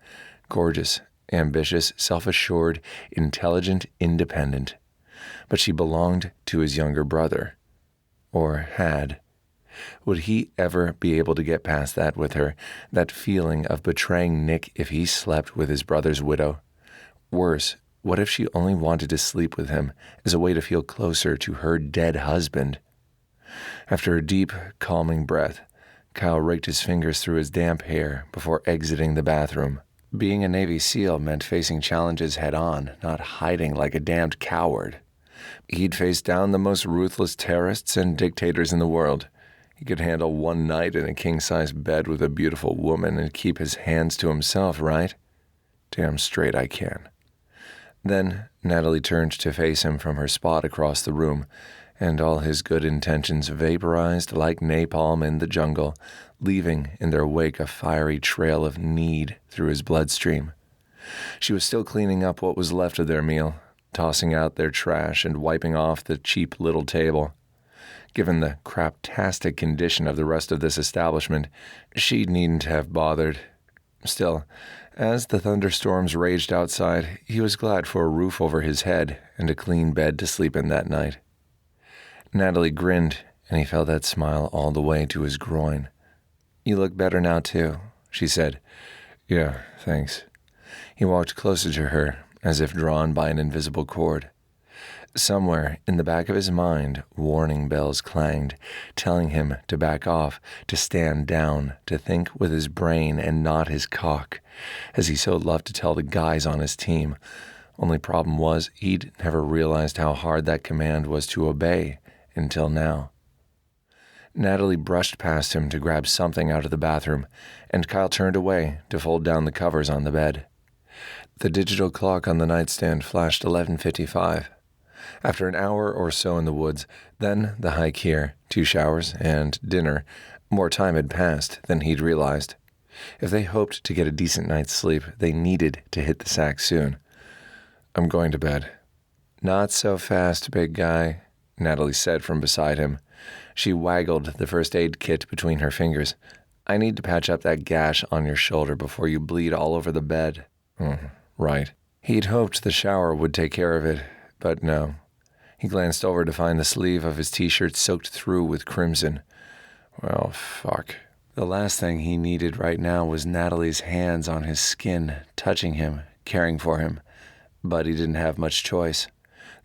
Gorgeous, ambitious, self-assured, intelligent, independent. But she belonged to his younger brother. Or had. Would he ever be able to get past that with her, that feeling of betraying Nick if he slept with his brother's widow? Worse, what if she only wanted to sleep with him as a way to feel closer to her dead husband? After a deep, calming breath, Kyle raked his fingers through his damp hair before exiting the bathroom. Being a Navy SEAL meant facing challenges head-on, not hiding like a damned coward. He'd faced down the most ruthless terrorists and dictators in the world. He could handle one night in a king-size bed with a beautiful woman and keep his hands to himself, right? Damn straight I can. Then Natalie turned to face him from her spot across the room, and all his good intentions vaporized like napalm in the jungle, leaving in their wake a fiery trail of need through his bloodstream. She was still cleaning up what was left of their meal, tossing out their trash and wiping off the cheap little table. Given the craptastic condition of the rest of this establishment, she needn't have bothered. Still, as the thunderstorms raged outside, he was glad for a roof over his head and a clean bed to sleep in that night. Natalie grinned, and he felt that smile all the way to his groin. "You look better now, too," she said. "Yeah, thanks." He walked closer to her, as if drawn by an invisible cord. Somewhere in the back of his mind, warning bells clanged, telling him to back off, to stand down, to think with his brain and not his cock, as he so loved to tell the guys on his team. Only problem was, he'd never realized how hard that command was to obey until now. Natalie brushed past him to grab something out of the bathroom, and Kyle turned away to fold down the covers on the bed. The digital clock on the nightstand flashed 11:55. After an hour or so in the woods, then the hike here, 2 showers, and dinner, more time had passed than he'd realized. If they hoped to get a decent night's sleep, they needed to hit the sack soon. "I'm going to bed." "Not so fast, big guy," Natalie said from beside him. She waggled the first aid kit between her fingers. "I need to patch up that gash on your shoulder before you bleed all over the bed." Right. He'd hoped the shower would take care of it, but no. He glanced over to find the sleeve of his t-shirt soaked through with crimson. Well, fuck. The last thing he needed right now was Natalie's hands on his skin, touching him, caring for him. But he didn't have much choice.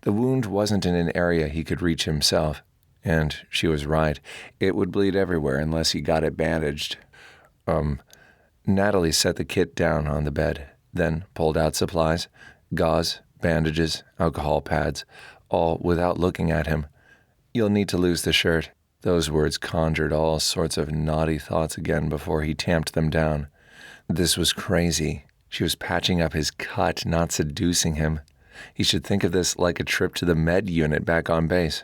The wound wasn't in an area he could reach himself. And she was right. It would bleed everywhere unless he got it bandaged. Natalie set the kit down on the bed, then pulled out supplies, gauze, bandages, alcohol pads, all without looking at him. "You'll need to lose the shirt." Those words conjured all sorts of naughty thoughts again before he tamped them down. This was crazy. She was patching up his cut, not seducing him. He should think of this like a trip to the med unit back on base.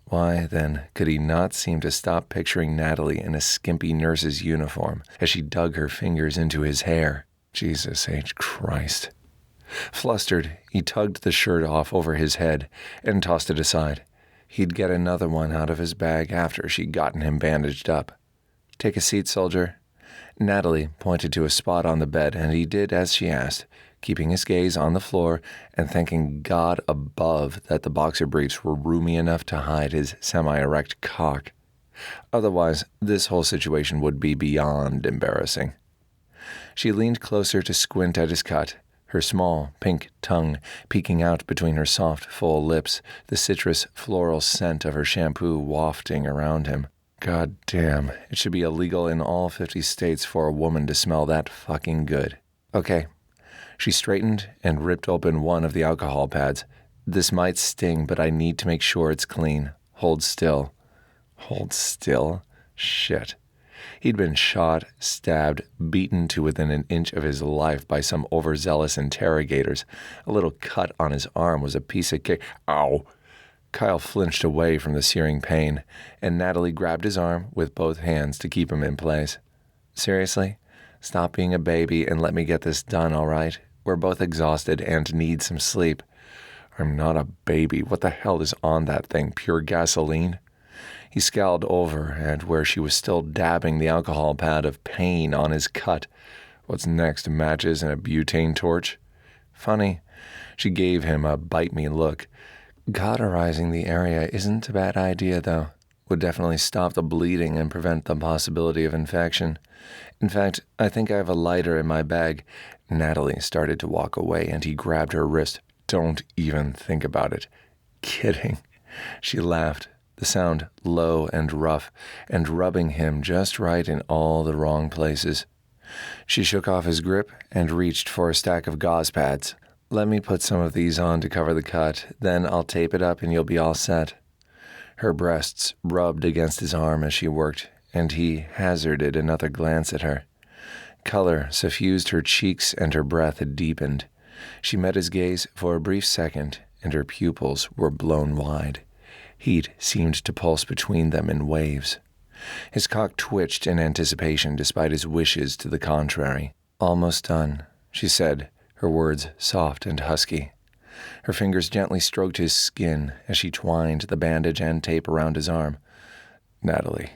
Why, then, could he not seem to stop picturing Natalie in a skimpy nurse's uniform as she dug her fingers into his hair? Jesus H. Christ. Flustered, he tugged the shirt off over his head and tossed it aside. He'd get another one out of his bag after she'd gotten him bandaged up. "Take a seat, soldier." Natalie pointed to a spot on the bed, and he did as she asked, keeping his gaze on the floor and thanking God above that the boxer briefs were roomy enough to hide his semi-erect cock. Otherwise, this whole situation would be beyond embarrassing. She leaned closer to squint at his cut, her small, pink tongue peeking out between her soft, full lips, the citrus floral scent of her shampoo wafting around him. God damn, it should be illegal in all 50 states for a woman to smell that fucking good. Okay. She straightened and ripped open one of the alcohol pads. This might sting, but I need to make sure it's clean. Hold still. Hold still? Shit. He'd been shot, stabbed, beaten to within an inch of his life by some overzealous interrogators. A little cut on his arm was a piece of cake. Ow! Kyle flinched away from the searing pain, and Natalie grabbed his arm with both hands to keep him in place. Seriously? Stop being a baby and let me get this done, all right? We're both exhausted and need some sleep. I'm not a baby. What the hell is on that thing? Pure gasoline? He scowled over at where she was still dabbing the alcohol pad of pain on his cut. What's next, matches and a butane torch? Funny. She gave him a bite-me look. Cauterizing the area isn't a bad idea, though. Would definitely stop the bleeding and prevent the possibility of infection. In fact, I think I have a lighter in my bag. Natalie started to walk away, and he grabbed her wrist. Don't even think about it. Kidding. She laughed, the sound low and rough, and rubbing him just right in all the wrong places. She shook off his grip and reached for a stack of gauze pads. Let me put some of these on to cover the cut, then I'll tape it up and you'll be all set. Her breasts rubbed against his arm as she worked, and he hazarded another glance at her. Color suffused her cheeks and her breath had deepened. She met his gaze for a brief second, and her pupils were blown wide. Heat seemed to pulse between them in waves. His cock twitched in anticipation despite his wishes to the contrary. Almost done, she said, her words soft and husky. Her fingers gently stroked his skin as she twined the bandage and tape around his arm. Natalie,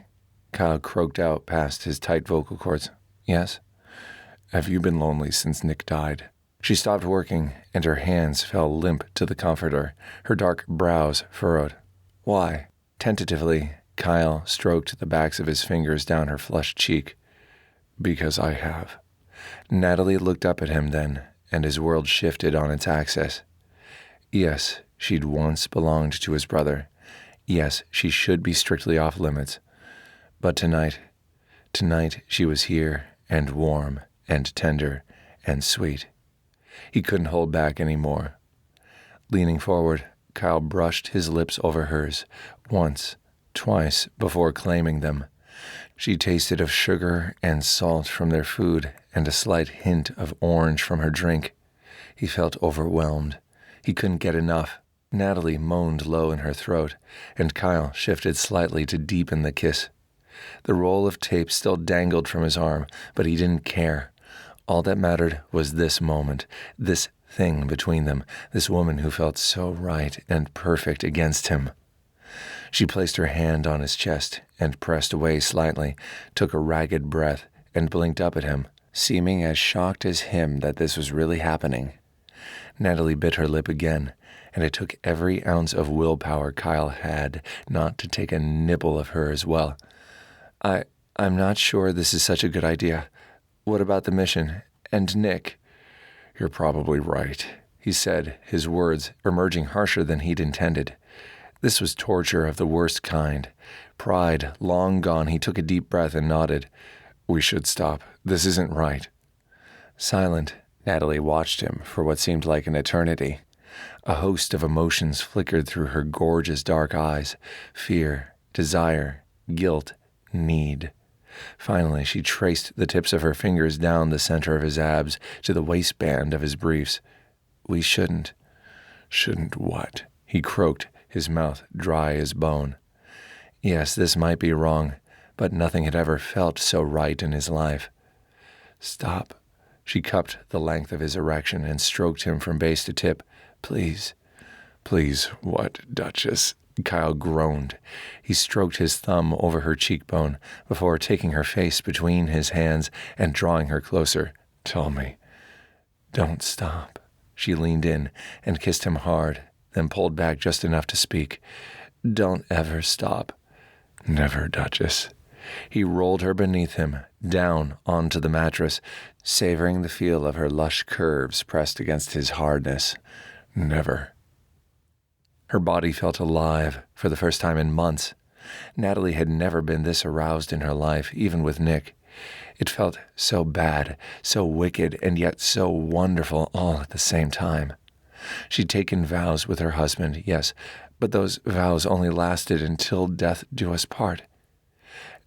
Kyle croaked out past his tight vocal cords. Yes? Have you been lonely since Nick died? She stopped working, and her hands fell limp to the comforter, her dark brows furrowed. Why? Tentatively, Kyle stroked the backs of his fingers down her flushed cheek. Because I have. Natalie looked up at him then, and his world shifted on its axis. Yes, she'd once belonged to his brother. Yes, she should be strictly off limits. But tonight she was here, and warm, and tender, and sweet. He couldn't hold back any more. Leaning forward, Kyle brushed his lips over hers, once, twice, before claiming them. She tasted of sugar and salt from their food, and a slight hint of orange from her drink. He felt overwhelmed. He couldn't get enough. Natalie moaned low in her throat, and Kyle shifted slightly to deepen the kiss. The roll of tape still dangled from his arm, but he didn't care. All that mattered was this moment, this thing between them, this woman who felt so right and perfect against him. She placed her hand on his chest and pressed away slightly, took a ragged breath, and blinked up at him, seeming as shocked as him that this was really happening. Natalie bit her lip again, and it took every ounce of willpower Kyle had not to take a nibble of her as well. I'm not sure this is such a good idea. What about the mission? And Nick? You're probably right, he said, his words emerging harsher than he'd intended. This was torture of the worst kind. Pride long gone, he took a deep breath and nodded. We should stop. This isn't right. Silent, Natalie watched him for what seemed like an eternity. A host of emotions flickered through her gorgeous dark eyes. Fear, desire, guilt, need. Finally, she traced the tips of her fingers down the center of his abs to the waistband of his briefs. We shouldn't. Shouldn't what? He croaked, his mouth dry as bone. Yes, this might be wrong, but nothing had ever felt so right in his life. Stop. She cupped the length of his erection and stroked him from base to tip. Please. Please, what, Duchess? Kyle groaned. He stroked his thumb over her cheekbone before taking her face between his hands and drawing her closer. "Tell me." "Don't stop." She leaned in and kissed him hard, then pulled back just enough to speak. "Don't ever stop." "Never, Duchess." He rolled her beneath him, down onto the mattress, savoring the feel of her lush curves pressed against his hardness. "Never." Her body felt alive for the first time in months. Natalie had never been this aroused in her life, even with Nick. It felt so bad, so wicked, and yet so wonderful all at the same time. She'd taken vows with her husband, yes, but those vows only lasted until death do us part.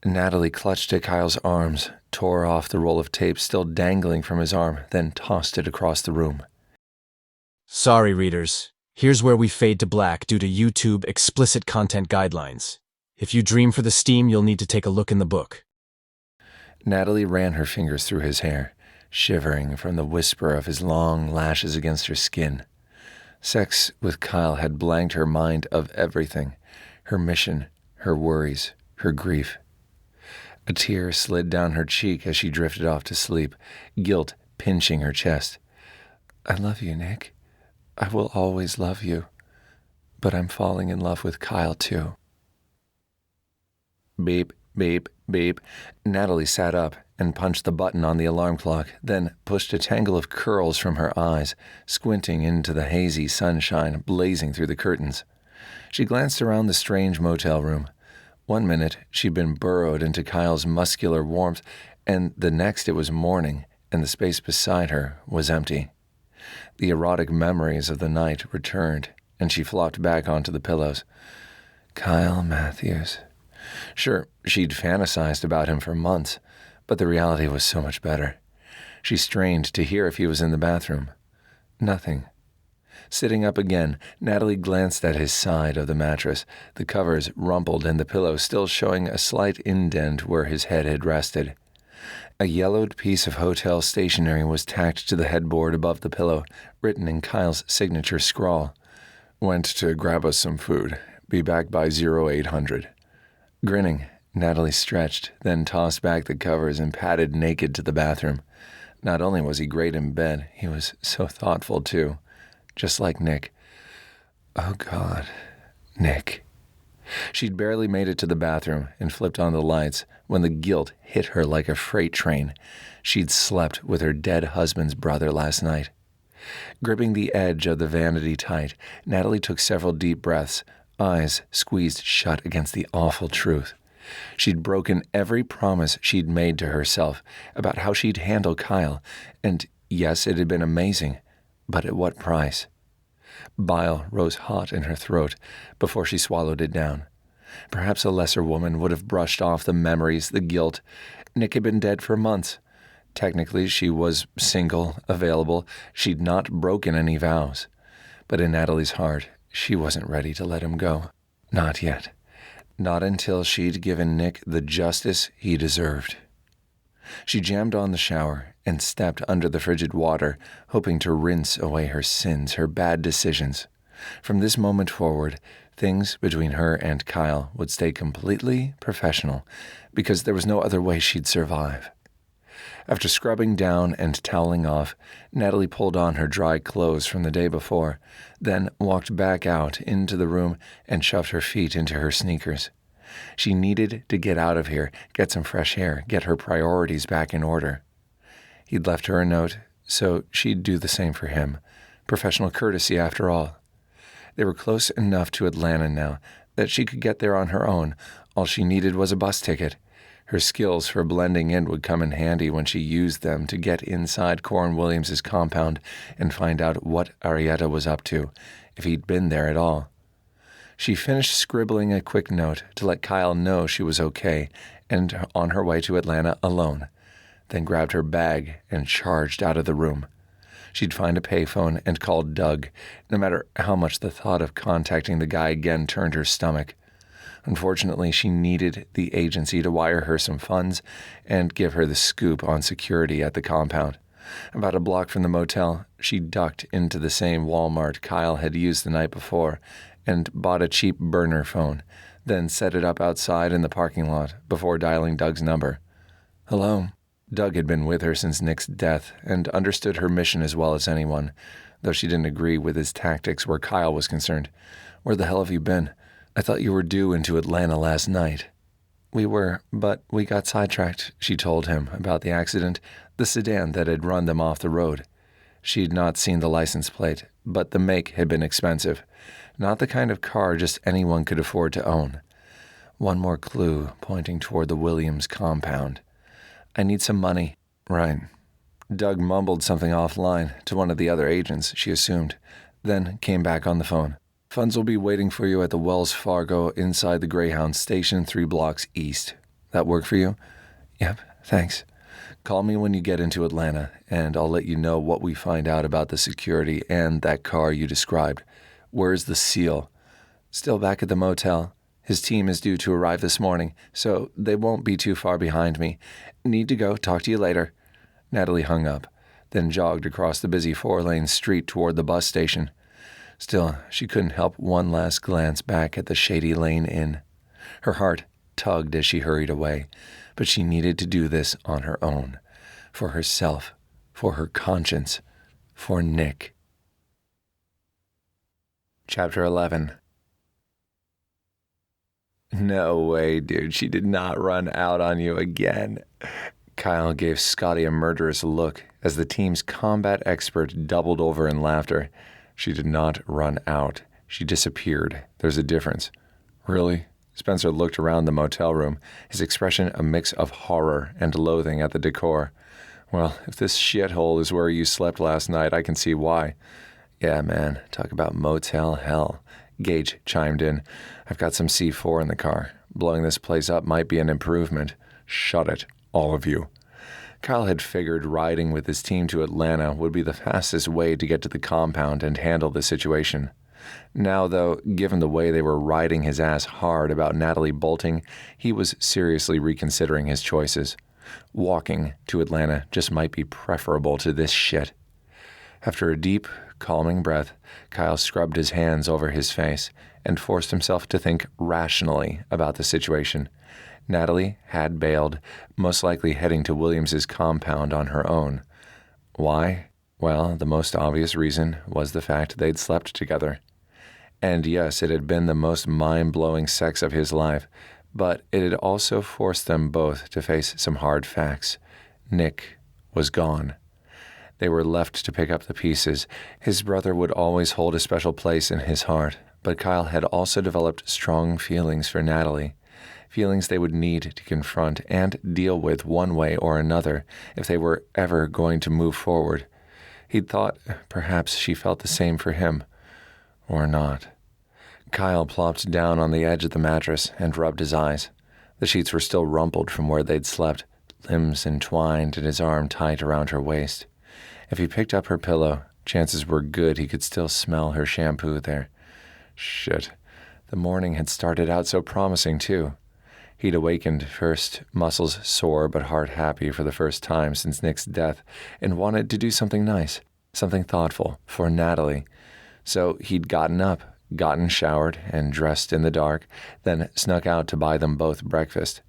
Natalie clutched at Kyle's arms, tore off the roll of tape still dangling from his arm, then tossed it across the room. Sorry, readers. Here's where we fade to black due to YouTube explicit content guidelines. If you dream for the steam, you'll need to take a look in the book. Natalie ran her fingers through his hair, shivering from the whisper of his long lashes against her skin. Sex with Kyle had blanked her mind of everything, her mission, her worries, her grief. A tear slid down her cheek as she drifted off to sleep, guilt pinching her chest. "I love you, Nick. I will always love you. But I'm falling in love with Kyle, too." Beep, beep, beep. Natalie sat up and punched the button on the alarm clock, then pushed a tangle of curls from her eyes, squinting into the hazy sunshine blazing through the curtains. She glanced around the strange motel room. One minute, she'd been burrowed into Kyle's muscular warmth, and the next it was morning, and the space beside her was empty. The erotic memories of the night returned, and she flopped back onto the pillows. Kyle Matthews. Sure, she'd fantasized about him for months, but the reality was so much better. She strained to hear if he was in the bathroom. Nothing. Sitting up again, Natalie glanced at his side of the mattress, the covers rumpled and the pillow still showing a slight indent where his head had rested. A yellowed piece of hotel stationery was tacked to the headboard above the pillow, written in Kyle's signature scrawl. "Went to grab us some food. Be back by 0800. Grinning, Natalie stretched, then tossed back the covers and padded naked to the bathroom. Not only was he great in bed, he was so thoughtful, too. Just like Nick. Oh, God. Nick. She'd barely made it to the bathroom and flipped on the lights when the guilt hit her like a freight train. She'd slept with her dead husband's brother last night. Gripping the edge of the vanity tight, Natalie took several deep breaths, eyes squeezed shut against the awful truth. She'd broken every promise she'd made to herself about how she'd handle Kyle, and yes, it had been amazing, but at what price? Bile rose hot in her throat before she swallowed it down. Perhaps a lesser woman would have brushed off the memories, the guilt. Nick had been dead for months. Technically, she was single, available. She'd not broken any vows. But in Natalie's heart, she wasn't ready to let him go. Not yet. Not until she'd given Nick the justice he deserved. She jammed on the shower and stepped under the frigid water, hoping to rinse away her sins, her bad decisions. From this moment forward, things between her and Kyle would stay completely professional, because there was no other way she'd survive. After scrubbing down and toweling off, Natalie pulled on her dry clothes from the day before, then walked back out into the room and shoved her feet into her sneakers. She needed to get out of here, get some fresh air, get her priorities back in order. He'd left her a note, so she'd do the same for him. Professional courtesy, after all. They were close enough to Atlanta now that she could get there on her own. All she needed was a bus ticket. Her skills for blending in would come in handy when she used them to get inside Corin Williams's compound and find out what Arietta was up to, if he'd been there at all. She finished scribbling a quick note to let Kyle know she was okay and on her way to Atlanta alone, then grabbed her bag and charged out of the room. She'd find a payphone and call Doug, no matter how much the thought of contacting the guy again turned her stomach. Unfortunately, she needed the agency to wire her some funds and give her the scoop on security at the compound. About a block from the motel, she ducked into the same Walmart Kyle had used the night before and bought a cheap burner phone, then set it up outside in the parking lot before dialing Doug's number. Hello. Doug had been with her since Nick's death and understood her mission as well as anyone, though she didn't agree with his tactics where Kyle was concerned. Where the hell have you been? I thought you were due into Atlanta last night. We were, but we got sidetracked, she told him about the accident, the sedan that had run them off the road. She'd not seen the license plate, but the make had been expensive. Not the kind of car just anyone could afford to own. One more clue pointing toward the Williams compound. I need some money. Right. Doug mumbled something offline to one of the other agents, she assumed, then came back on the phone. Funds will be waiting for you at the Wells Fargo inside the Greyhound station 3 blocks east. That work for you? Yep, thanks. Call me when you get into Atlanta, and I'll let you know what we find out about the security and that car you described. Where's the SEAL? Still back at the motel. His team is due to arrive this morning, so they won't be too far behind me. Need to go. Talk to you later. Natalie hung up, then jogged across the busy 4-lane street toward the bus station. Still, she couldn't help one last glance back at the Shady Lane Inn. Her heart tugged as she hurried away, but she needed to do this on her own. For herself, for her conscience, for Nick. Chapter 11. No way, dude. She did not run out on you again. Kyle gave Scotty a murderous look as the team's combat expert doubled over in laughter. She did not run out. She disappeared. There's a difference. Really? Spencer looked around the motel room, his expression a mix of horror and loathing at the decor. Well, if this shithole is where you slept last night, I can see why. Yeah, man, talk about motel hell. Gage chimed in. I've got some C4 in the car. Blowing this place up might be an improvement. Shut it, all of you. Kyle had figured riding with his team to Atlanta would be the fastest way to get to the compound and handle the situation. Now, though, given the way they were riding his ass hard about Natalie bolting, he was seriously reconsidering his choices. Walking to Atlanta just might be preferable to this shit. After a deep, calming breath, Kyle scrubbed his hands over his face and forced himself to think rationally about the situation. Natalie had bailed, most likely heading to Williams's compound on her own. Why? Well, the most obvious reason was the fact they'd slept together. And yes, it had been the most mind-blowing sex of his life, but it had also forced them both to face some hard facts. Nick was gone. They were left to pick up the pieces. His brother would always hold a special place in his heart, but Kyle had also developed strong feelings for Natalie, feelings they would need to confront and deal with one way or another if they were ever going to move forward. He'd thought perhaps she felt the same for him, or not. Kyle plopped down on the edge of the mattress and rubbed his eyes. The sheets were still rumpled from where they'd slept, limbs entwined and his arm tight around her waist. If he picked up her pillow, chances were good he could still smell her shampoo there. Shit. The morning had started out so promising, too. He'd awakened first, muscles sore but heart happy for the first time since Nick's death, and wanted to do something nice, something thoughtful, for Natalie. So he'd gotten up, gotten showered and dressed in the dark, then snuck out to buy them both breakfast.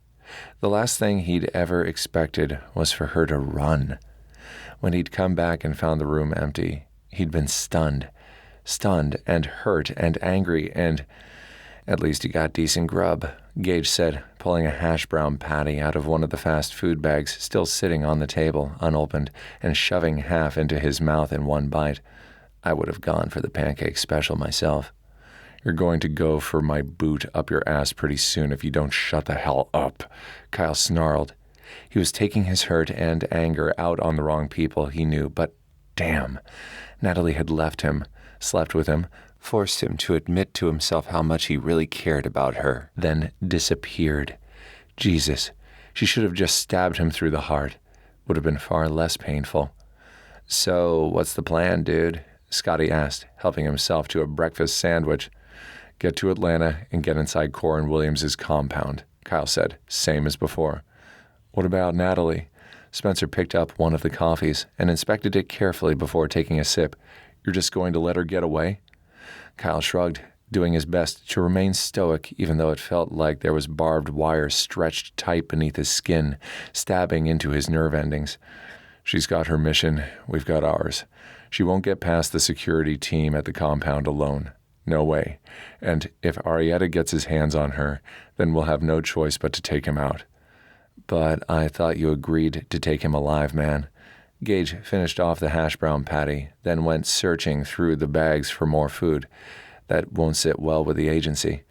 The last thing he'd ever expected was for her to run. When he'd come back and found the room empty, he'd been stunned and hurt and angry and... At least he got decent grub, Gage said, pulling a hash brown patty out of one of the fast food bags still sitting on the table, unopened, and shoving half into his mouth in one bite. I would have gone for the pancake special myself. You're going to go for my boot up your ass pretty soon if you don't shut the hell up, Kyle snarled. He was taking his hurt and anger out on the wrong people, he knew, but damn, Natalie had left him, slept with him, forced him to admit to himself how much he really cared about her, then disappeared. Jesus, she should have just stabbed him through the heart. Would have been far less painful. So, what's the plan, dude? Scotty asked, helping himself to a breakfast sandwich. Get to Atlanta and get inside Corin Williams's compound, Kyle said, same as before. What about Natalie? Spencer picked up one of the coffees and inspected it carefully before taking a sip. "You're just going to let her get away?" Kyle shrugged, doing his best to remain stoic even though it felt like there was barbed wire stretched tight beneath his skin, stabbing into his nerve endings. "She's got her mission, we've got ours. She won't get past the security team at the compound alone. No way. And if Arietta gets his hands on her, then we'll have no choice but to take him out." "But I thought you agreed to take him alive, man." Gage finished off the hash brown patty, then went searching through the bags for more food. "That won't sit well with the agency."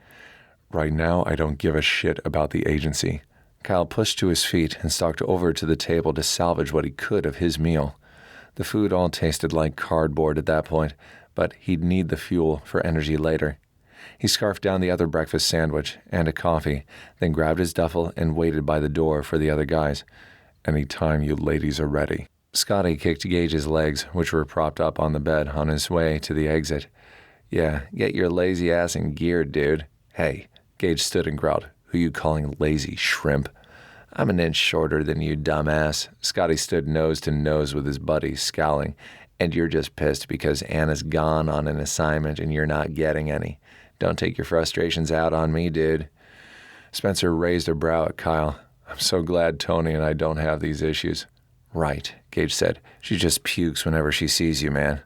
"Right now, I don't give a shit about the agency." Kyle pushed to his feet and stalked over to the table to salvage what he could of his meal. The food all tasted like cardboard at that point, but he'd need the fuel for energy later. He scarfed down the other breakfast sandwich and a coffee, then grabbed his duffel and waited by the door for the other guys. "Any time you ladies are ready." Scotty kicked Gage's legs, which were propped up on the bed, on his way to the exit. "Yeah, get your lazy ass in gear, dude." "Hey," Gage stood and growled. "Who you calling lazy, shrimp?" "I'm an inch shorter than you, dumbass." Scotty stood nose to nose with his buddy, scowling. "And you're just pissed because Anna's gone on an assignment and you're not getting any. Don't take your frustrations out on me, dude." Spencer raised a brow at Kyle. "I'm so glad Tony and I don't have these issues." "Right," Gage said. "She just pukes whenever she sees you, man."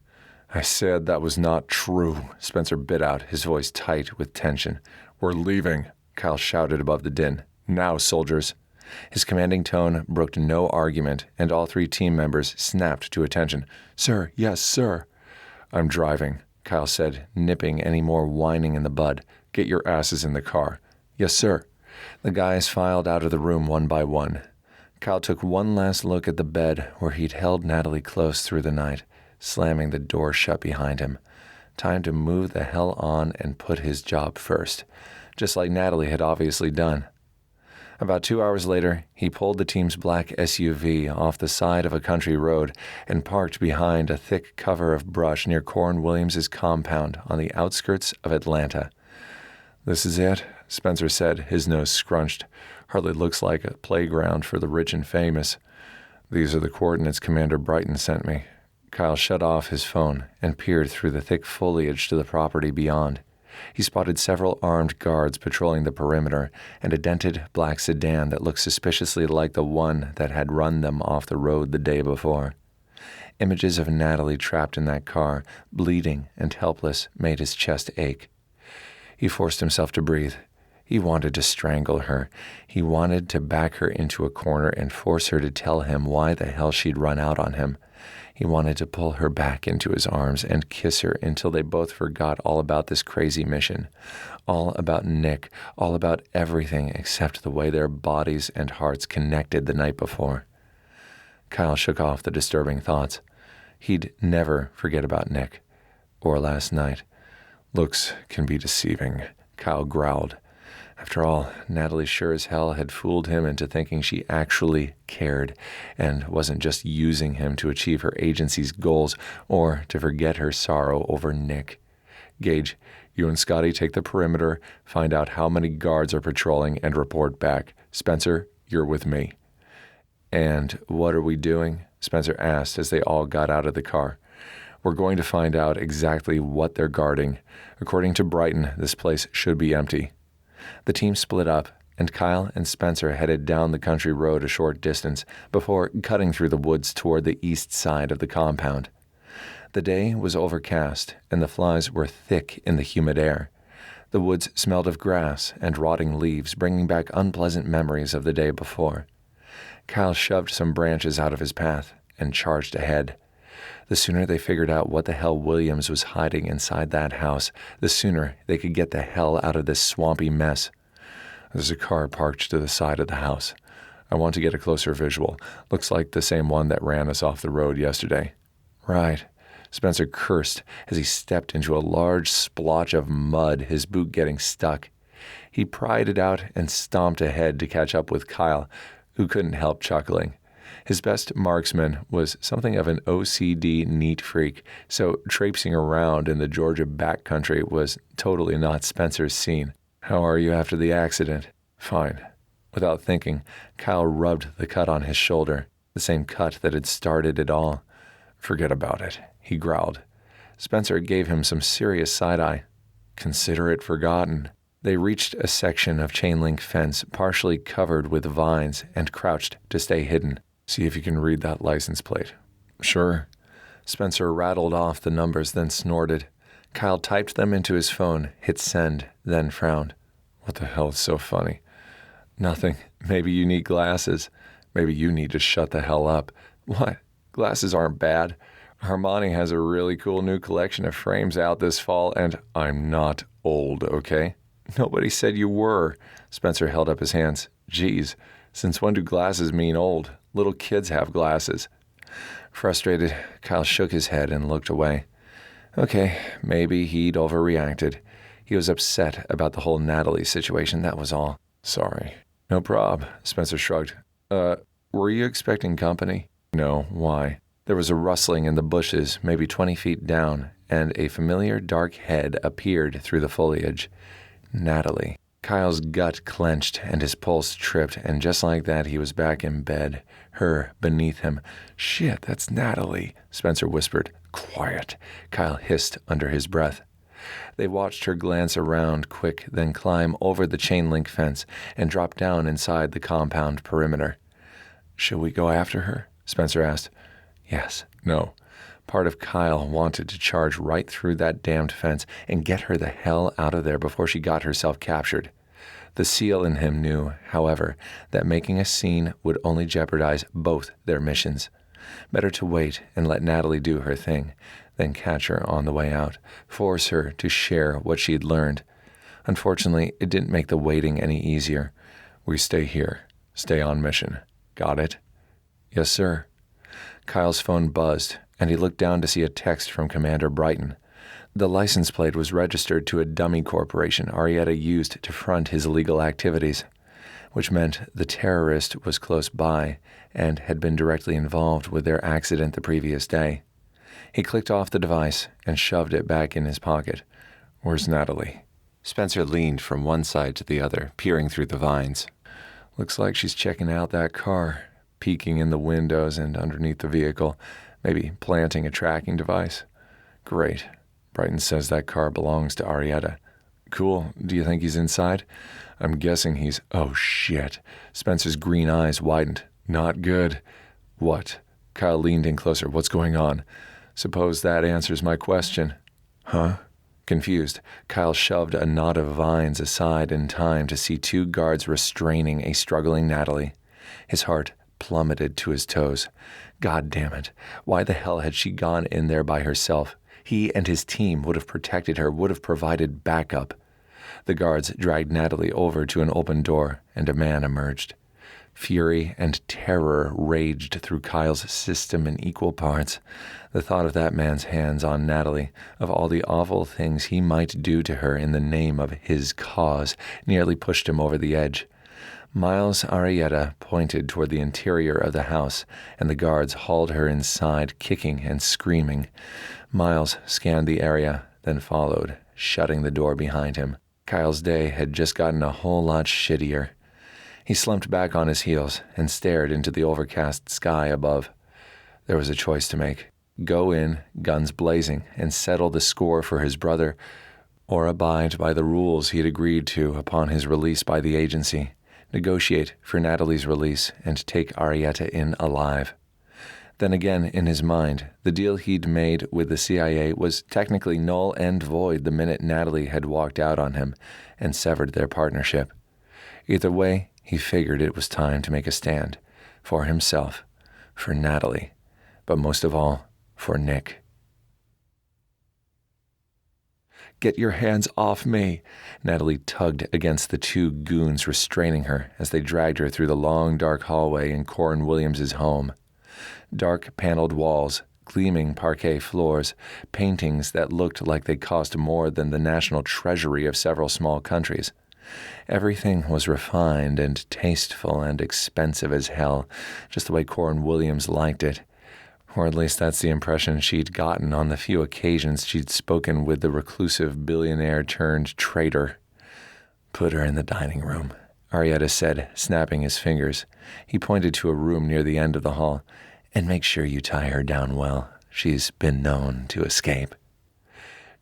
"I said that was not true," Spencer bit out, his voice tight with tension. "We're leaving," Kyle shouted above the din. "Now, soldiers." His commanding tone brooked no argument, and all three team members snapped to attention. "Sir, yes, sir." "I'm driving," Kyle said, nipping any more whining in the bud. "Get your asses in the car." "Yes, sir." The guys filed out of the room one by one. Kyle took one last look at the bed where he'd held Natalie close through the night, slamming the door shut behind him. Time to move the hell on and put his job first, just like Natalie had obviously done. About 2 hours later, he pulled the team's black SUV off the side of a country road and parked behind a thick cover of brush near Corn Williams's compound on the outskirts of Atlanta. "This is it," Spencer said, his nose scrunched. "Hardly looks like a playground for the rich and famous." "These are the coordinates Commander Brighton sent me." Kyle shut off his phone and peered through the thick foliage to the property beyond. He spotted several armed guards patrolling the perimeter and a dented black sedan that looked suspiciously like the one that had run them off the road the day before. Images of Natalie trapped in that car, bleeding and helpless, made his chest ache. He forced himself to breathe. He wanted to strangle her. He wanted to back her into a corner and force her to tell him why the hell she'd run out on him. He wanted to pull her back into his arms and kiss her until they both forgot all about this crazy mission, all about Nick, all about everything except the way their bodies and hearts connected the night before. Kyle shook off the disturbing thoughts. He'd never forget about Nick, or last night. "Looks can be deceiving," Kyle growled. After all, Natalie sure as hell had fooled him into thinking she actually cared and wasn't just using him to achieve her agency's goals or to forget her sorrow over Nick. "Gage, you and Scotty take the perimeter, find out how many guards are patrolling, and report back. Spencer, you're with me." "And what are we doing?" Spencer asked as they all got out of the car. "We're going to find out exactly what they're guarding. According to Brighton, this place should be empty." The team split up, and Kyle and Spencer headed down the country road a short distance before cutting through the woods toward the east side of the compound. The day was overcast, and the flies were thick in the humid air. The woods smelled of grass and rotting leaves, bringing back unpleasant memories of the day before. Kyle shoved some branches out of his path and charged ahead. The sooner they figured out what the hell Williams was hiding inside that house, the sooner they could get the hell out of this swampy mess. "There's a car parked to the side of the house. I want to get a closer visual. Looks like the same one that ran us off the road yesterday." "Right." Spencer cursed as he stepped into a large splotch of mud, his boot getting stuck. He pried it out and stomped ahead to catch up with Kyle, who couldn't help chuckling. His best marksman was something of an OCD neat freak, so traipsing around in the Georgia backcountry was totally not Spencer's scene. "How are you after the accident?" "Fine." Without thinking, Kyle rubbed the cut on his shoulder. the same cut that had started it all. "Forget about it," he growled. Spencer gave him some serious side-eye. "Consider it forgotten." They reached a section of chain-link fence partially covered with vines and crouched to stay hidden. "See if you can read that license plate." "Sure." Spencer rattled off the numbers, then snorted. Kyle typed them into his phone, hit send, then frowned. "What the hell is so funny?" "Nothing. Maybe you need glasses. Maybe you need to shut the hell up." "What? Glasses aren't bad. Armani has a really cool new collection of frames out this fall, and I'm not old, okay?" "Nobody said you were." Spencer held up his hands. "Geez, since when do glasses mean old? Little kids have glasses." Frustrated, Kyle shook his head and looked away. Okay, maybe he'd overreacted. He was upset about the whole Natalie situation, that was all. "Sorry." "No prob," Spencer shrugged. Were you expecting company?" "No, why?" There was a rustling in the bushes, maybe 20 feet down, and a familiar dark head appeared through the foliage. Natalie. Kyle's gut clenched and his pulse tripped, and just like that he was back in bed, her beneath him. "Shit, that's Natalie," Spencer whispered. "Quiet," Kyle hissed under his breath. They watched her glance around quick, then climb over the chain-link fence and drop down inside the compound perimeter. "Shall we go after her?" Spencer asked. Yes. No. Part of Kyle wanted to charge right through that damned fence and get her the hell out of there before she got herself captured. The SEAL in him knew, however, that making a scene would only jeopardize both their missions. Better to wait and let Natalie do her thing, than catch her on the way out, force her to share what she'd learned. Unfortunately, it didn't make the waiting any easier. "We stay here. Stay on mission. Got it?" "Yes, sir." Kyle's phone buzzed, and he looked down to see a text from Commander Brighton. The license plate was registered to a dummy corporation Arietta used to front his illegal activities, which meant the terrorist was close by and had been directly involved with their accident the previous day. He clicked off the device and shoved it back in his pocket. "Where's Natalie?" Spencer leaned from one side to the other, peering through the vines. "Looks like she's checking out that car, peeking in the windows and underneath the vehicle, maybe planting a tracking device. Great. Brighton says that car belongs to Arietta. Cool. Do you think he's inside?" "I'm guessing he's—" "Oh, shit." Spencer's green eyes widened. "Not good." "What?" Kyle leaned in closer. "What's going on?" "Suppose that answers my question." "Huh?" Confused, Kyle shoved a knot of vines aside in time to see two guards restraining a struggling Natalie. His heart plummeted to his toes. God damn it. Why the hell had she gone in there by herself? He and his team would have protected her, would have provided backup. The guards dragged Natalie over to an open door, and a man emerged. Fury and terror raged through Kyle's system in equal parts. The thought of that man's hands on Natalie, of all the awful things he might do to her in the name of his cause, nearly pushed him over the edge. Miles Arietta pointed toward the interior of the house, and the guards hauled her inside, kicking and screaming. Miles scanned the area, then followed, shutting the door behind him. Kyle's day had just gotten a whole lot shittier. He slumped back on his heels and stared into the overcast sky above. There was a choice to make. Go in, guns blazing, and settle the score for his brother, or abide by the rules he'd agreed to upon his release by the agency, negotiate for Natalie's release, and take Arietta in alive. Then again, in his mind, the deal he'd made with the CIA was technically null and void the minute Natalie had walked out on him and severed their partnership. Either way, he figured it was time to make a stand. For himself, for Natalie, but most of all, for Nick. "Get your hands off me!" Natalie tugged against the two goons restraining her as they dragged her through the long, dark hallway in Corin Williams's home. Dark paneled walls, gleaming parquet floors, paintings that looked like they cost more than the national treasury of several small countries. Everything was refined and tasteful and expensive as hell, just the way Corin Williams liked it. Or at least that's the impression she'd gotten on the few occasions she'd spoken with the reclusive billionaire-turned traitor. Put her in the dining room. Arietta said, snapping his fingers. He pointed to a room near the end of the hall. And make sure you tie her down well. She's been known to escape.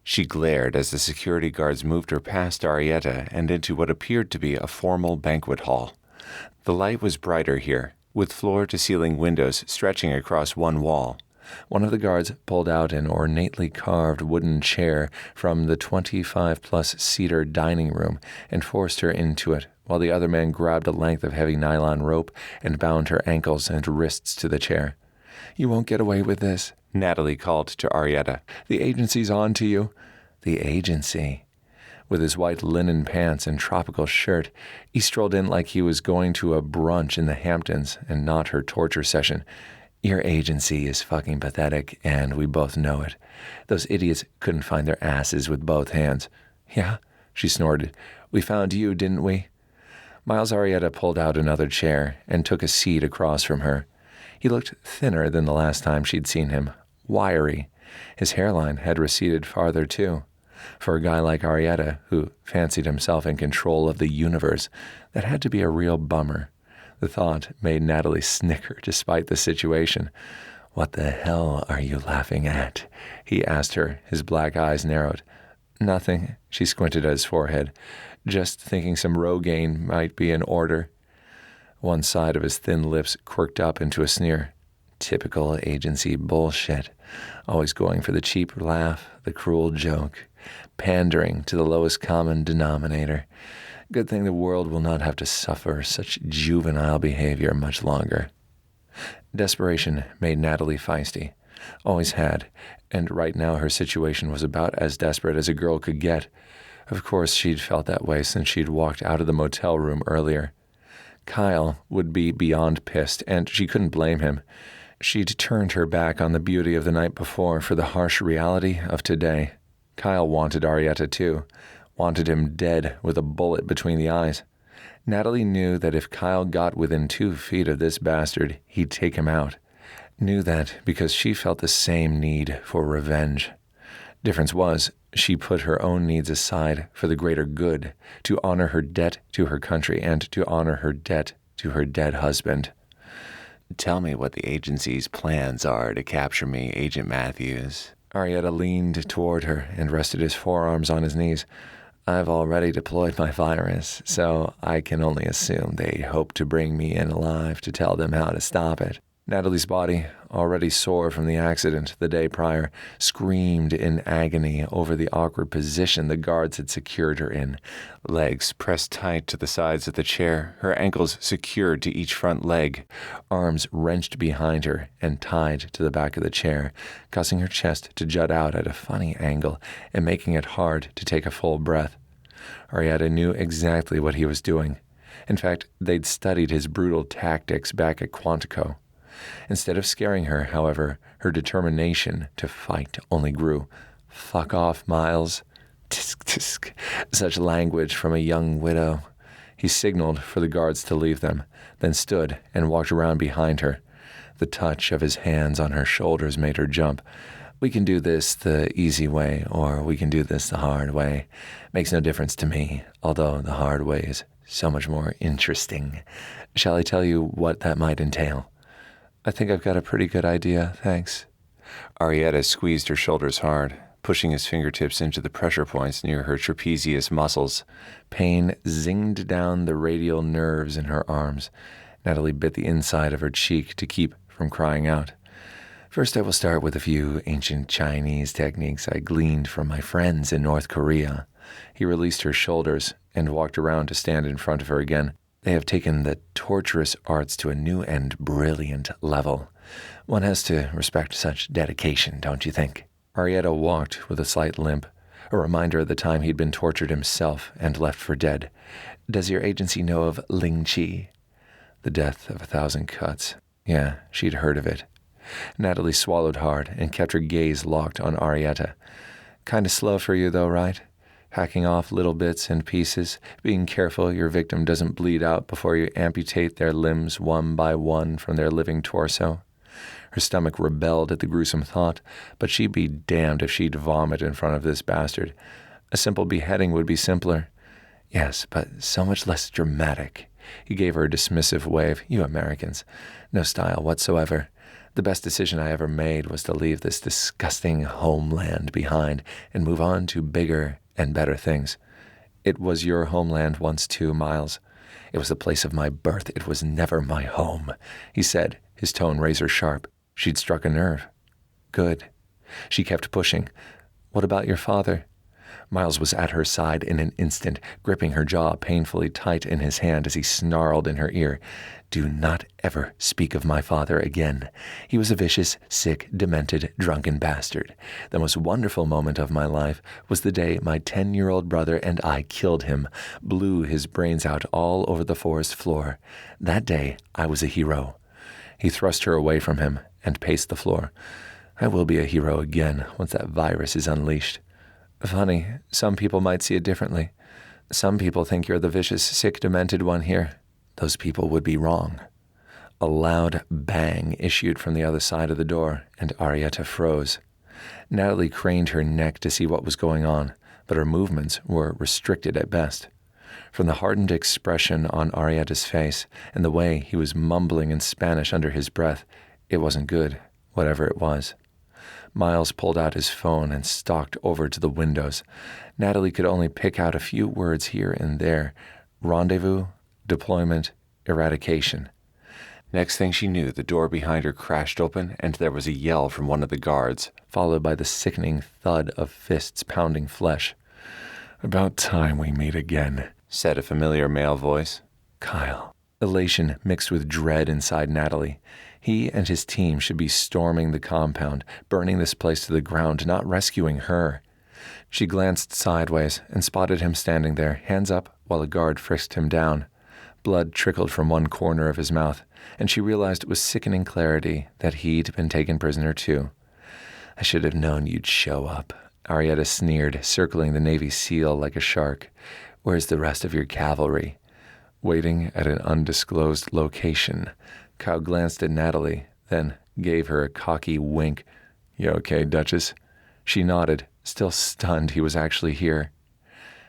She glared as the security guards moved her past Arietta and into what appeared to be a formal banquet hall. The light was brighter here, with floor-to-ceiling windows stretching across one wall. One of the guards pulled out an ornately carved wooden chair from the 25-plus seater dining room and forced her into it, while the other man grabbed a length of heavy nylon rope and bound her ankles and wrists to the chair. "You won't get away with this," Natalie called to Arietta. "The agency's on to you." The agency. With his white linen pants and tropical shirt, he strolled in like he was going to a brunch in the Hamptons and not her torture session. "Your agency is fucking pathetic, and we both know it. Those idiots couldn't find their asses with both hands." "Yeah?" she snorted. "We found you, didn't we?" Miles Arietta pulled out another chair and took a seat across from her. He looked thinner than the last time she'd seen him, wiry. His hairline had receded farther, too. For a guy like Arietta, who fancied himself in control of the universe, that had to be a real bummer. The thought made Natalie snicker despite the situation. "What the hell are you laughing at?" he asked her, his black eyes narrowed. "Nothing," she squinted at his forehead. "Just thinking some Rogaine might be in order." One side of his thin lips quirked up into a sneer. Typical agency bullshit. Always going for the cheap laugh, the cruel joke. Pandering to the lowest common denominator. Good thing the world will not have to suffer such juvenile behavior much longer. Desperation made Natalie feisty. Always had. And right now her situation was about as desperate as a girl could get. Of course she'd felt that way since she'd walked out of the motel room earlier. Kyle would be beyond pissed, and she couldn't blame him. She'd turned her back on the beauty of the night before for the harsh reality of today. Kyle wanted Arietta too, wanted him dead with a bullet between the eyes. Natalie knew that if Kyle got within 2 feet of this bastard, he'd take him out. Knew that because she felt the same need for revenge. Difference was, she put her own needs aside for the greater good, to honor her debt to her country and to honor her debt to her dead husband. "Tell me what the agency's plans are to capture me, Agent Matthews." Arietta leaned toward her and rested his forearms on his knees. "I've already deployed my virus, so I can only assume they hope to bring me in alive to tell them how to stop it." Natalie's body, already sore from the accident the day prior, screamed in agony over the awkward position the guards had secured her in. Legs pressed tight to the sides of the chair, her ankles secured to each front leg, arms wrenched behind her and tied to the back of the chair, causing her chest to jut out at a funny angle and making it hard to take a full breath. Arietta knew exactly what he was doing. In fact, they'd studied his brutal tactics back at Quantico. Instead of scaring her, however, her determination to fight only grew. "Fuck off, Miles." Tisk, tisk. Such language from a young widow. He signaled for the guards to leave them, then stood and walked around behind her. The touch of his hands on her shoulders made her jump. "We can do this the easy way, or we can do this the hard way. Makes no difference to me, although the hard way is so much more interesting. Shall I tell you what that might entail?" "I think I've got a pretty good idea, thanks." Arietta squeezed her shoulders hard, pushing his fingertips into the pressure points near her trapezius muscles. Pain zinged down the radial nerves in her arms. Natalie bit the inside of her cheek to keep from crying out. "First, I will start with a few ancient Chinese techniques I gleaned from my friends in North Korea." He released her shoulders and walked around to stand in front of her again. "They have taken the torturous arts to a new and brilliant level. One has to respect such dedication, don't you think?" Arietta walked with a slight limp, a reminder of the time he'd been tortured himself and left for dead. "Does your agency know of Ling Chi?" The death of 1,000 cuts. Yeah, she'd heard of it. Natalie swallowed hard and kept her gaze locked on Arietta. "Kinda slow for you, though, right? Hacking off little bits and pieces, being careful your victim doesn't bleed out before you amputate their limbs one by one from their living torso." Her stomach rebelled at the gruesome thought, but she'd be damned if she'd vomit in front of this bastard. A simple beheading would be simpler. Yes, but so much less dramatic. He gave her a dismissive wave. You Americans. No style whatsoever. The best decision I ever made was to leave this disgusting homeland behind and move on to bigger and better things. It was your homeland once too, Miles. It was the place of my birth. It was never my home, he said, his tone razor sharp. She'd struck a nerve. Good. She kept pushing. What about your father? Miles was at her side in an instant, gripping her jaw painfully tight in his hand as he snarled in her ear. Do not ever speak of my father again. He was a vicious, sick, demented, drunken bastard. The most wonderful moment of my life was the day my 10-year-old brother and I killed him, blew his brains out all over the forest floor. That day, I was a hero. He thrust her away from him and paced the floor. I will be a hero again once that virus is unleashed. Funny, some people might see it differently. Some people think you're the vicious, sick, demented one here. Those people would be wrong. A loud bang issued from the other side of the door, and Arietta froze. Natalie craned her neck to see what was going on, but her movements were restricted at best. From the hardened expression on Arietta's face and the way he was mumbling in Spanish under his breath, it wasn't good, whatever it was. Miles pulled out his phone and stalked over to the windows. Natalie could only pick out a few words here and there. Rendezvous, deployment, eradication. Next thing she knew, the door behind her crashed open and there was a yell from one of the guards, followed by the sickening thud of fists pounding flesh. About time we meet again, said a familiar male voice. Kyle. Elation mixed with dread inside Natalie. He and his team should be storming the compound, burning this place to the ground, not rescuing her. She glanced sideways and spotted him standing there, hands up, while a guard frisked him down. Blood trickled from one corner of his mouth, and she realized with sickening clarity that he'd been taken prisoner too. I should have known you'd show up, Arietta sneered, circling the Navy SEAL like a shark. Where's the rest of your cavalry? Waiting at an undisclosed location. Kyle glanced at Natalie, then gave her a cocky wink. You okay, Duchess? She nodded, still stunned he was actually here.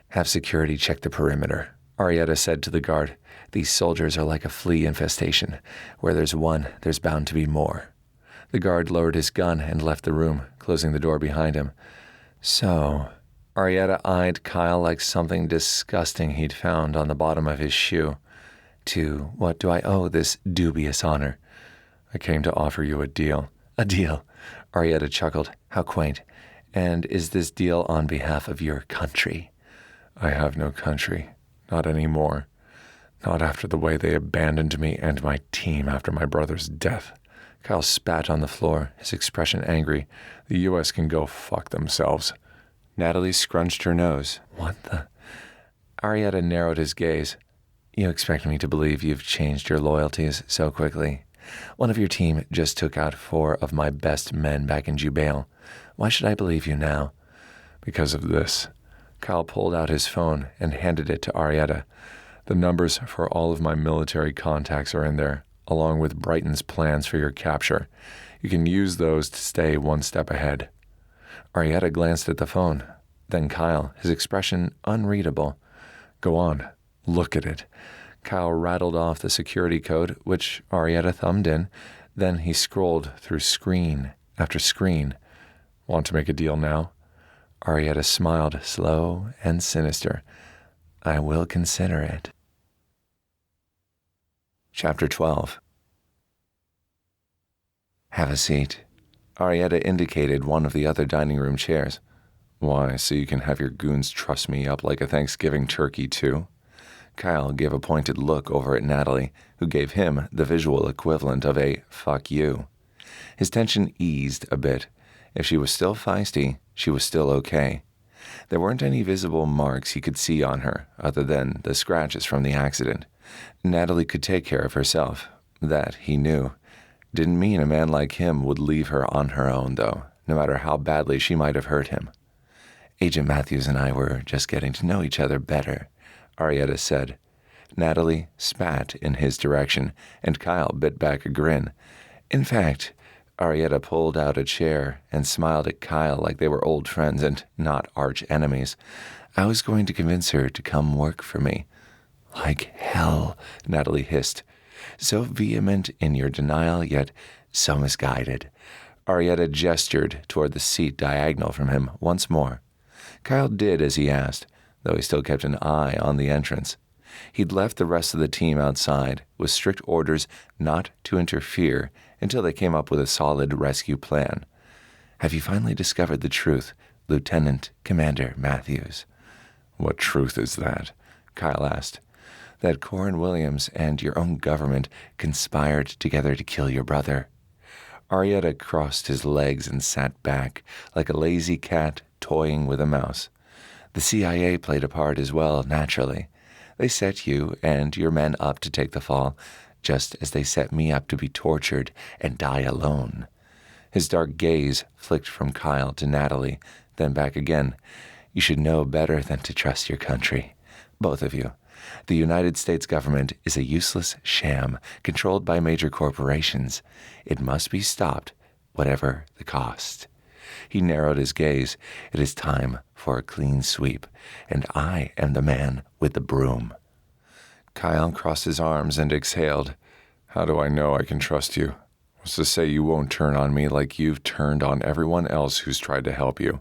Have security check the perimeter, Arietta said to the guard. These soldiers are like a flea infestation. Where there's one, there's bound to be more. The guard lowered his gun and left the room, closing the door behind him. So, Arietta eyed Kyle like something disgusting he'd found on the bottom of his shoe. To what do I owe this dubious honor? I came to offer you a deal. A deal, Arietta chuckled. How quaint. And is this deal on behalf of your country? I have no country. Not anymore. Not after the way they abandoned me and my team after my brother's death. Kyle spat on the floor, his expression angry. The U.S. can go fuck themselves. Natalie scrunched her nose. What the? Arietta narrowed his gaze. You expect me to believe you've changed your loyalties so quickly? One of your team just took out 4 of my best men back in Jubail. Why should I believe you now? Because of this. Kyle pulled out his phone and handed it to Arietta. The numbers for all of my military contacts are in there, along with Brighton's plans for your capture. You can use those to stay one step ahead. Arietta glanced at the phone. Then Kyle, his expression unreadable. Go on. Look at it. Kyle rattled off the security code, which Arietta thumbed in. Then he scrolled through screen after screen. Want to make a deal now? Arietta smiled, slow and sinister. I will consider it. Chapter 12. Have a seat. Arietta indicated one of the other dining room chairs. Why, so you can have your goons truss me up like a Thanksgiving turkey, too? Kyle gave a pointed look over at Natalie, who gave him the visual equivalent of a fuck you. His tension eased a bit. If she was still feisty, she was still okay. There weren't any visible marks he could see on her, other than the scratches from the accident. Natalie could take care of herself. That he knew. Didn't mean a man like him would leave her on her own, though, no matter how badly she might have hurt him. Agent Matthews and I were just getting to know each other better, Arietta said. Natalie spat in his direction, and Kyle bit back a grin. In fact, Arietta pulled out a chair and smiled at Kyle like they were old friends and not arch enemies. I was going to convince her to come work for me. Like hell, Natalie hissed. So vehement in your denial, yet so misguided. Arietta gestured toward the seat diagonal from him once more. Kyle did as he asked, though he still kept an eye on the entrance. He'd left the rest of the team outside, with strict orders not to interfere until they came up with a solid rescue plan. Have you finally discovered the truth, Lieutenant Commander Matthews? What truth is that? Kyle asked. That Corin Williams and your own government conspired together to kill your brother. Arietta crossed his legs and sat back, like a lazy cat toying with a mouse. The CIA played a part as well, naturally. They set you and your men up to take the fall, just as they set me up to be tortured and die alone. His dark gaze flicked from Kyle to Natalie, then back again. You should know better than to trust your country. Both of you. The United States government is a useless sham controlled by major corporations. It must be stopped, whatever the cost. He narrowed his gaze. It is time for a clean sweep, and I am the man with the broom. Kyle crossed his arms and exhaled. How do I know I can trust you? What's to say you won't turn on me like you've turned on everyone else who's tried to help you?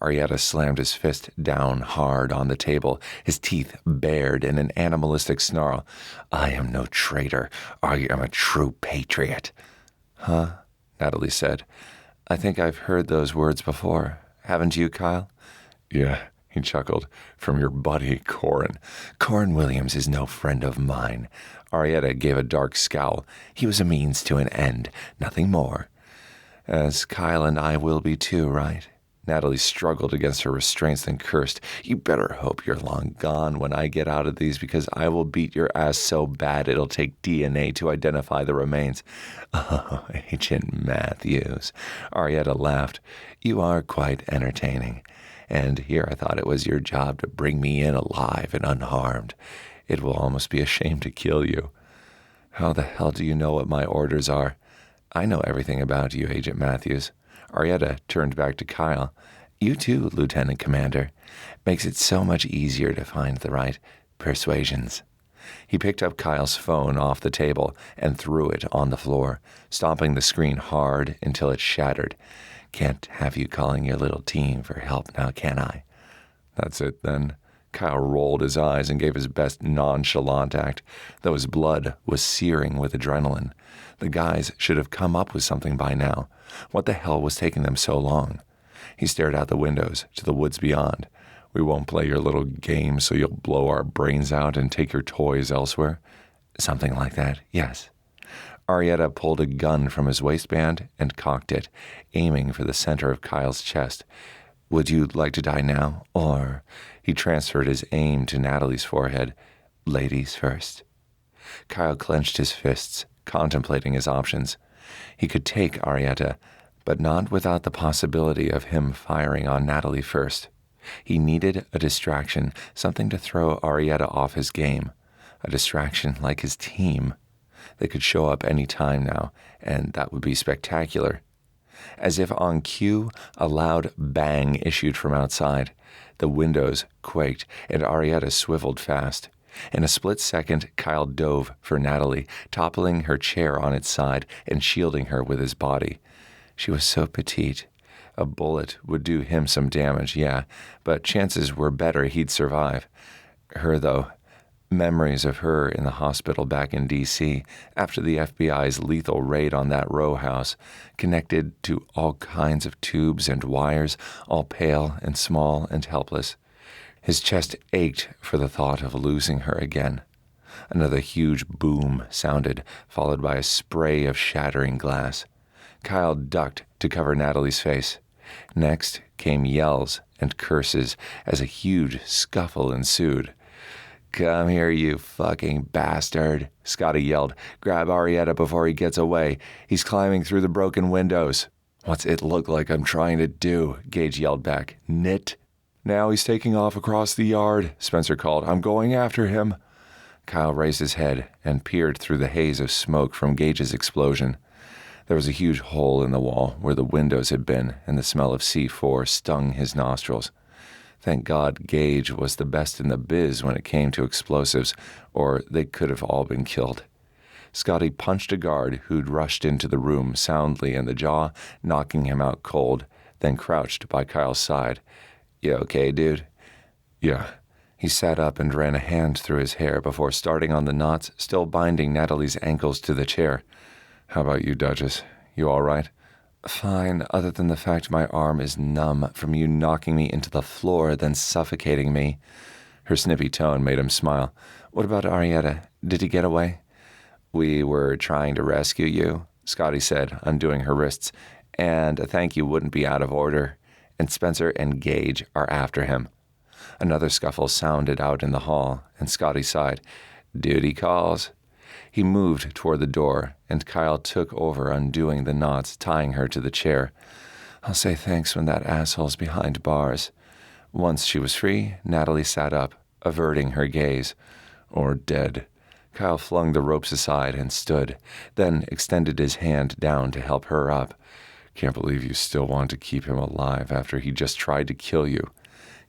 Arietta slammed his fist down hard on the table, his teeth bared in an animalistic snarl. I am no traitor. I am a true patriot. Huh? Natalie said. I think I've heard those words before. Haven't you, Kyle? Yeah, he chuckled. From your buddy, Corin. Corin Williams is no friend of mine. Arietta gave a dark scowl. He was a means to an end, nothing more. As Kyle and I will be too, right? Natalie struggled against her restraints, then cursed. You better hope you're long gone when I get out of these, because I will beat your ass so bad it'll take DNA to identify the remains. Oh, Agent Matthews. Arietta laughed. You are quite entertaining. And here I thought it was your job to bring me in alive and unharmed. It will almost be a shame to kill you. How the hell do you know what my orders are? I know everything about you, Agent Matthews. Arietta turned back to Kyle. You too, Lieutenant Commander. Makes it so much easier to find the right persuasions. He picked up Kyle's phone off the table and threw it on the floor, stomping the screen hard until it shattered. Can't have you calling your little team for help now, can I? That's it, then. Kyle rolled his eyes and gave his best nonchalant act, though his blood was searing with adrenaline. The guys should have come up with something by now. What the hell was taking them so long? He stared out the windows to the woods beyond. We won't play your little game so you'll blow our brains out and take your toys elsewhere? Something like that, yes. Arietta pulled a gun from his waistband and cocked it, aiming for the center of Kyle's chest. Would you like to die now, or... He transferred his aim to Natalie's forehead. Ladies first. Kyle clenched his fists, contemplating his options. He could take Arietta, but not without the possibility of him firing on Natalie first. He needed a distraction, something to throw Arietta off his game. A distraction like his team. They could show up any time now, and that would be spectacular. As if on cue, a loud bang issued from outside. The windows quaked, and Arietta swiveled fast. In a split second, Kyle dove for Natalie, toppling her chair on its side and shielding her with his body. She was so petite. A bullet would do him some damage, yeah, but chances were better he'd survive. Her, though. Memories of her in the hospital back in D.C. after the FBI's lethal raid on that row house, connected to all kinds of tubes and wires, all pale and small and helpless. His chest ached for the thought of losing her again. Another huge boom sounded, followed by a spray of shattering glass. Kyle ducked to cover Natalie's face. Next came yells and curses as a huge scuffle ensued. Come here, you fucking bastard, Scotty yelled. Grab Arietta before he gets away. He's climbing through the broken windows. What's it look like I'm trying to do? Gage yelled back. Nit. Now he's taking off across the yard, Spencer called. I'm going after him. Kyle raised his head and peered through the haze of smoke from Gage's explosion. There was a huge hole in the wall where the windows had been, and the smell of C4 stung his nostrils. Thank God Gage was the best in the biz when it came to explosives, or they could have all been killed. Scotty punched a guard who'd rushed into the room soundly in the jaw, knocking him out cold, then crouched by Kyle's side. "You okay, dude?" "Yeah." He sat up and ran a hand through his hair before starting on the knots, still binding Natalie's ankles to the chair. "How about you, Duchess? You all right?" "Fine, other than the fact my arm is numb from you knocking me into the floor, then suffocating me." Her snippy tone made him smile. "What about Arietta? Did he get away?" "We were trying to rescue you," Scotty said, undoing her wrists, "and a thank you wouldn't be out of order. And Spencer and Gage are after him." Another scuffle sounded out in the hall, and Scotty sighed. "Duty calls." He moved toward the door, and Kyle took over undoing the knots, tying her to the chair. "I'll say thanks when that asshole's behind bars." Once she was free, Natalie sat up, averting her gaze. "Or dead." Kyle flung the ropes aside and stood, then extended his hand down to help her up. "Can't believe you still want to keep him alive after he just tried to kill you."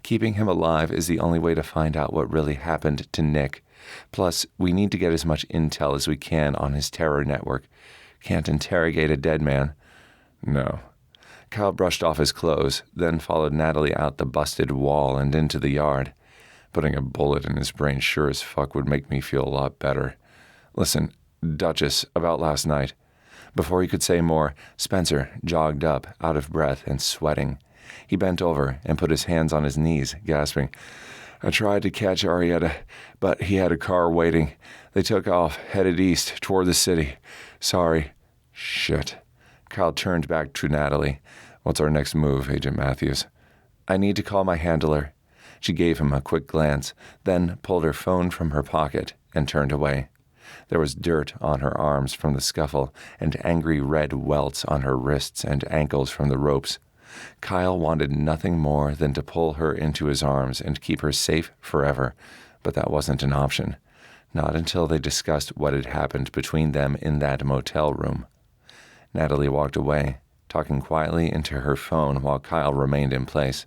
"Keeping him alive is the only way to find out what really happened to Nick. Plus, we need to get as much intel as we can on his terror network. Can't interrogate a dead man." "No." Kyle brushed off his clothes, then followed Natalie out the busted wall and into the yard. "Putting a bullet in his brain sure as fuck would make me feel a lot better. Listen, Duchess, about last night." Before he could say more, Spencer jogged up, out of breath and sweating. He bent over and put his hands on his knees, gasping. "I tried to catch Arietta, but he had a car waiting. They took off, headed east, toward the city. Sorry." "Shit." Kyle turned back to Natalie. "What's our next move, Agent Matthews?" "I need to call my handler." She gave him a quick glance, then pulled her phone from her pocket and turned away. There was dirt on her arms from the scuffle and angry red welts on her wrists and ankles from the ropes. Kyle wanted nothing more than to pull her into his arms and keep her safe forever, but that wasn't an option. Not until they discussed what had happened between them in that motel room. Natalie walked away, talking quietly into her phone while Kyle remained in place.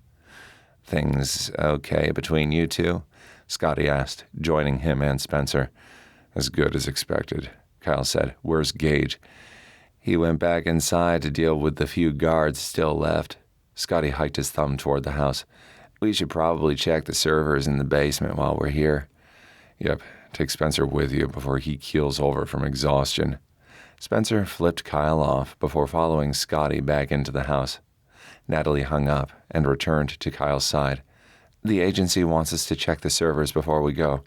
"Things okay between you two?" Scotty asked, joining him and Spencer. "As good as expected," Kyle said. "Where's Gage?" "He went back inside to deal with the few guards still left." Scotty hiked his thumb toward the house. "We should probably check the servers in the basement while we're here." "Yep, take Spencer with you before he keels over from exhaustion." Spencer flipped Kyle off before following Scotty back into the house. Natalie hung up and returned to Kyle's side. "The agency wants us to check the servers before we go."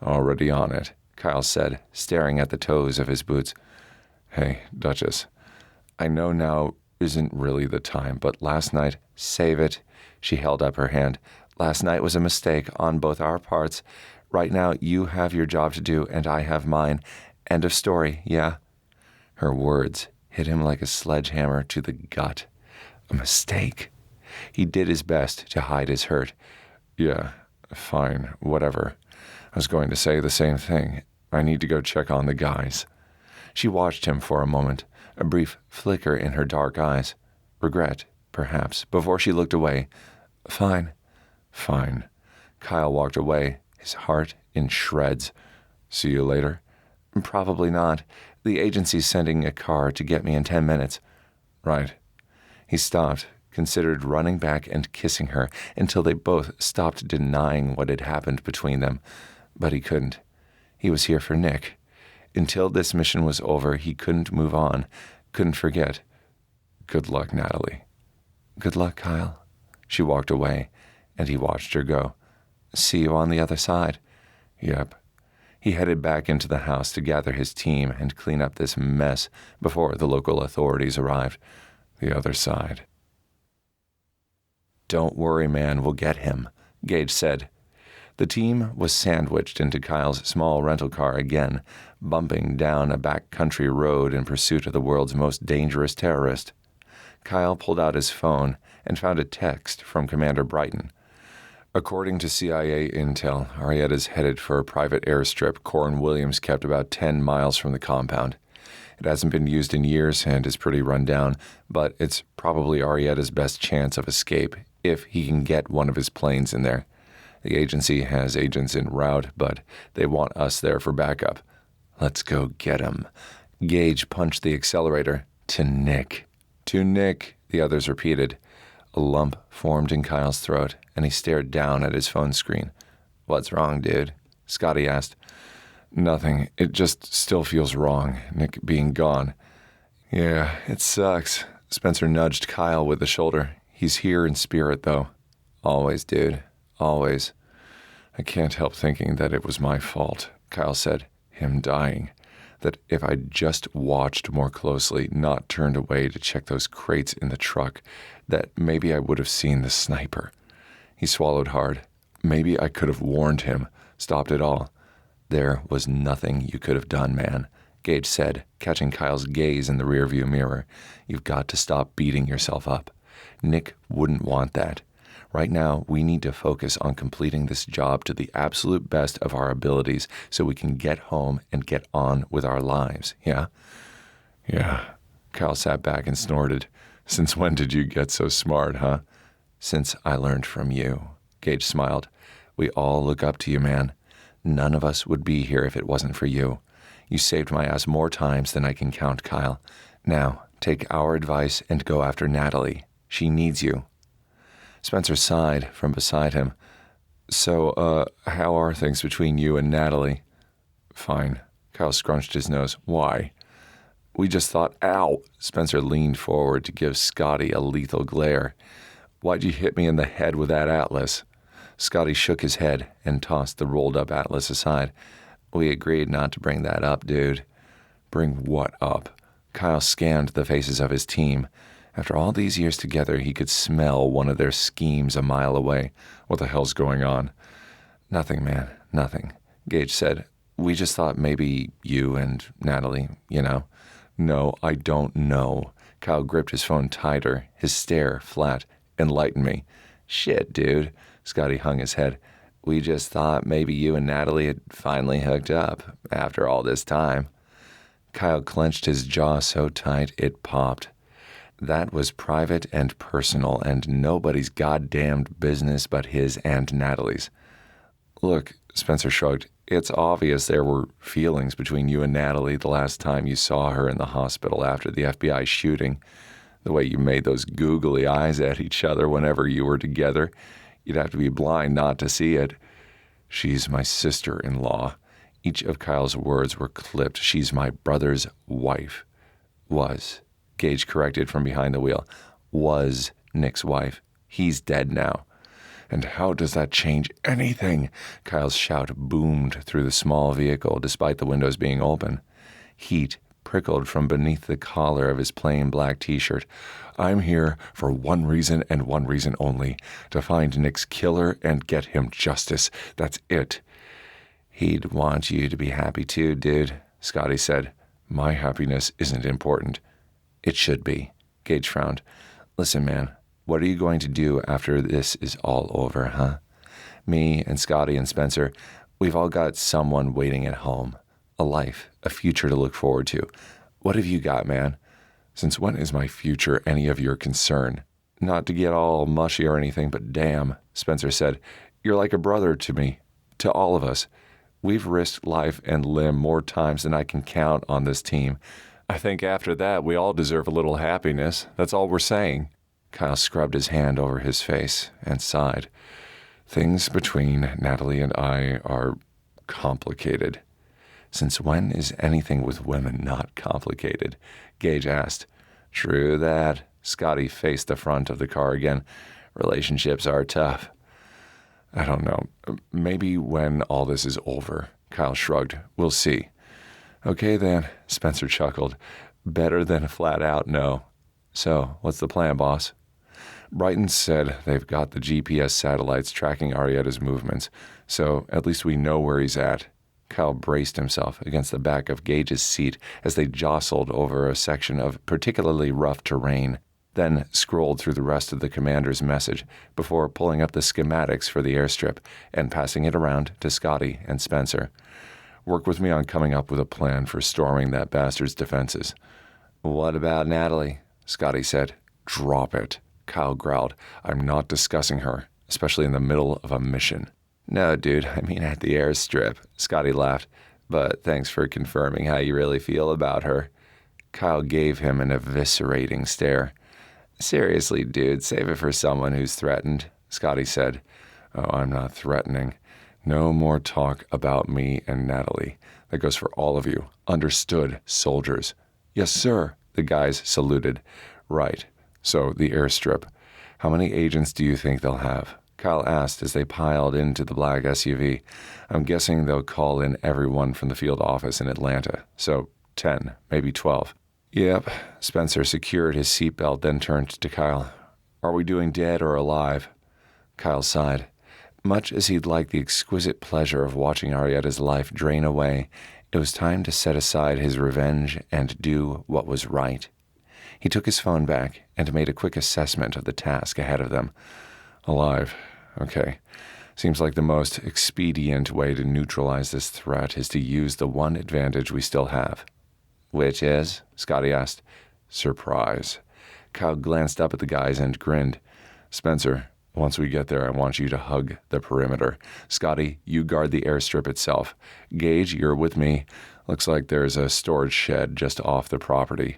"Already on it," Kyle said, staring at the toes of his boots. "Hey, Duchess, I know now isn't really the time, but last night..." "Save it." She held up her hand. "Last night was a mistake on both our parts. Right now, you have your job to do, and I have mine. End of story, yeah?" Her words hit him like a sledgehammer to the gut. A mistake. He did his best to hide his hurt. "Yeah, fine, whatever. I was going to say the same thing. I need to go check on the guys." She watched him for a moment, a brief flicker in her dark eyes. Regret, perhaps, before she looked away. "Fine." "Fine." Kyle walked away, his heart in shreds. "See you later?" "Probably not. The agency's sending a car to get me in 10 minutes. "Right." He stopped, considered running back and kissing her until they both stopped denying what had happened between them. But he couldn't. He was here for Nick. Until this mission was over, he couldn't move on, couldn't forget. "Good luck, Natalie." "Good luck, Kyle." She walked away, and he watched her go. "See you on the other side." "Yep." He headed back into the house to gather his team and clean up this mess before the local authorities arrived. The other side. "Don't worry, man, we'll get him," Gage said. The team was sandwiched into Kyle's small rental car again, bumping down a backcountry road in pursuit of the world's most dangerous terrorist. Kyle pulled out his phone and found a text from Commander Brighton. "According to CIA intel, Arietta's headed for a private airstrip Corin Williams kept about 10 miles from the compound. It hasn't been used in years and is pretty run down, but it's probably Arietta's best chance of escape, if he can get one of his planes in there. The agency has agents en route, but they want us there for backup. Let's go get him. Gage punched the accelerator. To Nick. To Nick, the others repeated. A lump formed in Kyle's throat, and he stared down at his phone screen. What's wrong, dude? Scotty asked. Nothing. It just still feels wrong, Nick being gone. Yeah, it sucks. Spencer nudged Kyle with the shoulder. He's here in spirit, though. Always, dude. Always. I can't help thinking that it was my fault, Kyle said, him dying. That if I'd just watched more closely, not turned away to check those crates in the truck, that maybe I would have seen the sniper. He swallowed hard. Maybe I could have warned him, stopped it all. There was nothing you could have done, man, Gage said, catching Kyle's gaze in the rearview mirror. You've got to stop beating yourself up. Nick wouldn't want that. Right now, we need to focus on completing this job to the absolute best of our abilities so we can get home and get on with our lives, yeah? Yeah. Kyle sat back and snorted. Since when did you get so smart, huh? Since I learned from you. Gage smiled. We all look up to you, man. None of us would be here if it wasn't for you. You saved my ass more times than I can count, Kyle. Now, take our advice and go after Natalie. She needs you. Spencer sighed from beside him. So, how are things between you and Natalie? Fine. Kyle scrunched his nose. Why? We just thought, ow! Spencer leaned forward to give Scotty a lethal glare. Why'd you hit me in the head with that atlas? Scotty shook his head and tossed the rolled-up atlas aside. We agreed not to bring that up, dude. Bring what up? Kyle scanned the faces of his team. After all these years together, he could smell one of their schemes a mile away. What the hell's going on? Nothing, man, nothing, Gage said. We just thought maybe you and Natalie, you know. No, I don't know. Kyle gripped his phone tighter, his stare flat. Enlighten me. Shit, dude. Scotty hung his head. We just thought maybe you and Natalie had finally hooked up after all this time. Kyle clenched his jaw so tight it popped. That was private and personal and nobody's goddamned business but his and Natalie's. Look, Spencer shrugged, it's obvious there were feelings between you and Natalie the last time you saw her in the hospital after the FBI shooting. The way you made those googly eyes at each other whenever you were together. You'd have to be blind not to see it. She's my sister-in-law. Each of Kyle's words were clipped. She's my brother's wife. Was. Gage corrected from behind the wheel. Was Nick's wife. He's dead now. And how does that change anything? Kyle's shout boomed through the small vehicle despite the windows being open. Heat prickled from beneath the collar of his plain black t-shirt. I'm here for one reason and one reason only. To find Nick's killer and get him justice. That's it. He'd want you to be happy too, dude, Scotty said. My happiness isn't important. It should be. Gage frowned. Listen, man, what are you going to do after this is all over, huh? Me and Scotty and Spencer, we've all got someone waiting at home. A life, a future to look forward to. What have you got, man? Since when is my future any of your concern? Not to get all mushy or anything, but damn, Spencer said, you're like a brother to me, to all of us. We've risked life and limb more times than I can count on this team. I think after that, we all deserve a little happiness. That's all we're saying. Kyle scrubbed his hand over his face and sighed. Things between Natalie and I are complicated. Since when is anything with women not complicated? Gage asked. True that. Scotty faced the front of the car again. Relationships are tough. I don't know. Maybe when all this is over. Kyle shrugged. We'll see. Okay then, Spencer chuckled. Better than a flat out no. So, what's the plan, boss? Brighton said they've got the GPS satellites tracking Arietta's movements, so at least we know where he's at. Kyle braced himself against the back of Gage's seat as they jostled over a section of particularly rough terrain, then scrolled through the rest of the commander's message before pulling up the schematics for the airstrip and passing it around to Scotty and Spencer. Work with me on coming up with a plan for storming that bastard's defenses. What about Natalie? Scotty said. Drop it. Kyle growled. I'm not discussing her, especially in the middle of a mission. No, dude, I mean at the airstrip, Scotty laughed. But thanks for confirming how you really feel about her. Kyle gave him an eviscerating stare. Seriously, dude, save it for someone who's threatened, Scotty said. Oh, I'm not threatening. No more talk about me and Natalie. That goes for all of you. Understood, soldiers. Yes, sir, the guys saluted. Right. So, the airstrip. How many agents do you think they'll have? Kyle asked as they piled into the black SUV. I'm guessing they'll call in everyone from the field office in Atlanta. So, 10, maybe 12. Yep. Spencer secured his seatbelt, then turned to Kyle. Are we doing dead or alive? Kyle sighed. Much as he'd like the exquisite pleasure of watching Arietta's life drain away, it was time to set aside his revenge and do what was right. He took his phone back and made a quick assessment of the task ahead of them. Alive. Okay. Seems like the most expedient way to neutralize this threat is to use the one advantage we still have. Which is? Scotty asked. Surprise. Kyle glanced up at the guys and grinned. Spencer, once we get there, I want you to hug the perimeter. Scotty, you guard the airstrip itself. Gage, you're with me. Looks like there's a storage shed just off the property.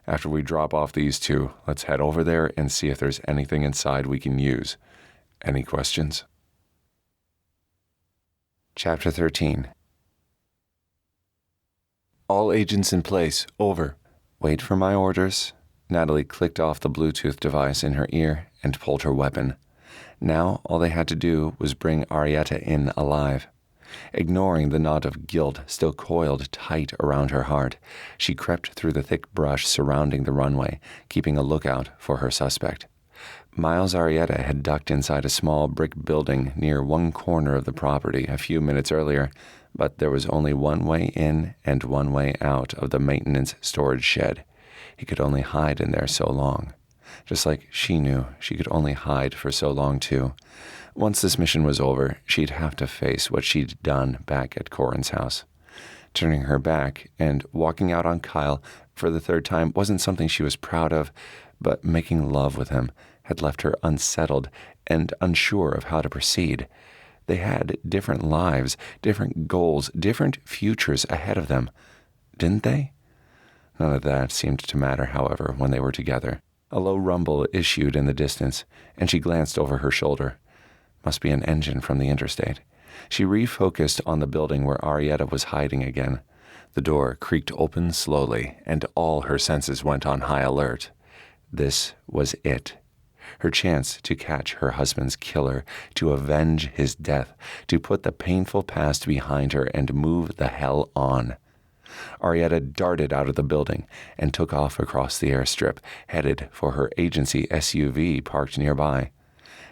After we drop off these two, let's head over there and see if there's anything inside we can use. Any questions? Chapter 13. All agents in place. Over. Wait for my orders. Natalie clicked off the Bluetooth device in her ear and pulled her weapon. Now all they had to do was bring Arietta in alive. Ignoring the knot of guilt still coiled tight around her heart, she crept through the thick brush surrounding the runway, keeping a lookout for her suspect. Miles Arietta had ducked inside a small brick building near one corner of the property a few minutes earlier, but there was only one way in and one way out of the maintenance storage shed. He could only hide in there so long. Just like she knew she could only hide for so long, too. Once this mission was over, she'd have to face what she'd done back at Corin's house. Turning her back and walking out on Kyle for the third time wasn't something she was proud of, but making love with him had left her unsettled and unsure of how to proceed. They had different lives, different goals, different futures ahead of them. Didn't they? None of that seemed to matter, however, when they were together. A low rumble issued in the distance, and she glanced over her shoulder. Must be an engine from the interstate. She refocused on the building where Arietta was hiding again. The door creaked open slowly, and all her senses went on high alert. This was it. Her chance to catch her husband's killer, to avenge his death, to put the painful past behind her and move the hell on. Arietta darted out of the building and took off across the airstrip, headed for her agency SUV parked nearby.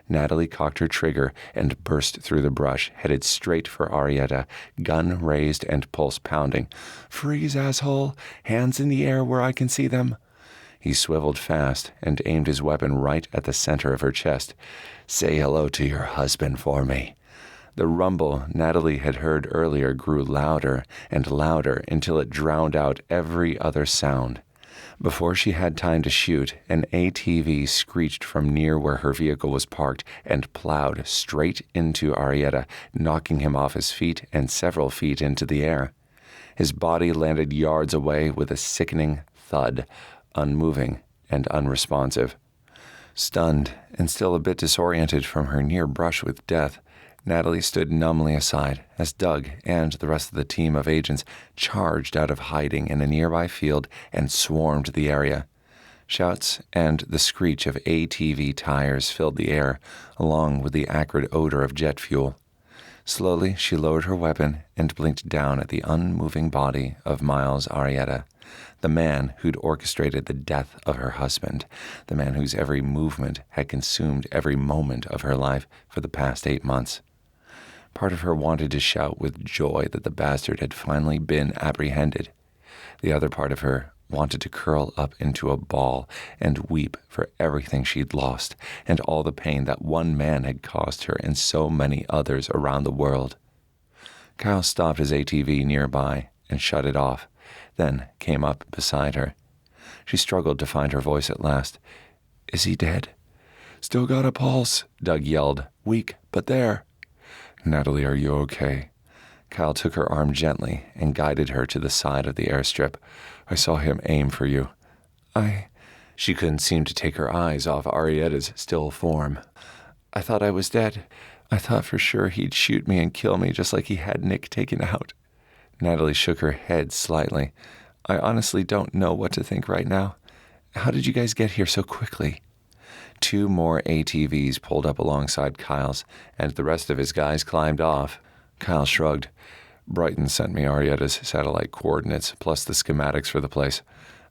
Natalie cocked her trigger and burst through the brush, headed straight for Arietta, gun raised and pulse pounding. Freeze, asshole! Hands in the air where I can see them! He swiveled fast and aimed his weapon right at the center of her chest. Say hello to your husband for me. The rumble Natalie had heard earlier grew louder and louder until it drowned out every other sound. Before she had time to shoot, an ATV screeched from near where her vehicle was parked and plowed straight into Arietta, knocking him off his feet and several feet into the air. His body landed yards away with a sickening thud, unmoving and unresponsive. Stunned and still a bit disoriented from her near brush with death, Natalie stood numbly aside as Doug and the rest of the team of agents charged out of hiding in a nearby field and swarmed the area. Shouts and the screech of ATV tires filled the air, along with the acrid odor of jet fuel. Slowly, she lowered her weapon and blinked down at the unmoving body of Miles Arietta, the man who'd orchestrated the death of her husband, the man whose every movement had consumed every moment of her life for the past 8 months. Part of her wanted to shout with joy that the bastard had finally been apprehended. The other part of her wanted to curl up into a ball and weep for everything she'd lost and all the pain that one man had caused her and so many others around the world. Kyle stopped his ATV nearby and shut it off, then came up beside her. She struggled to find her voice at last. Is he dead? Still got a pulse, Doug yelled. Weak, but there. Natalie, are you okay? Kyle took her arm gently and guided her to the side of the airstrip. I saw him aim for you. She couldn't seem to take her eyes off Arietta's still form. I thought I was dead. I thought for sure he'd shoot me and kill me just like he had Nick taken out. Natalie shook her head slightly. I honestly don't know what to think right now. How did you guys get here so quickly? 2 more ATVs pulled up alongside Kyle's, and the rest of his guys climbed off. Kyle shrugged. Brighton sent me Arietta's satellite coordinates, plus the schematics for the place.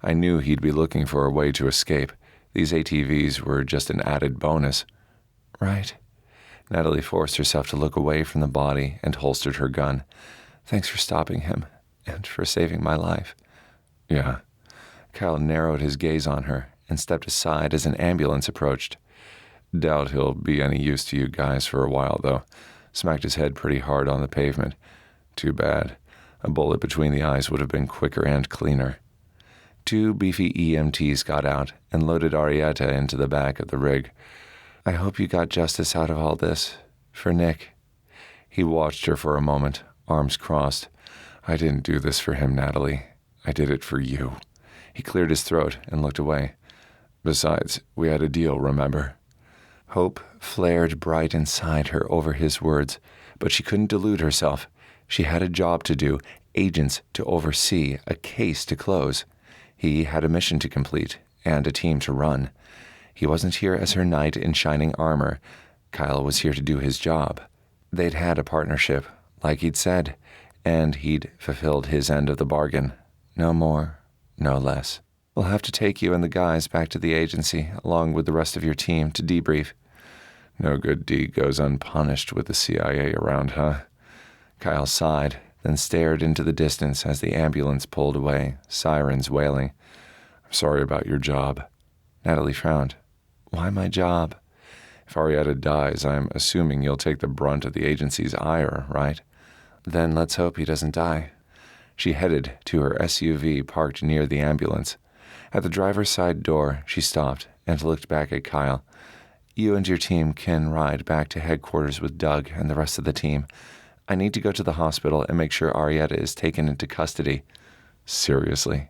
I knew he'd be looking for a way to escape. These ATVs were just an added bonus. Right. Natalie forced herself to look away from the body and holstered her gun. Thanks for stopping him, and for saving my life. Yeah. Kyle narrowed his gaze on her and stepped aside as an ambulance approached. Doubt he'll be any use to you guys for a while, though. Smacked his head pretty hard on the pavement. Too bad. A bullet between the eyes would have been quicker and cleaner. 2 beefy EMTs got out and loaded Arietta into the back of the rig. I hope you got justice out of all this. For Nick. He watched her for a moment, arms crossed. I didn't do this for him, Natalie. I did it for you. He cleared his throat and looked away. Besides, we had a deal, remember? Hope flared bright inside her over his words, but she couldn't delude herself. She had a job to do, agents to oversee, a case to close. He had a mission to complete and a team to run. He wasn't here as her knight in shining armor. Kyle was here to do his job. They'd had a partnership, like he'd said, and he'd fulfilled his end of the bargain. No more, no less. We'll have to take you and the guys back to the agency, along with the rest of your team, to debrief. No good deed goes unpunished with the CIA around, huh? Kyle sighed, then stared into the distance as the ambulance pulled away, sirens wailing. I'm sorry about your job. Natalie frowned. Why my job? If Arietta dies, I'm assuming you'll take the brunt of the agency's ire, right? Then let's hope he doesn't die. She headed to her SUV parked near the ambulance. At the driver's side door, she stopped and looked back at Kyle. You and your team can ride back to headquarters with Doug and the rest of the team. I need to go to the hospital and make sure Arietta is taken into custody. Seriously?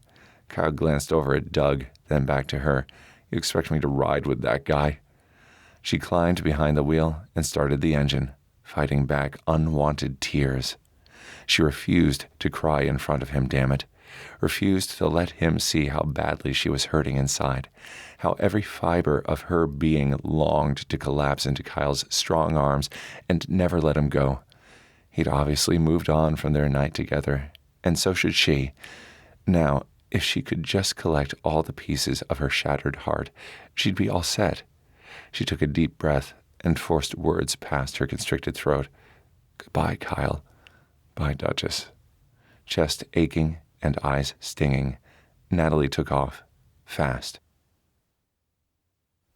Kyle glanced over at Doug, then back to her. You expect me to ride with that guy? She climbed behind the wheel and started the engine, fighting back unwanted tears. She refused to cry in front of him, damn it. Refused to let him see how badly she was hurting inside, how every fiber of her being longed to collapse into Kyle's strong arms and never let him go. He'd obviously moved on from their night together, and so should she. Now, if she could just collect all the pieces of her shattered heart, she'd be all set. She took a deep breath and forced words past her constricted throat. Goodbye, Kyle. Bye, Duchess. Chest aching and eyes stinging, Natalie took off, fast.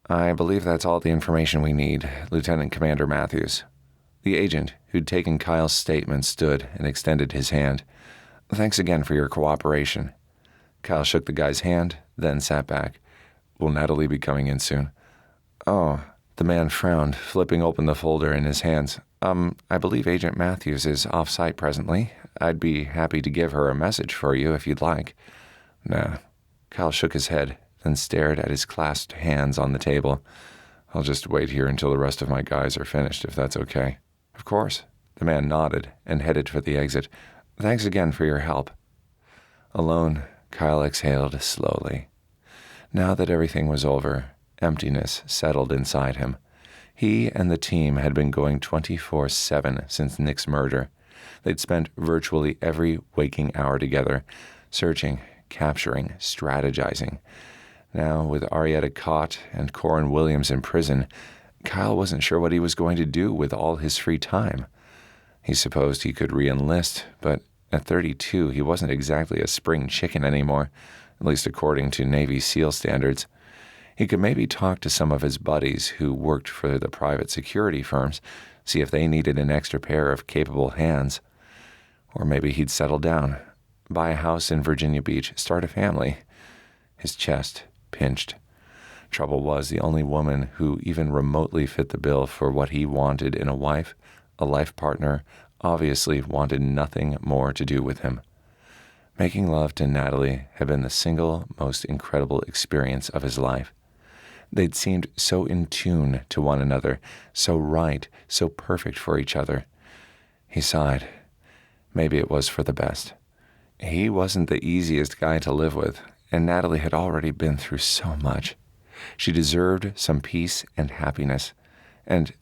I believe that's all the information we need, Lieutenant Commander Matthews. The agent, who'd taken Kyle's statement, stood and extended his hand. Thanks again for your cooperation. Kyle shook the guy's hand, then sat back. Will Natalie be coming in soon? Oh, the man frowned, flipping open the folder in his hands. I believe Agent Matthews is off-site presently. I'd be happy to give her a message for you if you'd like. Nah. Kyle shook his head, then stared at his clasped hands on the table. I'll just wait here until the rest of my guys are finished, if that's okay. Of course. The man nodded and headed for the exit. Thanks again for your help. Alone, Kyle exhaled slowly. Now that everything was over, emptiness settled inside him. He and the team had been going 24/7 since Nick's murder. They'd spent virtually every waking hour together, searching, capturing, strategizing. Now, with Arietta caught and Corin Williams in prison, Kyle wasn't sure what he was going to do with all his free time. He supposed he could re-enlist, but at 32, he wasn't exactly a spring chicken anymore, at least according to Navy SEAL standards. He could maybe talk to some of his buddies who worked for the private security firms, see if they needed an extra pair of capable hands. Or maybe he'd settle down, buy a house in Virginia Beach, start a family. His chest pinched. Trouble was, the only woman who even remotely fit the bill for what he wanted in a wife, a life partner, obviously wanted nothing more to do with him. Making love to Natalie had been the single most incredible experience of his life. They'd seemed so in tune to one another, so right, so perfect for each other. He sighed. Maybe it was for the best. He wasn't the easiest guy to live with, and Natalie had already been through so much. She deserved some peace and happiness, and,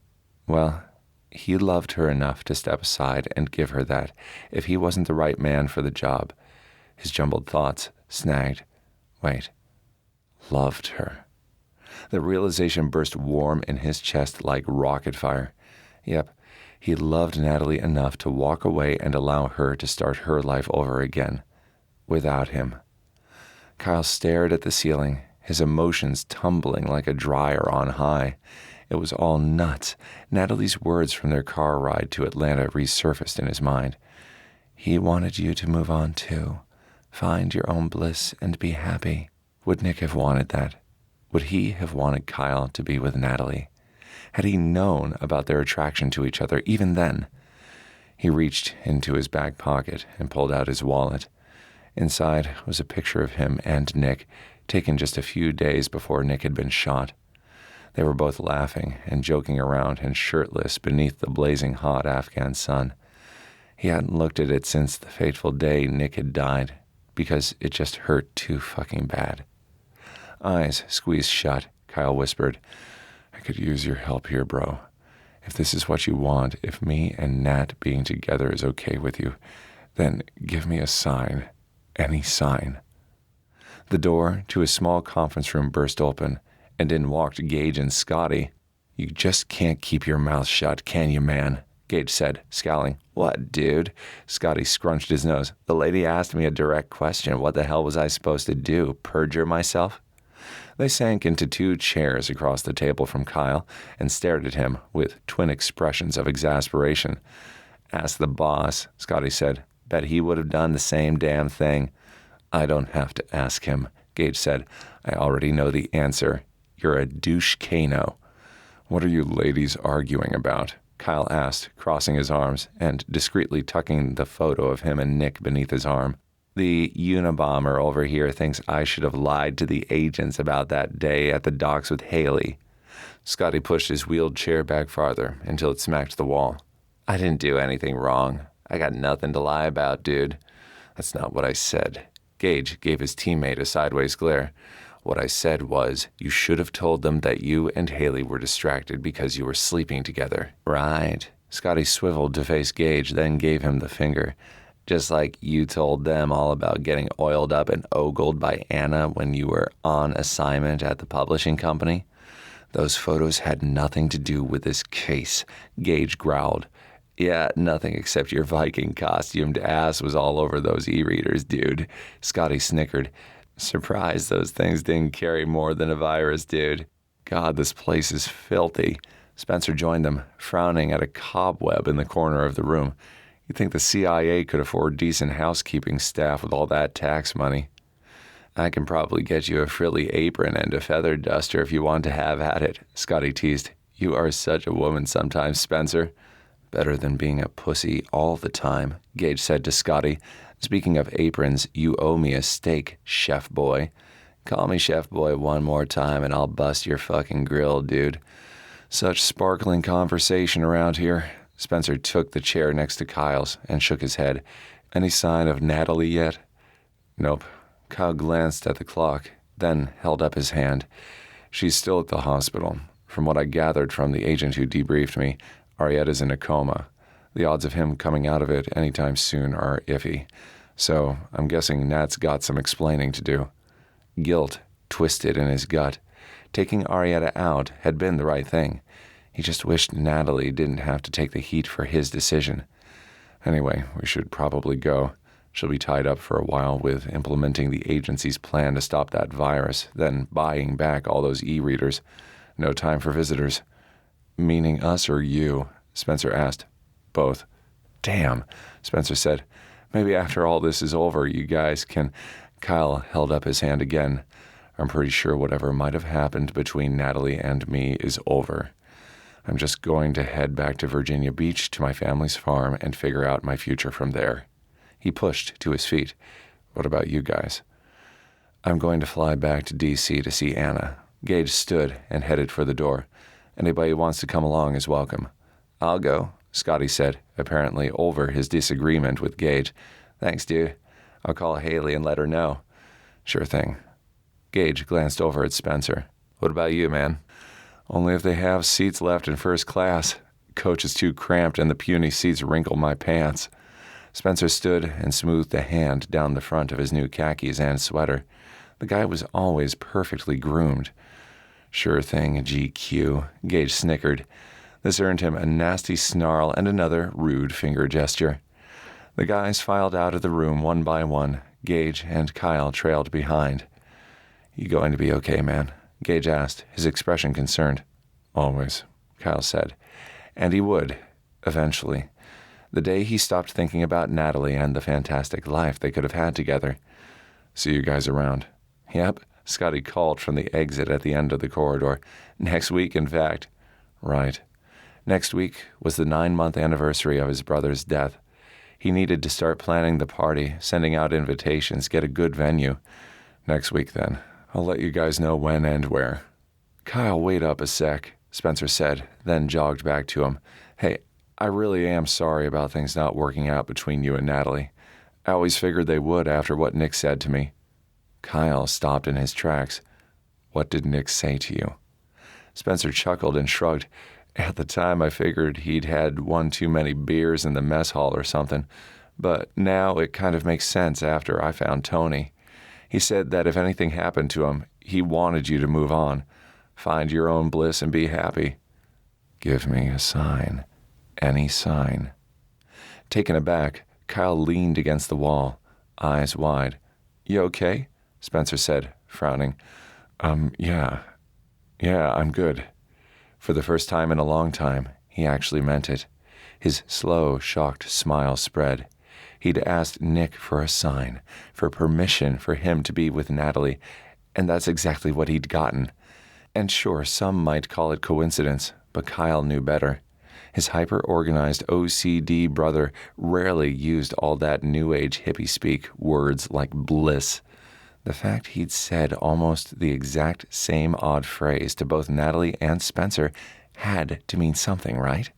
well, he loved her enough to step aside and give her that, if he wasn't the right man for the job. His jumbled thoughts snagged. Wait. Loved her. The realization burst warm in his chest like rocket fire. Yep, he loved Natalie enough to walk away and allow her to start her life over again. Without him. Kyle stared at the ceiling, his emotions tumbling like a dryer on high. It was all nuts. Natalie's words from their car ride to Atlanta resurfaced in his mind. He wanted you to move on too. Find your own bliss and be happy. Would Nick have wanted that? Would he have wanted Kyle to be with Natalie? Had he known about their attraction to each other even then? He reached into his back pocket and pulled out his wallet. Inside was a picture of him and Nick, taken just a few days before Nick had been shot. They were both laughing and joking around and shirtless beneath the blazing hot Afghan sun. He hadn't looked at it since the fateful day Nick had died, because it just hurt too fucking bad. Eyes squeezed shut, Kyle whispered, I could use your help here, bro. If this is what you want, if me and Nat being together is okay with you, then give me a sign. Any sign. The door to his small conference room burst open, and in walked Gage and Scotty. You just can't keep your mouth shut, can you, man? Gage said, scowling. What, dude? Scotty scrunched his nose. The lady asked me a direct question. What the hell was I supposed to do? Perjure myself? They sank into 2 chairs across the table from Kyle and stared at him with twin expressions of exasperation. Ask the boss, Scotty said. Bet he would have done the same damn thing. I don't have to ask him, Gage said. I already know the answer. You're a douche-cano. What are you ladies arguing about? Kyle asked, crossing his arms and discreetly tucking the photo of him and Nick beneath his arm. The Unabomber over here thinks I should have lied to the agents about that day at the docks with Haley. Scotty pushed his wheeled chair back farther until it smacked the wall. I didn't do anything wrong. I got nothing to lie about, dude. That's not what I said. Gage gave his teammate a sideways glare. What I said was, you should have told them that you and Haley were distracted because you were sleeping together. Right. Scotty swiveled to face Gage, then gave him the finger. Just like you told them all about getting oiled up and ogled by Anna when you were on assignment at the publishing company. Those photos had nothing to do with this case, Gage growled. Yeah, nothing except your Viking costumed ass was all over those e-readers, dude. Scotty snickered. Surprised those things didn't carry more than a virus, dude. God, this place is filthy. Spencer joined them, frowning at a cobweb in the corner of the room. You'd think the CIA could afford decent housekeeping staff with all that tax money. I can probably get you a frilly apron and a feather duster if you want to have at it, Scotty teased. You are such a woman sometimes, Spencer. Better than being a pussy all the time, Gage said to Scotty. Speaking of aprons, you owe me a steak, chef boy. Call me chef boy one more time and I'll bust your fucking grill, dude. Such sparkling conversation around here. Spencer took the chair next to Kyle's and shook his head. Any sign of Natalie yet? Nope. Kyle glanced at the clock, then held up his hand. She's still at the hospital. From what I gathered from the agent who debriefed me, Arietta's in a coma. The odds of him coming out of it anytime soon are iffy. So I'm guessing Nat's got some explaining to do. Guilt twisted in his gut. Taking Arietta out had been the right thing. He just wished Natalie didn't have to take the heat for his decision. Anyway, we should probably go. She'll be tied up for a while with implementing the agency's plan to stop that virus, then buying back all those e-readers. No time for visitors. Meaning us or you? Spencer asked. Both. Damn, Spencer said. Maybe after all this is over, you guys can... Kyle held up his hand again. I'm pretty sure whatever might have happened between Natalie and me is over. I'm just going to head back to Virginia Beach to my family's farm and figure out my future from there." He pushed to his feet. "What about you guys?" "I'm going to fly back to D.C. to see Anna." Gage stood and headed for the door. "Anybody who wants to come along is welcome." "I'll go," Scotty said, apparently over his disagreement with Gage. "Thanks, dude. I'll call Haley and let her know." "Sure thing." Gage glanced over at Spencer. "What about you, man?" "Only if they have seats left in first class. Coach is too cramped and the puny seats wrinkle my pants." Spencer stood and smoothed a hand down the front of his new khakis and sweater. The guy was always perfectly groomed. "Sure thing, GQ," Gage snickered. This earned him a nasty snarl and another rude finger gesture. The guys filed out of the room one by one. Gage and Kyle trailed behind. "You going to be okay, man?" Gage asked, his expression concerned. "Always," Kyle said. And he would, eventually. The day he stopped thinking about Natalie and the fantastic life they could have had together. "See you guys around." "Yep," Scotty called from the exit at the end of the corridor. "Next week, in fact." Right. Next week was the 9-month anniversary of his brother's death. He needed to start planning the party, sending out invitations, get a good venue. "Next week, then. I'll let you guys know when and where." "Kyle, wait up a sec," Spencer said, then jogged back to him. "Hey, I really am sorry about things not working out between you and Natalie. I always figured they would after what Nick said to me." Kyle stopped in his tracks. "What did Nick say to you?" Spencer chuckled and shrugged. "At the time, I figured he'd had one too many beers in the mess hall or something, but now it kind of makes sense after I found Tony. He said that if anything happened to him, he wanted you to move on, find your own bliss and be happy." "Give me a sign. Any sign." Taken aback, Kyle leaned against the wall, eyes wide. "You okay?" Spencer said, frowning. Yeah, I'm good." For the first time in a long time, he actually meant it. His slow, shocked smile spread. He'd asked Nick for a sign, for permission for him to be with Natalie, and that's exactly what he'd gotten. And sure, some might call it coincidence, but Kyle knew better. His hyper-organized OCD brother rarely used all that New Age hippie speak, words like bliss. The fact he'd said almost the exact same odd phrase to both Natalie and Spencer had to mean something, right?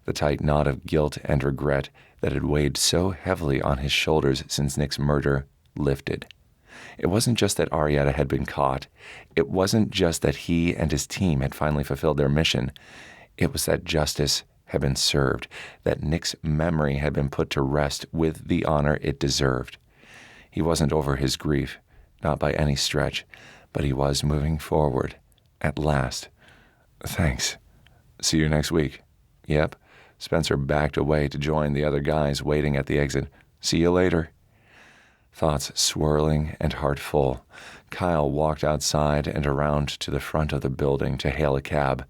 The tight knot of guilt and regret that had weighed so heavily on his shoulders since Nick's murder lifted. It wasn't just that Arietta had been caught. It wasn't just that he and his team had finally fulfilled their mission. It was that justice had been served, that Nick's memory had been put to rest with the honor it deserved. He wasn't over his grief, not by any stretch, but he was moving forward, at last. "Thanks. See you next week." "Yep." Spencer backed away to join the other guys waiting at the exit. "See you later." Thoughts swirling and heart full, Kyle walked outside and around to the front of the building to hail a cab.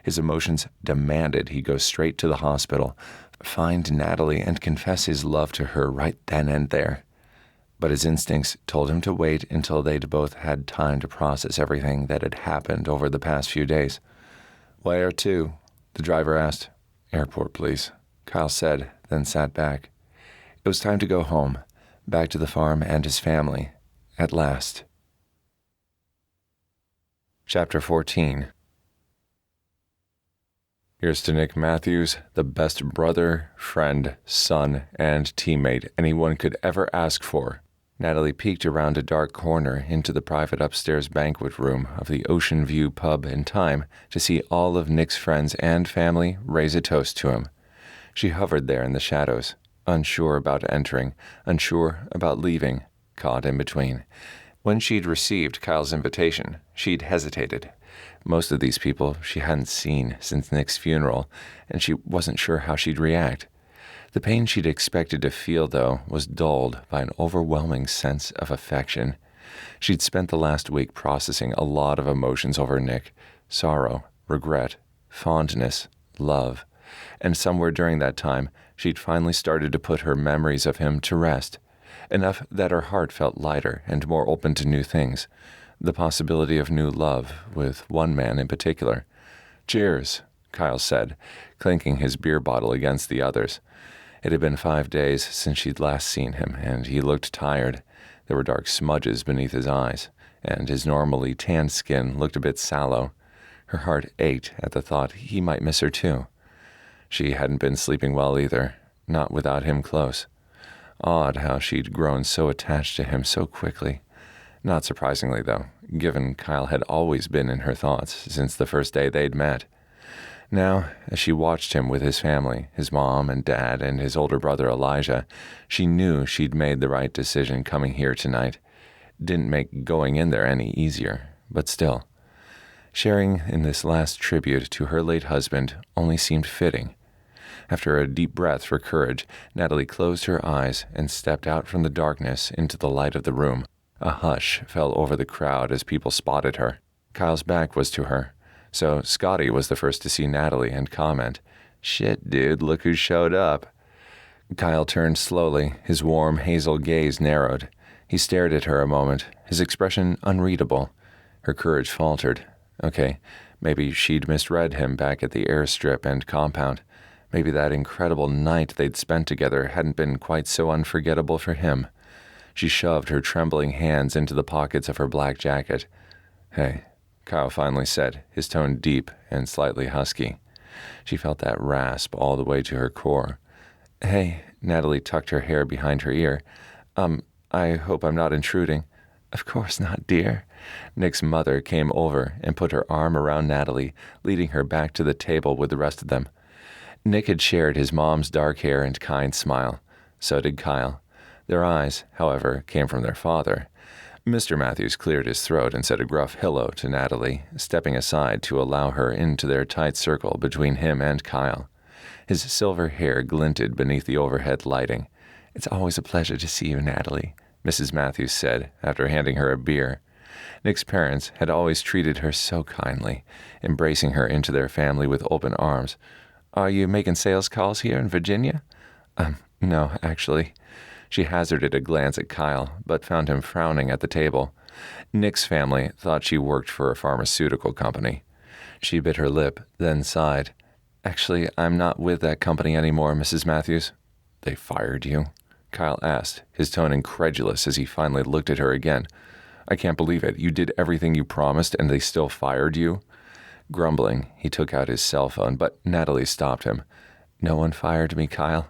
His emotions demanded he go straight to the hospital, find Natalie and confess his love to her right then and there. But his instincts told him to wait until they'd both had time to process everything that had happened over the past few days. "Where to?" the driver asked. "Airport, please," Kyle said, then sat back. It was time to go home, back to the farm and his family, at last. Chapter 14. Here's to Nick Matthews, the best brother, friend, son, and teammate anyone could ever ask for. Natalie peeked around a dark corner into the private upstairs banquet room of the Ocean View pub in time to see all of Nick's friends and family raise a toast to him. She hovered there in the shadows, unsure about entering, unsure about leaving, caught in between. When she'd received Kyle's invitation, she'd hesitated. Most of these people she hadn't seen since Nick's funeral, and she wasn't sure how she'd react. The pain she'd expected to feel, though, was dulled by an overwhelming sense of affection. She'd spent the last week processing a lot of emotions over Nick: sorrow, regret, fondness, love. And somewhere during that time, she'd finally started to put her memories of him to rest, enough that her heart felt lighter and more open to new things. the possibility of new love with one man in particular. "Cheers," Kyle said, clinking his beer bottle against the others. It had been 5 days since she'd last seen him, and he looked tired. There were dark smudges beneath his eyes, and his normally tanned skin looked a bit sallow. Her heart ached at the thought he might miss her too. She hadn't been sleeping well either, not without him close. Odd how she'd grown so attached to him so quickly. Not surprisingly, though, given Kyle had always been in her thoughts since the first day they'd met. Now, as she watched him with his family, his mom and dad and his older brother Elijah, she knew she'd made the right decision coming here tonight. Didn't make going in there any easier, but still. Sharing in this last tribute to her late husband only seemed fitting. After a deep breath for courage, Natalie closed her eyes and stepped out from the darkness into the light of the room. A hush fell over the crowd as people spotted her. Kyle's back was to her, so Scotty was the first to see Natalie and comment, "Shit, dude, look who showed up." Kyle turned slowly, his warm hazel gaze narrowed. He stared at her a moment, his expression unreadable. Her courage faltered. Okay, maybe she'd misread him back at the airstrip and compound. Maybe that incredible night they'd spent together hadn't been quite so unforgettable for him. She shoved her trembling hands into the pockets of her black jacket. "Hey," Kyle finally said, his tone deep and slightly husky. She felt that rasp all the way to her core. "Hey," Natalie tucked her hair behind her ear. I hope I'm not intruding." "Of course not, dear." Nick's mother came over and put her arm around Natalie, leading her back to the table with the rest of them. Nick had shared his mom's dark hair and kind smile. So did Kyle. Their eyes, however, came from their father. Mr. Matthews cleared his throat and said a gruff hello to Natalie, stepping aside to allow her into their tight circle between him and Kyle. His silver hair glinted beneath the overhead lighting. "It's always a pleasure to see you, Natalie," Mrs. Matthews said after handing her a beer. Nick's parents had always treated her so kindly, embracing her into their family with open arms. "Are you making sales calls here in Virginia?" No, actually." She hazarded a glance at Kyle, but found him frowning at the table. Nick's family thought she worked for a pharmaceutical company. She bit her lip, then sighed. "Actually, I'm not with that company anymore, Mrs. Matthews." "They fired you?" Kyle asked, his tone incredulous as he finally looked at her again. "I can't believe it. You did everything you promised and they still fired you?" Grumbling, he took out his cell phone, but Natalie stopped him. "No one fired me, Kyle."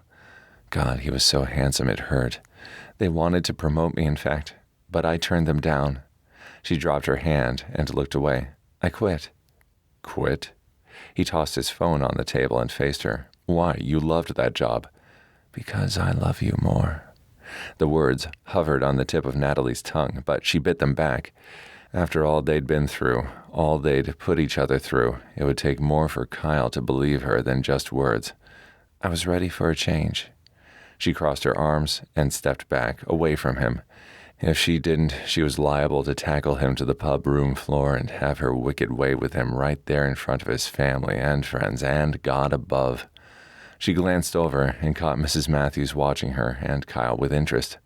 God, he was so handsome it hurt. "They wanted to promote me, in fact, but I turned them down." She dropped her hand and looked away. "I quit." "Quit?" He tossed his phone on the table and faced her. "Why? You loved that job." "Because I love you more." The words hovered on the tip of Natalie's tongue, but she bit them back. After all they'd been through, all they'd put each other through, it would take more for Kyle to believe her than just words. "I was ready for a change." She crossed her arms and stepped back, away from him. If she didn't, she was liable to tackle him to the pub room floor and have her wicked way with him right there in front of his family and friends and God above. She glanced over and caught Mrs. Matthews watching her and Kyle with interest.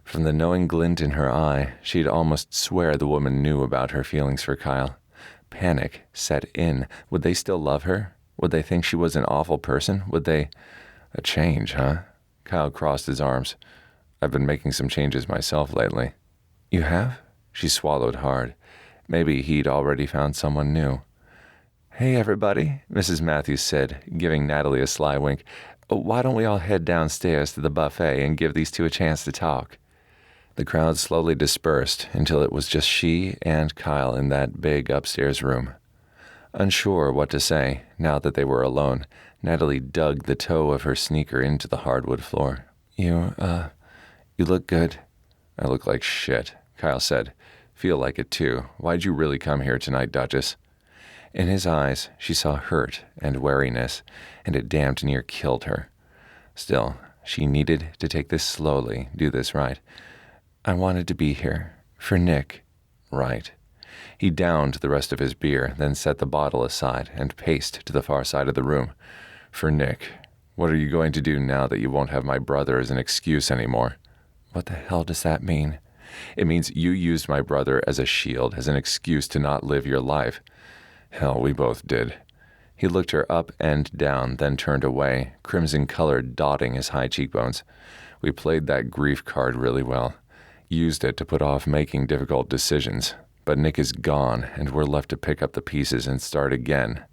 From the knowing glint in her eye, she'd almost swear the woman knew about her feelings for Kyle. Panic set in. Would they still love her? Would they think she was an awful person? Would they... A change, huh? Kyle crossed his arms. "I've been making some changes myself lately." "You have?" She swallowed hard. Maybe he'd already found someone new. "Hey, everybody," Mrs. Matthews said, giving Natalie a sly wink. "Why don't we all head downstairs to the buffet and give these two a chance to talk?" The crowd slowly dispersed until it was just she and Kyle in that big upstairs room. Unsure what to say, now that they were alone, Natalie dug the toe of her sneaker into the hardwood floor. You look good." "I look like shit," Kyle said. "Feel like it too. Why'd you really come here tonight, Duchess?" In his eyes, she saw hurt and wariness, and it damned near killed her. Still, she needed to take this slowly, do this right. "I wanted to be here. For Nick." "Right." He downed the rest of his beer, then set the bottle aside and paced to the far side of the room. "For Nick. What are you going to do now that you won't have my brother as an excuse anymore?" "What the hell does that mean?" It means you used my brother as a shield, as an excuse to not live your life. Hell, we both did. He looked her up and down, then turned away, crimson color dotting his high cheekbones. We played that grief card really well. Used it to put off making difficult decisions. But Nick is gone, and we're left to pick up the pieces and start again.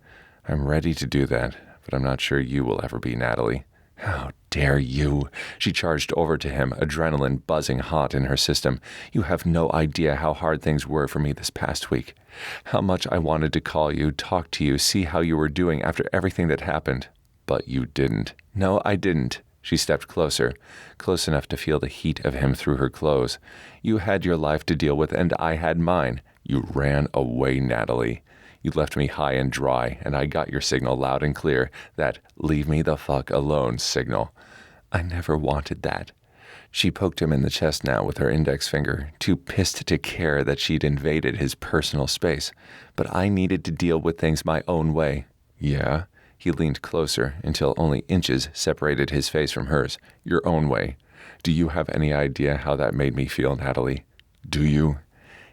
I'm ready to do that, but I'm not sure you will ever be, Natalie. How dare you? She charged over to him, adrenaline buzzing hot in her system. You have no idea how hard things were for me this past week. How much I wanted to call you, talk to you, see how you were doing after everything that happened. But you didn't. No, I didn't. She stepped closer, close enough to feel the heat of him through her clothes. You had your life to deal with, and I had mine. You ran away, Natalie. You left me high and dry, and I got your signal loud and clear, that leave me the fuck alone signal. I never wanted that. She poked him in the chest now with her index finger, too pissed to care that she'd invaded his personal space. But I needed to deal with things my own way. Yeah? He leaned closer until only inches separated his face from hers. Your own way. Do you have any idea how that made me feel, Natalie? Do you?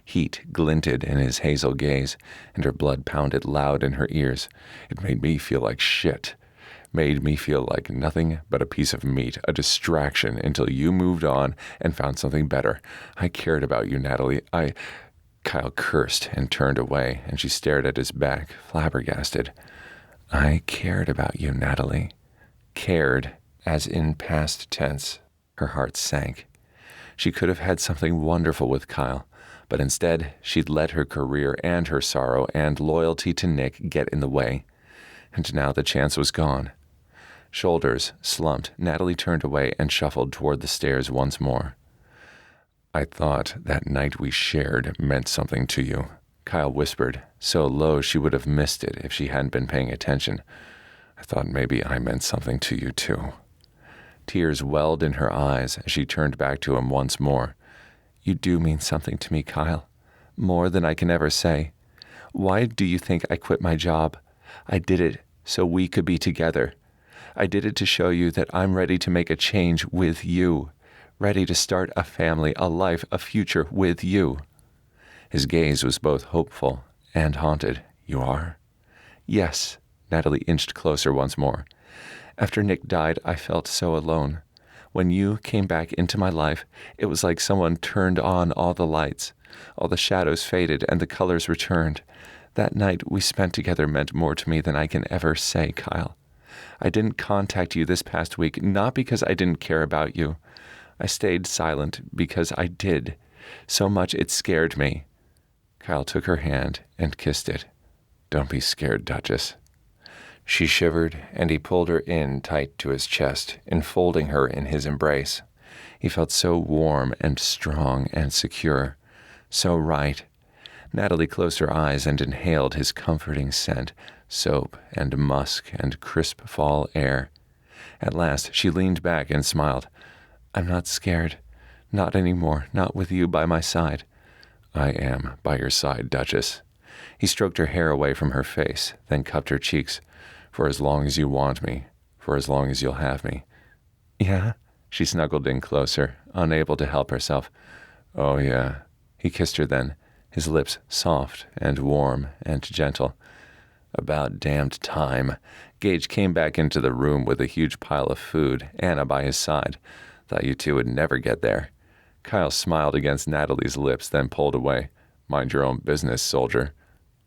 Heat glinted in his hazel gaze, and her blood pounded loud in her ears. It made me feel like shit. Made me feel like nothing but a piece of meat, a distraction until you moved on and found something better. I cared about you, Natalie. Kyle cursed and turned away, and she stared at his back, flabbergasted. I cared about you, Natalie. Cared, as in past tense. Her heart sank. She could have had something wonderful with Kyle, but instead she'd let her career and her sorrow and loyalty to Nick get in the way. And now the chance was gone. Shoulders slumped, Natalie turned away and shuffled toward the stairs once more. I thought that night we shared meant something to you, Kyle whispered, so low she would have missed it if she hadn't been paying attention. I thought maybe I meant something to you too. Tears welled in her eyes as she turned back to him once more. You do mean something to me, Kyle. More than I can ever say. Why do you think I quit my job? I did it so we could be together. I did it to show you that I'm ready to make a change with you. Ready to start a family, a life, a future with you. His gaze was both hopeful and haunted. You are? Yes. Natalie inched closer once more. After Nick died, I felt so alone. When you came back into my life, it was like someone turned on all the lights. All the shadows faded and the colors returned. That night we spent together meant more to me than I can ever say, Kyle. I didn't contact you this past week, not because I didn't care about you. I stayed silent because I did. So much it scared me. Kyle took her hand and kissed it. Don't be scared, Duchess. She shivered, and he pulled her in tight to his chest, enfolding her in his embrace. He felt so warm and strong and secure. So right. Natalie closed her eyes and inhaled his comforting scent, soap and musk and crisp fall air. At last she leaned back and smiled. I'm not scared. Not anymore, not with you by my side. I am by your side, Duchess. He stroked her hair away from her face, then cupped her cheeks. For as long as you want me, for as long as you'll have me. Yeah? She snuggled in closer, unable to help herself. Oh, yeah. He kissed her then, his lips soft and warm and gentle. About damned time. Gage came back into the room with a huge pile of food, Anna by his side. Thought you two would never get there. Kyle smiled against Natalie's lips, then pulled away. Mind your own business, soldier.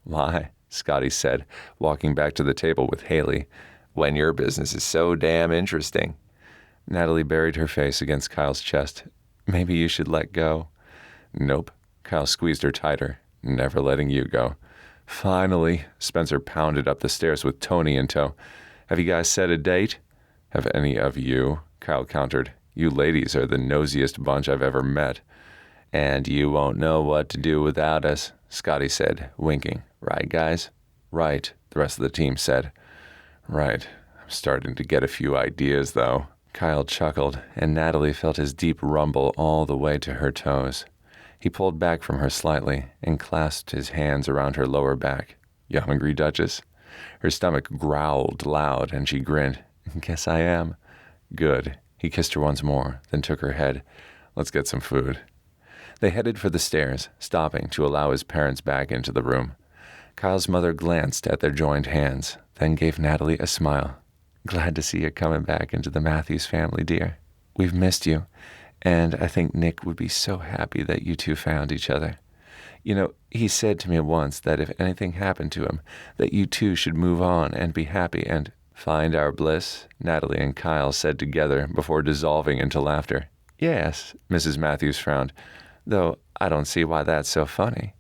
Why? Scotty said, walking back to the table with Haley. When your business is so damn interesting. Natalie buried her face against Kyle's chest. Maybe you should let go. Nope. Kyle squeezed her tighter. Never letting you go. Finally, Spencer pounded up the stairs with Tony in tow. Have you guys set a date? Have any of you? Kyle countered. You ladies are the nosiest bunch I've ever met. And you won't know what to do without us, Scotty said, winking. Right, guys? Right, the rest of the team said. Right. I'm starting to get a few ideas, though. Kyle chuckled, and Natalie felt his deep rumble all the way to her toes. He pulled back from her slightly and clasped his hands around her lower back. You hungry, Duchess? Her stomach growled loud, and she grinned. Guess I am. Good. He kissed her once more, then took her head. Let's get some food. They headed for the stairs, stopping to allow his parents back into the room. Kyle's mother glanced at their joined hands, then gave Natalie a smile. "Glad to see you coming back into the Matthews family, dear. We've missed you, and I think Nick would be so happy that you two found each other. You know, he said to me once that if anything happened to him, that you two should move on and be happy and find our bliss," Natalie and Kyle said together before dissolving into laughter. "Yes," Mrs. Matthews frowned, "though I don't see why that's so funny."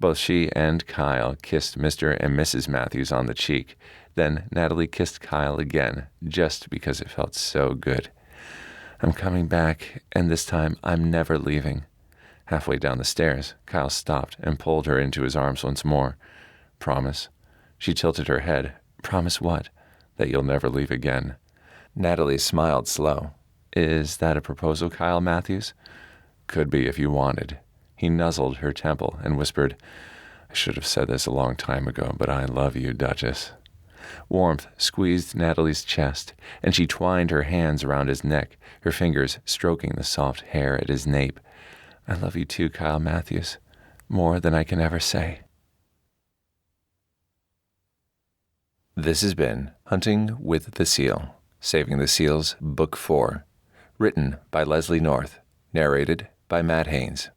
Both she and Kyle kissed Mr. and Mrs. Matthews on the cheek. Then Natalie kissed Kyle again, just because it felt so good. "I'm coming back, and this time I'm never leaving." Halfway down the stairs, Kyle stopped and pulled her into his arms once more. "Promise?" She tilted her head. "Promise what?" "That you'll never leave again." Natalie smiled slow. "Is that a proposal, Kyle Matthews?" "Could be if you wanted." He nuzzled her temple and whispered, "I should have said this a long time ago, but I love you, Duchess." Warmth squeezed Natalie's chest, and she twined her hands around his neck, her fingers stroking the soft hair at his nape. "I love you too, Kyle Matthews, more than I can ever say." This has been Hunting with the Seal, Saving the Seals, Book 4, written by Leslie North, narrated by Matt Haynes.